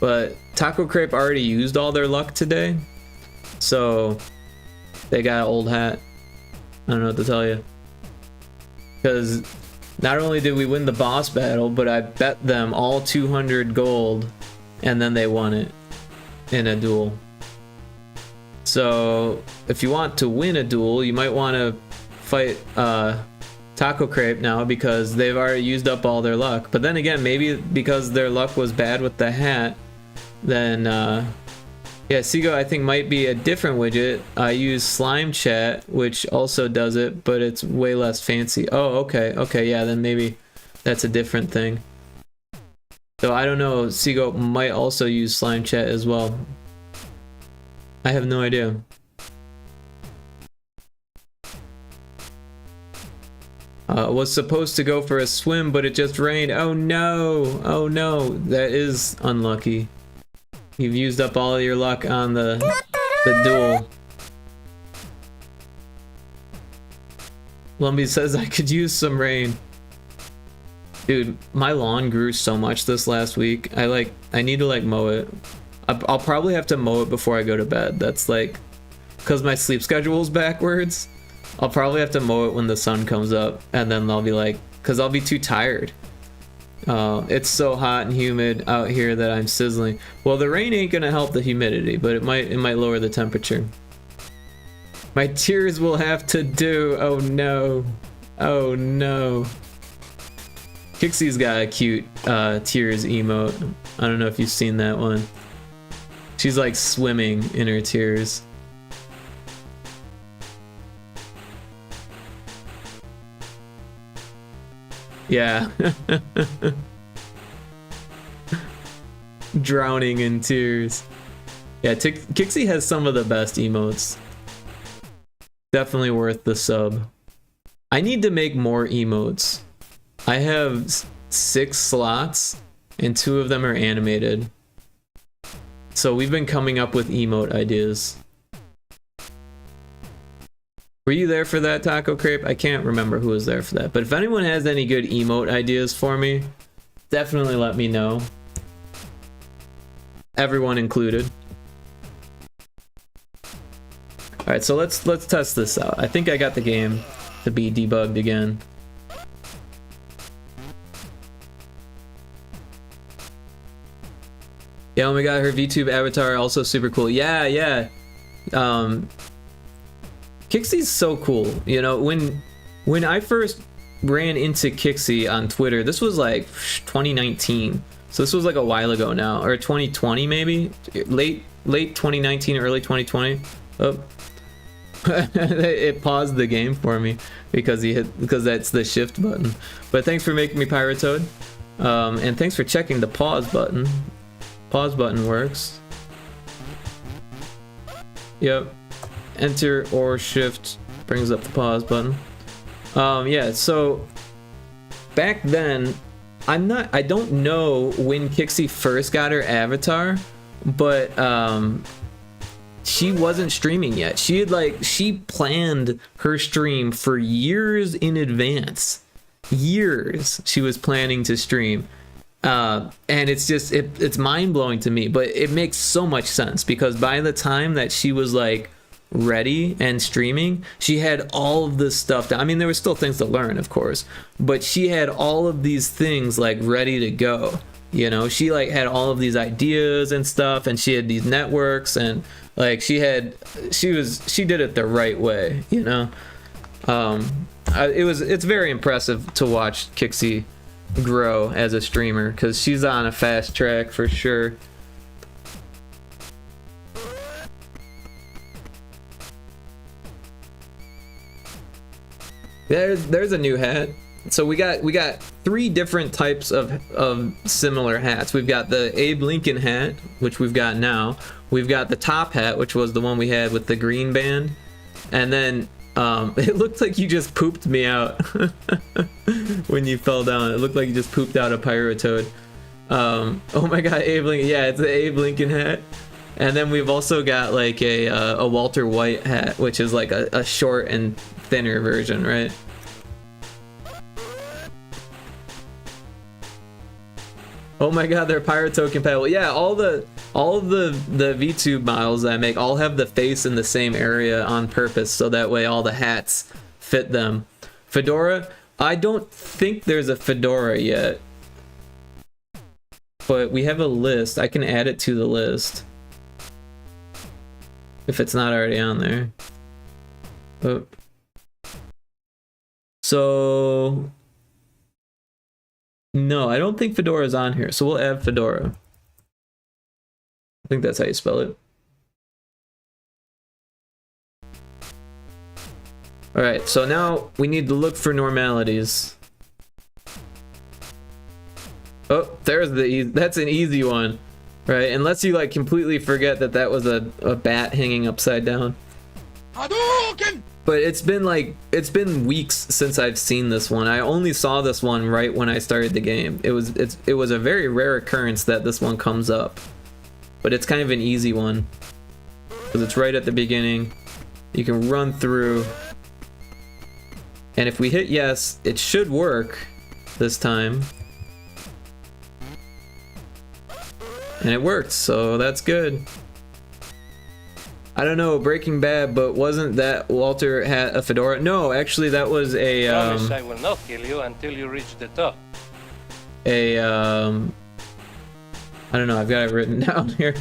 But Taco Crepe already used all their luck today, so they got an old hat. I don't know what to tell you. Because not only did we win the boss battle, but I bet them all 200 gold, and then they won it in a duel. So if you want to win a duel, you might want to fight Taco Crepe now, because they've already used up all their luck. But then again, maybe because their luck was bad with the hat, then yeah, Seago I think might be a different widget. I use Slime Chat, which also does it, but it's way less fancy. Oh, okay, yeah, then maybe that's a different thing. So I don't know, Seago might also use Slime Chat as well. I have no idea. Was supposed to go for a swim, but it just rained. Oh no! Oh no! That is unlucky. You've used up all your luck on the duel. Lumpy says I could use some rain. Dude, my lawn grew so much this last week. I need to like mow it. I'll probably have to mow it before I go to bed. That's like, cause my sleep schedule's backwards. I'll probably have to mow it when the sun comes up, and then I'll be like, cause I'll be too tired. It's so hot and humid out here that I'm sizzling. Well, the rain ain't gonna help the humidity, but it might lower the temperature. My tears will have to do. Oh no. Oh no. Kixie's got a cute tears emote. I don't know if you've seen that one. She's like swimming in her tears. Yeah. Drowning in tears. Yeah, Kixie has some of the best emotes. Definitely worth the sub. I need to make more emotes. I have 6 slots and 2 of them are animated. So we've been coming up with emote ideas. Were you there for that, Taco Crepe? I can't remember who was there for that. But if anyone has any good emote ideas for me, definitely let me know. Everyone included. Alright, so let's test this out. I think I got the game to be debugged again. Yeah, oh my god, her VTube avatar also super cool. Yeah. Kixie's so cool. You know, when I first ran into Kixie on Twitter, this was like 2019. So this was like a while ago now, or 2020 maybe, late 2019, early 2020. Oh, it paused the game for me because that's the shift button. But thanks for making me Pyrotoad, and thanks for checking the pause button. Pause button works. Yep. Enter or shift brings up the pause button. Yeah, so back then, I don't know when Kixie first got her avatar, but she wasn't streaming yet. She planned her stream for years in advance. Years she was planning to stream. And it's just it's mind-blowing to me, but it makes so much sense because by the time that she was like ready and streaming, she had all of this stuff down. I mean, there were still things to learn, of course, but she had all of these things like ready to go. You know, she like had all of these ideas and stuff, and she had these networks, and like she did it the right way, you know. It's very impressive to watch Kixie grow as a streamer because she's on a fast track for sure. There's a new hat. So we got 3 different types of similar hats. We've got the Abe Lincoln hat, which we've got now. We've got the top hat, which was the one we had with the green band, and then It looked like you just pooped me out when you fell down. It looked like you just pooped out a Pyrotoad. Oh my god, Abe Lincoln. Yeah, it's the Abe Lincoln hat. And then we've also got like a Walter White hat, which is like a short and thinner version, right? Oh my god, they're Pyrotoad compatible. Yeah, all of the VTube models that I make all have the face in the same area on purpose, so that way all the hats fit them. Fedora, I don't think there's a Fedora yet, but we have a list. I can add it to the list if it's not already on there. Oh. So no, I don't think Fedora is on here, so we'll add Fedora. I think that's how you spell it. Alright, so now we need to look for normalities. Oh, there's that's an easy one, right? Unless you like completely forget that that was a bat hanging upside down. Hadouken! But it's been weeks since I've seen this one. I only saw this one right when I started the game. It was a very rare occurrence that this one comes up. But it's kind of an easy one, because it's right at the beginning. You can run through, and if we hit yes, it should work this time. And it worked, so that's good. I don't know, Breaking Bad, but wasn't that Walter had a fedora? No, actually that was a Promise I will not kill you until you reach the top. I don't know, I've got it written down here.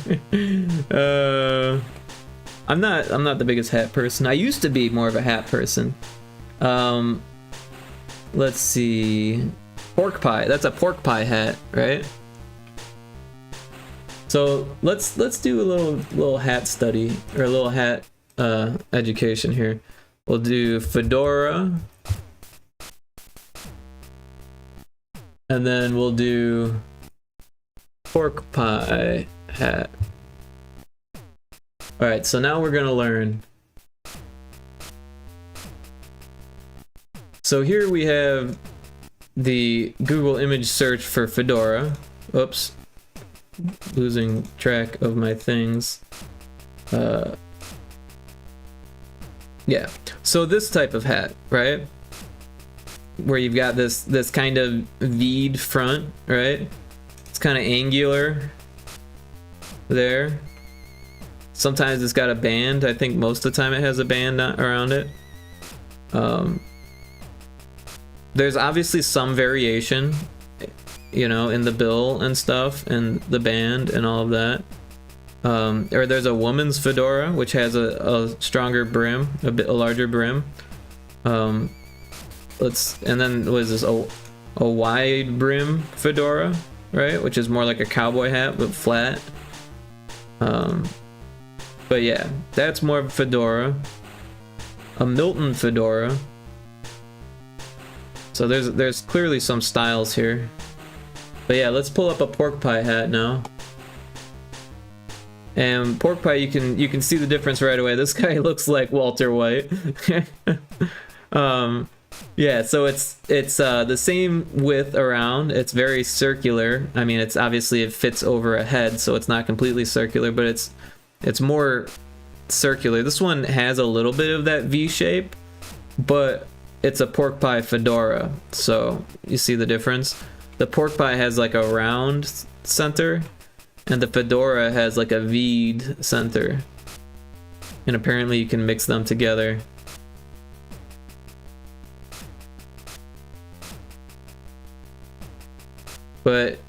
I'm not the biggest hat person. I used to be more of a hat person. Let's see. Pork pie. That's a pork pie hat, right? So let's do a little hat study, or a little hat education here. We'll do fedora, and then we'll do pork pie hat. All right, so now we're gonna learn. So here we have the Google image search for fedora. Oops. Losing track of my things. Yeah, so this type of hat, right, where you've got this kind of V'd front, right? It's kind of angular there. Sometimes it's got a band. I think most of the time it has a band around it. There's obviously some variation, you know, in the bill and stuff, and the band and all of that. Or there's a woman's fedora, which has a stronger brim, a larger brim. And then what is this, a wide brim fedora, right? Which is more like a cowboy hat, but flat. But yeah, that's more of a fedora. A Milton fedora. So there's clearly some styles here. But yeah, let's pull up a pork pie hat now. And pork pie, you can see the difference right away. This guy looks like Walter White. Yeah, so it's the same width around. It's very circular. I mean, it's obviously it fits over a head, so it's not completely circular, but it's more circular. This one has a little bit of that V shape, but it's a pork pie fedora. So you see the difference? The pork pie has like a round center, and the fedora has like a V'd center. And apparently you can mix them together. But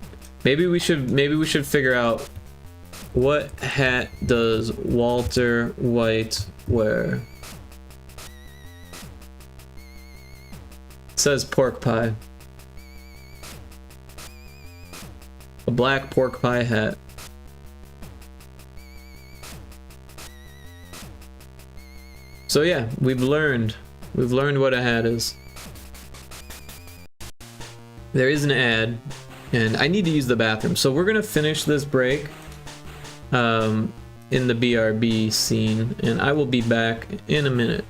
maybe we should figure out, what hat does Walter White wear? It says pork pie. A black pork pie hat. So yeah, we've learned what a hat is. There is an ad, and I need to use the bathroom, so we're gonna finish this break in the BRB scene, and I will be back in a minute.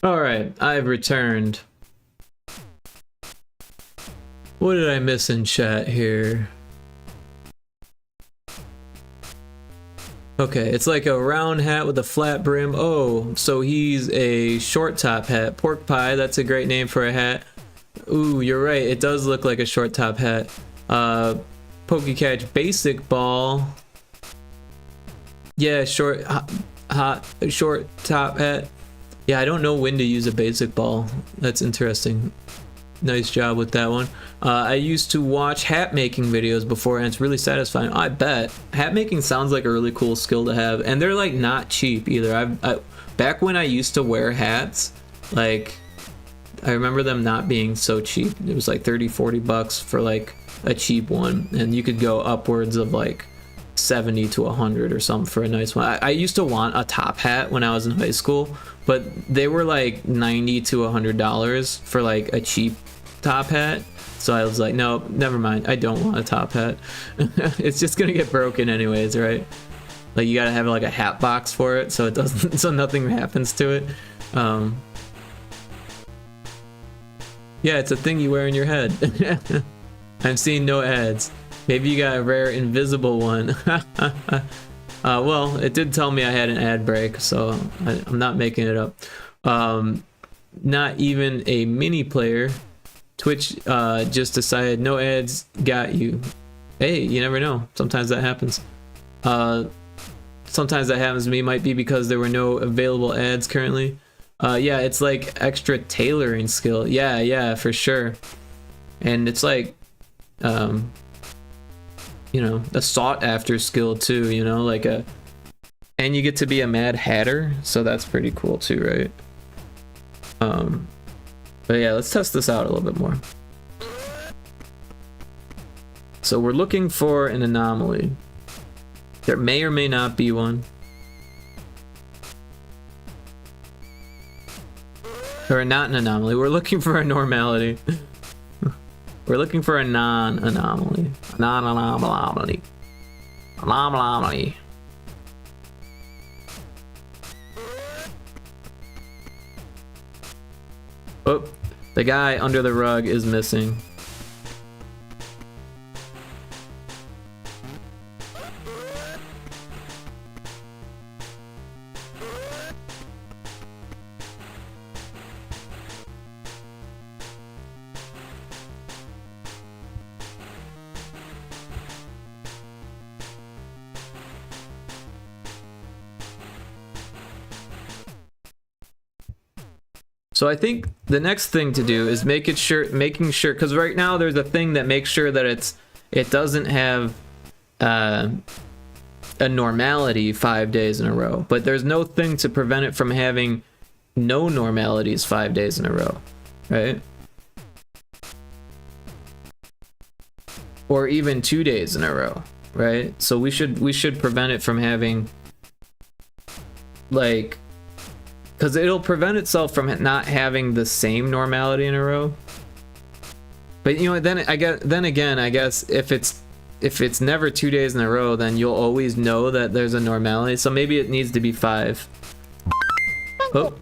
Alright, I've returned. What did I miss in chat here? Okay, it's like a round hat with a flat brim. Oh, so he's a short top hat. Pork pie, that's a great name for a hat. Ooh, you're right, it does look like a short top hat. Pokecatch basic ball. Yeah, short top hat. Yeah, I don't know when to use a basic ball. That's interesting. Nice job with that one. I used to watch hat making videos before, and it's really satisfying. I bet. Hat making sounds like a really cool skill to have, and they're like not cheap either. Back when I used to wear hats, like I remember them not being so cheap. It was like 30-40 bucks for like a cheap one, and you could go upwards of like 70 to 100 or something for a nice one. I used to want a top hat when I was in high school, but they were like $90 to $100 for like a cheap top hat. So I was like, no, never mind. I don't want a top hat. It's just gonna get broken anyways, right? Like you gotta have like a hat box for it, so it doesn't, so nothing happens to it. Yeah, it's a thing you wear in your head. I'm seeing no ads. Maybe you got a rare invisible one. Well, it did tell me I had an ad break, so I'm not making it up. Not even a mini player. Twitch just decided no ads, got you. Hey, you never know. Sometimes that happens. Sometimes that happens to me. Might be because there were no available ads currently. Yeah, it's like extra tailoring skill. Yeah, for sure. And it's like, you know, a sought after skill too, you know, like and you get to be a Mad Hatter, so that's pretty cool too, right? But yeah, let's test this out a little bit more. So we're looking for an anomaly. There may or may not be one. Or not an anomaly, we're looking for a normality. We're looking for a non-anomaly. Non-anomaly. Anomaly. Oh, the guy under the rug is missing. So I think the next thing to do is making sure, because right now there's a thing that makes sure that it doesn't have a normality 5 days in a row, but there's no thing to prevent it from having no normalities 5 days in a row, right? Or even 2 days in a row, right? So we should prevent it from having, like, because it'll prevent itself from not having the same normality in a row. But you know, then again, I guess if it's never 2 days in a row, then you'll always know that there's a normality. So maybe it needs to be 5. Oh,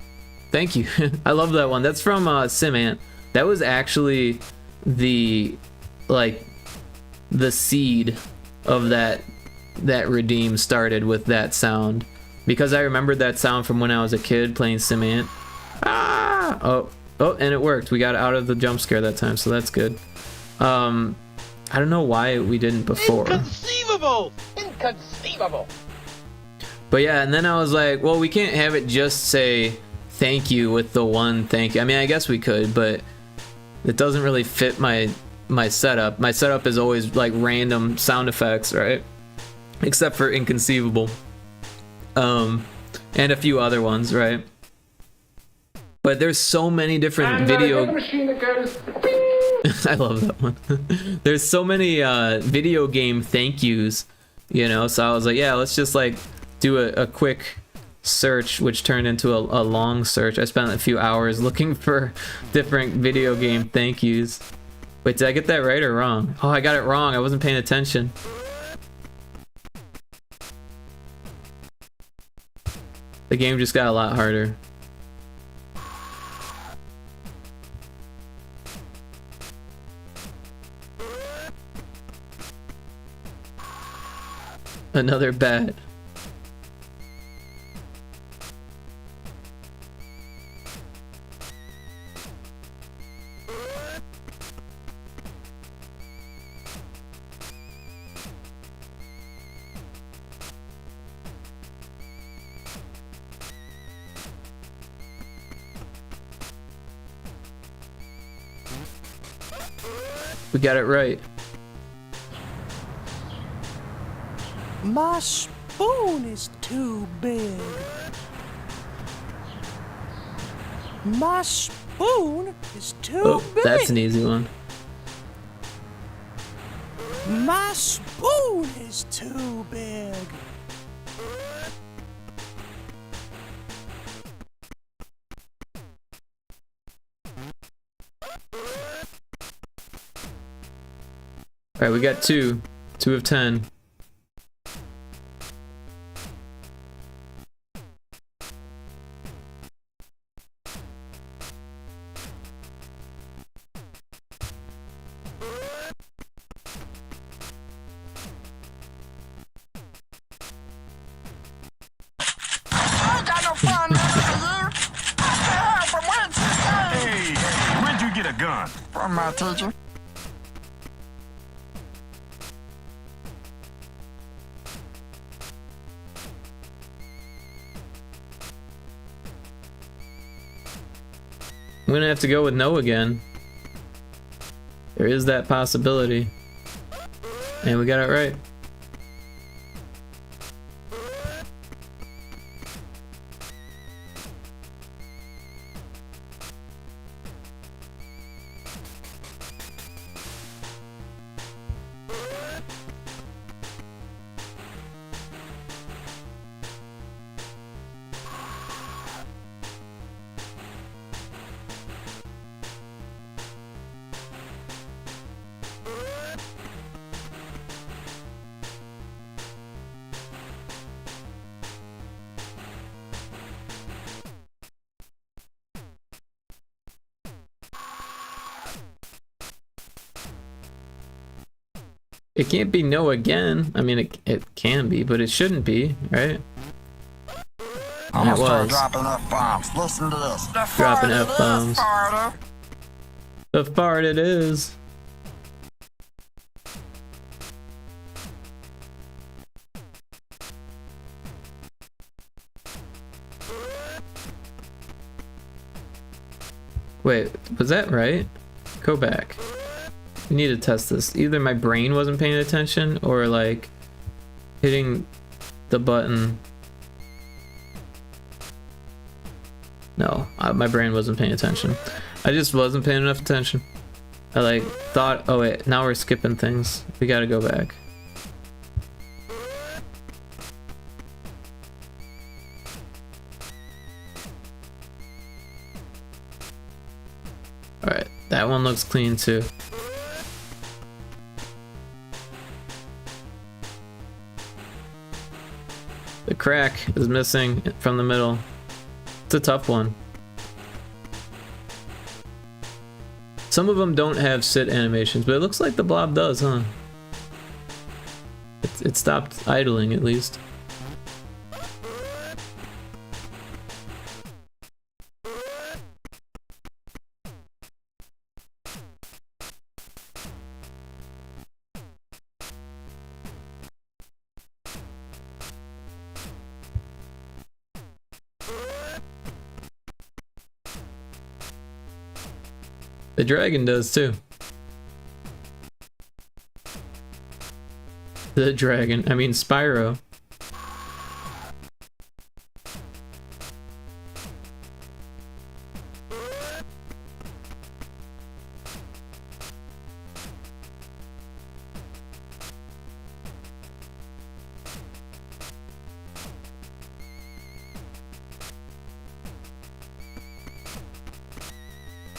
thank you. I love that one. That's from Simant. That was actually the seed of that redeem started with that sound. Because I remembered that sound from when I was a kid playing Simant. Ah! Oh, and it worked. We got out of the jump scare that time, so that's good. I don't know why we didn't before. Inconceivable! But yeah, and then I was like, well, we can't have it just say thank you with the one thank you. I mean, I guess we could, but it doesn't really fit my setup. My setup is always like random sound effects, right? Except for inconceivable. And a few other ones, right? But there's so many different video. I love that one. There's so many video game thank yous, you know. So I was like, yeah, let's just like do a quick search, which turned into a long search. I spent a few hours looking for different video game thank yous. Wait, did I get that right or wrong? Oh, I got it wrong. I wasn't paying attention. The game just got a lot harder. Another bat. We got it right. My spoon is too big. My spoon is too Oh, big. that's an easy one. My spoon is too big. Alright, we got 2. 2 of 10. Hey, where'd you get a gun? From my teacher. I'm gonna have to go with no again. There is that possibility. And we got it right. It can't be no again. I mean, it can be, but it shouldn't be, right? I'm And it gonna start was. dropping F-bombs. Listen to this. The Dropping fart it is, F-bombs. farter. The fart it is. Wait, was that right? Go back. We need to test this. Either my brain wasn't paying attention or like hitting the button. No, my brain wasn't paying attention. I just wasn't paying enough attention. I like thought, oh wait, now we're skipping things. We gotta go back. Alright, that one looks clean too. The crack is missing from the middle. It's a tough one. Some of them don't have sit animations, but it looks like the blob does, huh? It stopped idling at least. The dragon does too. The dragon, I mean Spyro.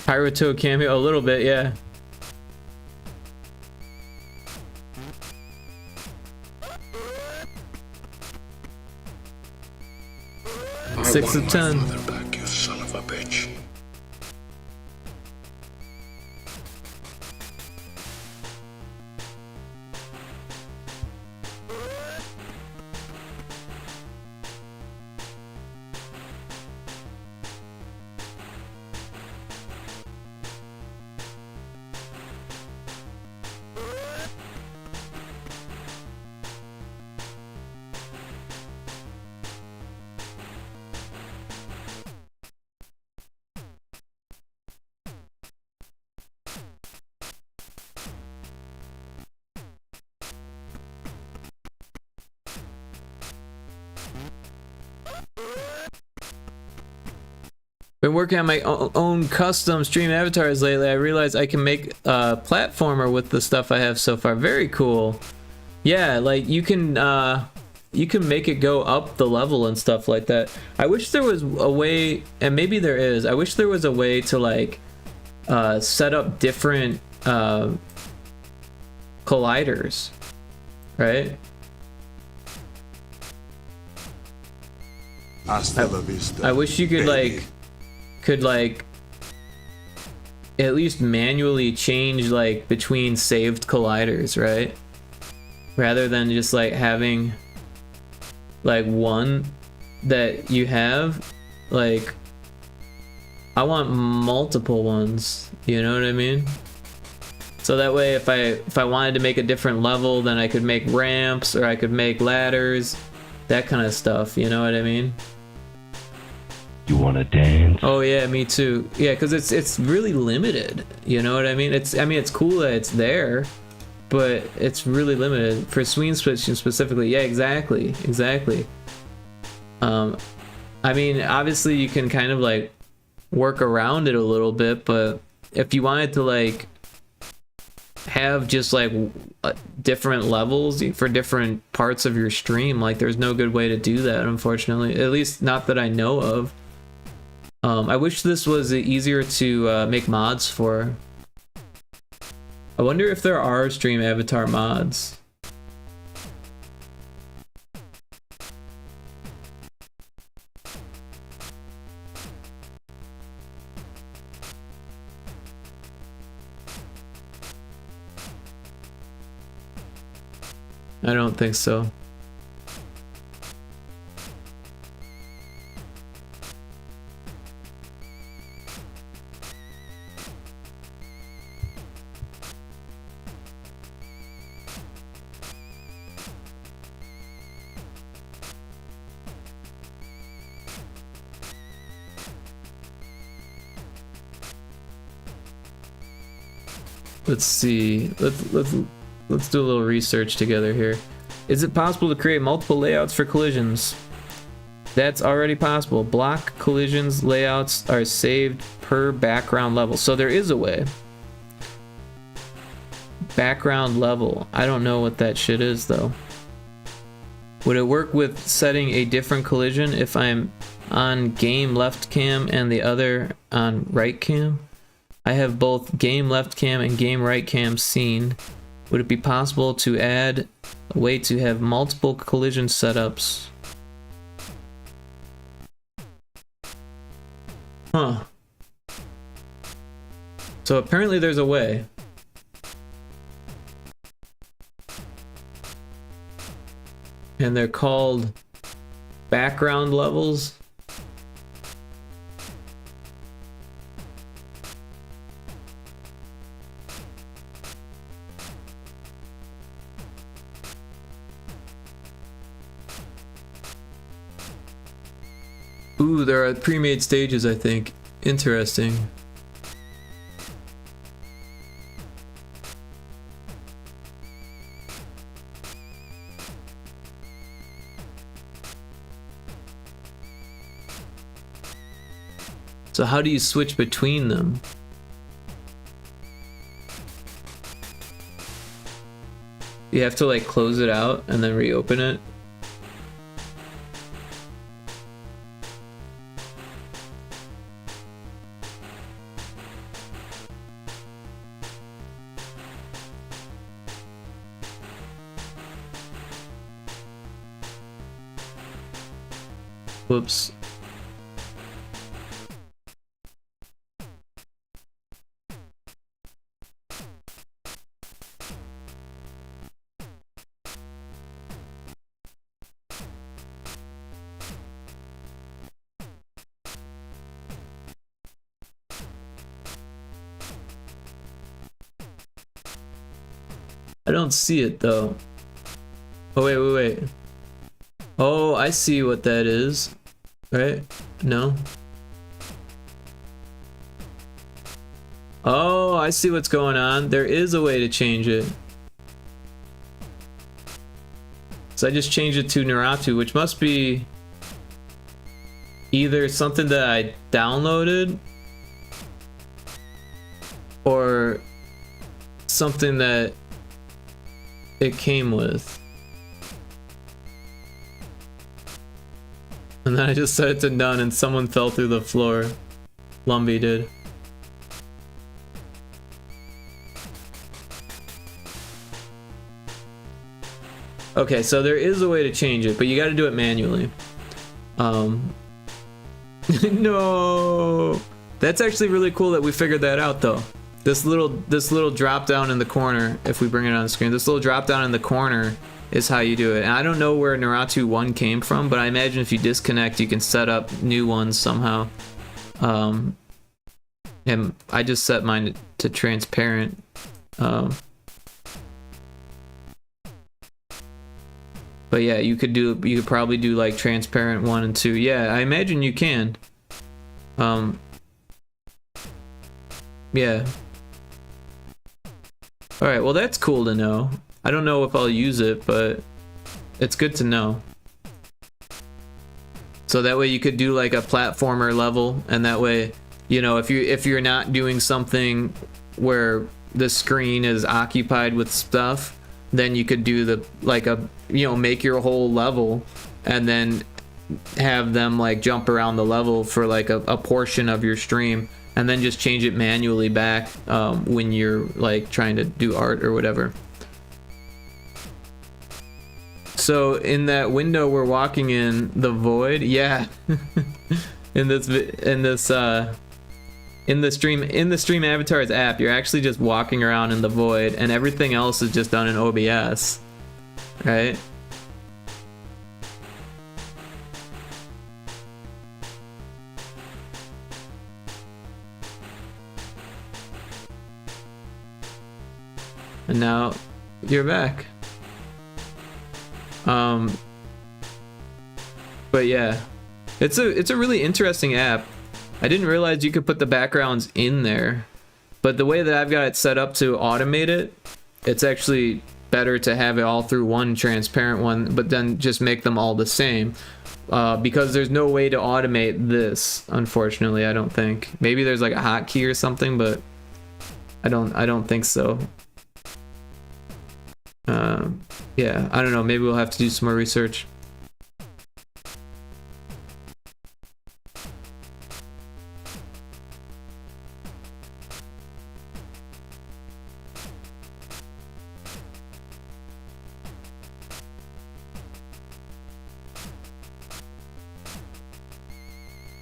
Pyrotoad cameo, a little bit, yeah. Six of 10. Back, you son of a bitch. Been working on my own custom stream avatars lately. I realized I can make a platformer with the stuff I have so far. Very cool. Yeah, like you can make it go up the level and stuff like that. I wish there was a way, and maybe there is, I wish there was a way to like set up different colliders, right? I wish you could like at least manually change like between saved colliders, right? Rather than just like having like one that you have. Like I want multiple ones, you know what I mean? So that way if I wanted to make a different level, then I could make ramps or I could make ladders, that kind of stuff, you know what I mean? You wanna dance? Oh yeah, me too. Yeah, because it's really limited, you know what I mean? It's cool that it's there, but it's really limited for swing switching specifically. Yeah, exactly. I mean, obviously you can kind of like work around it a little bit, but if you wanted to like have just like different levels for different parts of your stream, like there's no good way to do that, unfortunately. At least not that I know of. I wish this was easier to make mods for. I wonder if there are stream avatar mods. I don't think so. Let's see. Let's do a little research together here. Is it possible to create multiple layouts for collisions? That's already possible. Block collisions layouts are saved per background level. So there is a way. Background level. I don't know what that shit is though. Would it work with setting a different collision if I'm on game left cam and the other on right cam? I have both game left cam and game right cam seen. Would it be possible to add a way to have multiple collision setups? Huh. So apparently there's a way. And they're called background levels. Ooh, there are pre-made stages, I think. Interesting. So how do you switch between them? You have to like close it out and then reopen it? Whoops. I don't see it though. Oh wait. Oh, I see what that is. Right? No? Oh, I see what's going on. There is a way to change it. So I just changed it to Naratu, which must be... either something that I downloaded or something that it came with. And then I just set it to none and someone fell through the floor. Lumbee did. Okay, so there is a way to change it, but you gotta do it manually. No! That's actually really cool that we figured that out though. This little drop down in the corner, if we bring it on the screen, this little drop down in the corner is how you do it. And I don't know where Naratu 1 came from, but I imagine if you disconnect, you can set up new ones somehow. And I just set mine to transparent. But yeah, you could probably do like transparent 1 and 2. Yeah, I imagine you can. Yeah. Alright, well that's cool to know. I don't know if I'll use it, but it's good to know. So that way you could do like a platformer level, and that way, you know, if you're not doing something where the screen is occupied with stuff, then you could do the like a, you know, make your whole level and then have them like jump around the level for like a portion of your stream, and then just change it manually back when you're like trying to do art or whatever. So in that window we're walking in, the void, yeah. in the stream avatars app, you're actually just walking around in the void, and everything else is just done in OBS, right? And now you're back. But yeah, it's a really interesting app. I didn't realize you could put the backgrounds in there, but the way that I've got it set up to automate it, it's actually better to have it all through one transparent one, but then just make them all the same, because there's no way to automate this, unfortunately. I don't think. Maybe there's like a hotkey or something, but I don't think so. Yeah, I don't know, maybe we'll have to do some more research.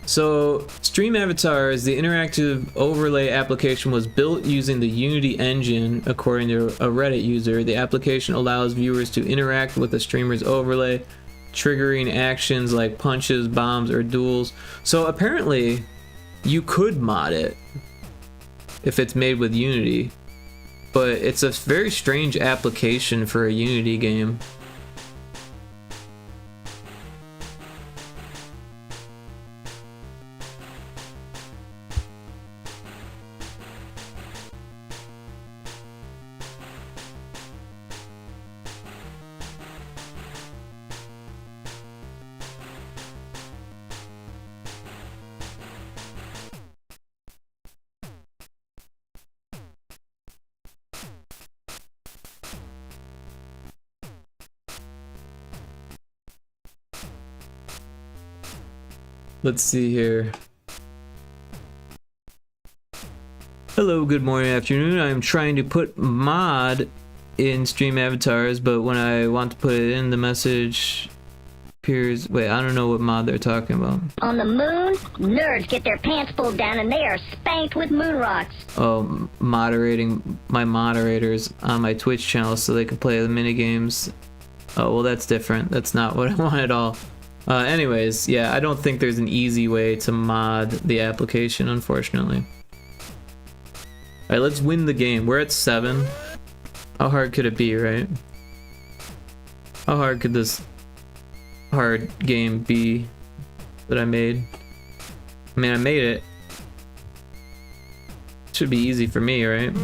So, Stream Avatars, the interactive overlay application, was built using the Unity engine, according to a Reddit user. The application allows viewers to interact with the streamer's overlay, triggering actions like punches, bombs, or duels. So apparently, you could mod it if it's made with Unity, but it's a very strange application for a Unity game. Let's see here. Hello, good morning, afternoon. I'm trying to put mod in stream avatars, but when I want to put it in, the message appears. Wait, I don't know what mod they're talking about. On the moon, nerds get their pants pulled down and they are spanked with moon rocks. Oh, moderating my moderators on my Twitch channel so they can play the mini games. Oh, well, that's different. That's not what I want at all. Anyways, yeah, I don't think there's an easy way to mod the application, unfortunately. Alright, let's win the game. We're at 7. How hard could it be, right? How hard could this hard game be that I made? I mean, I made it. Should be easy for me, right?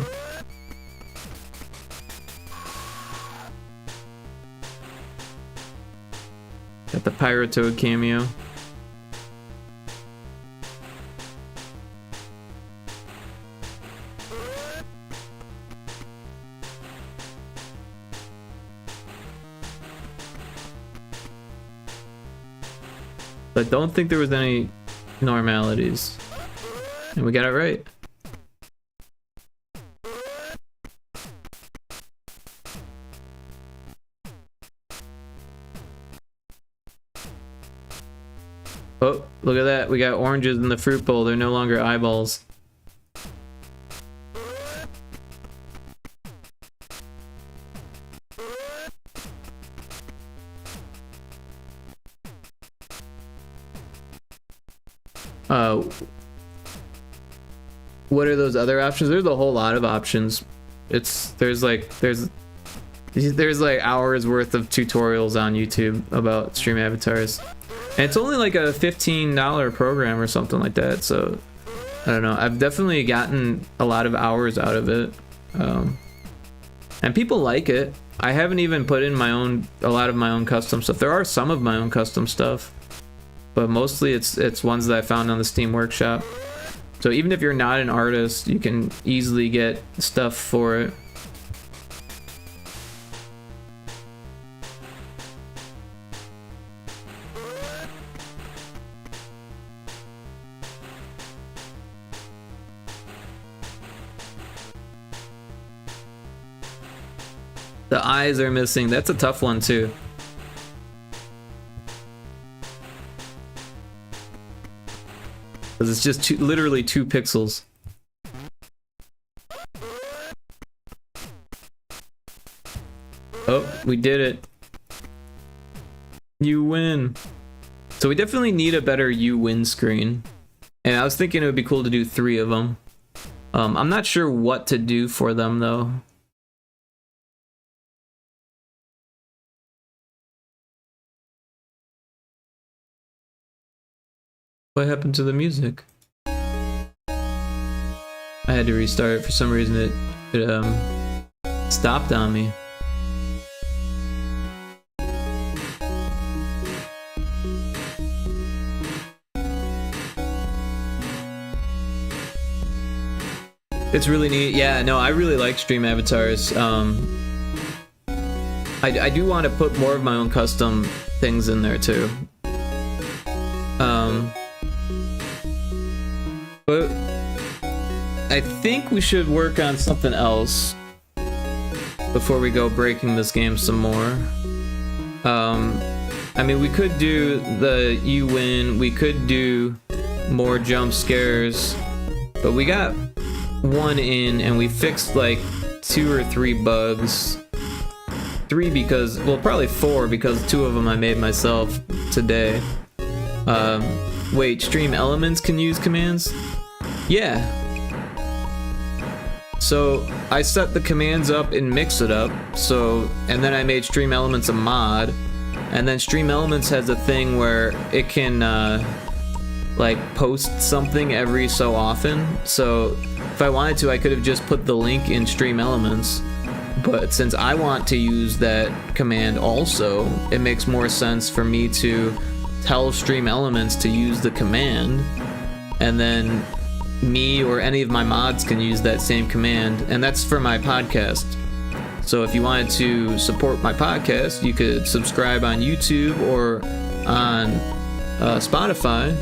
Got the Pyrotoad cameo. But I don't think there was any normalities. And we got it right. Oh, look at that. We got oranges in the fruit bowl. They're no longer eyeballs. What are those other options? There's a whole lot of options. There's like hours worth of tutorials on YouTube about stream avatars. And it's only like a $15 program or something like that, so I don't know. I've definitely gotten a lot of hours out of it. And people like it. I haven't even put in a lot of my own custom stuff. There are some of my own custom stuff, but mostly it's ones that I found on the Steam Workshop. So even if you're not an artist, you can easily get stuff for it. The eyes are missing. That's a tough one too. Because it's just literally 2 pixels. Oh, we did it. You win. So we definitely need a better you win screen. And I was thinking it would be cool to do 3 of them. I'm not sure what to do for them though. What happened to the music? I had to restart it for some reason. It stopped on me. It's really neat. Yeah, no, I really like stream avatars. I do want to put more of my own custom things in there too. But I think we should work on something else before we go breaking this game some more. I mean, we could do the you win, we could do more jump scares, but we got 1 in and we fixed like 2 or 3 bugs. 3 because, well, probably 4 because 2 of them I made myself today. Wait, stream elements can use commands? Yeah. So I set the commands up in Mix It Up, and then I made stream elements a mod, and then stream elements has a thing where it can like post something every so often. So if I wanted to, I could have just put the link in stream elements, but since I want to use that command also, it makes more sense for me to tell stream elements to use the command, and then me or any of my mods can use that same command, and that's for my podcast. So if you wanted to support my podcast, you could subscribe on YouTube or on Spotify.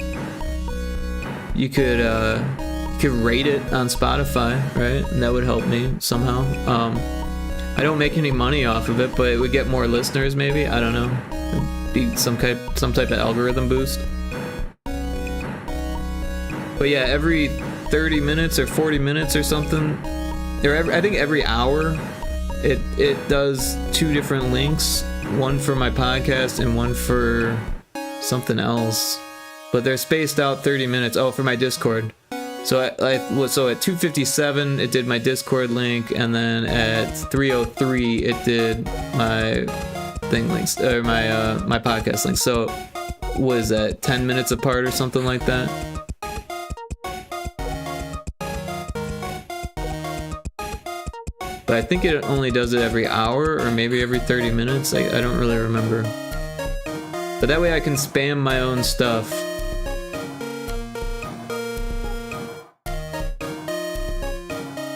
You could rate it on Spotify, right? And that would help me somehow. I don't make any money off of it, but it would get more listeners maybe. I don't know. It'd be some type of algorithm boost. But yeah, every 30 minutes or 40 minutes or something, I think every hour, it does 2 different links, one for my podcast and one for something else. But they're spaced out 30 minutes. Oh, for my Discord. So at 2:57 it did my Discord link, and then at 3:03 it did my thing links, or my podcast links. So was that 10 minutes apart or something like that? But I think it only does it every hour or maybe every 30 minutes. I don't really remember. But that way I can spam my own stuff.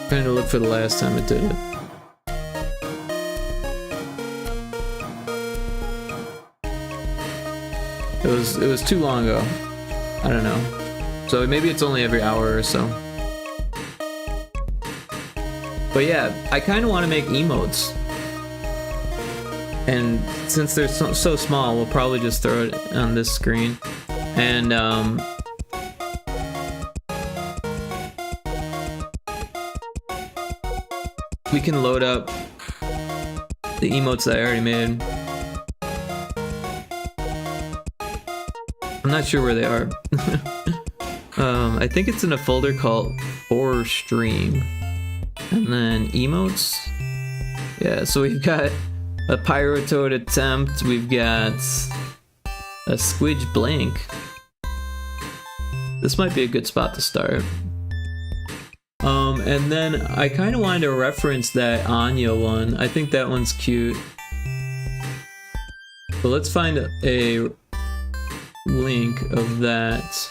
Trying to look for the last time it did it. It was was too long ago. I don't know. So maybe it's only every hour or so. But yeah, I kind of want to make emotes. And since they're so small, we'll probably just throw it on this screen. And we can load up the emotes that I already made. I'm not sure where they are. I think it's in a folder called For Stream. And then emotes. Yeah, so we've got a Pyrotoad attempt, we've got a Squidge blank. This might be a good spot to start. And then I kind of wanted to reference that Anya one. I think that one's cute. So let's find a link of that.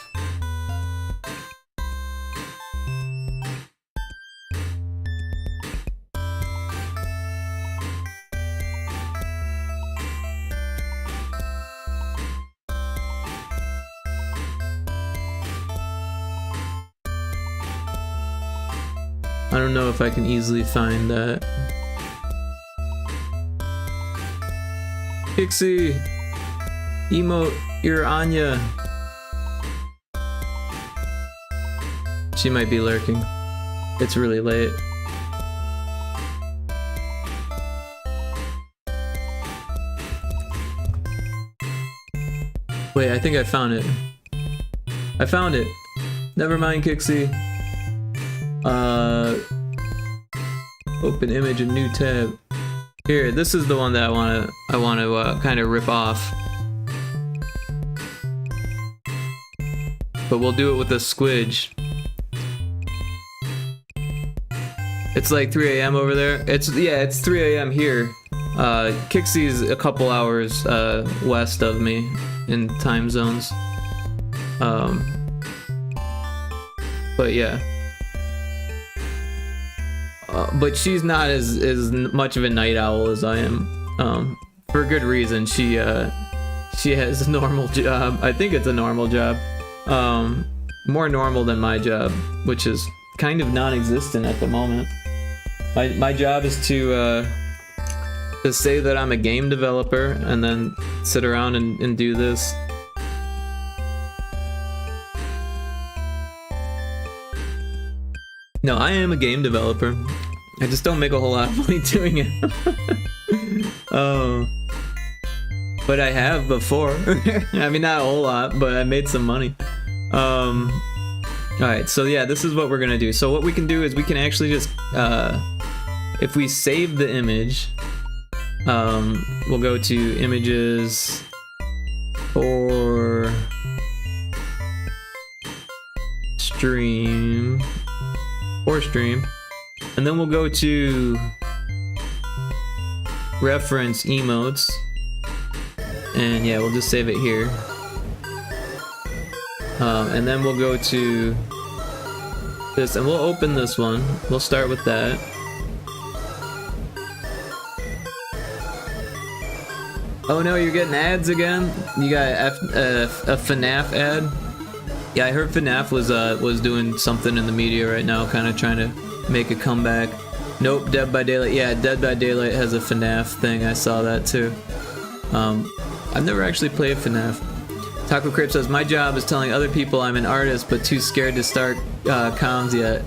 I don't know if I can easily find that. Pixie! Emote, you're Anya! She might be lurking. It's really late. Wait, I think I found it. I found it! Never mind, Kixie. Open image, a new tab. Here, this is the one that I want to kind of rip off. But we'll do it with a Squidge. It's like 3 AM over there. It's 3 AM here. Kixie's a couple hours west of me in time zones. But yeah. But she's not as much of a night owl as I am. For good reason. She has a normal job. I think it's a normal job. More normal than my job, which is kind of non-existent at the moment. My job is to say that I'm a game developer and then sit around and do this. No, I am a game developer. I just don't make a whole lot of money doing it. Oh. But I have before. I mean, not a whole lot, but I made some money. Alright, so yeah, this is what we're gonna do. So what we can do is we can actually just, if we save the image, we'll go to images or stream. Or stream, and then we'll go to reference emotes, and yeah, we'll just save it here, and then we'll go to this, and we'll open this one. We'll start with that. Oh no, you're getting ads again? You got a FNAF ad? Yeah, I heard FNAF was doing something in the media right now, kind of trying to make a comeback. Nope, Dead by Daylight. Yeah, Dead by Daylight has a FNAF thing. I saw that too. I've never actually played FNAF. Taco Crip says, my job is telling other people I'm an artist, but too scared to start comms yet.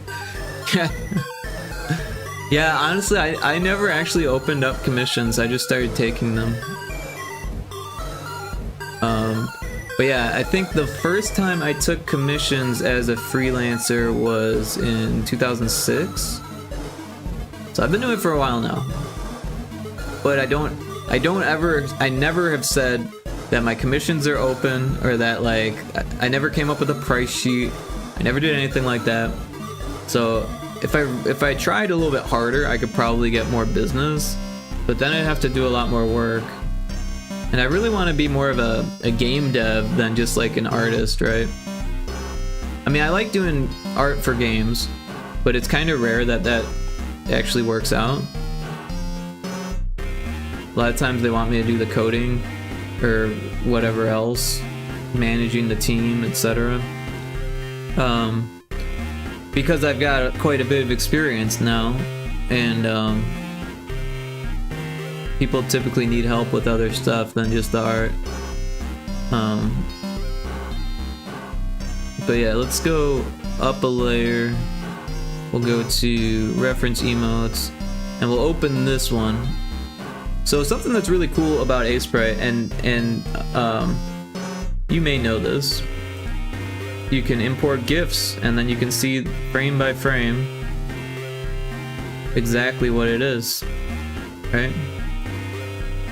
Yeah, honestly, I never actually opened up commissions. I just started taking them. But yeah, I think the first time I took commissions as a freelancer was in 2006. So I've been doing it for a while now. But I never have said that my commissions are open, or that like, I never came up with a price sheet. I never did anything like that. So if I tried a little bit harder, I could probably get more business, but then I'd have to do a lot more work. And I really want to be more of a game dev than just like an artist, right? I mean, I like doing art for games, but it's kind of rare that actually works out. A lot of times they want me to do the coding or whatever else. managing the team, etc. Because I've got quite a bit of experience now, and people typically need help with other stuff than just the art. But yeah, let's go up a layer. We'll go to reference emotes, and we'll open this one. So something that's really cool about Asprite, and you may know this, you can import GIFs, and then you can see frame by frame exactly what it is, right?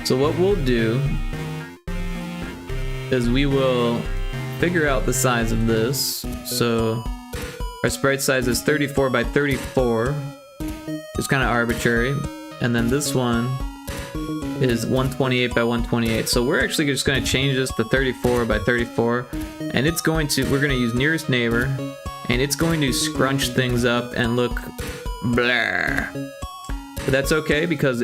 So what we'll do is we will figure out the size of this. So our sprite size is 34 by 34. It's kind of arbitrary. And then this one is 128 by 128. So we're actually just going to change this to 34 by 34. And it's going to, we're going to use nearest neighbor. And it's going to scrunch things up and look blah. But that's okay, because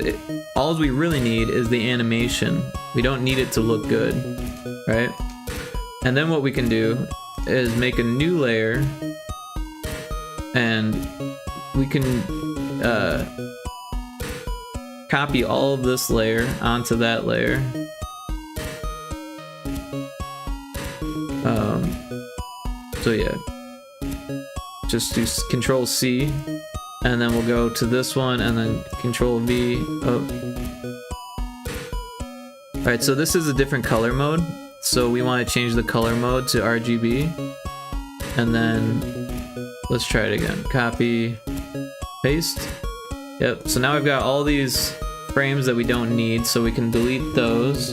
all we really need is the animation. We don't need it to look good, right? And then what we can do is make a new layer, and we can copy all of this layer onto that layer. So yeah, just do Control C, and then we'll go to this one, and then Control V. Oh. Alright, so this is a different color mode. So we want to change the color mode to RGB, and then let's try it again. Copy, paste. Yep, so now we've got all these frames that we don't need, so we can delete those.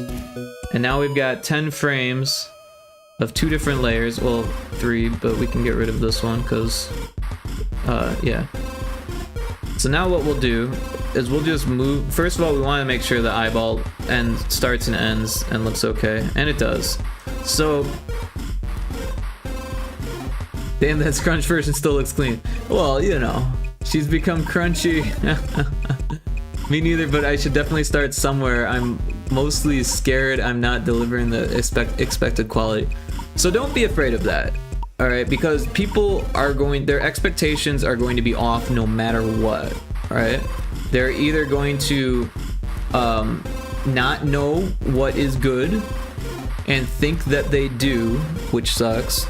And now we've got 10 frames of 2 different layers, well 3, but we can get rid of this one because yeah. So now what we'll do is we'll just move. First of all, we want to make sure the eyeball starts and ends and looks okay, and it does. So, damn, that scrunch version still looks clean. Well, you know, she's become crunchy. Me neither, but I should definitely start somewhere. I'm mostly scared I'm not delivering the expected quality. So don't be afraid of that. Alright, because people are their expectations are going to be off no matter what, right? They're either going to not know what is good and think that they do, which sucks.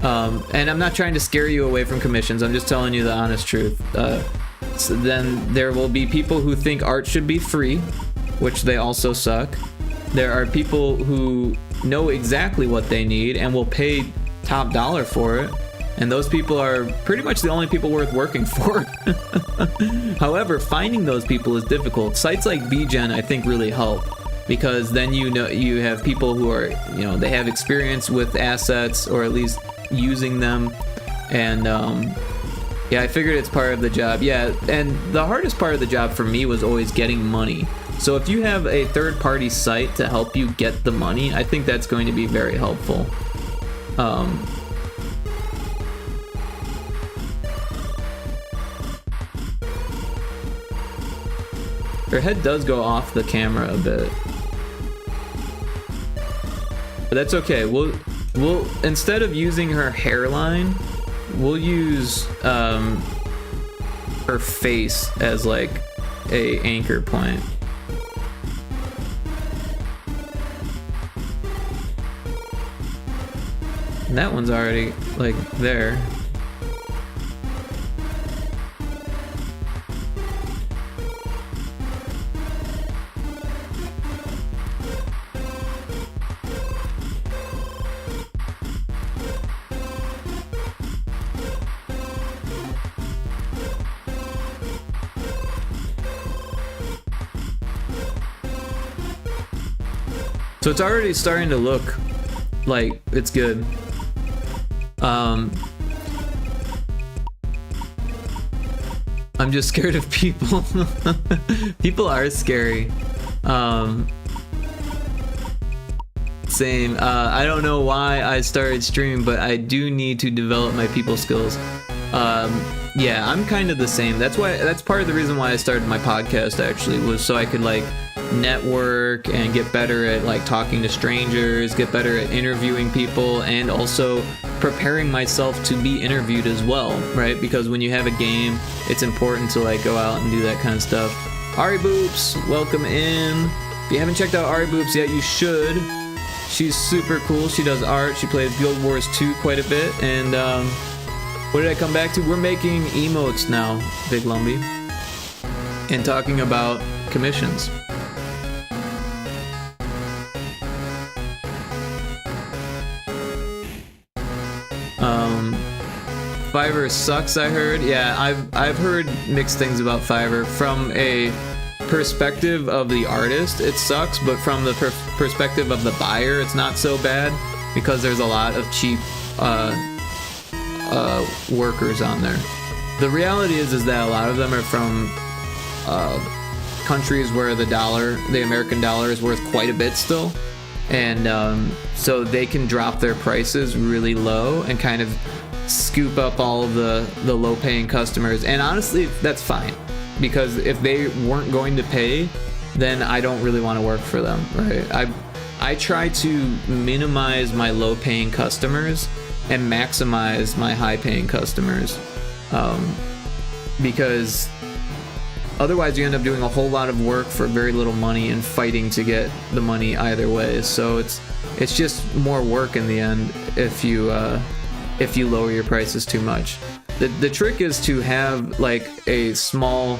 And I'm not trying to scare you away from commissions, I'm just telling you the honest truth. So then there will be people who think art should be free, which they also suck. There are people who know exactly what they need and will pay top dollar for it, and those people are pretty much the only people worth working for. However, finding those people is difficult. Sites like VGen I think really help, because then you know you have people who are, you know, they have experience with assets, or at least using them, and yeah, I figured it's part of the job. Yeah, and the hardest part of the job for me was always getting money. So if you have a third-party site to help you get the money, I think that's going to be very helpful. Her head does go off the camera a bit, but that's okay. We'll instead of using her hairline, we'll use her face as like a anchor point. And that one's already like there. So it's already starting to look like it's good. I'm just scared of people. People are scary. Same. I don't know why I started streaming, but I do need to develop my people skills. Yeah, I'm kind of the same. That's part of the reason why I started my podcast, actually, was so I could like network and get better at like talking to strangers, get better at interviewing people, and also preparing myself to be interviewed as well, right? Because when you have a game, it's important to like go out and do that kind of stuff. Ari Boops, welcome in. If you haven't checked out Ari Boops yet, you should. She's super cool. She does art. She plays Guild Wars 2 quite a bit. And what did I come back to? We're making emotes now, Big Lumbee, and talking about commissions. Fiverr sucks, I heard. Yeah, I've heard mixed things about Fiverr. From a perspective of the artist, it sucks, but from the perspective of the buyer, it's not so bad because there's a lot of cheap workers on there. The reality is that a lot of them are from countries where the American dollar is worth quite a bit still, and so they can drop their prices really low and kind of scoop up all of the low-paying customers. And honestly, that's fine, because if they weren't going to pay, then I don't really want to work for them, right? I try to minimize my low-paying customers and maximize my high-paying customers, because otherwise you end up doing a whole lot of work for very little money and fighting to get the money either way. So it's just more work in the end if you lower your prices too much. The trick is to have like a small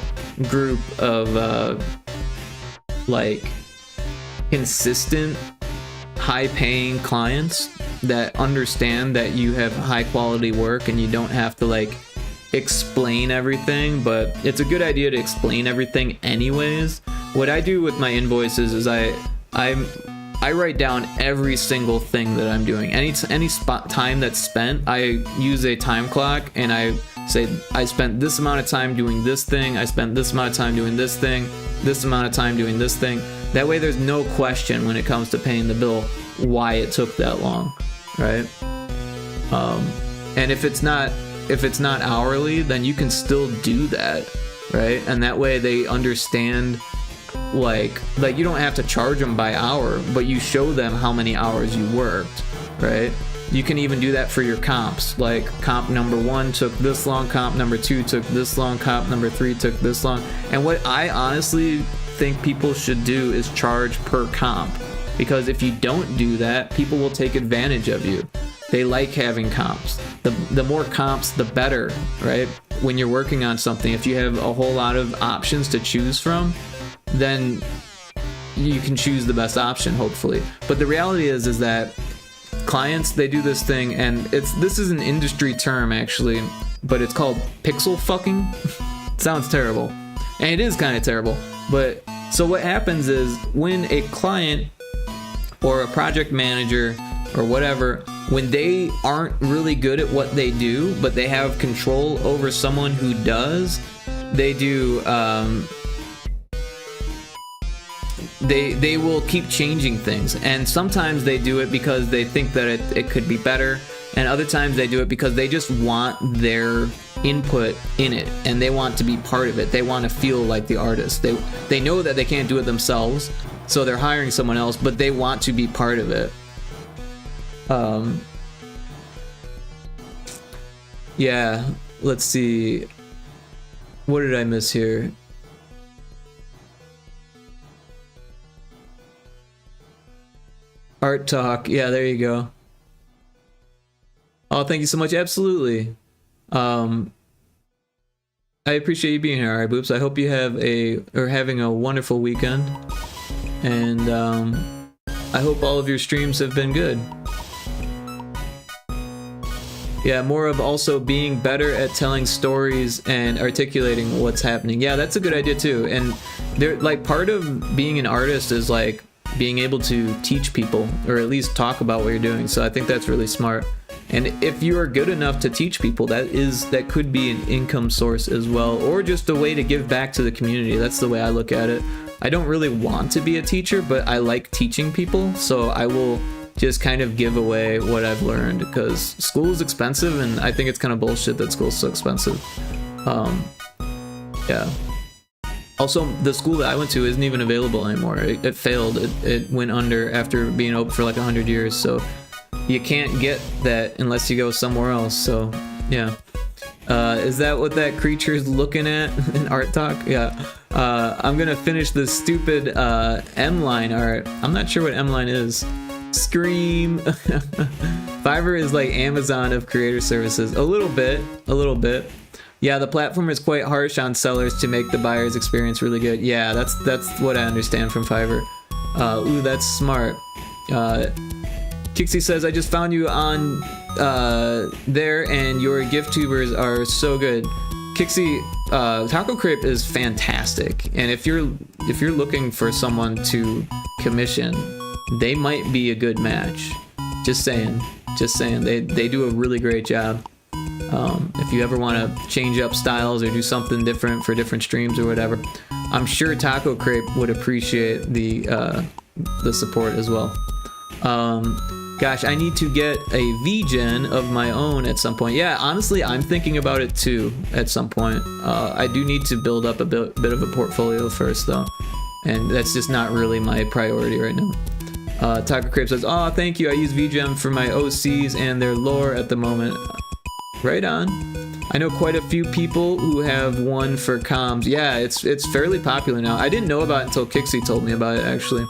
group of like consistent high-paying clients that understand that you have high quality work and you don't have to like explain everything, but it's a good idea to explain everything anyways. What I do with my invoices is I write down every single thing that I'm doing. Any time that's spent, I use a time clock and I say I spent this amount of time doing this thing, I spent this amount of time doing this thing, this amount of time doing this thing. That way there's no question when it comes to paying the bill why it took that long, right? And if it's not hourly, then you can still do that, right? And that way they understand, like you don't have to charge them by hour, but you show them how many hours you worked, right? You can even do that for your comps. Like comp number 1 took this long, comp number 2 took this long, comp number 3 took this long. And what I honestly think people should do is charge per comp, because if you don't do that, people will take advantage of you. They like having comps. The more comps, the better, right? When you're working on something, if you have a whole lot of options to choose from, then you can choose the best option, hopefully. But the reality is that clients, they do this thing, and this is an industry term actually, but it's called pixel fucking. It sounds terrible, and it is kind of terrible. But so what happens is when a client or a project manager or whatever, when they aren't really good at what they do, but they have control over someone who does, they do they will keep changing things. And sometimes they do it because they think that it could be better, and other times they do it because they just want their input in it and they want to be part of it. They want to feel like the artist. They know that they can't do it themselves, so they're hiring someone else, but they want to be part of it. Yeah, let's see. What did I miss here? Art talk. Yeah, there you go. Oh, thank you so much. Absolutely. I appreciate you being here, Alright Boops. I hope you having a wonderful weekend. And I hope all of your streams have been good. Yeah, more of also being better at telling stories and articulating what's happening. Yeah, that's a good idea too. And there, like, part of being an artist is like being able to teach people, or at least talk about what you're doing. So I think that's really smart. And if you are good enough to teach people, that could be an income source as well, or just a way to give back to the community. That's the way I look at it. I don't really want to be a teacher, but I like teaching people, so I will just kind of give away what I've learned, because school is expensive, and I think it's kind of bullshit that school's so expensive. Yeah. Also, the school that I went to isn't even available anymore. It failed. It went under after being open for like 100 years. So you can't get that unless you go somewhere else. So yeah. Is that what that creature's looking at in art talk? Yeah. I'm gonna finish this stupid M-line art. I'm not sure what M-line is. Scream. Fiverr is like Amazon of creator services. A little bit. Yeah, the platform is quite harsh on sellers to make the buyer's experience really good. Yeah, that's what I understand from Fiverr. Ooh, that's smart. Kixie says, I just found you on there and your gift tubers are so good. Kixie, Taco Crepe is fantastic. And if you're looking for someone to commission, they might be a good match. Just saying. They do a really great job. If you ever want to change up styles or do something different for different streams or whatever, I'm sure Taco Crepe would appreciate the support as well. Gosh, I need to get a VGen of my own at some point. Yeah, honestly, I'm thinking about it too at some point. I do need to build up a bit of a portfolio first though, and that's just not really my priority right now. Taco Crepe says, oh, thank you. I use VGen for my OCs and their lore at the moment. Right on. I know quite a few people who have one for comms. Yeah, it's fairly popular now. I didn't know about it until Kixie told me about it, actually.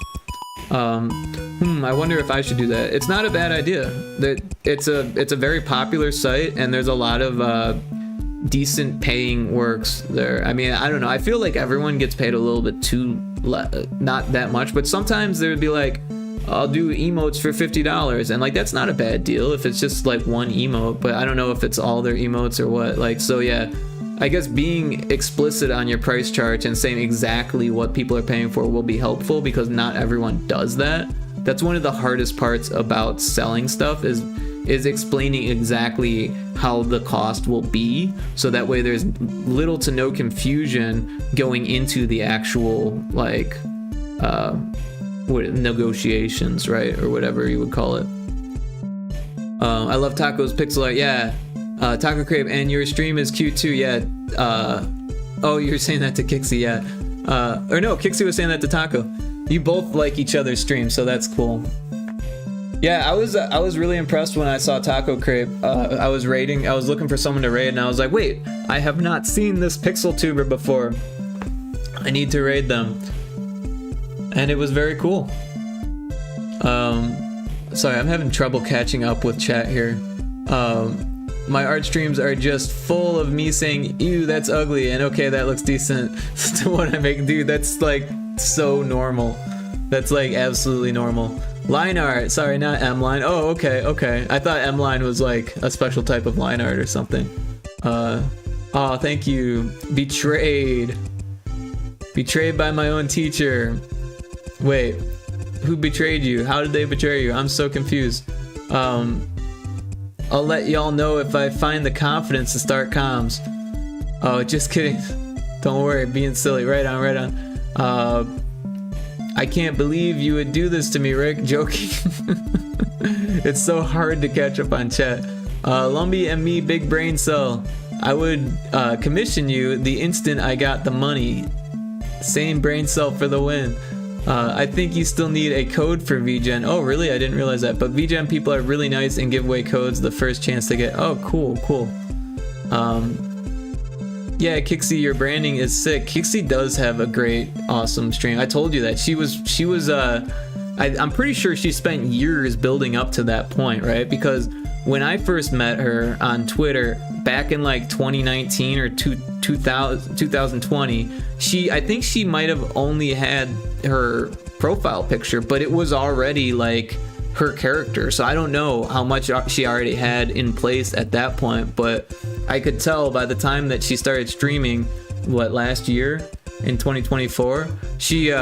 I wonder if I should do that. It's not a bad idea. It's a very popular site, and there's a lot of decent paying works there. I mean, I don't know. I feel like everyone gets paid a little bit too, not that much, but sometimes there would be like, I'll do emotes for $50, and like that's not a bad deal if it's just like one emote, but I don't know if it's all their emotes or what. Like, so yeah, I guess being explicit on your price chart and saying exactly what people are paying for will be helpful, because not everyone does that. That's one of the hardest parts about selling stuff is explaining exactly how the cost will be, so that way there's little to no confusion going into the actual like negotiations, right, or whatever you would call it. I love Taco's pixel art. Yeah, Taco Crepe, and your stream is cute too. Yeah. Oh, you're saying that to Kixie? Yeah. Or no, Kixie was saying that to Taco. You both like each other's streams, so that's cool. Yeah, I was really impressed when I saw Taco Crepe. I was looking for someone to raid, and I was like, wait, I have not seen this pixel tuber before. I need to raid them. And it was very cool. Sorry, I'm having trouble catching up with chat here. My art streams are just full of me saying, ew, that's ugly, and okay, that looks decent to what I make. Dude, that's like so normal. That's like absolutely normal. Line art, sorry, not M-line. Oh, okay. I thought M-line was like a special type of line art or something. Oh, thank you. Betrayed by my own teacher. Wait, who betrayed you? How did they betray you? I'm so confused. I'll let y'all know if I find the confidence to start comms. Oh, just kidding. Don't worry, being silly. Right on. I can't believe you would do this to me, Rick. Joking. It's so hard to catch up on chat. Lumbee and me, big brain cell. I would commission you the instant I got the money. Same brain cell for the win. I think you still need a code for VGen. Oh, really? I didn't realize that. But VGen people are really nice and give away codes the first chance they get. Oh, cool. Yeah, Kixie, your branding is sick. Kixie does have a great, awesome stream. I told you that. She was I'm pretty sure she spent years building up to that point, right? Because when I first met her on Twitter back in like 2019 or 2020, I think she might have only had her profile picture, but it was already like her character. So I don't know how much she already had in place at that point, but I could tell by the time that she started streaming, last year in 2024, she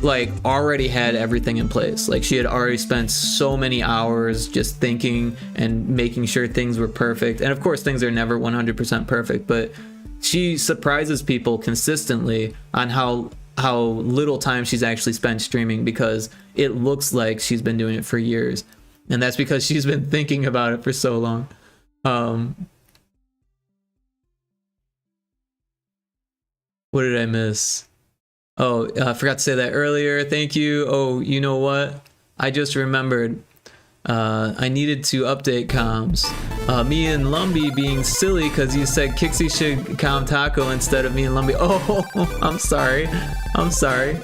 like already had everything in place. Like she had already spent so many hours just thinking and making sure things were perfect. And of course things are never 100% perfect, but she surprises people consistently on how little time she's actually spent streaming, because it looks like she's been doing it for years, and that's because she's been thinking about it for so long. What did I miss? Oh, I forgot to say that earlier. Thank you. Oh, you know what? I just remembered. I needed to update comms. Me and Lumby being silly because you said Kixie should comm Taco instead of me and Lumby. Oh, I'm sorry. I'm sorry.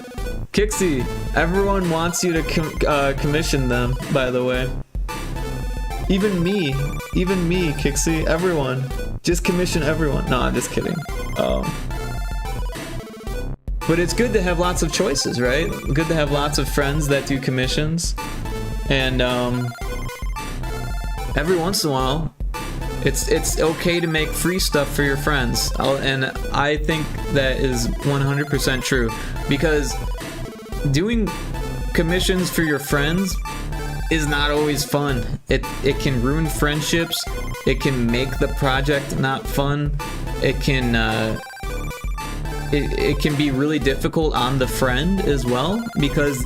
Kixie, everyone wants you to commission them, by the way. Even me, Kixie, everyone. Just commission everyone. No, I'm just kidding. But it's good to have lots of choices, right? Good to have lots of friends that do commissions. And every once in a while, it's okay to make free stuff for your friends. And I think that is 100% true. Because doing commissions for your friends is not always fun. It can ruin friendships. It can make the project not fun. It can it can be really difficult on the friend as well, because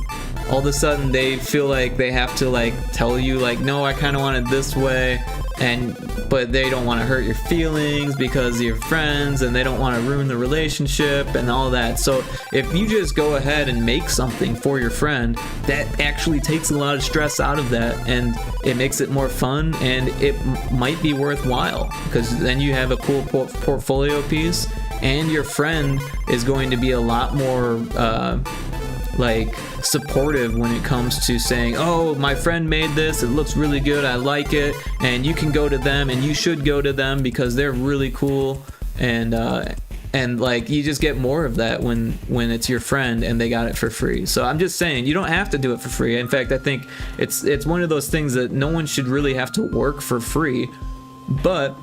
all of a sudden they feel like they have to like tell you like, no, I kind of want it this way, but they don't want to hurt your feelings because you're friends and they don't want to ruin the relationship and all that. So if you just go ahead and make something for your friend, that actually takes a lot of stress out of that, and it makes it more fun, and it might be worthwhile because then you have a cool portfolio piece, and your friend is going to be a lot more like supportive when it comes to saying, oh, my friend made this, it looks really good, I like it, and you can go to them and you should go to them because they're really cool. And like you just get more of that when it's your friend and they got it for free. So I'm just saying, you don't have to do it for free. In fact, I think it's one of those things that no one should really have to work for free. But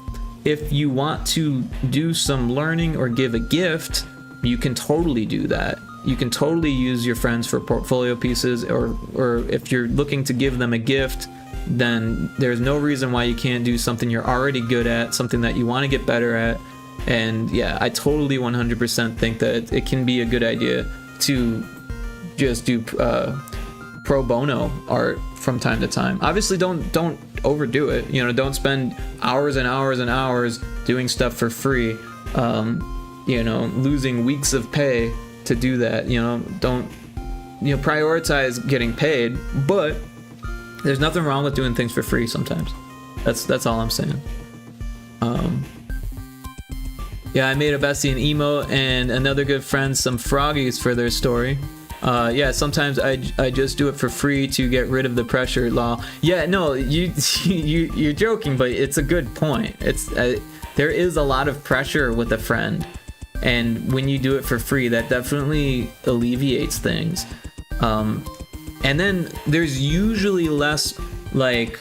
if you want to do some learning or give a gift, you can totally do that. You can totally use your friends for portfolio pieces, or if you're looking to give them a gift, then there's no reason why you can't do something you're already good at, something that you want to get better at. And yeah, I totally 100% think that it can be a good idea to just do pro bono art from time to time. Obviously don't overdo it, you know, don't spend hours and hours and hours doing stuff for free, you know, losing weeks of pay to do that. You know, don't, you know, prioritize getting paid, but there's nothing wrong with doing things for free sometimes. That's all I'm saying. Yeah, I made a bestie an emote and another good friend some froggies for their story. Yeah, sometimes I just do it for free to get rid of the pressure. Law. Yeah, no, you're joking, but it's a good point. It's there is a lot of pressure with a friend, and when you do it for free, that definitely alleviates things. And then there's usually less like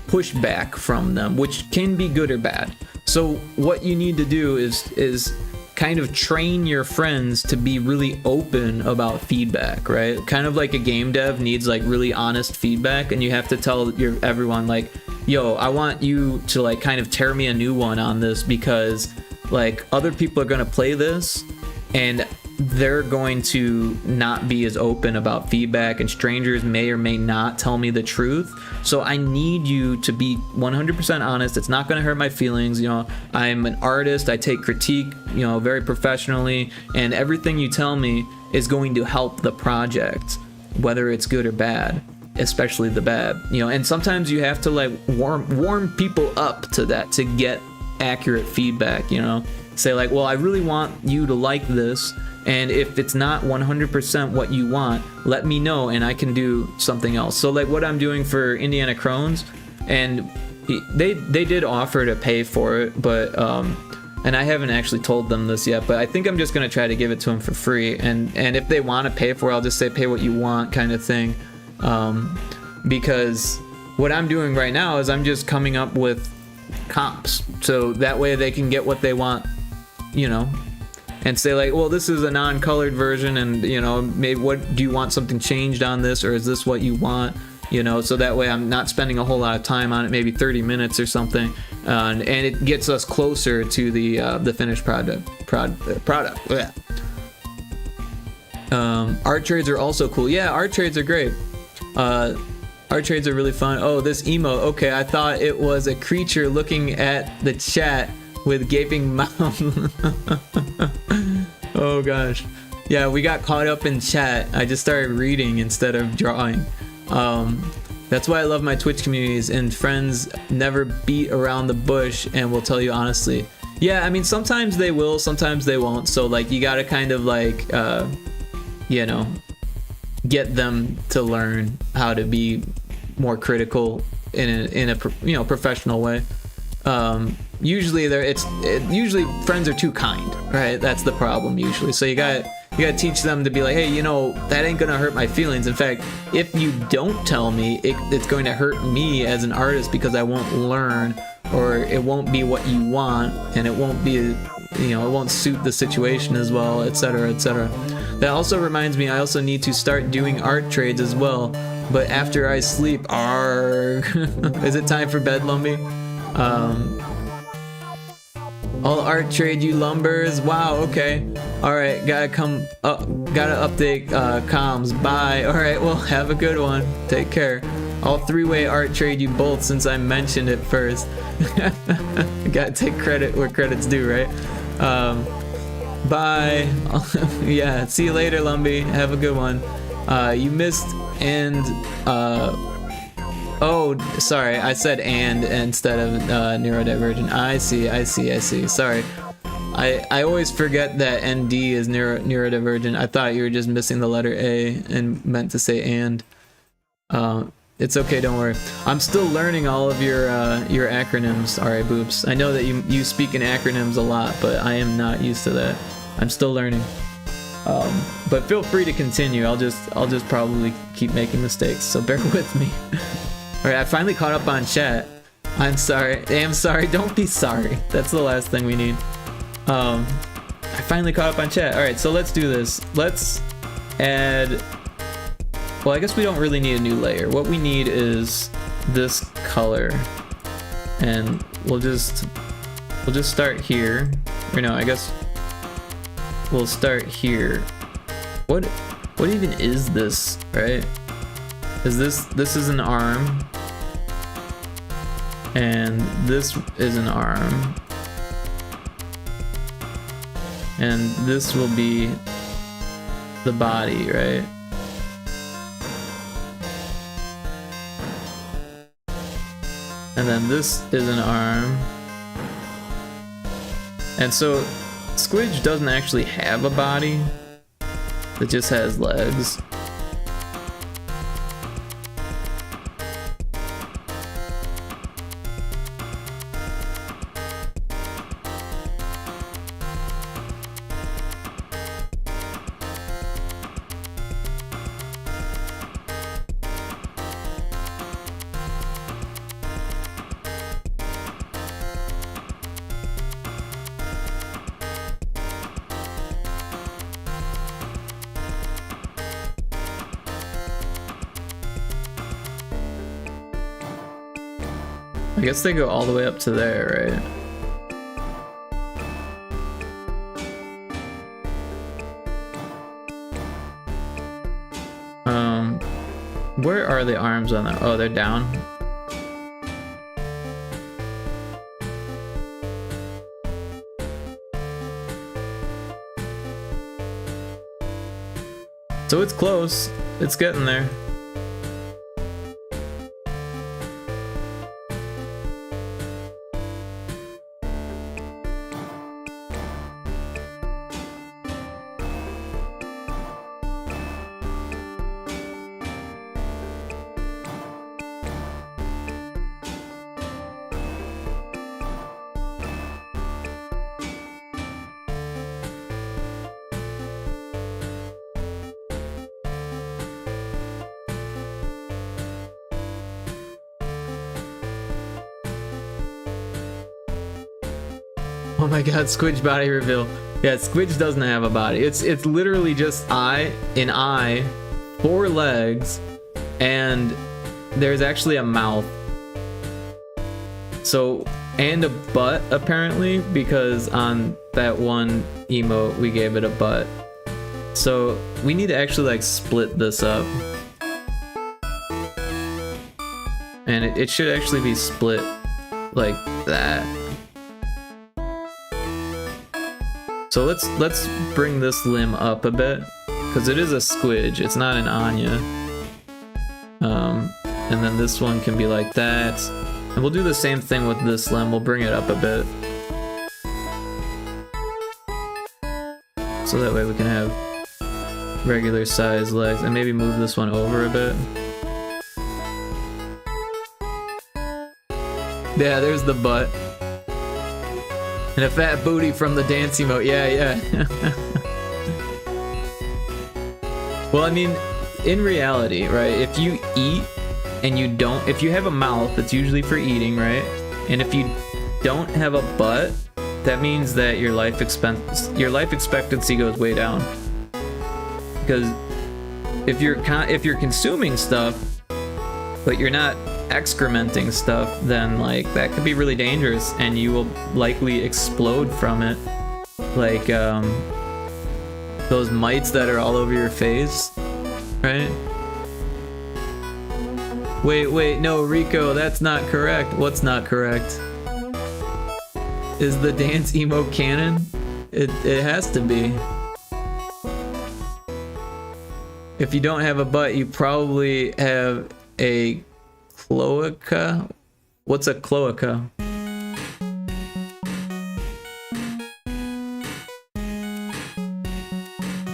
pushback from them, which can be good or bad. So what you need to do is kind of train your friends to be really open about feedback, right? Kind of like a game dev needs like really honest feedback, and you have to tell everyone like, yo, I want you to like kind of tear me a new one on this, because like other people are going to play this and they're going to not be as open about feedback, and strangers may or may not tell me the truth. So I need you to be 100% honest. It's not going to hurt my feelings. You know, I'm an artist. I take critique, you know, very professionally, and everything you tell me is going to help the project, whether it's good or bad, especially the bad, you know. And sometimes you have to like warm people up to that to get accurate feedback, you know. Say like, well, I really want you to like this, and if it's not 100% what you want, let me know and I can do something else. So like what I'm doing for Indiana Crones, and they did offer to pay for it, but and I haven't actually told them this yet, but I think I'm just gonna try to give it to them for free, and if they want to pay for it, I'll just say pay what you want kind of thing, because what I'm doing right now is I'm just coming up with comps, so that way they can get what they want, you know, and say like, well, this is a non-colored version, and you know, maybe what do you want something changed on this, or is this what you want, you know, so that way I'm not spending a whole lot of time on it, maybe 30 minutes or something, and it gets us closer to the finished product. Yeah. Art trades are also cool. Yeah, art trades are great. Art trades are really fun. Oh, this emote. Okay, I thought it was a creature looking at the chat with gaping mouth. Oh gosh. Yeah, we got caught up in chat. I just started reading instead of drawing. That's why I love my Twitch communities, and friends never beat around the bush and will tell you honestly. Yeah, I mean, sometimes they will, sometimes they won't. So like, you gotta kind of like, you know, get them to learn how to be more critical in a you know, professional way. Usually usually friends are too kind, right? That's the problem usually. So you gotta teach them to be like, hey, you know, that ain't gonna hurt my feelings. In fact, if you don't tell me, it's going to hurt me as an artist because I won't learn, or it won't be what you want, and it won't be, you know, it won't suit the situation as well, etc., etc. That also reminds me, I also need to start doing art trades as well. But after I sleep, is it time for bed, Lumbee? All art trade, you lumbers. Wow, okay. Alright, gotta update comms. Bye. Alright, well, have a good one. Take care. I'll three-way art trade you both since I mentioned it first. Gotta take credit where credit's due, right? Bye. Yeah, see you later, Lumbee. Have a good one. You missed and oh, sorry, I said and instead of neurodivergent. I see. Sorry. I always forget that ND is neurodivergent. I thought you were just missing the letter A and meant to say and. It's okay, don't worry. I'm still learning all of your acronyms. Alright, Boops. I know that you speak in acronyms a lot, but I am not used to that. I'm still learning. But feel free to continue. I'll just probably keep making mistakes, so bear with me. Alright, I finally caught up on chat. I'm sorry. Don't be sorry. That's the last thing we need. I finally caught up on chat. Alright, so let's do this. Let's add... Well, I guess we don't really need a new layer. What we need is this color. And we'll just start here. Or no, I guess we'll start here. What even is this, right? This is an arm. And this is an arm. And this will be the body, right? And then this is an arm. And so Squidge doesn't actually have a body. It just has legs. I guess they go all the way up to there, right? Where are the arms on that? Oh, they're down. So it's close. It's getting there. Oh my god, Squidge body reveal. Yeah, Squidge doesn't have a body. It's literally just an eye, 4 legs, and there's actually a mouth. So, and a butt apparently, because on that one emote we gave it a butt. So we need to actually like split this up. And it should actually be split like that. So let's bring this limb up a bit, because it is a squidge, it's not an Anya. And then this one can be like that. And we'll do the same thing with this limb, we'll bring it up a bit. So that way we can have regular size legs, and maybe move this one over a bit. Yeah, there's the butt. And a fat booty from the dance emote, yeah. Well, I mean, in reality, right, if you eat and you don't, if you have a mouth, it's usually for eating, right? And if you don't have a butt, that means that your life expectancy goes way down. Because if you're consuming stuff, but you're not excrementing stuff, then like that could be really dangerous, and you will likely explode from it. Like those mites that are all over your face, right? Wait, no, Rico, that's not correct. What's not correct? Is the dance emote canon? It has to be. If you don't have a butt, you probably have a cloaca? What's a cloaca?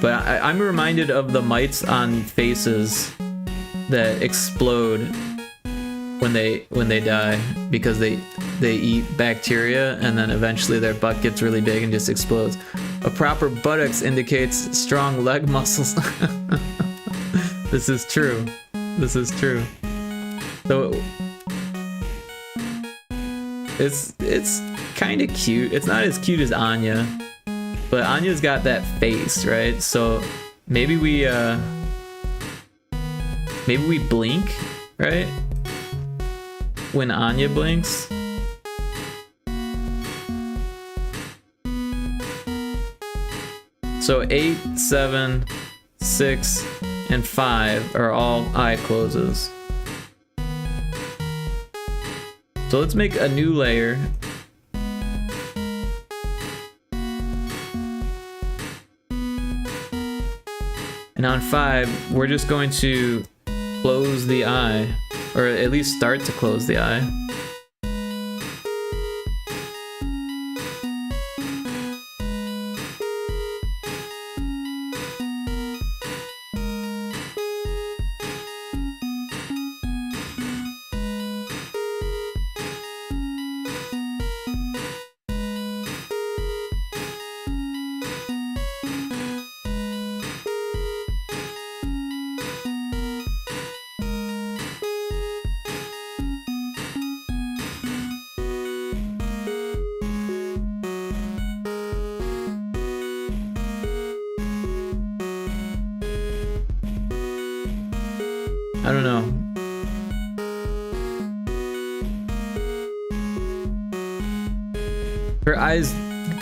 But I'm reminded of the mites on faces that explode when they die, because they eat bacteria and then eventually their butt gets really big and just explodes. A proper buttocks indicates strong leg muscles. This is true. This is true. So it's kind of cute. It's not as cute as Anya, but Anya's got that face, right? So maybe we blink, right? When Anya blinks. So 8, 7, 6, and 5 are all eye closes. So let's make a new layer. And on 5, we're just going to close the eye, or at least start to close the eye. I don't know. Her eyes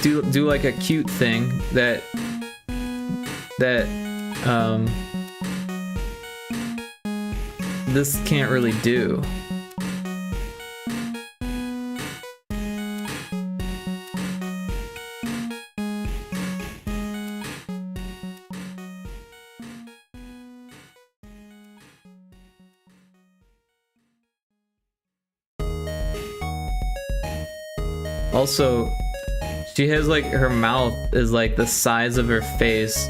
do like a cute thing that this can't really do. Also, she has like, her mouth is like the size of her face.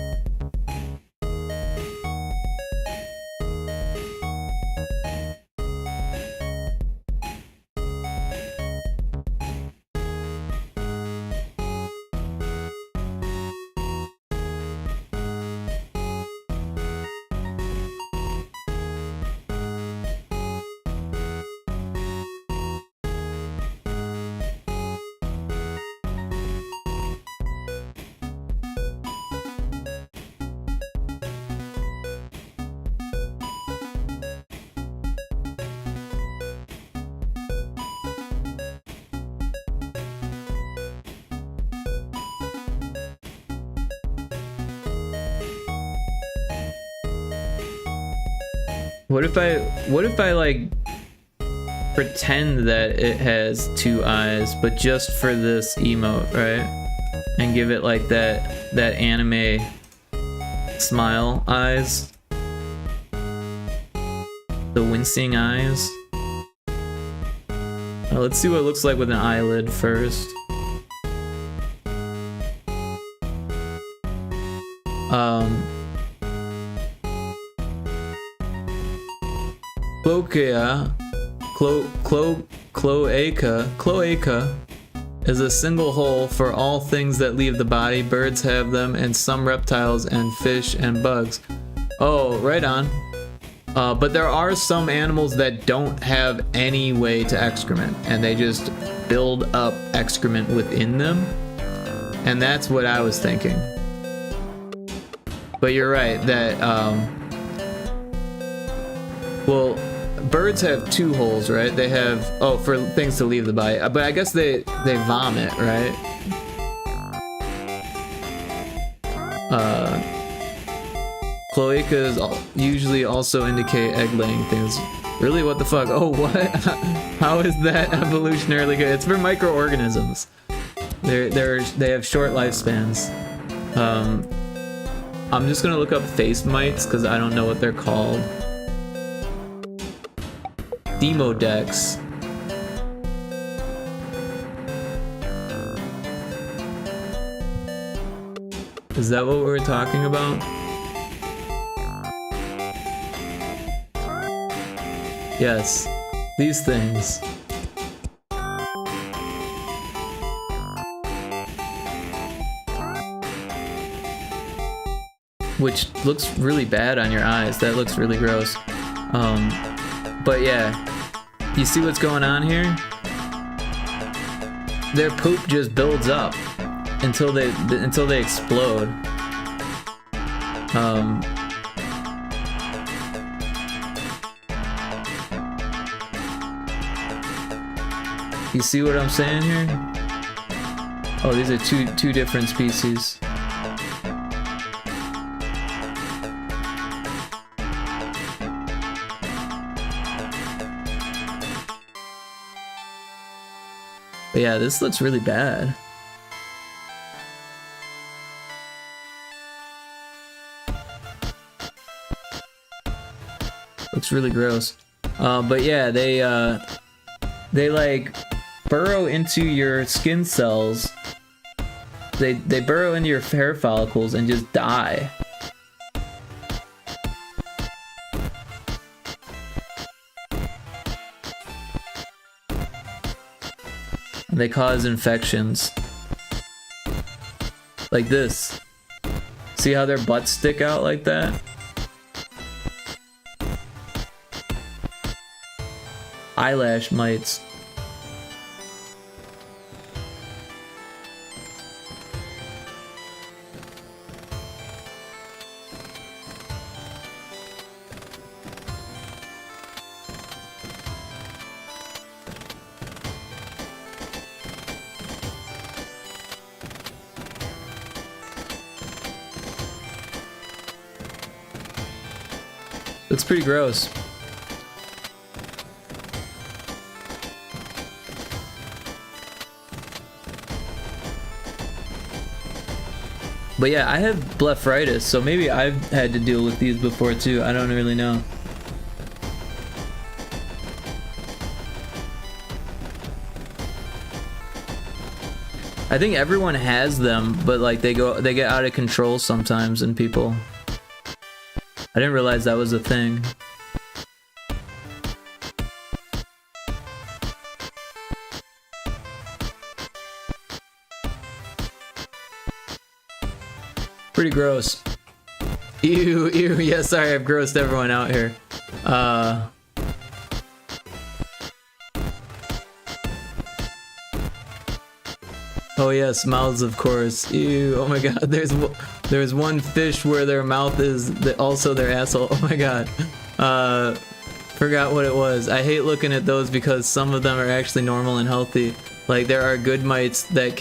What if I like pretend that it has 2 eyes, but just for this emote, right? and give it like that anime smile eyes. The wincing eyes. Let's see what it looks like with an eyelid first. Cloaca is a single hole for all things that leave the body. Birds have them, and some reptiles and fish and bugs. Oh, right on. But there are some animals that don't have any way to excrement, and they just build up excrement within them. And that's what I was thinking. But you're right that, well, birds have two holes, right? They have, oh, for things to leave the body. But I guess they vomit, right? Cloacas usually also indicate egg-laying things. Really, what the fuck? Oh, what? How is that evolutionarily good? It's for microorganisms. They have short lifespans. I'm just gonna look up face mites because I don't know what they're called. Demodex. Is that what we were talking about? Yes, these things. Which looks really bad on your eyes. That looks really gross. But yeah, you see what's going on here? Their poop just builds up until they explode. You see what I'm saying here? Oh, these are two different species. But yeah, this looks really bad. Looks really gross. But yeah, they like burrow into your skin cells. They burrow into your hair follicles and just die. They cause infections. Like this. See how their butts stick out like that? Eyelash mites. Looks pretty gross. But yeah, I have blepharitis, so maybe I've had to deal with these before too. I don't really know. I think everyone has them, but like they get out of control sometimes in people. I didn't realize that was a thing. Pretty gross. Ew, ew, yeah, sorry, I've grossed everyone out here. Oh yes, mouths, of course. Ew, oh my god, there's one fish where their mouth is also their asshole. Oh my god. Forgot what it was. I hate looking at those because some of them are actually normal and healthy. Like there are good mites that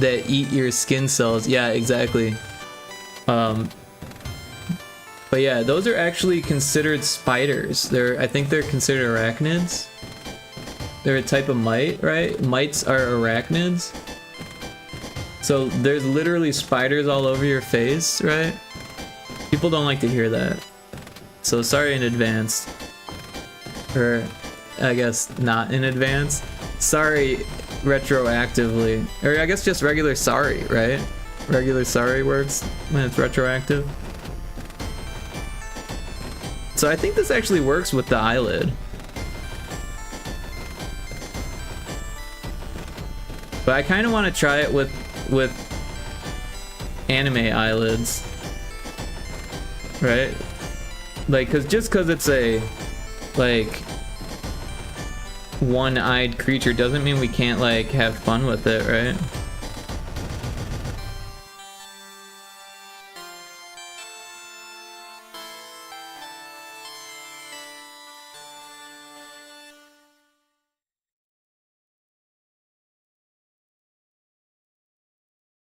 eat your skin cells. Yeah, exactly. But yeah, those are actually considered spiders. I think they're considered arachnids. They're a type of mite, right? Mites are arachnids. So there's literally spiders all over your face, right? People don't like to hear that. So sorry in advance. Or I guess not in advance. Sorry retroactively. Or I guess just regular sorry, right? Regular sorry works when it's retroactive. So I think this actually works with the eyelid. But I kind of want to try it with anime eyelids. Right? Like, just cause it's a, like, one-eyed creature doesn't mean we can't, like, have fun with it, right?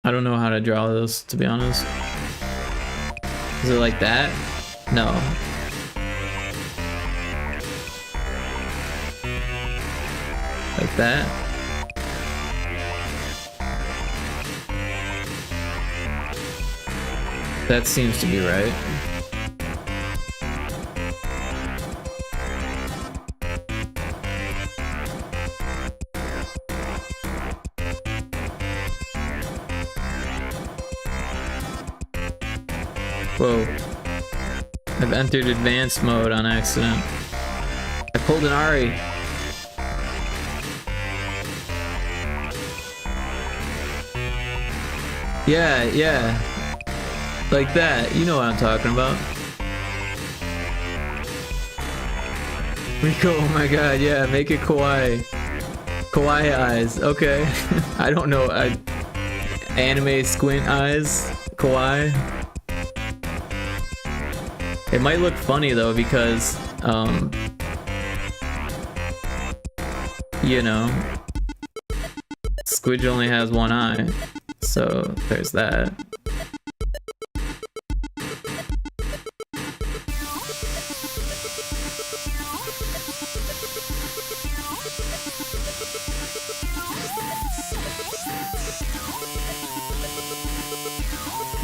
I don't know how to draw this, to be honest. Is it like that? No. Like that? That seems to be right. Whoa. I've entered advanced mode on accident. I pulled an Ari. Yeah, yeah. Like that. You know what I'm talking about. Rico, oh my god, yeah, make it kawaii. Kawaii eyes, okay. I don't know, anime squint eyes, kawaii. It might look funny though because, you know, Squidge only has one eye, so there's that.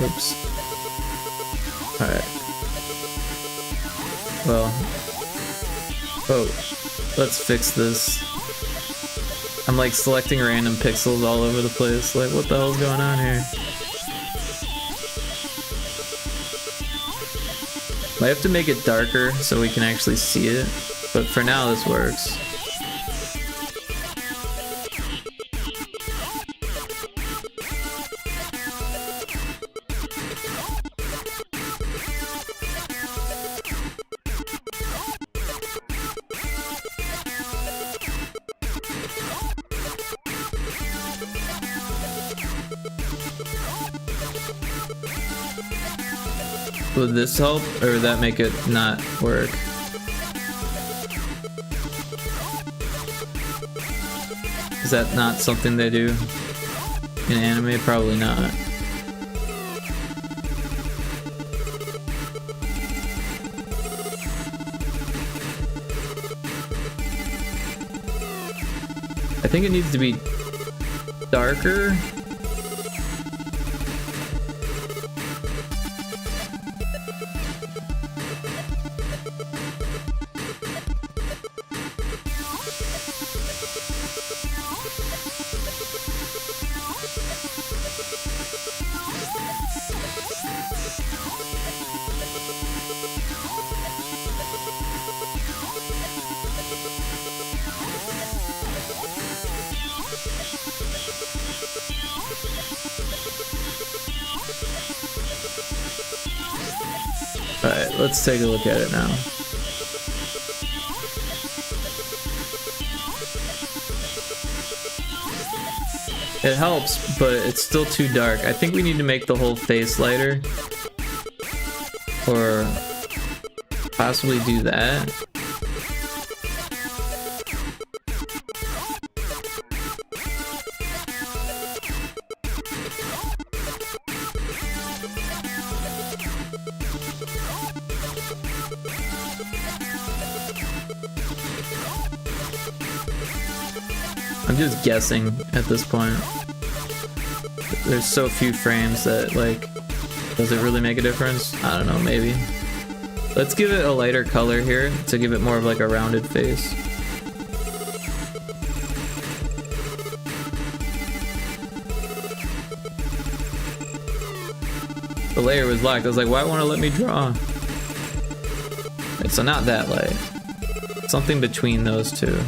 Oops. Alright. Well. Oh. Let's fix this. I'm like selecting random pixels all over the place. Like, what the hell's going on here? I have to make it darker so we can actually see it. But for now, this works. Would this help, or would that make it not work? Is that not something they do in anime? Probably not. I think it needs to be darker. Alright, let's take a look at it now. It helps, but it's still too dark. I think we need to make the whole face lighter. Or possibly do that. I'm just guessing at this point. there's so few frames that, like, does it really make a difference? I don't know, maybe. Let's give it a lighter color here to give it more of like a rounded face. The layer was locked. I was like, why won't it let me draw? Okay, so not that light. Something between those two.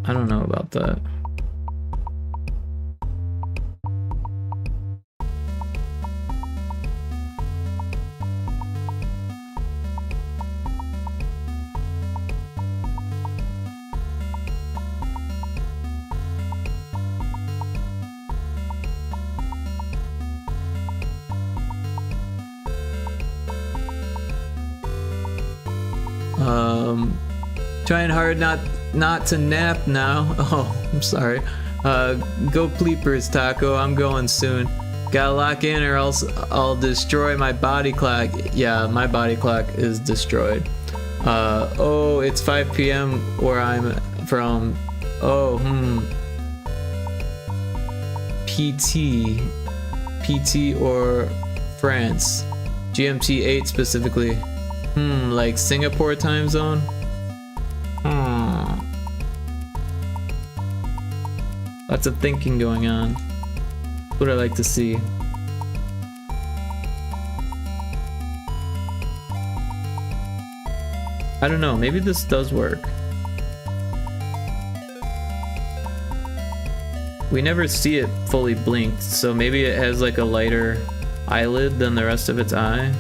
I don't know about that. Trying hard not to nap now. Oh, I'm sorry. Go Pleepers, Taco. I'm going soon. Gotta lock in or else I'll destroy my body clock. Yeah, my body clock is destroyed. Oh, it's 5 p.m. where I'm from. Oh, PT or France. GMT 8 specifically. Like Singapore time zone? Lots of thinking going on. What I like to see. I don't know, maybe this does work. We never see it fully blinked, so maybe it has like a lighter eyelid than the rest of its eye.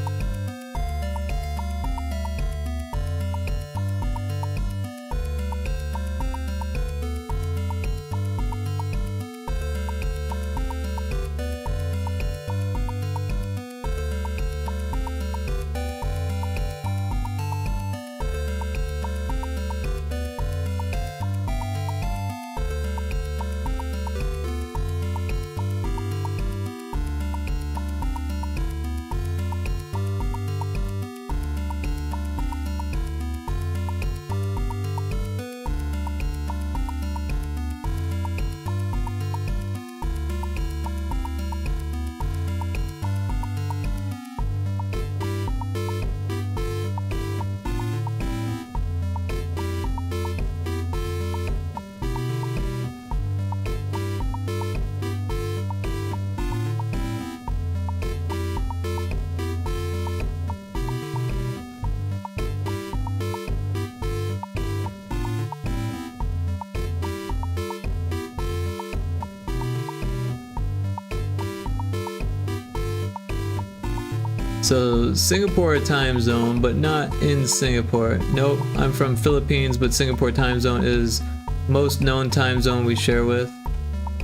So Singapore time zone, but not in Singapore. Nope, I'm from Philippines, but Singapore time zone is most known time zone we share with.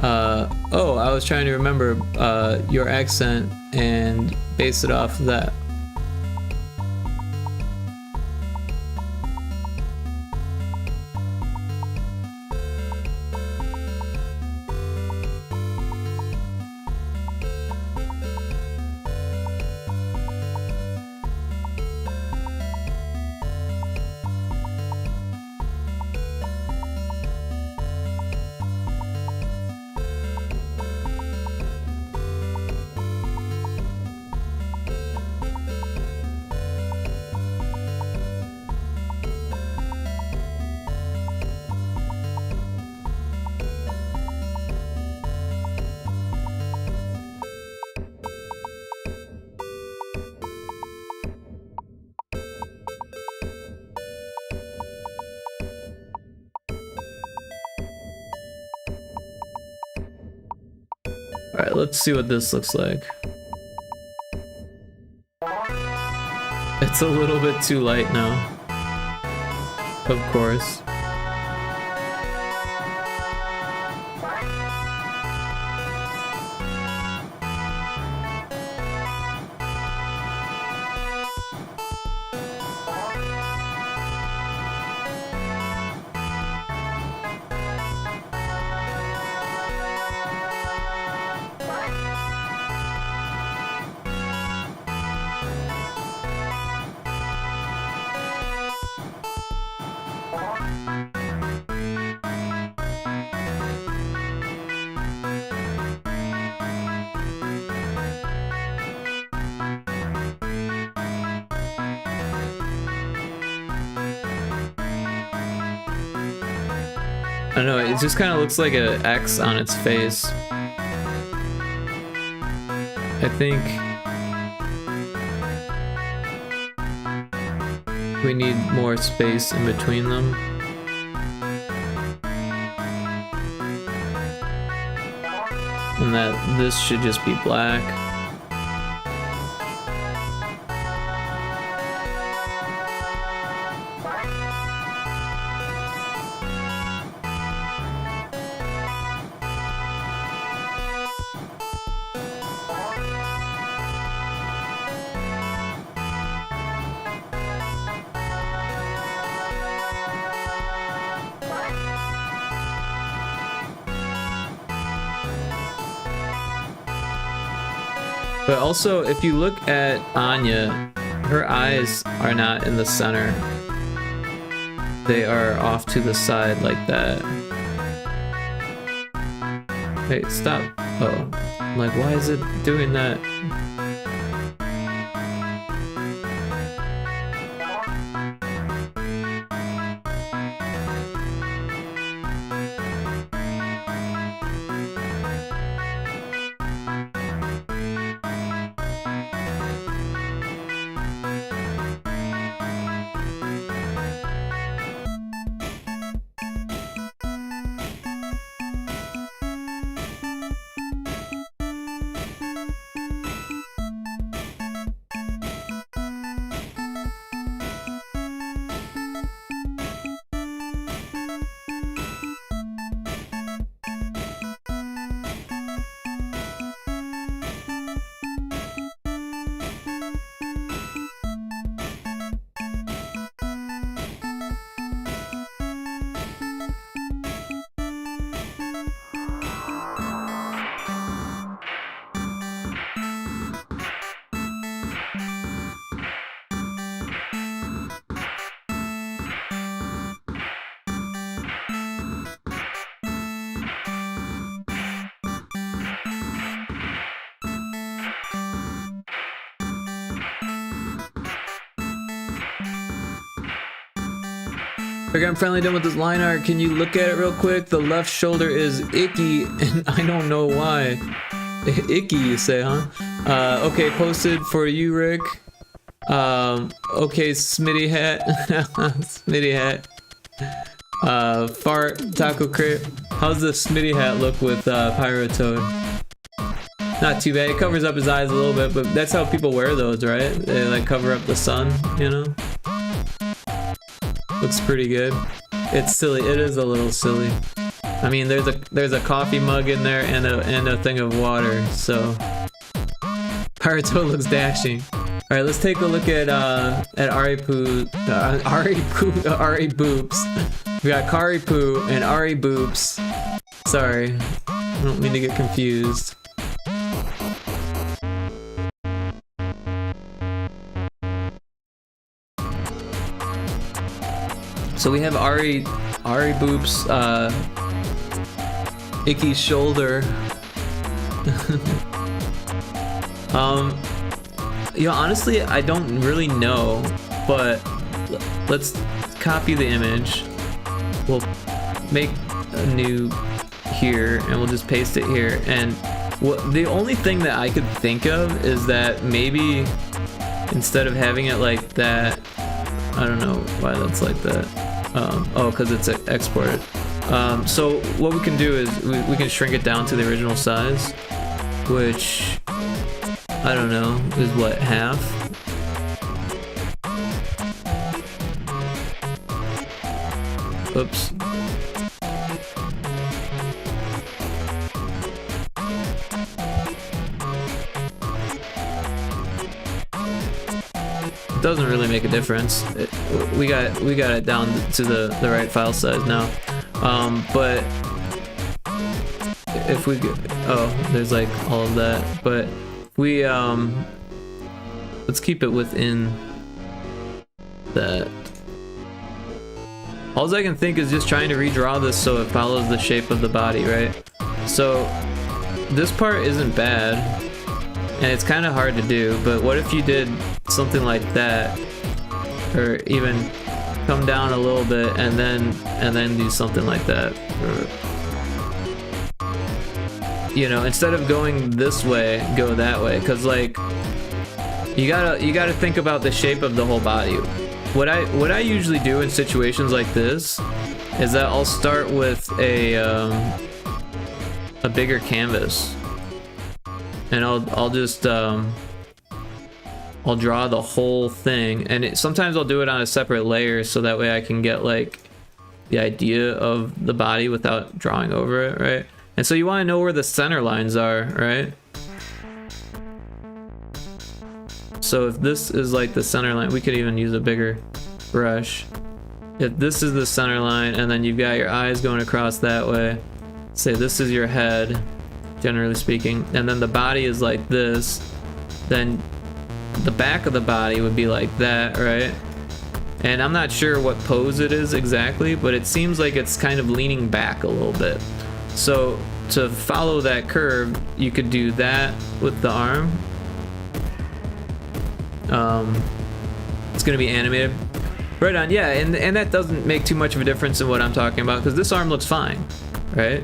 Oh, I was trying to remember your accent and base it off of that. Alright, let's see what this looks like. It's a little bit too light now. Of course. don't know, it just kind of looks like an X on its face. I think we need more space in between them. And that this should just be black. But also, if you look at Anya, her eyes are not in the center. They are off to the side like that. Hey, stop. Oh, I'm like, why is it doing that? Okay, I'm finally done with this line art. Can you look at it real quick? The left shoulder is icky, and I don't know why. Icky, you say, huh? Okay, posted for you, Rick. Okay, Smitty hat. Smitty hat. Fart, Taco Crate. How's the Smitty hat look with Pyrotoad? Not too bad. It covers up his eyes a little bit, but that's how people wear those, right? They like cover up the sun, you know? Looks pretty good. It's silly. It is a little silly. I mean, there's a coffee mug in there and a thing of water. So Pyrotoad looks dashing. All right, let's take a look at Ari Boops. We got Kari Poo and Ari Boops. Sorry, I don't mean to get confused. So we have Ari Boops, Icky's shoulder. You know, honestly, I don't really know, but let's copy the image. We'll make a new here, and we'll just paste it here. And the only thing that I could think of is that maybe instead of having it like that, I don't know why that's like that. Oh, because it's exported. So what we can do is we can shrink it down to the original size, which I don't know is what, half? Oops. It doesn't really make a difference. We got it down to the right file size now. But if we there's like all of that, but we let's keep it within that. All I can think is just trying to redraw this so it follows the shape of the body, right? So this part isn't bad, and it's kind of hard to do, but what if you did something like that, or even come down a little bit, and then do something like that. You know, instead of going this way, go that way, because like you gotta think about the shape of the whole body. What I usually do in situations like this is that I'll start with a bigger canvas, and I'll just I'll draw the whole thing, and sometimes I'll do it on a separate layer so that way I can get like the idea of the body without drawing over it, right? And so you want to know where the center lines are, right? So if this is like the center line, we could even use a bigger brush. If this is the center line, and then you've got your eyes going across that way, say this is your head, generally speaking, and then the body is like this, then the back of the body would be like that, right? And I'm not sure what pose it is exactly, but it seems like it's kind of leaning back a little bit. So to follow that curve, you could do that with the arm. It's gonna be animated. Right on, yeah, and that doesn't make too much of a difference in what I'm talking about, because this arm looks fine, right?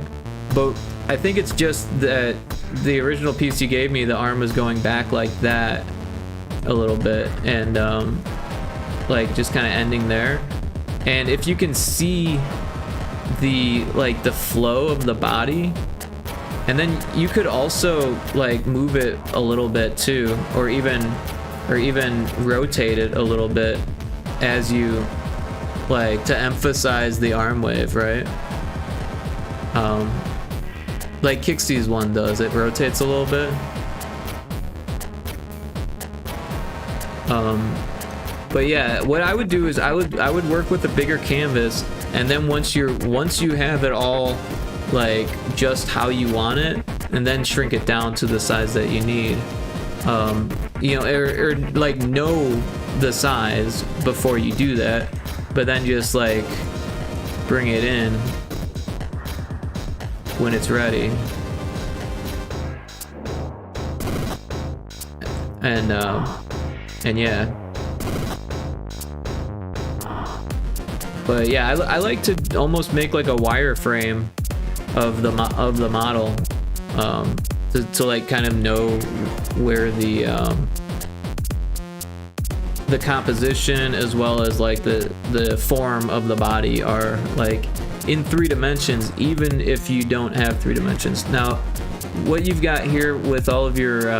But I think it's just that the original piece you gave me, the arm was going back like that a little bit, and like just kind of ending there. And if you can see the flow of the body, and then you could also like move it a little bit too, or even rotate it a little bit as you like, to emphasize the arm wave, right? Like Kixie's one does, it rotates a little bit. But yeah, what I would do is I would work with a bigger canvas, and then once you have it all like just how you want it, and then shrink it down to the size that you need. You know, or like know the size before you do that, but then just like bring it in when it's ready. And yeah. But yeah, I like to almost make like a wireframe of the model, to like kind of know where the composition as well as like the form of the body are like in 3 dimensions, even if you don't have 3 dimensions. Now, what you've got here with all of your,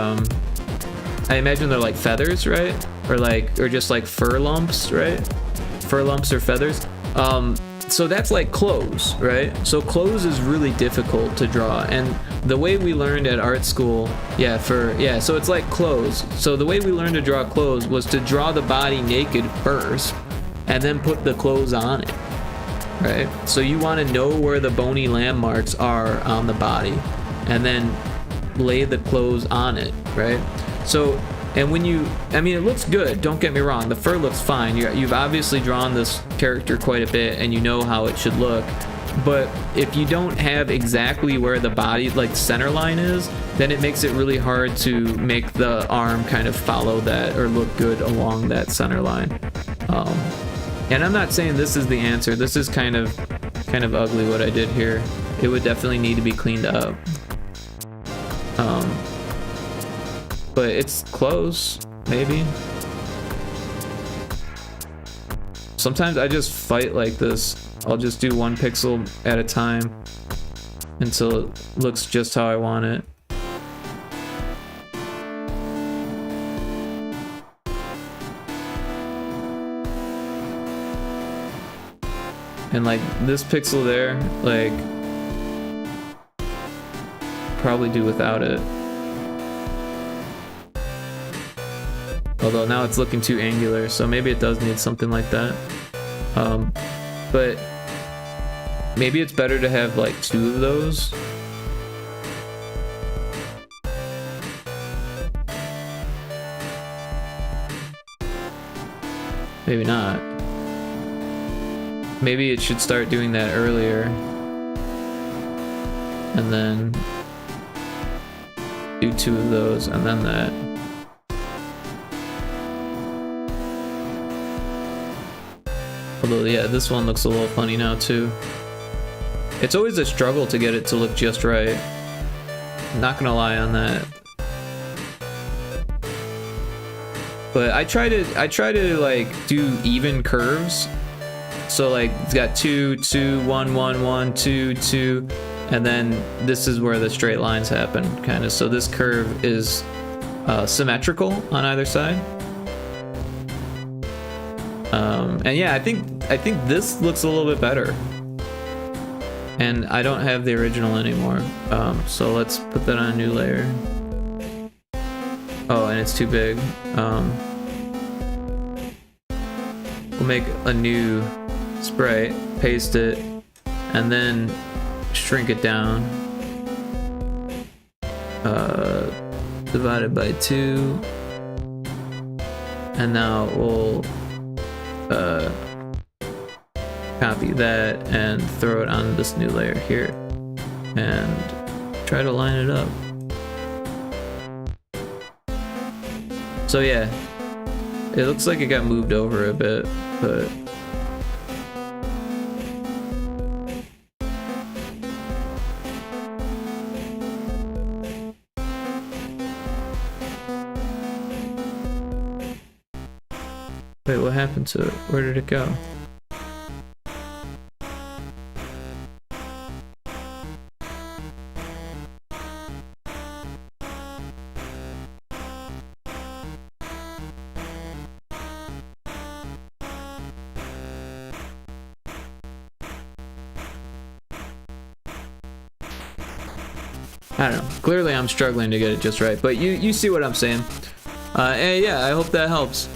I imagine they're like feathers, right? Or just like fur lumps, right? Fur lumps or feathers. So that's like clothes, right? So clothes is really difficult to draw, and the way we learned at art school, so it's like clothes. So the way we learned to draw clothes was to draw the body naked first, and then put the clothes on it, right? So you want to know where the bony landmarks are on the body, and then lay the clothes on it, right? So, and when I mean, it looks good, don't get me wrong, the fur looks fine. You've obviously drawn this character quite a bit, and you know how it should look. But if you don't have exactly where the body, like center line is, then it makes it really hard to make the arm kind of follow that or look good along that center line. And I'm not saying this is the answer. This is kind of ugly what I did here. It would definitely need to be cleaned up. But it's close, maybe. Sometimes I just fight like this. I'll just do 1 pixel at a time until it looks just how I want it. And like this pixel there, like probably do without it. Although now it's looking too angular, so maybe it does need something like that. But maybe it's better to have like 2 of those. Maybe not. Maybe it should start doing that earlier. And then do 2 of those and then that. Although, yeah, this one looks a little funny now, too. It's always a struggle to get it to look just right. Not gonna lie on that. But I try to like do even curves. So like it's got 2, 2, 1, 1, 1, 2, 2, and then this is where the straight lines happen, kind of. So this curve is symmetrical on either side. And yeah, I think this looks a little bit better. And I don't have the original anymore, so let's put that on a new layer. Oh, and it's too big. We'll make a new sprite, paste it, and then shrink it down. Divided by 2. And now we'll copy that and throw it on this new layer here. And try to line it up. So yeah, it looks like it got moved over a bit, but wait, what happened to it? Where did it go? I don't know. Clearly I'm struggling to get it just right, but you see what I'm saying. And yeah, I hope that helps.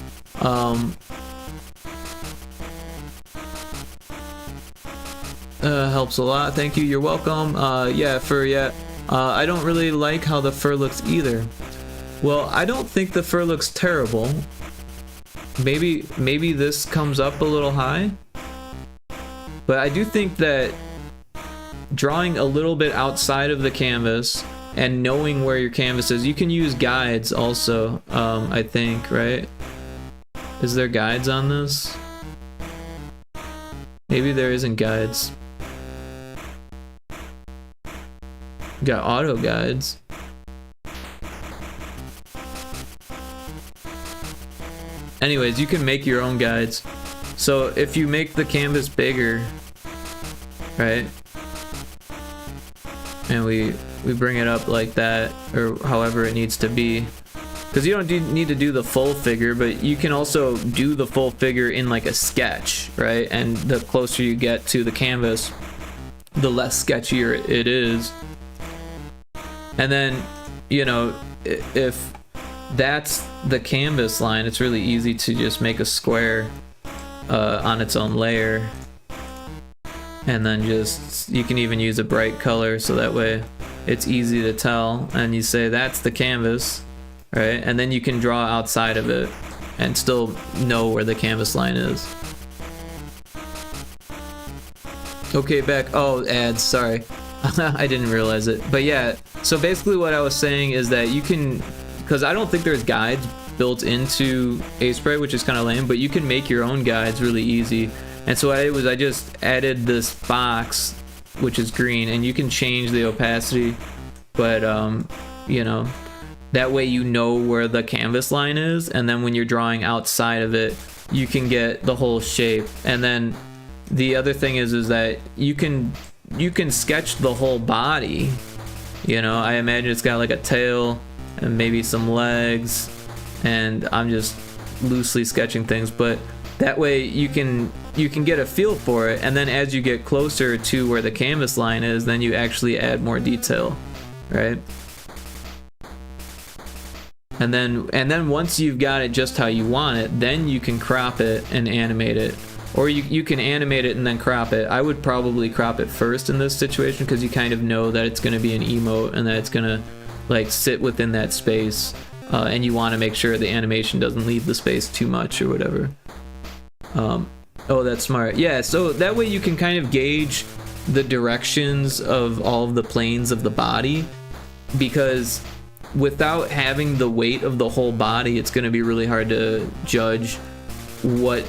Helps a lot. Thank you. You're welcome. I don't really like how the fur looks either. Well, I don't think the fur looks terrible. Maybe this comes up a little high. But I do think that drawing a little bit outside of the canvas and knowing where your canvas is, you can use guides also, I think, right? Is there guides on this? Maybe there isn't guides. Got auto guides. Anyways, you can make your own guides. So if you make the canvas bigger, right? And we bring it up like that, or however it needs to be. Because you don't need to do the full figure, but you can also do the full figure in like a sketch, right? And the closer you get to the canvas, the less sketchier it is. And then, you know, if that's the canvas line, it's really easy to just make a square on its own layer. And then just, you can even use a bright color so that way it's easy to tell. And you say that's the canvas, right? And then you can draw outside of it and still know where the canvas line is. Okay, back. Oh, ads, sorry. I didn't realize it. But yeah, so basically what I was saying is that you can, because I don't think there's guides built into Aspray, which is kind of lame, but you can make your own guides really easy. And so what I did was I just added this box, which is green, and you can change the opacity, but you know, that way you know where the canvas line is, and then when you're drawing outside of it, you can get the whole shape. And then the other thing is that you can sketch the whole body. You know, I imagine it's got like a tail and maybe some legs, and I'm just loosely sketching things, but that way you can get a feel for it, and then as you get closer to where the canvas line is, then you actually add more detail, right? And then once you've got it just how you want it, then you can crop it and animate it. Or you can animate it and then crop it. I would probably crop it first in this situation, because you kind of know that it's going to be an emote and that it's going to like sit within that space, and you want to make sure the animation doesn't leave the space too much or whatever. Oh, that's smart. Yeah, so that way you can kind of gauge the directions of all of the planes of the body, because without having the weight of the whole body, it's going to be really hard to judge what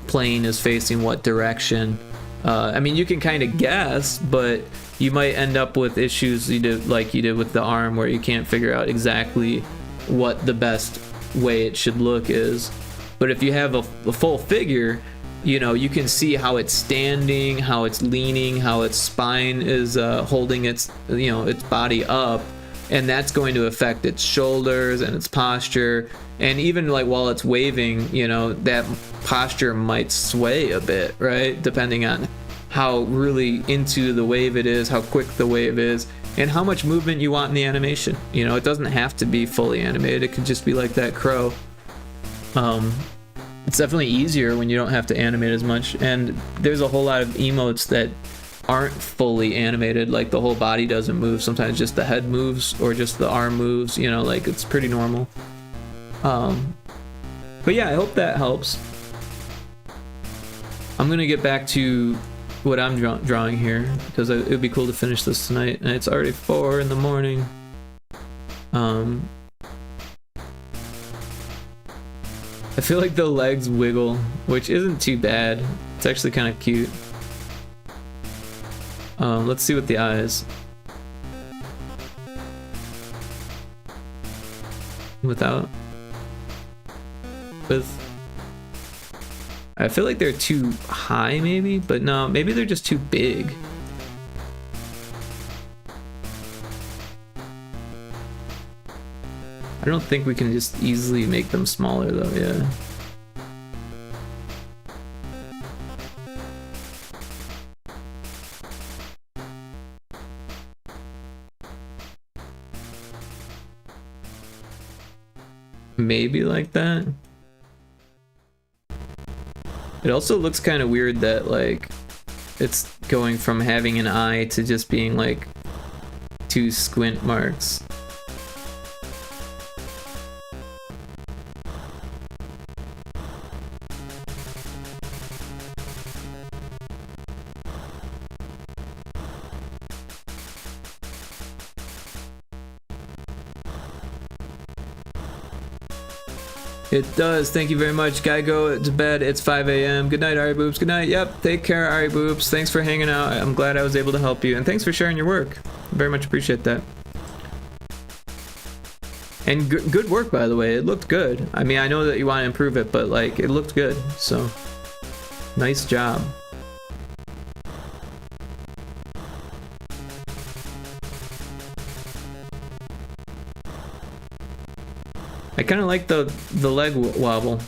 plane is facing what direction. I mean, you can kind of guess, but you might end up with issues like you did with the arm, where you can't figure out exactly what the best way it should look is. But if you have a full figure, you know, you can see how it's standing, how it's leaning, how its spine is holding its, you know, its body up, and that's going to affect its shoulders and its posture. And even like while it's waving, you know, that posture might sway a bit, right? Depending on how really into the wave it is, how quick the wave is, and how much movement you want in the animation. You know, it doesn't have to be fully animated. It could just be like that crow. It's definitely easier when you don't have to animate as much, and there's a whole lot of emotes that aren't fully animated, like the whole body doesn't move. Sometimes just the head moves or just the arm moves, you know, like it's pretty normal. But yeah, I hope that helps. I'm gonna get back to what I'm drawing here, because it would be cool to finish this tonight, and it's already 4 in the morning. I feel like the legs wiggle, which isn't too bad. It's actually kind of cute. Let's see what the eyes. Without. With. I feel like they're too high maybe, but no, maybe they're just too big. I don't think we can just easily make them smaller though, yeah. Maybe like that. It also looks kind of weird that like it's going from having an eye to just being like 2 squint marks. It does. Thank you very much. Gotta go to bed. It's 5 a.m. Good night, Ari Boobs. Good night. Yep. Take care, Ari Boobs. Thanks for hanging out. I'm glad I was able to help you. And thanks for sharing your work. Very much appreciate that. And good work, by the way. It looked good. I mean, I know that you want to improve it, but like, it looked good. So, nice job. I kind of like the leg wobble.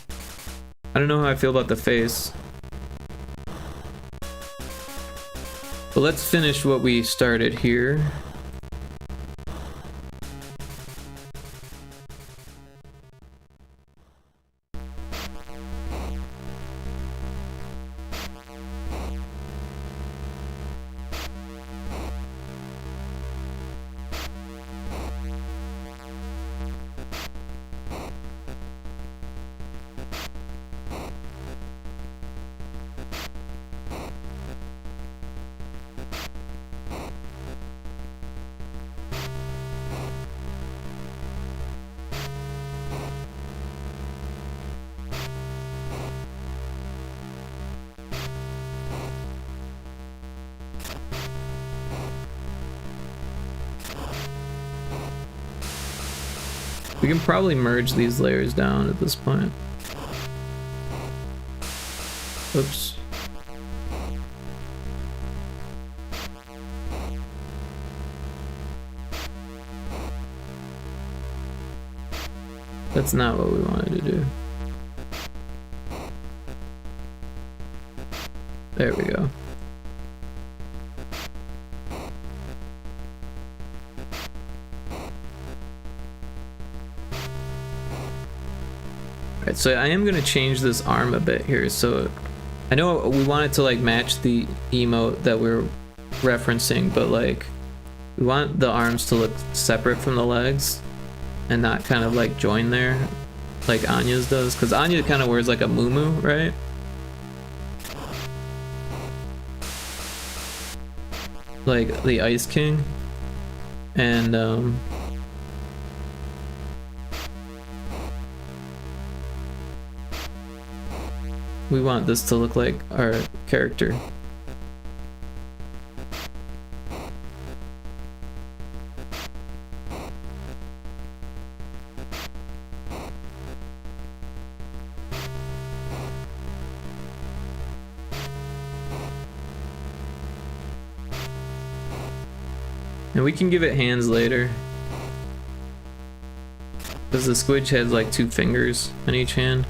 I don't know how I feel about the face. But let's finish what we started here. We can probably merge these layers down at this point. Oops. That's not what we wanted to do. There we go. Alright, so I am going to change this arm a bit here. So I know we want it to like match the emote that we're referencing, but like we want the arms to look separate from the legs and not kind of like join there like Anya's does, because Anya kind of wears like a muumuu, right? Like the Ice King. And We want this to look like our character. And we can give it hands later. Because the squidge has like 2 fingers on each hand.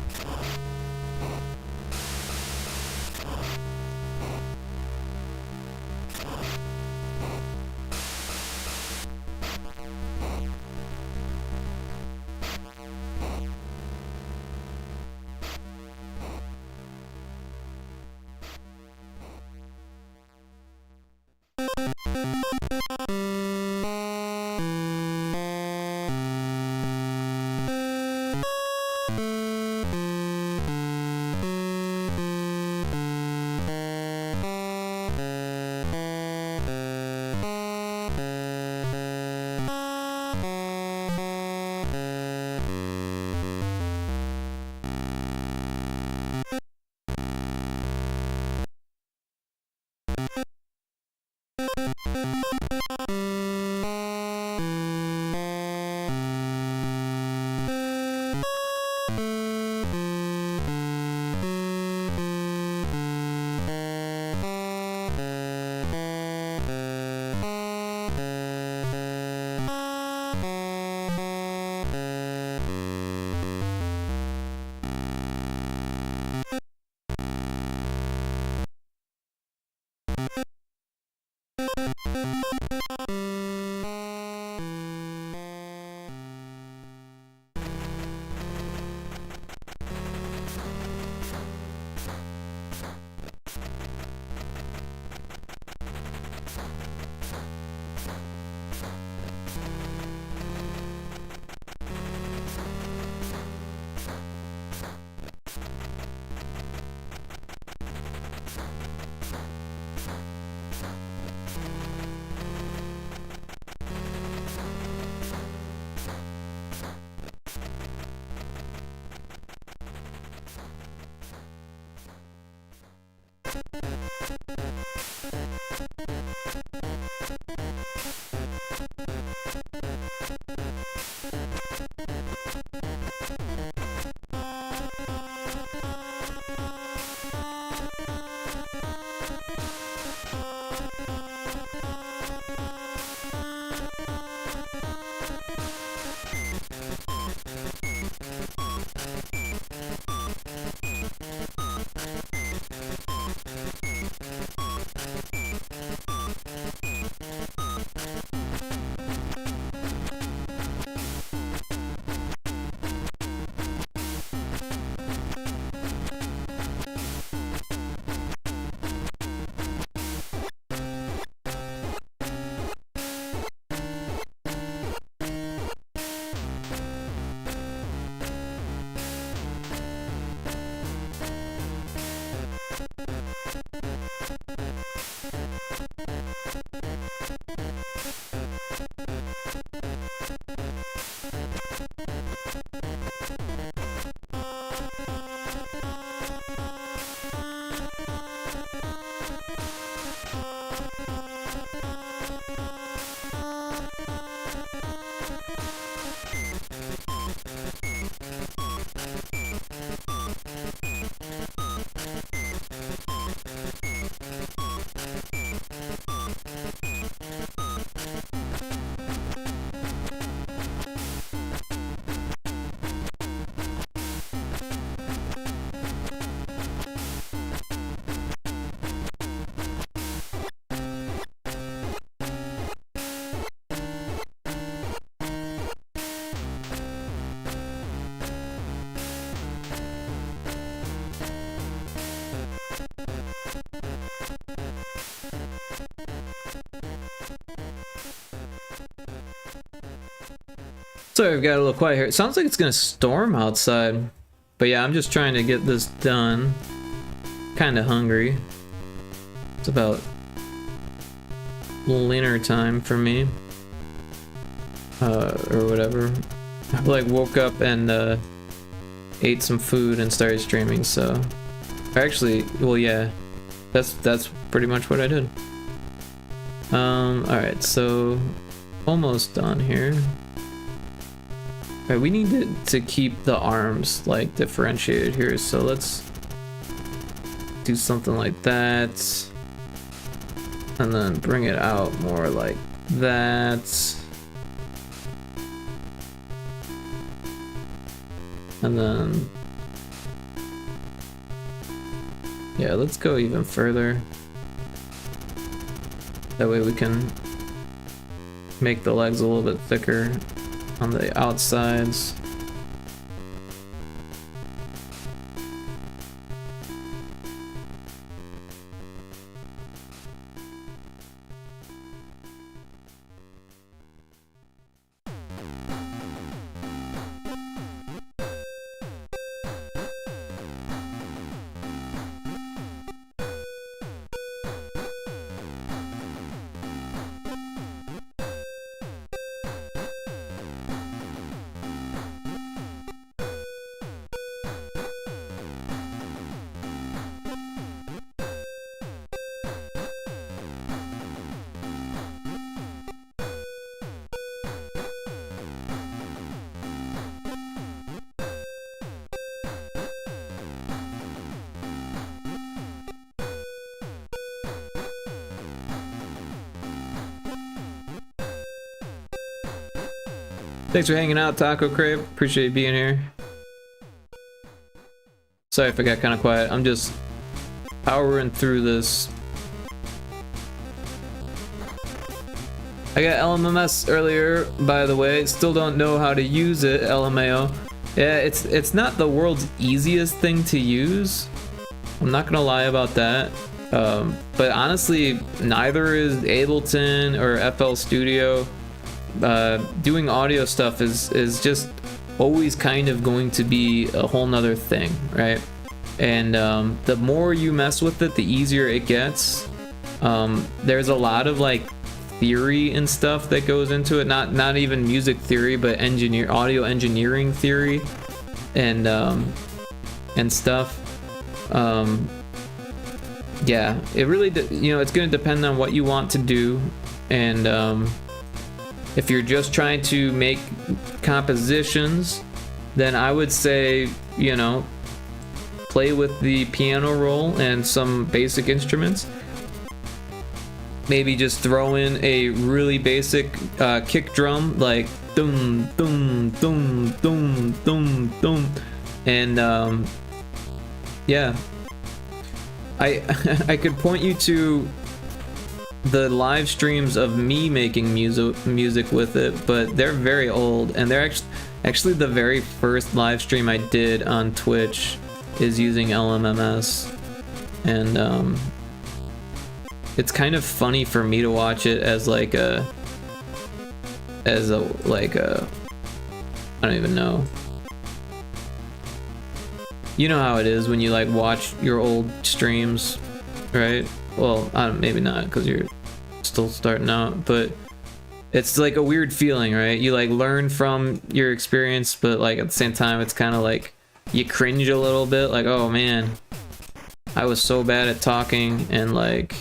Sorry, I've got a little quiet here. It sounds like it's gonna storm outside. But yeah, I'm just trying to get this done. Kinda hungry. It's about dinner time for me. Or whatever. I like woke up and ate some food and started streaming, so Actually, well, yeah, that's pretty much what I did. Alright, so almost done here. Alright, we need to keep the arms like differentiated here, so let's do something like that. And then bring it out more like that. And then, yeah, let's go even further. That way we can make the legs a little bit thicker on the outsides. Thanks for hanging out, Taco Crave. Appreciate you being here. Sorry if I got kind of quiet. I'm just powering through this. I got LMMS earlier, by the way. Still don't know how to use it, LMAO. Yeah, it's not the world's easiest thing to use. I'm not gonna lie about that. But honestly, neither is Ableton or FL Studio. Doing audio stuff is just always kind of going to be a whole nother thing, right? And the more you mess with it, the easier it gets. There's a lot of like theory and stuff that goes into it, not even music theory, but audio engineering theory and stuff. Yeah, it really it's going to depend on what you want to do. And if you're just trying to make compositions, then I would say, play with the piano roll and some basic instruments. Maybe just throw in a really basic kick drum, like dum dum dum dum dum dum, and yeah, I could point you to the live streams of me making music with it, but they're very old, and they're actually the very first live stream I did on Twitch is using LMMS, and it's kind of funny for me to watch it as I don't even know. You know how it is when you like watch your old streams, right? Well, maybe not, because you're still starting out, but it's like a weird feeling, right? You like learn from your experience, but like at the same time, it's kind of like you cringe a little bit, like, oh man, I was so bad at talking, and like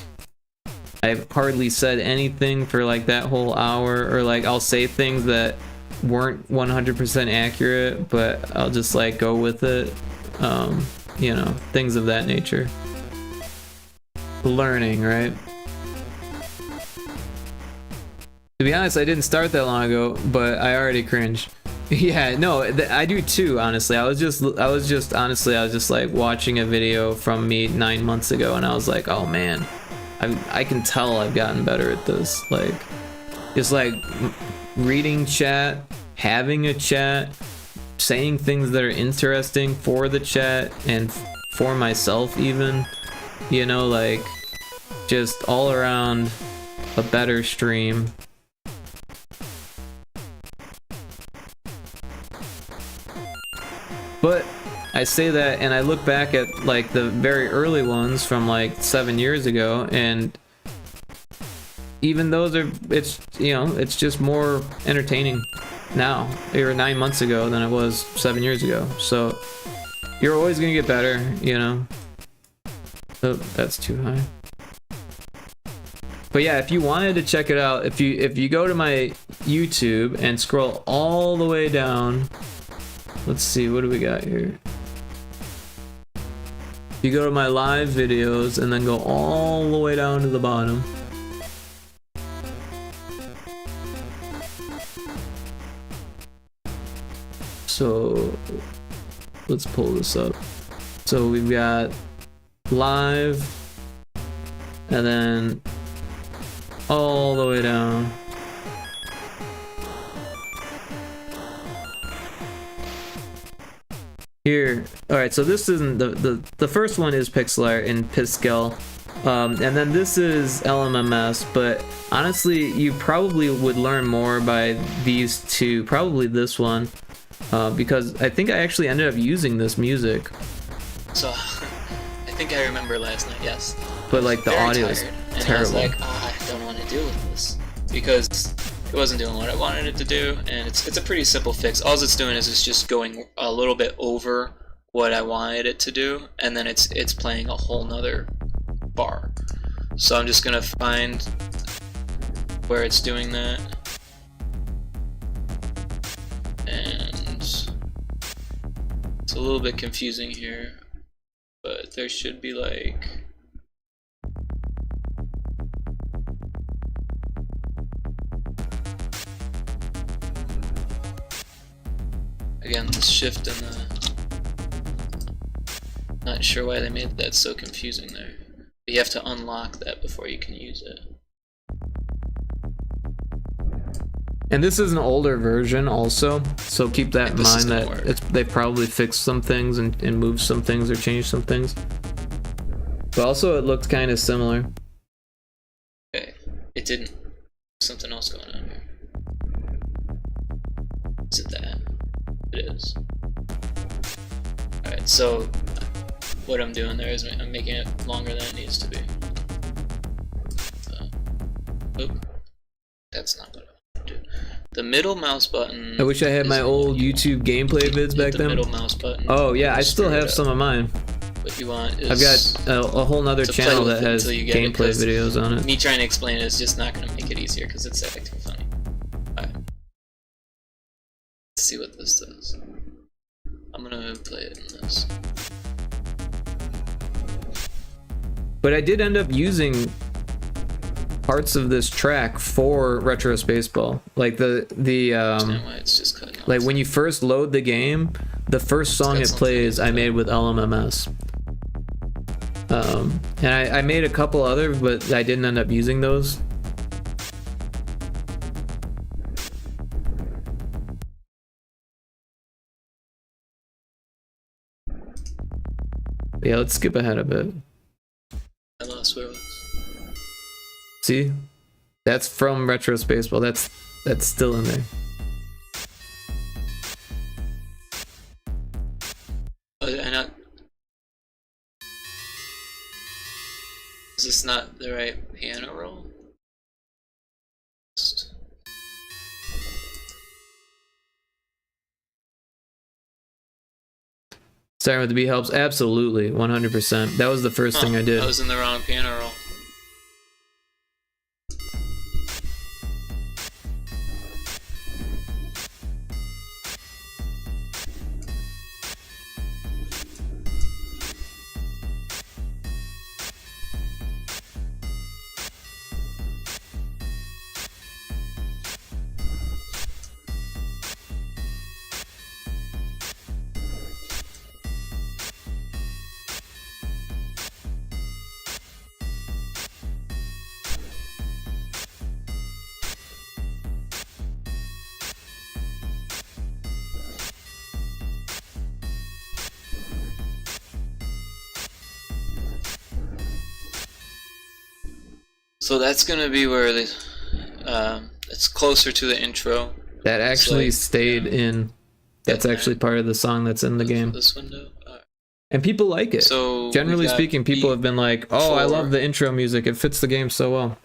I've hardly said anything for like that whole hour, or like I'll say things that weren't 100% accurate, but I'll just like go with it, things of that nature. Learning, right? To be honest, I didn't start that long ago, but I already cringe. Yeah, no, I do too, honestly. I was just like watching a video from me 9 months ago, and I was like, oh man, I can tell I've gotten better at this. Like, just like reading chat, having a chat, saying things that are interesting for the chat and for myself even. Like just all around a better stream. But I say that and I look back at like the very early ones from like 7 years ago, and even those it's just more entertaining now, or 9 months ago, than it was 7 years ago. So you're always gonna get better, Oh, that's too high. But yeah, if you wanted to check it out, if you go to my YouTube and scroll all the way down, let's see, what do we got here? You go to my live videos and then go all the way down to the bottom. So let's pull this up. So we've got live and then all the way down. Here, all right, so this isn't the first one is pixel art in Piskel, and then this is LMMS, but honestly, you probably would learn more by these two, probably this one, because I think I actually ended up using this music. So, I think I remember last night, yes. But like the audio is terrible. And I was like, I don't want to deal with this, because it wasn't doing what I wanted it to do, and it's a pretty simple fix. All it's doing is it's just going a little bit over what I wanted it to do, and then it's playing a whole nother bar. So I'm just gonna find where it's doing that, and it's a little bit confusing here, but there should be like. Again, the shift and the... Not sure why they made that so confusing there. But you have to unlock that before you can use it. And this is an older version also, so keep that in mind that they've probably fixed some things and moved some things or changed some things. But also it looked kind of similar. Okay, it didn't. Something else going on here. Is it that? It is. Alright, so what I'm doing there is I'm making it longer than it needs to be. Oop. That's not what I want to do. The middle mouse button. I wish I had my old YouTube gameplay vids back then. The middle mouse button. Oh yeah, I still have some of mine. What you want is I've got a whole nother channel that has gameplay videos on it. Me trying to explain it is just not going to make it easier because it's acting funny. Alright. Let's see what this does. I'm gonna play it in this. But I did end up using parts of this track for Retro Spaceball. Like it's just cutting off. like when you first load the game, the first song it plays I made with LMMS. And I made a couple other, but I didn't end up using those. Yeah, let's skip ahead a bit. I lost where it was. See? That's from Retro Spaceball. That's still in there. Is this not the right piano roll? Starting with the beat helps? Absolutely, 100%. That was the first thing I did. I was in the wrong piano roll. So that's gonna be where the it's closer to the intro. That actually stayed in. That's actually part of the song that's in the game. This window. And people like it. So generally speaking, people have been like, "Oh, I love the intro music. It fits the game so well."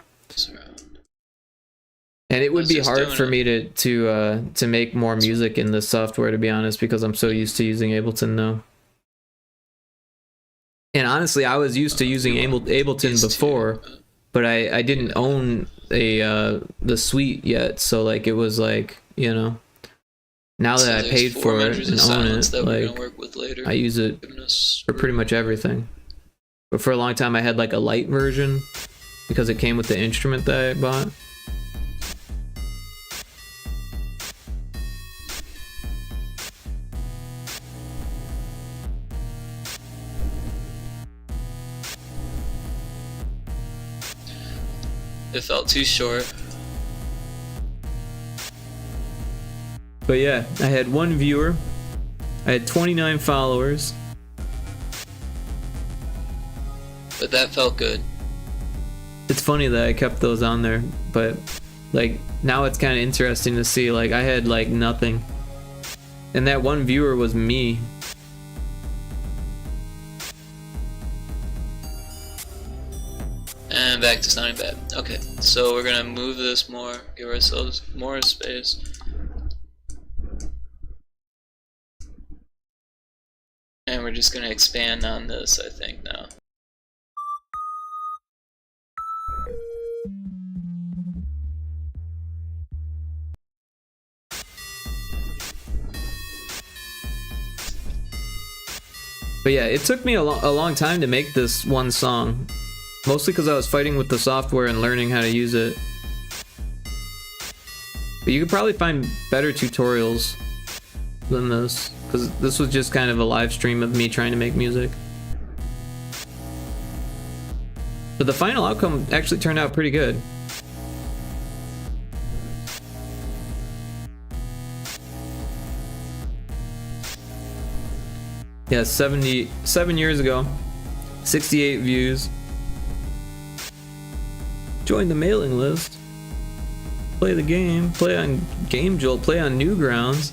And it would be hard for me to make more music in this software, to be honest, because I'm so used to using Ableton now. And honestly, I was used to using Ableton before, but I didn't own the suite yet, so like it was like, you know, now So that I there's paid 4 for it measures and of own silence it, that we're like gonna work with later. I use it Giving us- for pretty much everything. But for a long time I had like a light version because it came with the instrument that I bought. It felt too short. But yeah, I had 1 viewer. I had 29 followers. But that felt good. It's funny that I kept those on there, but like now it's kind of interesting to see like I had like nothing. And that 1 viewer was me. And back to sounding bad. Okay, so we're gonna move this more, give ourselves more space. And we're just gonna expand on this, I think, now. But yeah, it took me a long time to make this one song. Mostly because I was fighting with the software and learning how to use it. But you could probably find better tutorials than this, because this was just kind of a live stream of me trying to make music. But the final outcome actually turned out pretty good. Yeah, 77 years ago, 68 views. Join the mailing list. Play the game. Play on Game Jolt. Play on Newgrounds.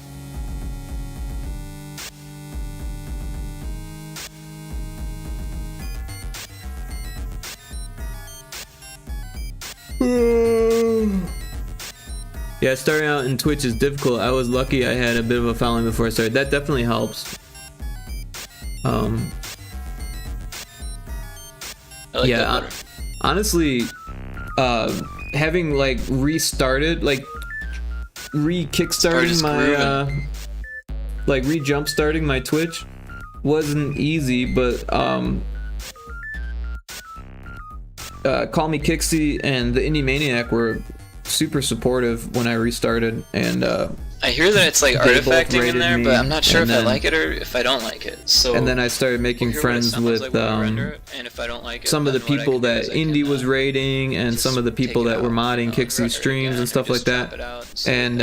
Yeah, starting out in Twitch is difficult. I was lucky I had a bit of a following before I started. That definitely helps. I like yeah, that better. honestly, having like restarted, like re-kickstarting my, like re-jump starting my Twitch wasn't easy, but Call Me Kixie and the Indie Maniac were super supportive when I restarted, and I hear that it's like they both artifacting in rated there, me, but I'm not sure if and I then- like it or if I don't like it. So and then I started making we'll hear what it friends sounds with like when I render it, and if I don't like it, some of the then what I people can do that is I can, Indie was rating, and some of the people that were modding Kixie streams and stuff like that. And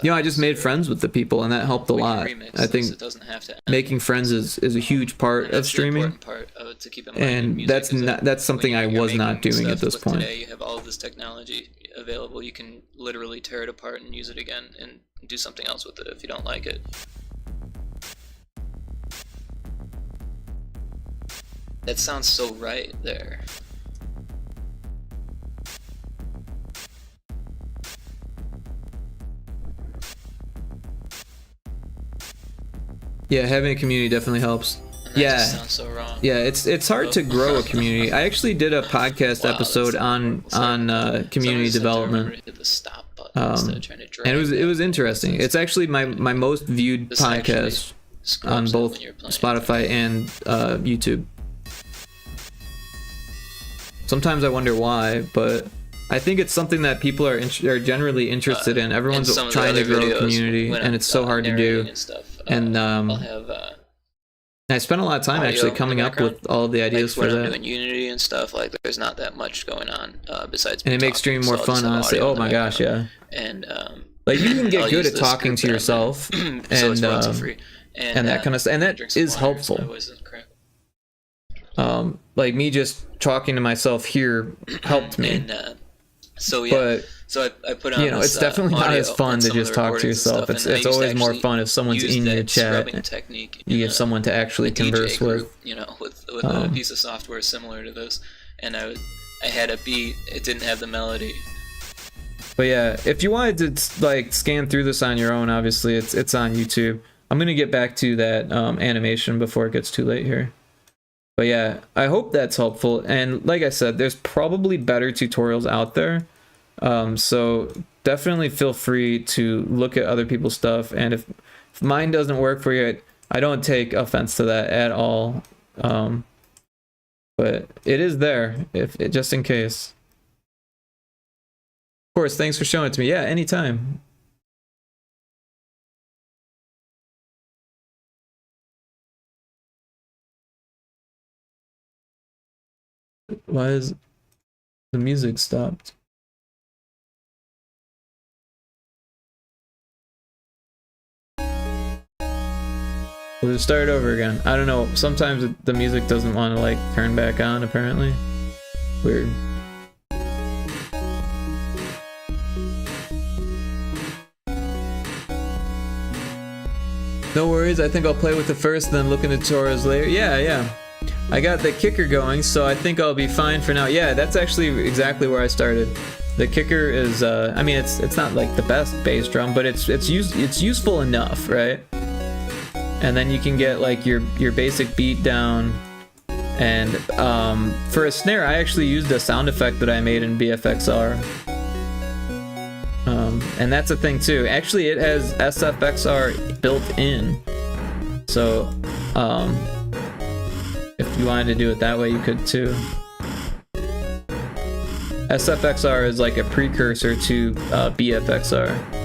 you know, I just made friends with the people, and that helped a lot. I think making friends is a huge part of streaming, part to keep in mind in and music, that's something I was not doing at this with point. Today, you have all of this technology available. You can literally tear it apart and use it again and do something else with it if you don't like it. That sounds so right there. Yeah, having a community definitely helps. And that just sounds so wrong. Yeah, it's hard to grow a community. I actually did a podcast episode on community development. And it was interesting. It's actually my most viewed podcast on both Spotify and YouTube. Sometimes I wonder why, but I think it's something that people are generally interested in. Everyone's trying to grow a community, and it's so hard to do. And I spent a lot of time actually coming up with all the ideas like for when I'm that. doing Unity and stuff, like there's not that much going on besides. And it makes streaming more fun, honestly. Oh my gosh, yeah. And like you can I'll get good use at this talking script to that I'm yourself, in. and So it's royalty-free. and that kind of stuff, and that drink some is water, helpful. so my voice isn't cracked. Like me just talking to myself here helped me. And, so yeah, but so I put on you know, this, it's definitely not audio as fun on to some of just the talk to recordings and yourself. stuff, It's and I used to always more actually fun if someone's use in your that chat. scrubbing technique You in get someone to actually the DJ converse group, with. you know, with a piece of software similar to this, and I had a beat. It didn't have the melody. But yeah, if you wanted to like scan through this on your own, obviously it's on YouTube. I'm gonna get back to that animation before it gets too late here. But yeah, I hope that's helpful. And like I said, there's probably better tutorials out there. So definitely feel free to look at other people's stuff. And if mine doesn't work for you, I don't take offense to that at all. But it is there, just in case. Of course, thanks for showing it to me. Yeah, anytime. Why is the music stopped? We'll just start over again. I don't know. Sometimes the music doesn't want to like turn back on, apparently. Weird. No worries. I think I'll play with it first, then look into tutorials later. Yeah. I got the kicker going, so I think I'll be fine for now. Yeah, that's actually exactly where I started. The kicker is, I mean, it's not like the best bass drum, but it's useful enough, right? And then you can get like your basic beat down. And for a snare, I actually used a sound effect that I made in BFXR. And that's a thing too. Actually, it has SFXR built in. So, if you wanted to do it that way, you could too. SFXR is like a precursor to BFXR.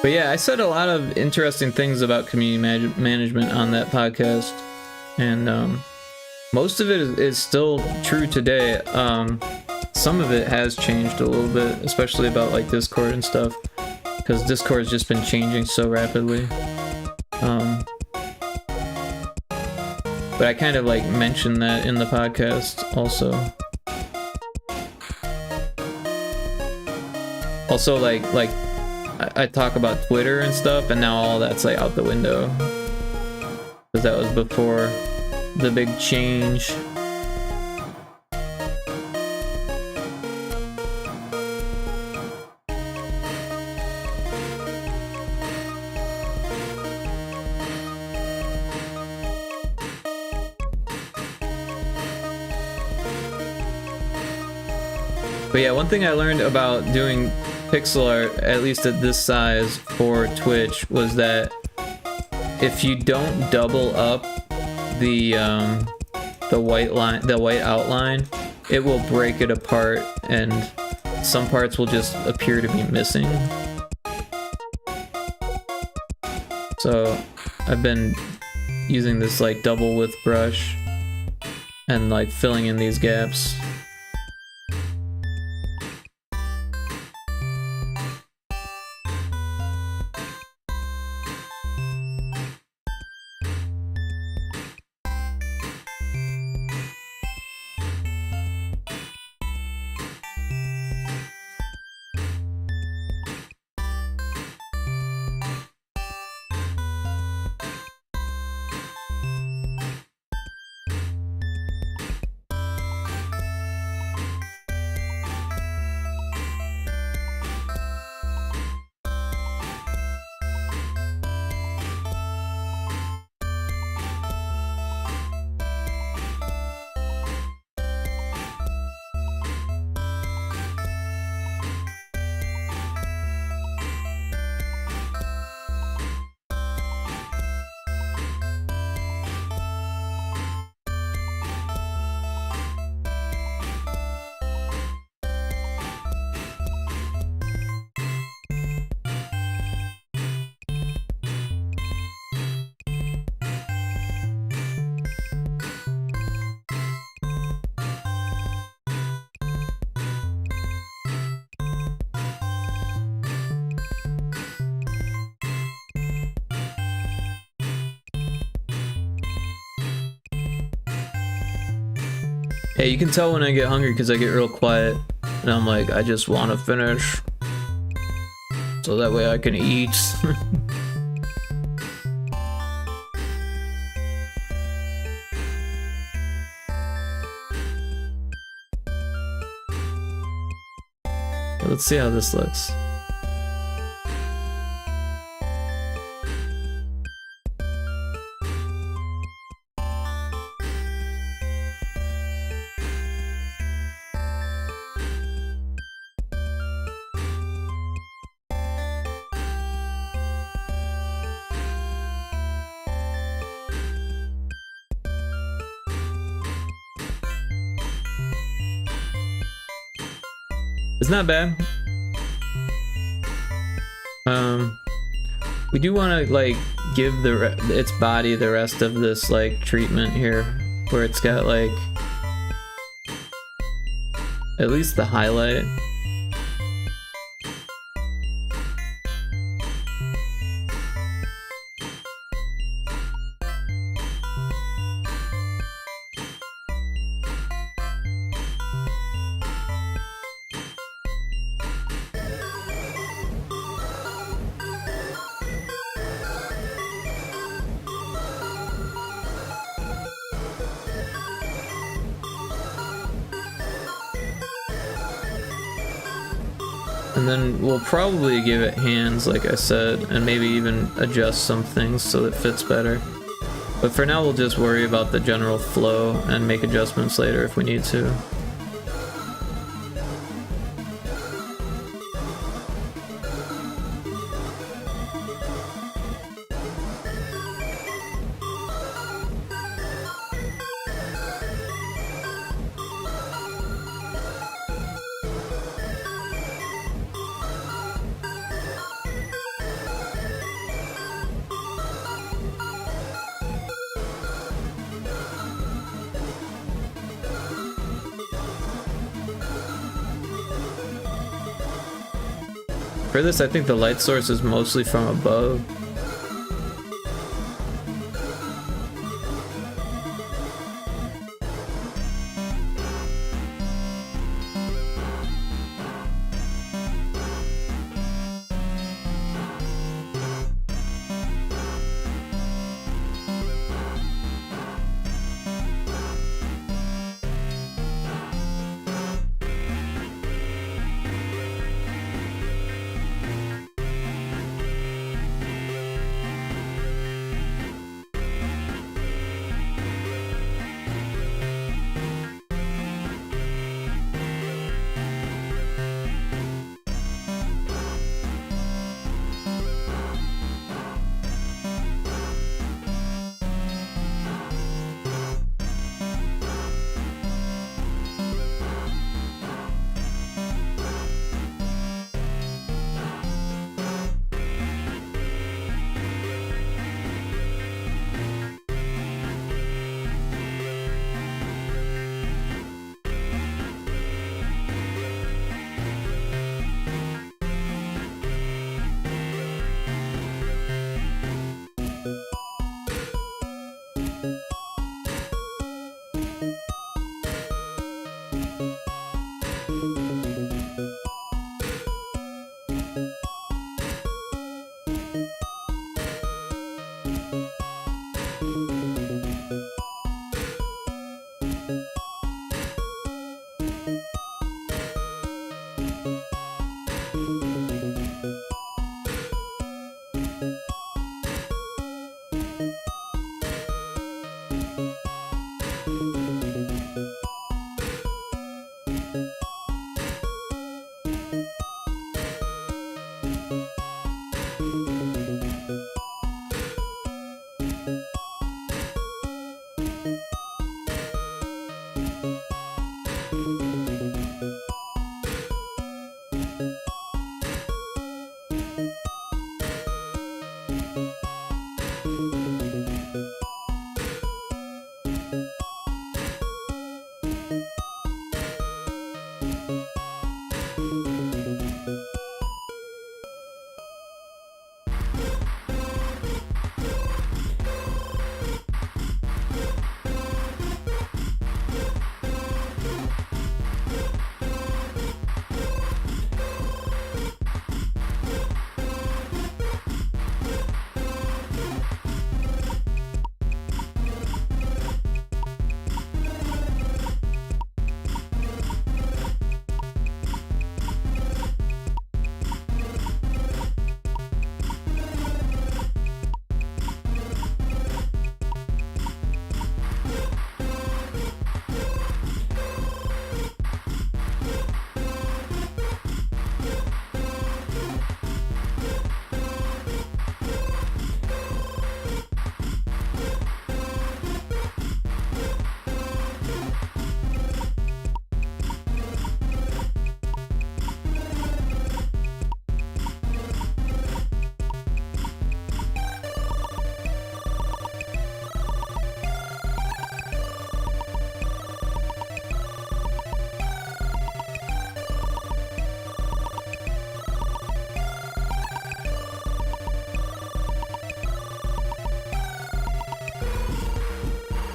But yeah, I said a lot of interesting things about community management on that podcast, and most of it is still true today. Some of it has changed a little bit, especially about like Discord and stuff, because Discord's just been changing so rapidly. But I kind of like mentioned that in the podcast also. Also, like I talk about Twitter and stuff, and now all that's like out the window, because that was before the big change. But yeah, one thing I learned about doing pixel art, at least at this size for Twitch, was that if you don't double up the white outline, it will break it apart, and some parts will just appear to be missing. So I've been using this like double width brush and like filling in these gaps. Hey, you can tell when I get hungry because I get real quiet. And I'm like, I just want to finish. So that way I can eat. Let's see how this looks. It's not bad. We do want to like give its body the rest of this like treatment here, where it's got like at least the highlight. And then we'll probably give it hands, like I said, and maybe even adjust some things so it fits better. But for now, we'll just worry about the general flow and make adjustments later if we need to. For this, I think the light source is mostly from above.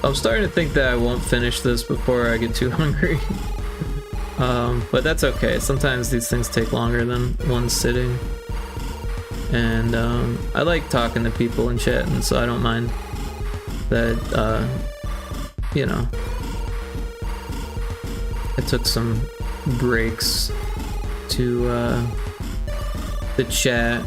I'm starting to think that I won't finish this before I get too hungry. But that's okay. Sometimes these things take longer than one sitting. And I like talking to people and chatting, so I don't mind that, you know, I took some breaks to chat.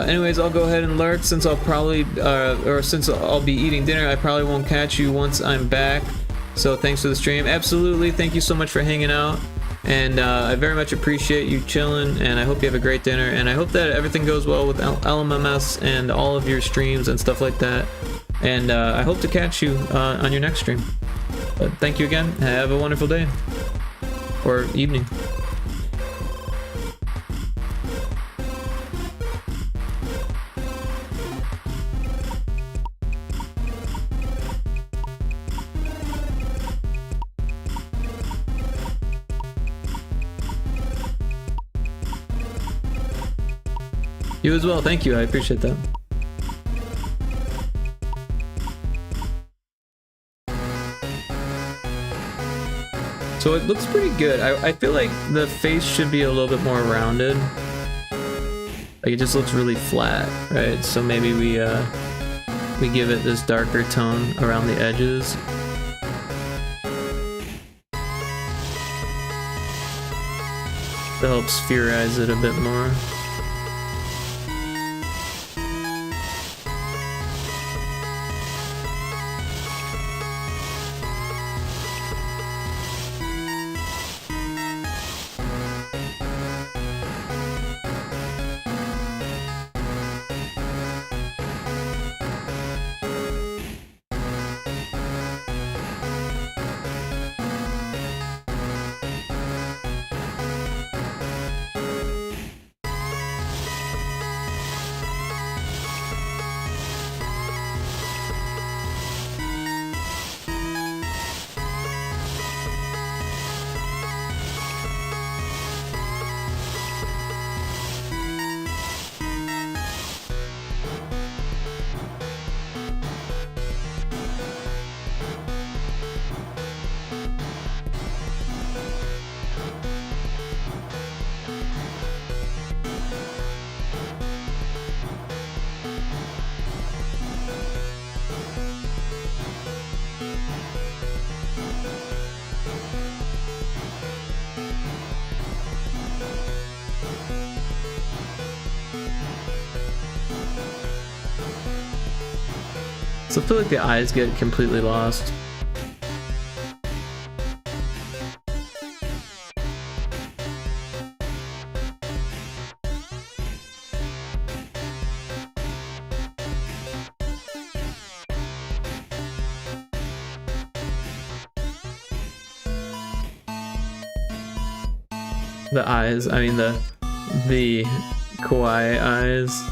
Anyways, I'll go ahead and lurk since I'll probably, or since I'll be eating dinner, I probably won't catch you once I'm back. So thanks for the stream. Absolutely, thank you so much for hanging out. And I very much appreciate you chilling, and I hope you have a great dinner. And I hope that everything goes well with LMMS and all of your streams and stuff like that. And I hope to catch you on your next stream. But thank you again. Have a wonderful day. Or evening. You as well, thank you, I appreciate that. So it looks pretty good. I feel like the face should be a little bit more rounded. Like it just looks really flat, right? So maybe we give it this darker tone around the edges. To help spherize it a bit more. So I feel like the eyes get completely lost. The eyes, I mean the kawaii eyes.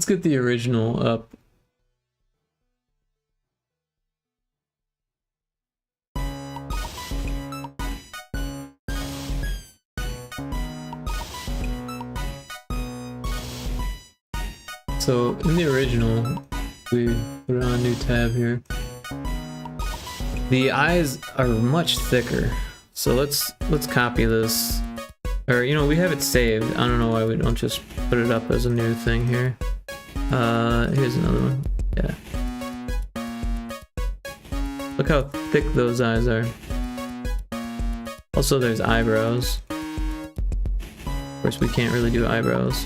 Let's get the original up. So in the original, we put it on a new tab here. The eyes are much thicker. So let's copy this. Or, you know, we have it saved. I don't know why we don't just put it up as a new thing here. Here's another one. Yeah. Look how thick those eyes are. Also, there's eyebrows. Of course, we can't really do eyebrows.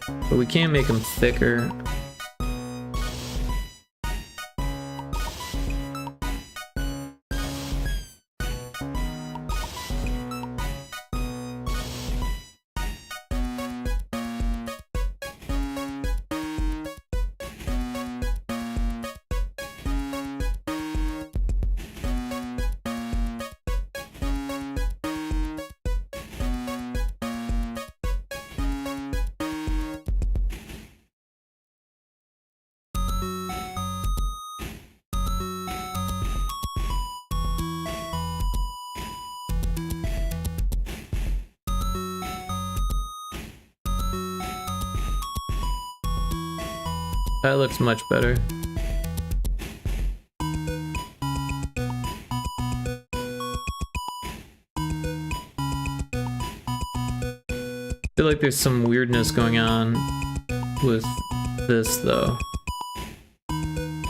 But we can make them thicker. That looks much better. I feel like there's some weirdness going on with this though.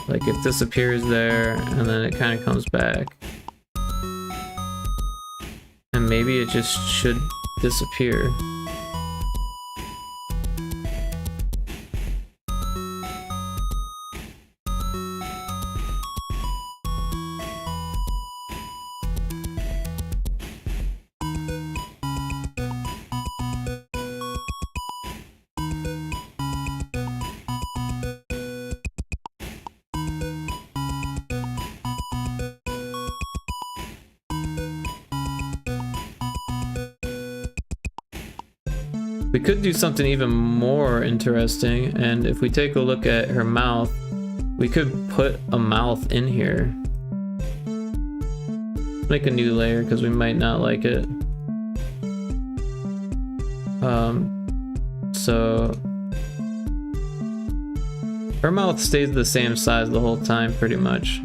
Like it disappears there and then it kind of comes back. And maybe it just should disappear. We could do something even more interesting, and if we take a look at her mouth, we could put a mouth in here. Make a new layer because we might not like it. So her mouth stays the same size the whole time pretty much.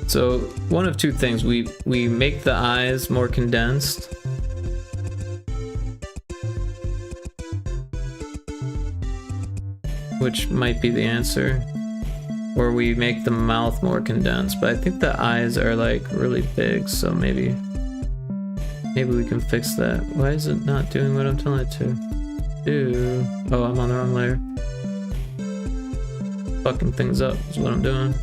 So one of two things, we make the eyes more condensed, which might be the answer, or we make the mouth more condensed, but I think the eyes are like really big, so maybe we can fix that. Why is it not doing what I'm telling it to do? Oh, I'm on the wrong layer. Fucking things up is what I'm doing.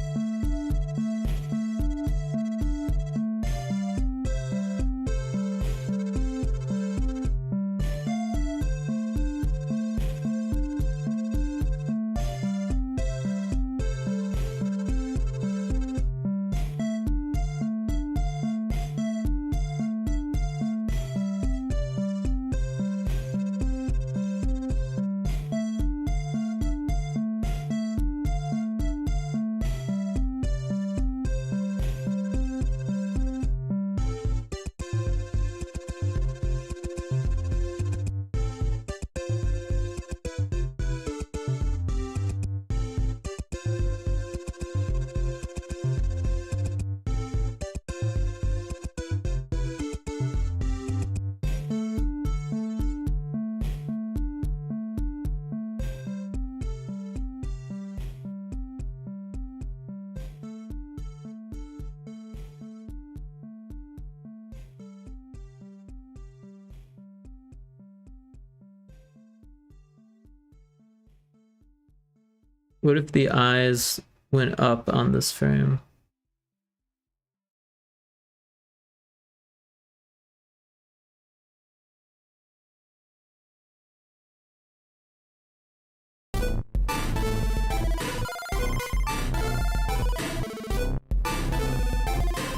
What if the eyes went up on this frame?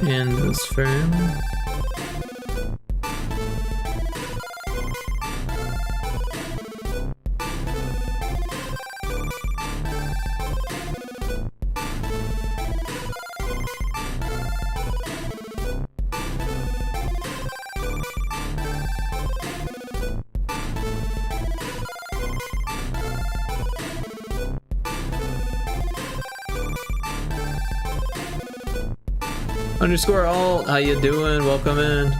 And this frame. Underscore alt, how you doing? Welcome in.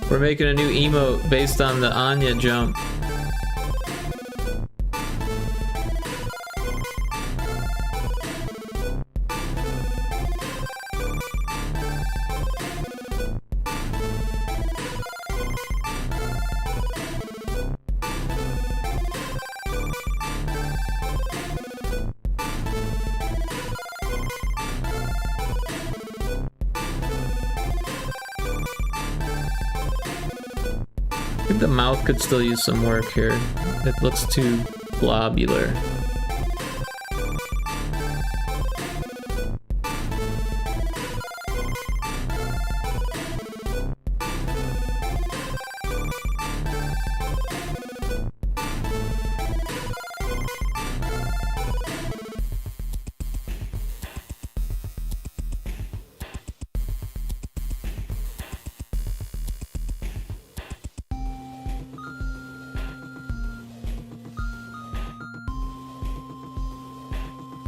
We're making a new emote based on the Anya jump. I think the mouth could still use some work here. It looks too globular.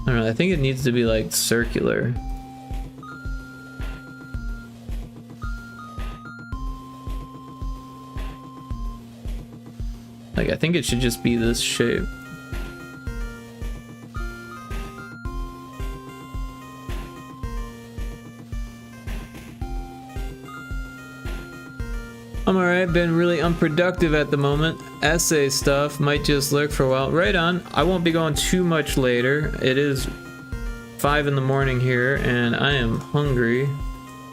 I don't know, I think it needs to be like circular. Like, I think it should just be this shape. I'm alright, been really unproductive at the moment. Essay stuff might just lurk for a while. Right on. I won't be going too much later. It is 5 in the morning here and I am hungry.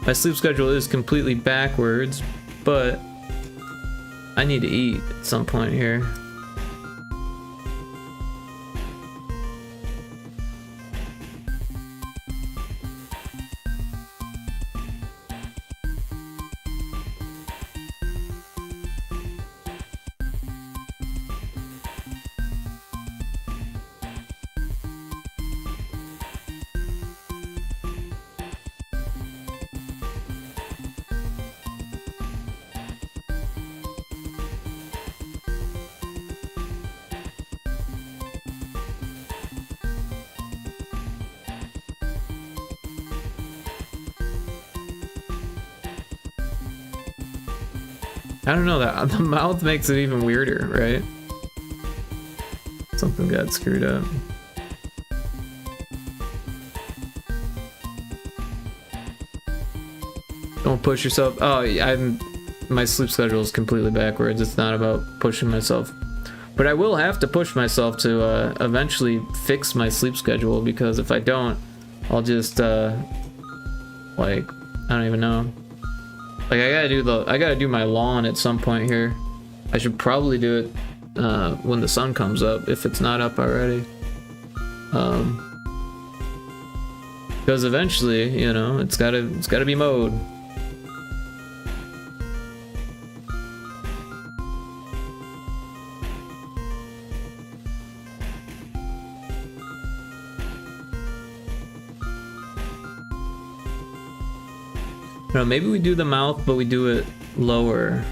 My sleep schedule is completely backwards, but I need to eat at some point here. I don't know, that the mouth makes it even weirder, right? Something got screwed up. Don't push yourself. Oh, my sleep schedule is completely backwards. It's not about pushing myself. But I will have to push myself to eventually fix my sleep schedule, because if I don't, I'll just like, I don't even know. Like, I gotta do my lawn at some point here. I should probably do it when the sun comes up, if it's not up already. Because eventually, you know, it's gotta be mowed. No, maybe we do the mouth, but we do it lower.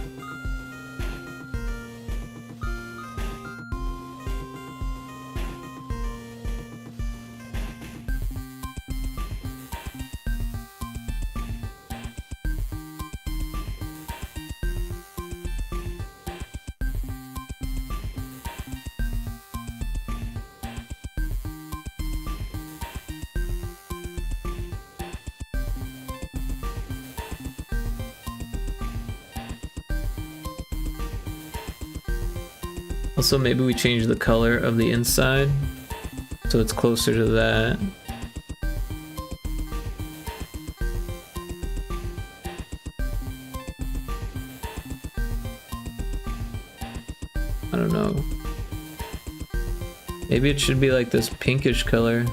Also, maybe we change the color of the inside to so it's closer to that. I don't know. Maybe it should be like this pinkish color.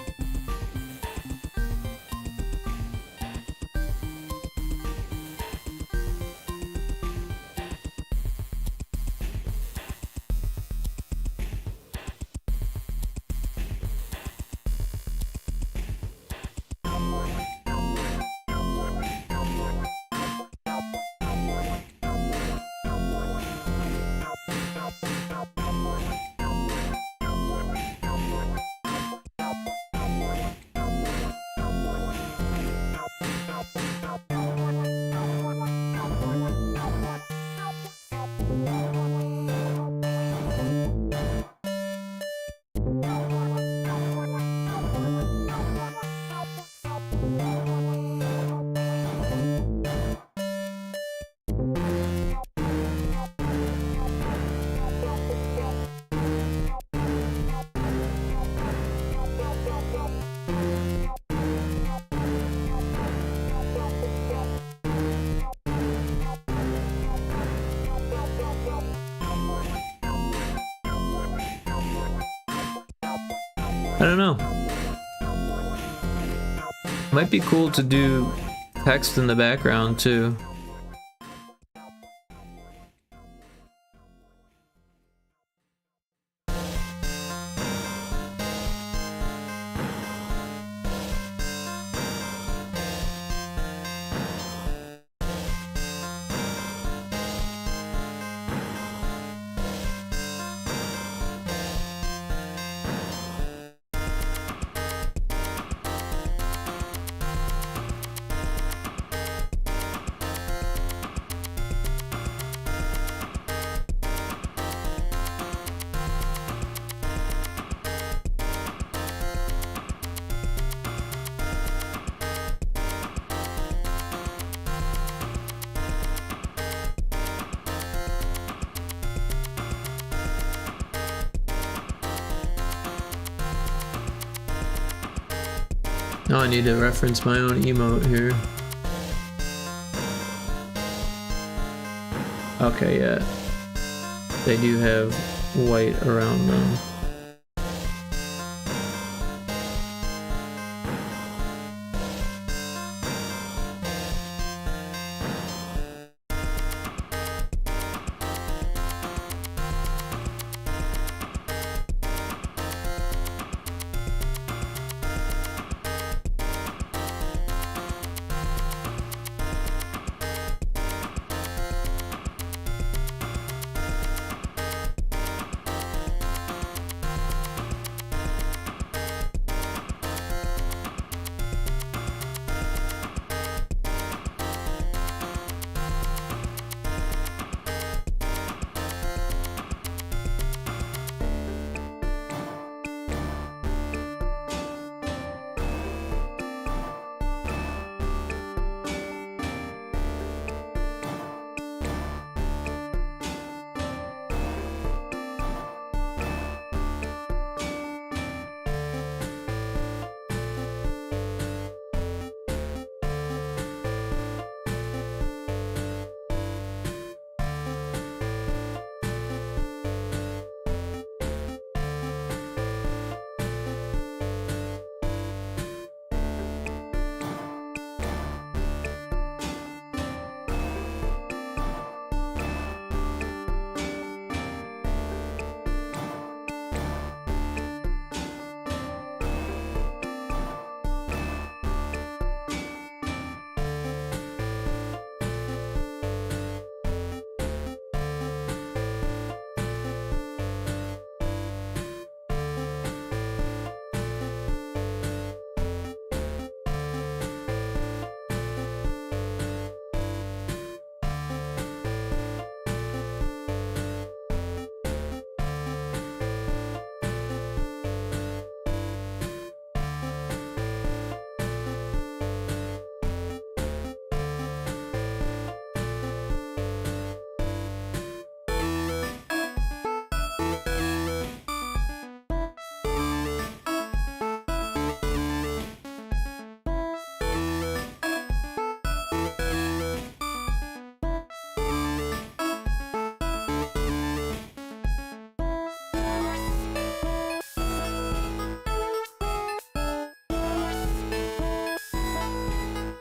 I don't know. Might be cool to do text in the background too. Now I need to reference my own emote here. Okay, yeah. They do have white around them.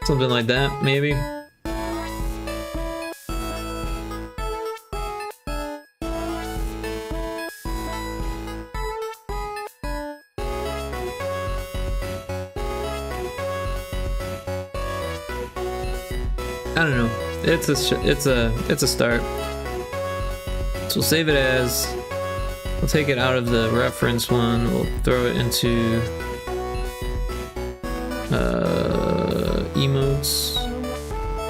Something like that, maybe. I don't know. It's a start. So we'll save it as. We'll take it out of the reference one. We'll throw it into emotes.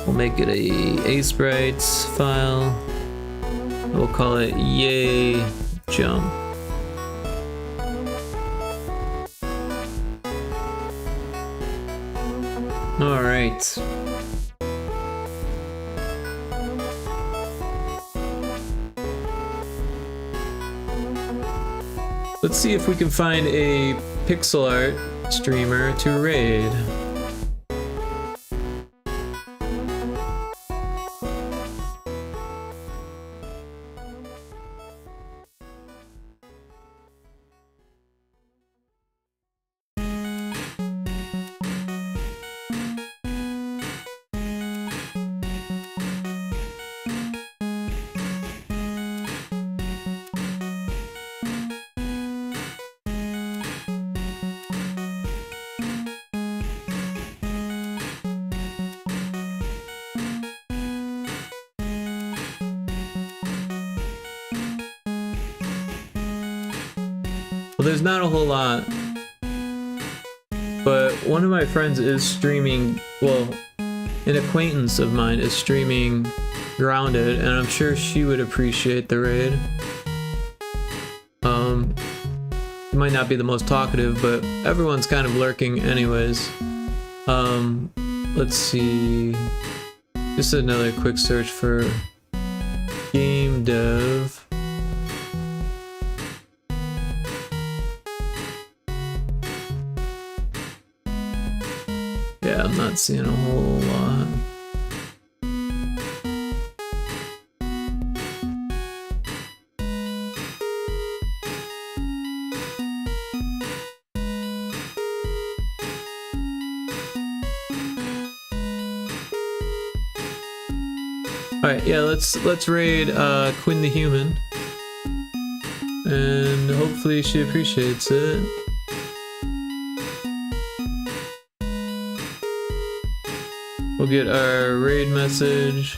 We'll make it a sprites file. We'll call it yay jump. All right. Let's see if we can find a pixel art streamer to raid. Well, there's not a whole lot, but one of my friends is streaming, well, an acquaintance of mine is streaming Grounded, and I'm sure she would appreciate the raid. It might not be the most talkative, but everyone's kind of lurking anyways. Let's see, just another quick search for game dev. Yeah, I'm not seeing a whole lot. Alright, yeah, let's raid Quinn the Human. And hopefully she appreciates it. We'll get our raid message.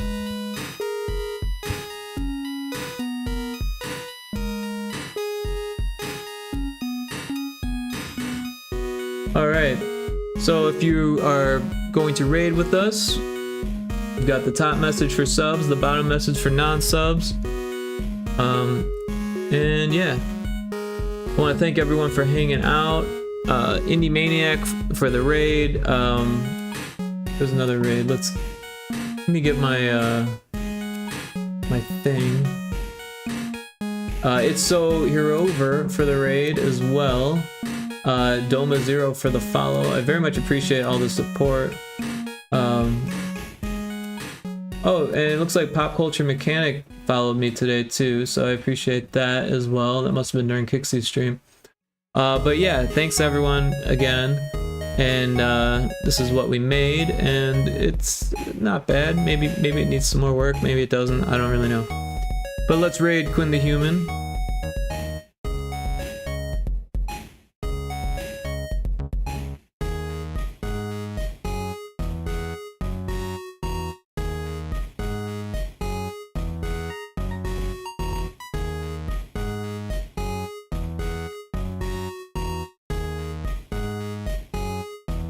Alright, so if you are going to raid with us, we've got the top message for subs, the bottom message for non-subs. And yeah, I want to thank everyone for hanging out. Indie Maniac for the raid. There's another raid. Let me get my my thing. It's so you're over for the raid as well. Doma Zero for the follow. I very much appreciate all the support. Oh, and it looks like Pop Culture Mechanic followed me today too, so I appreciate that as well. That must have been during Kixie's stream. But yeah, thanks everyone again. And this is what we made, and it's not bad. Maybe it needs some more work, maybe it doesn't, I don't really know. But let's raid Quinn the Human.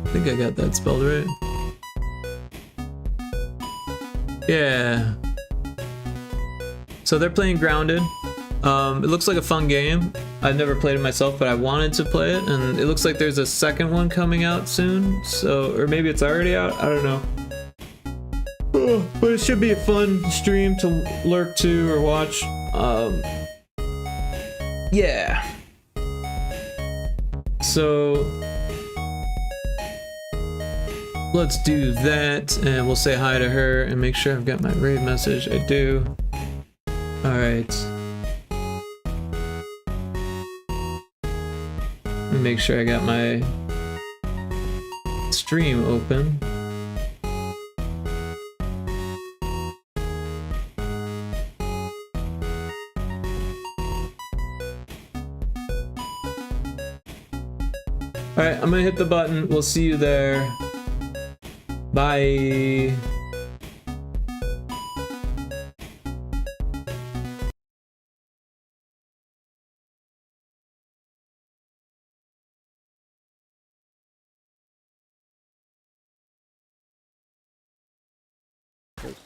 I think I got that spelled right. Yeah. So they're playing Grounded. It looks like a fun game. I've never played it myself, but I wanted to play it, and it looks like there's a second one coming out soon. So, or maybe it's already out. I don't know. But it should be a fun stream to lurk to or watch. Yeah. So let's do that, and we'll say hi to her and make sure I've got my raid message. I do. Alright. Make sure I got my stream open. Alright, I'm gonna hit the button. We'll see you there. Bye.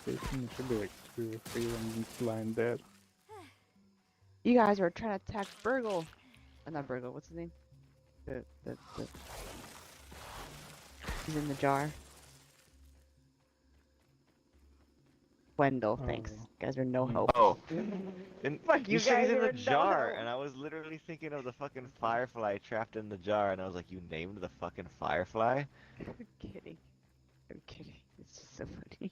Station, should be like 2 or 3 when lying dead. You guys are trying to attack Burgle. Not Burgle, what's his name? He's in the jar. Wendell, thanks. You guys are no hope. Oh. And Fuck, you said he's in the no jar, help. and I was literally thinking of the fucking firefly trapped in the jar, and I was like, you named the fucking firefly? I'm kidding. I'm kidding. It's just so funny.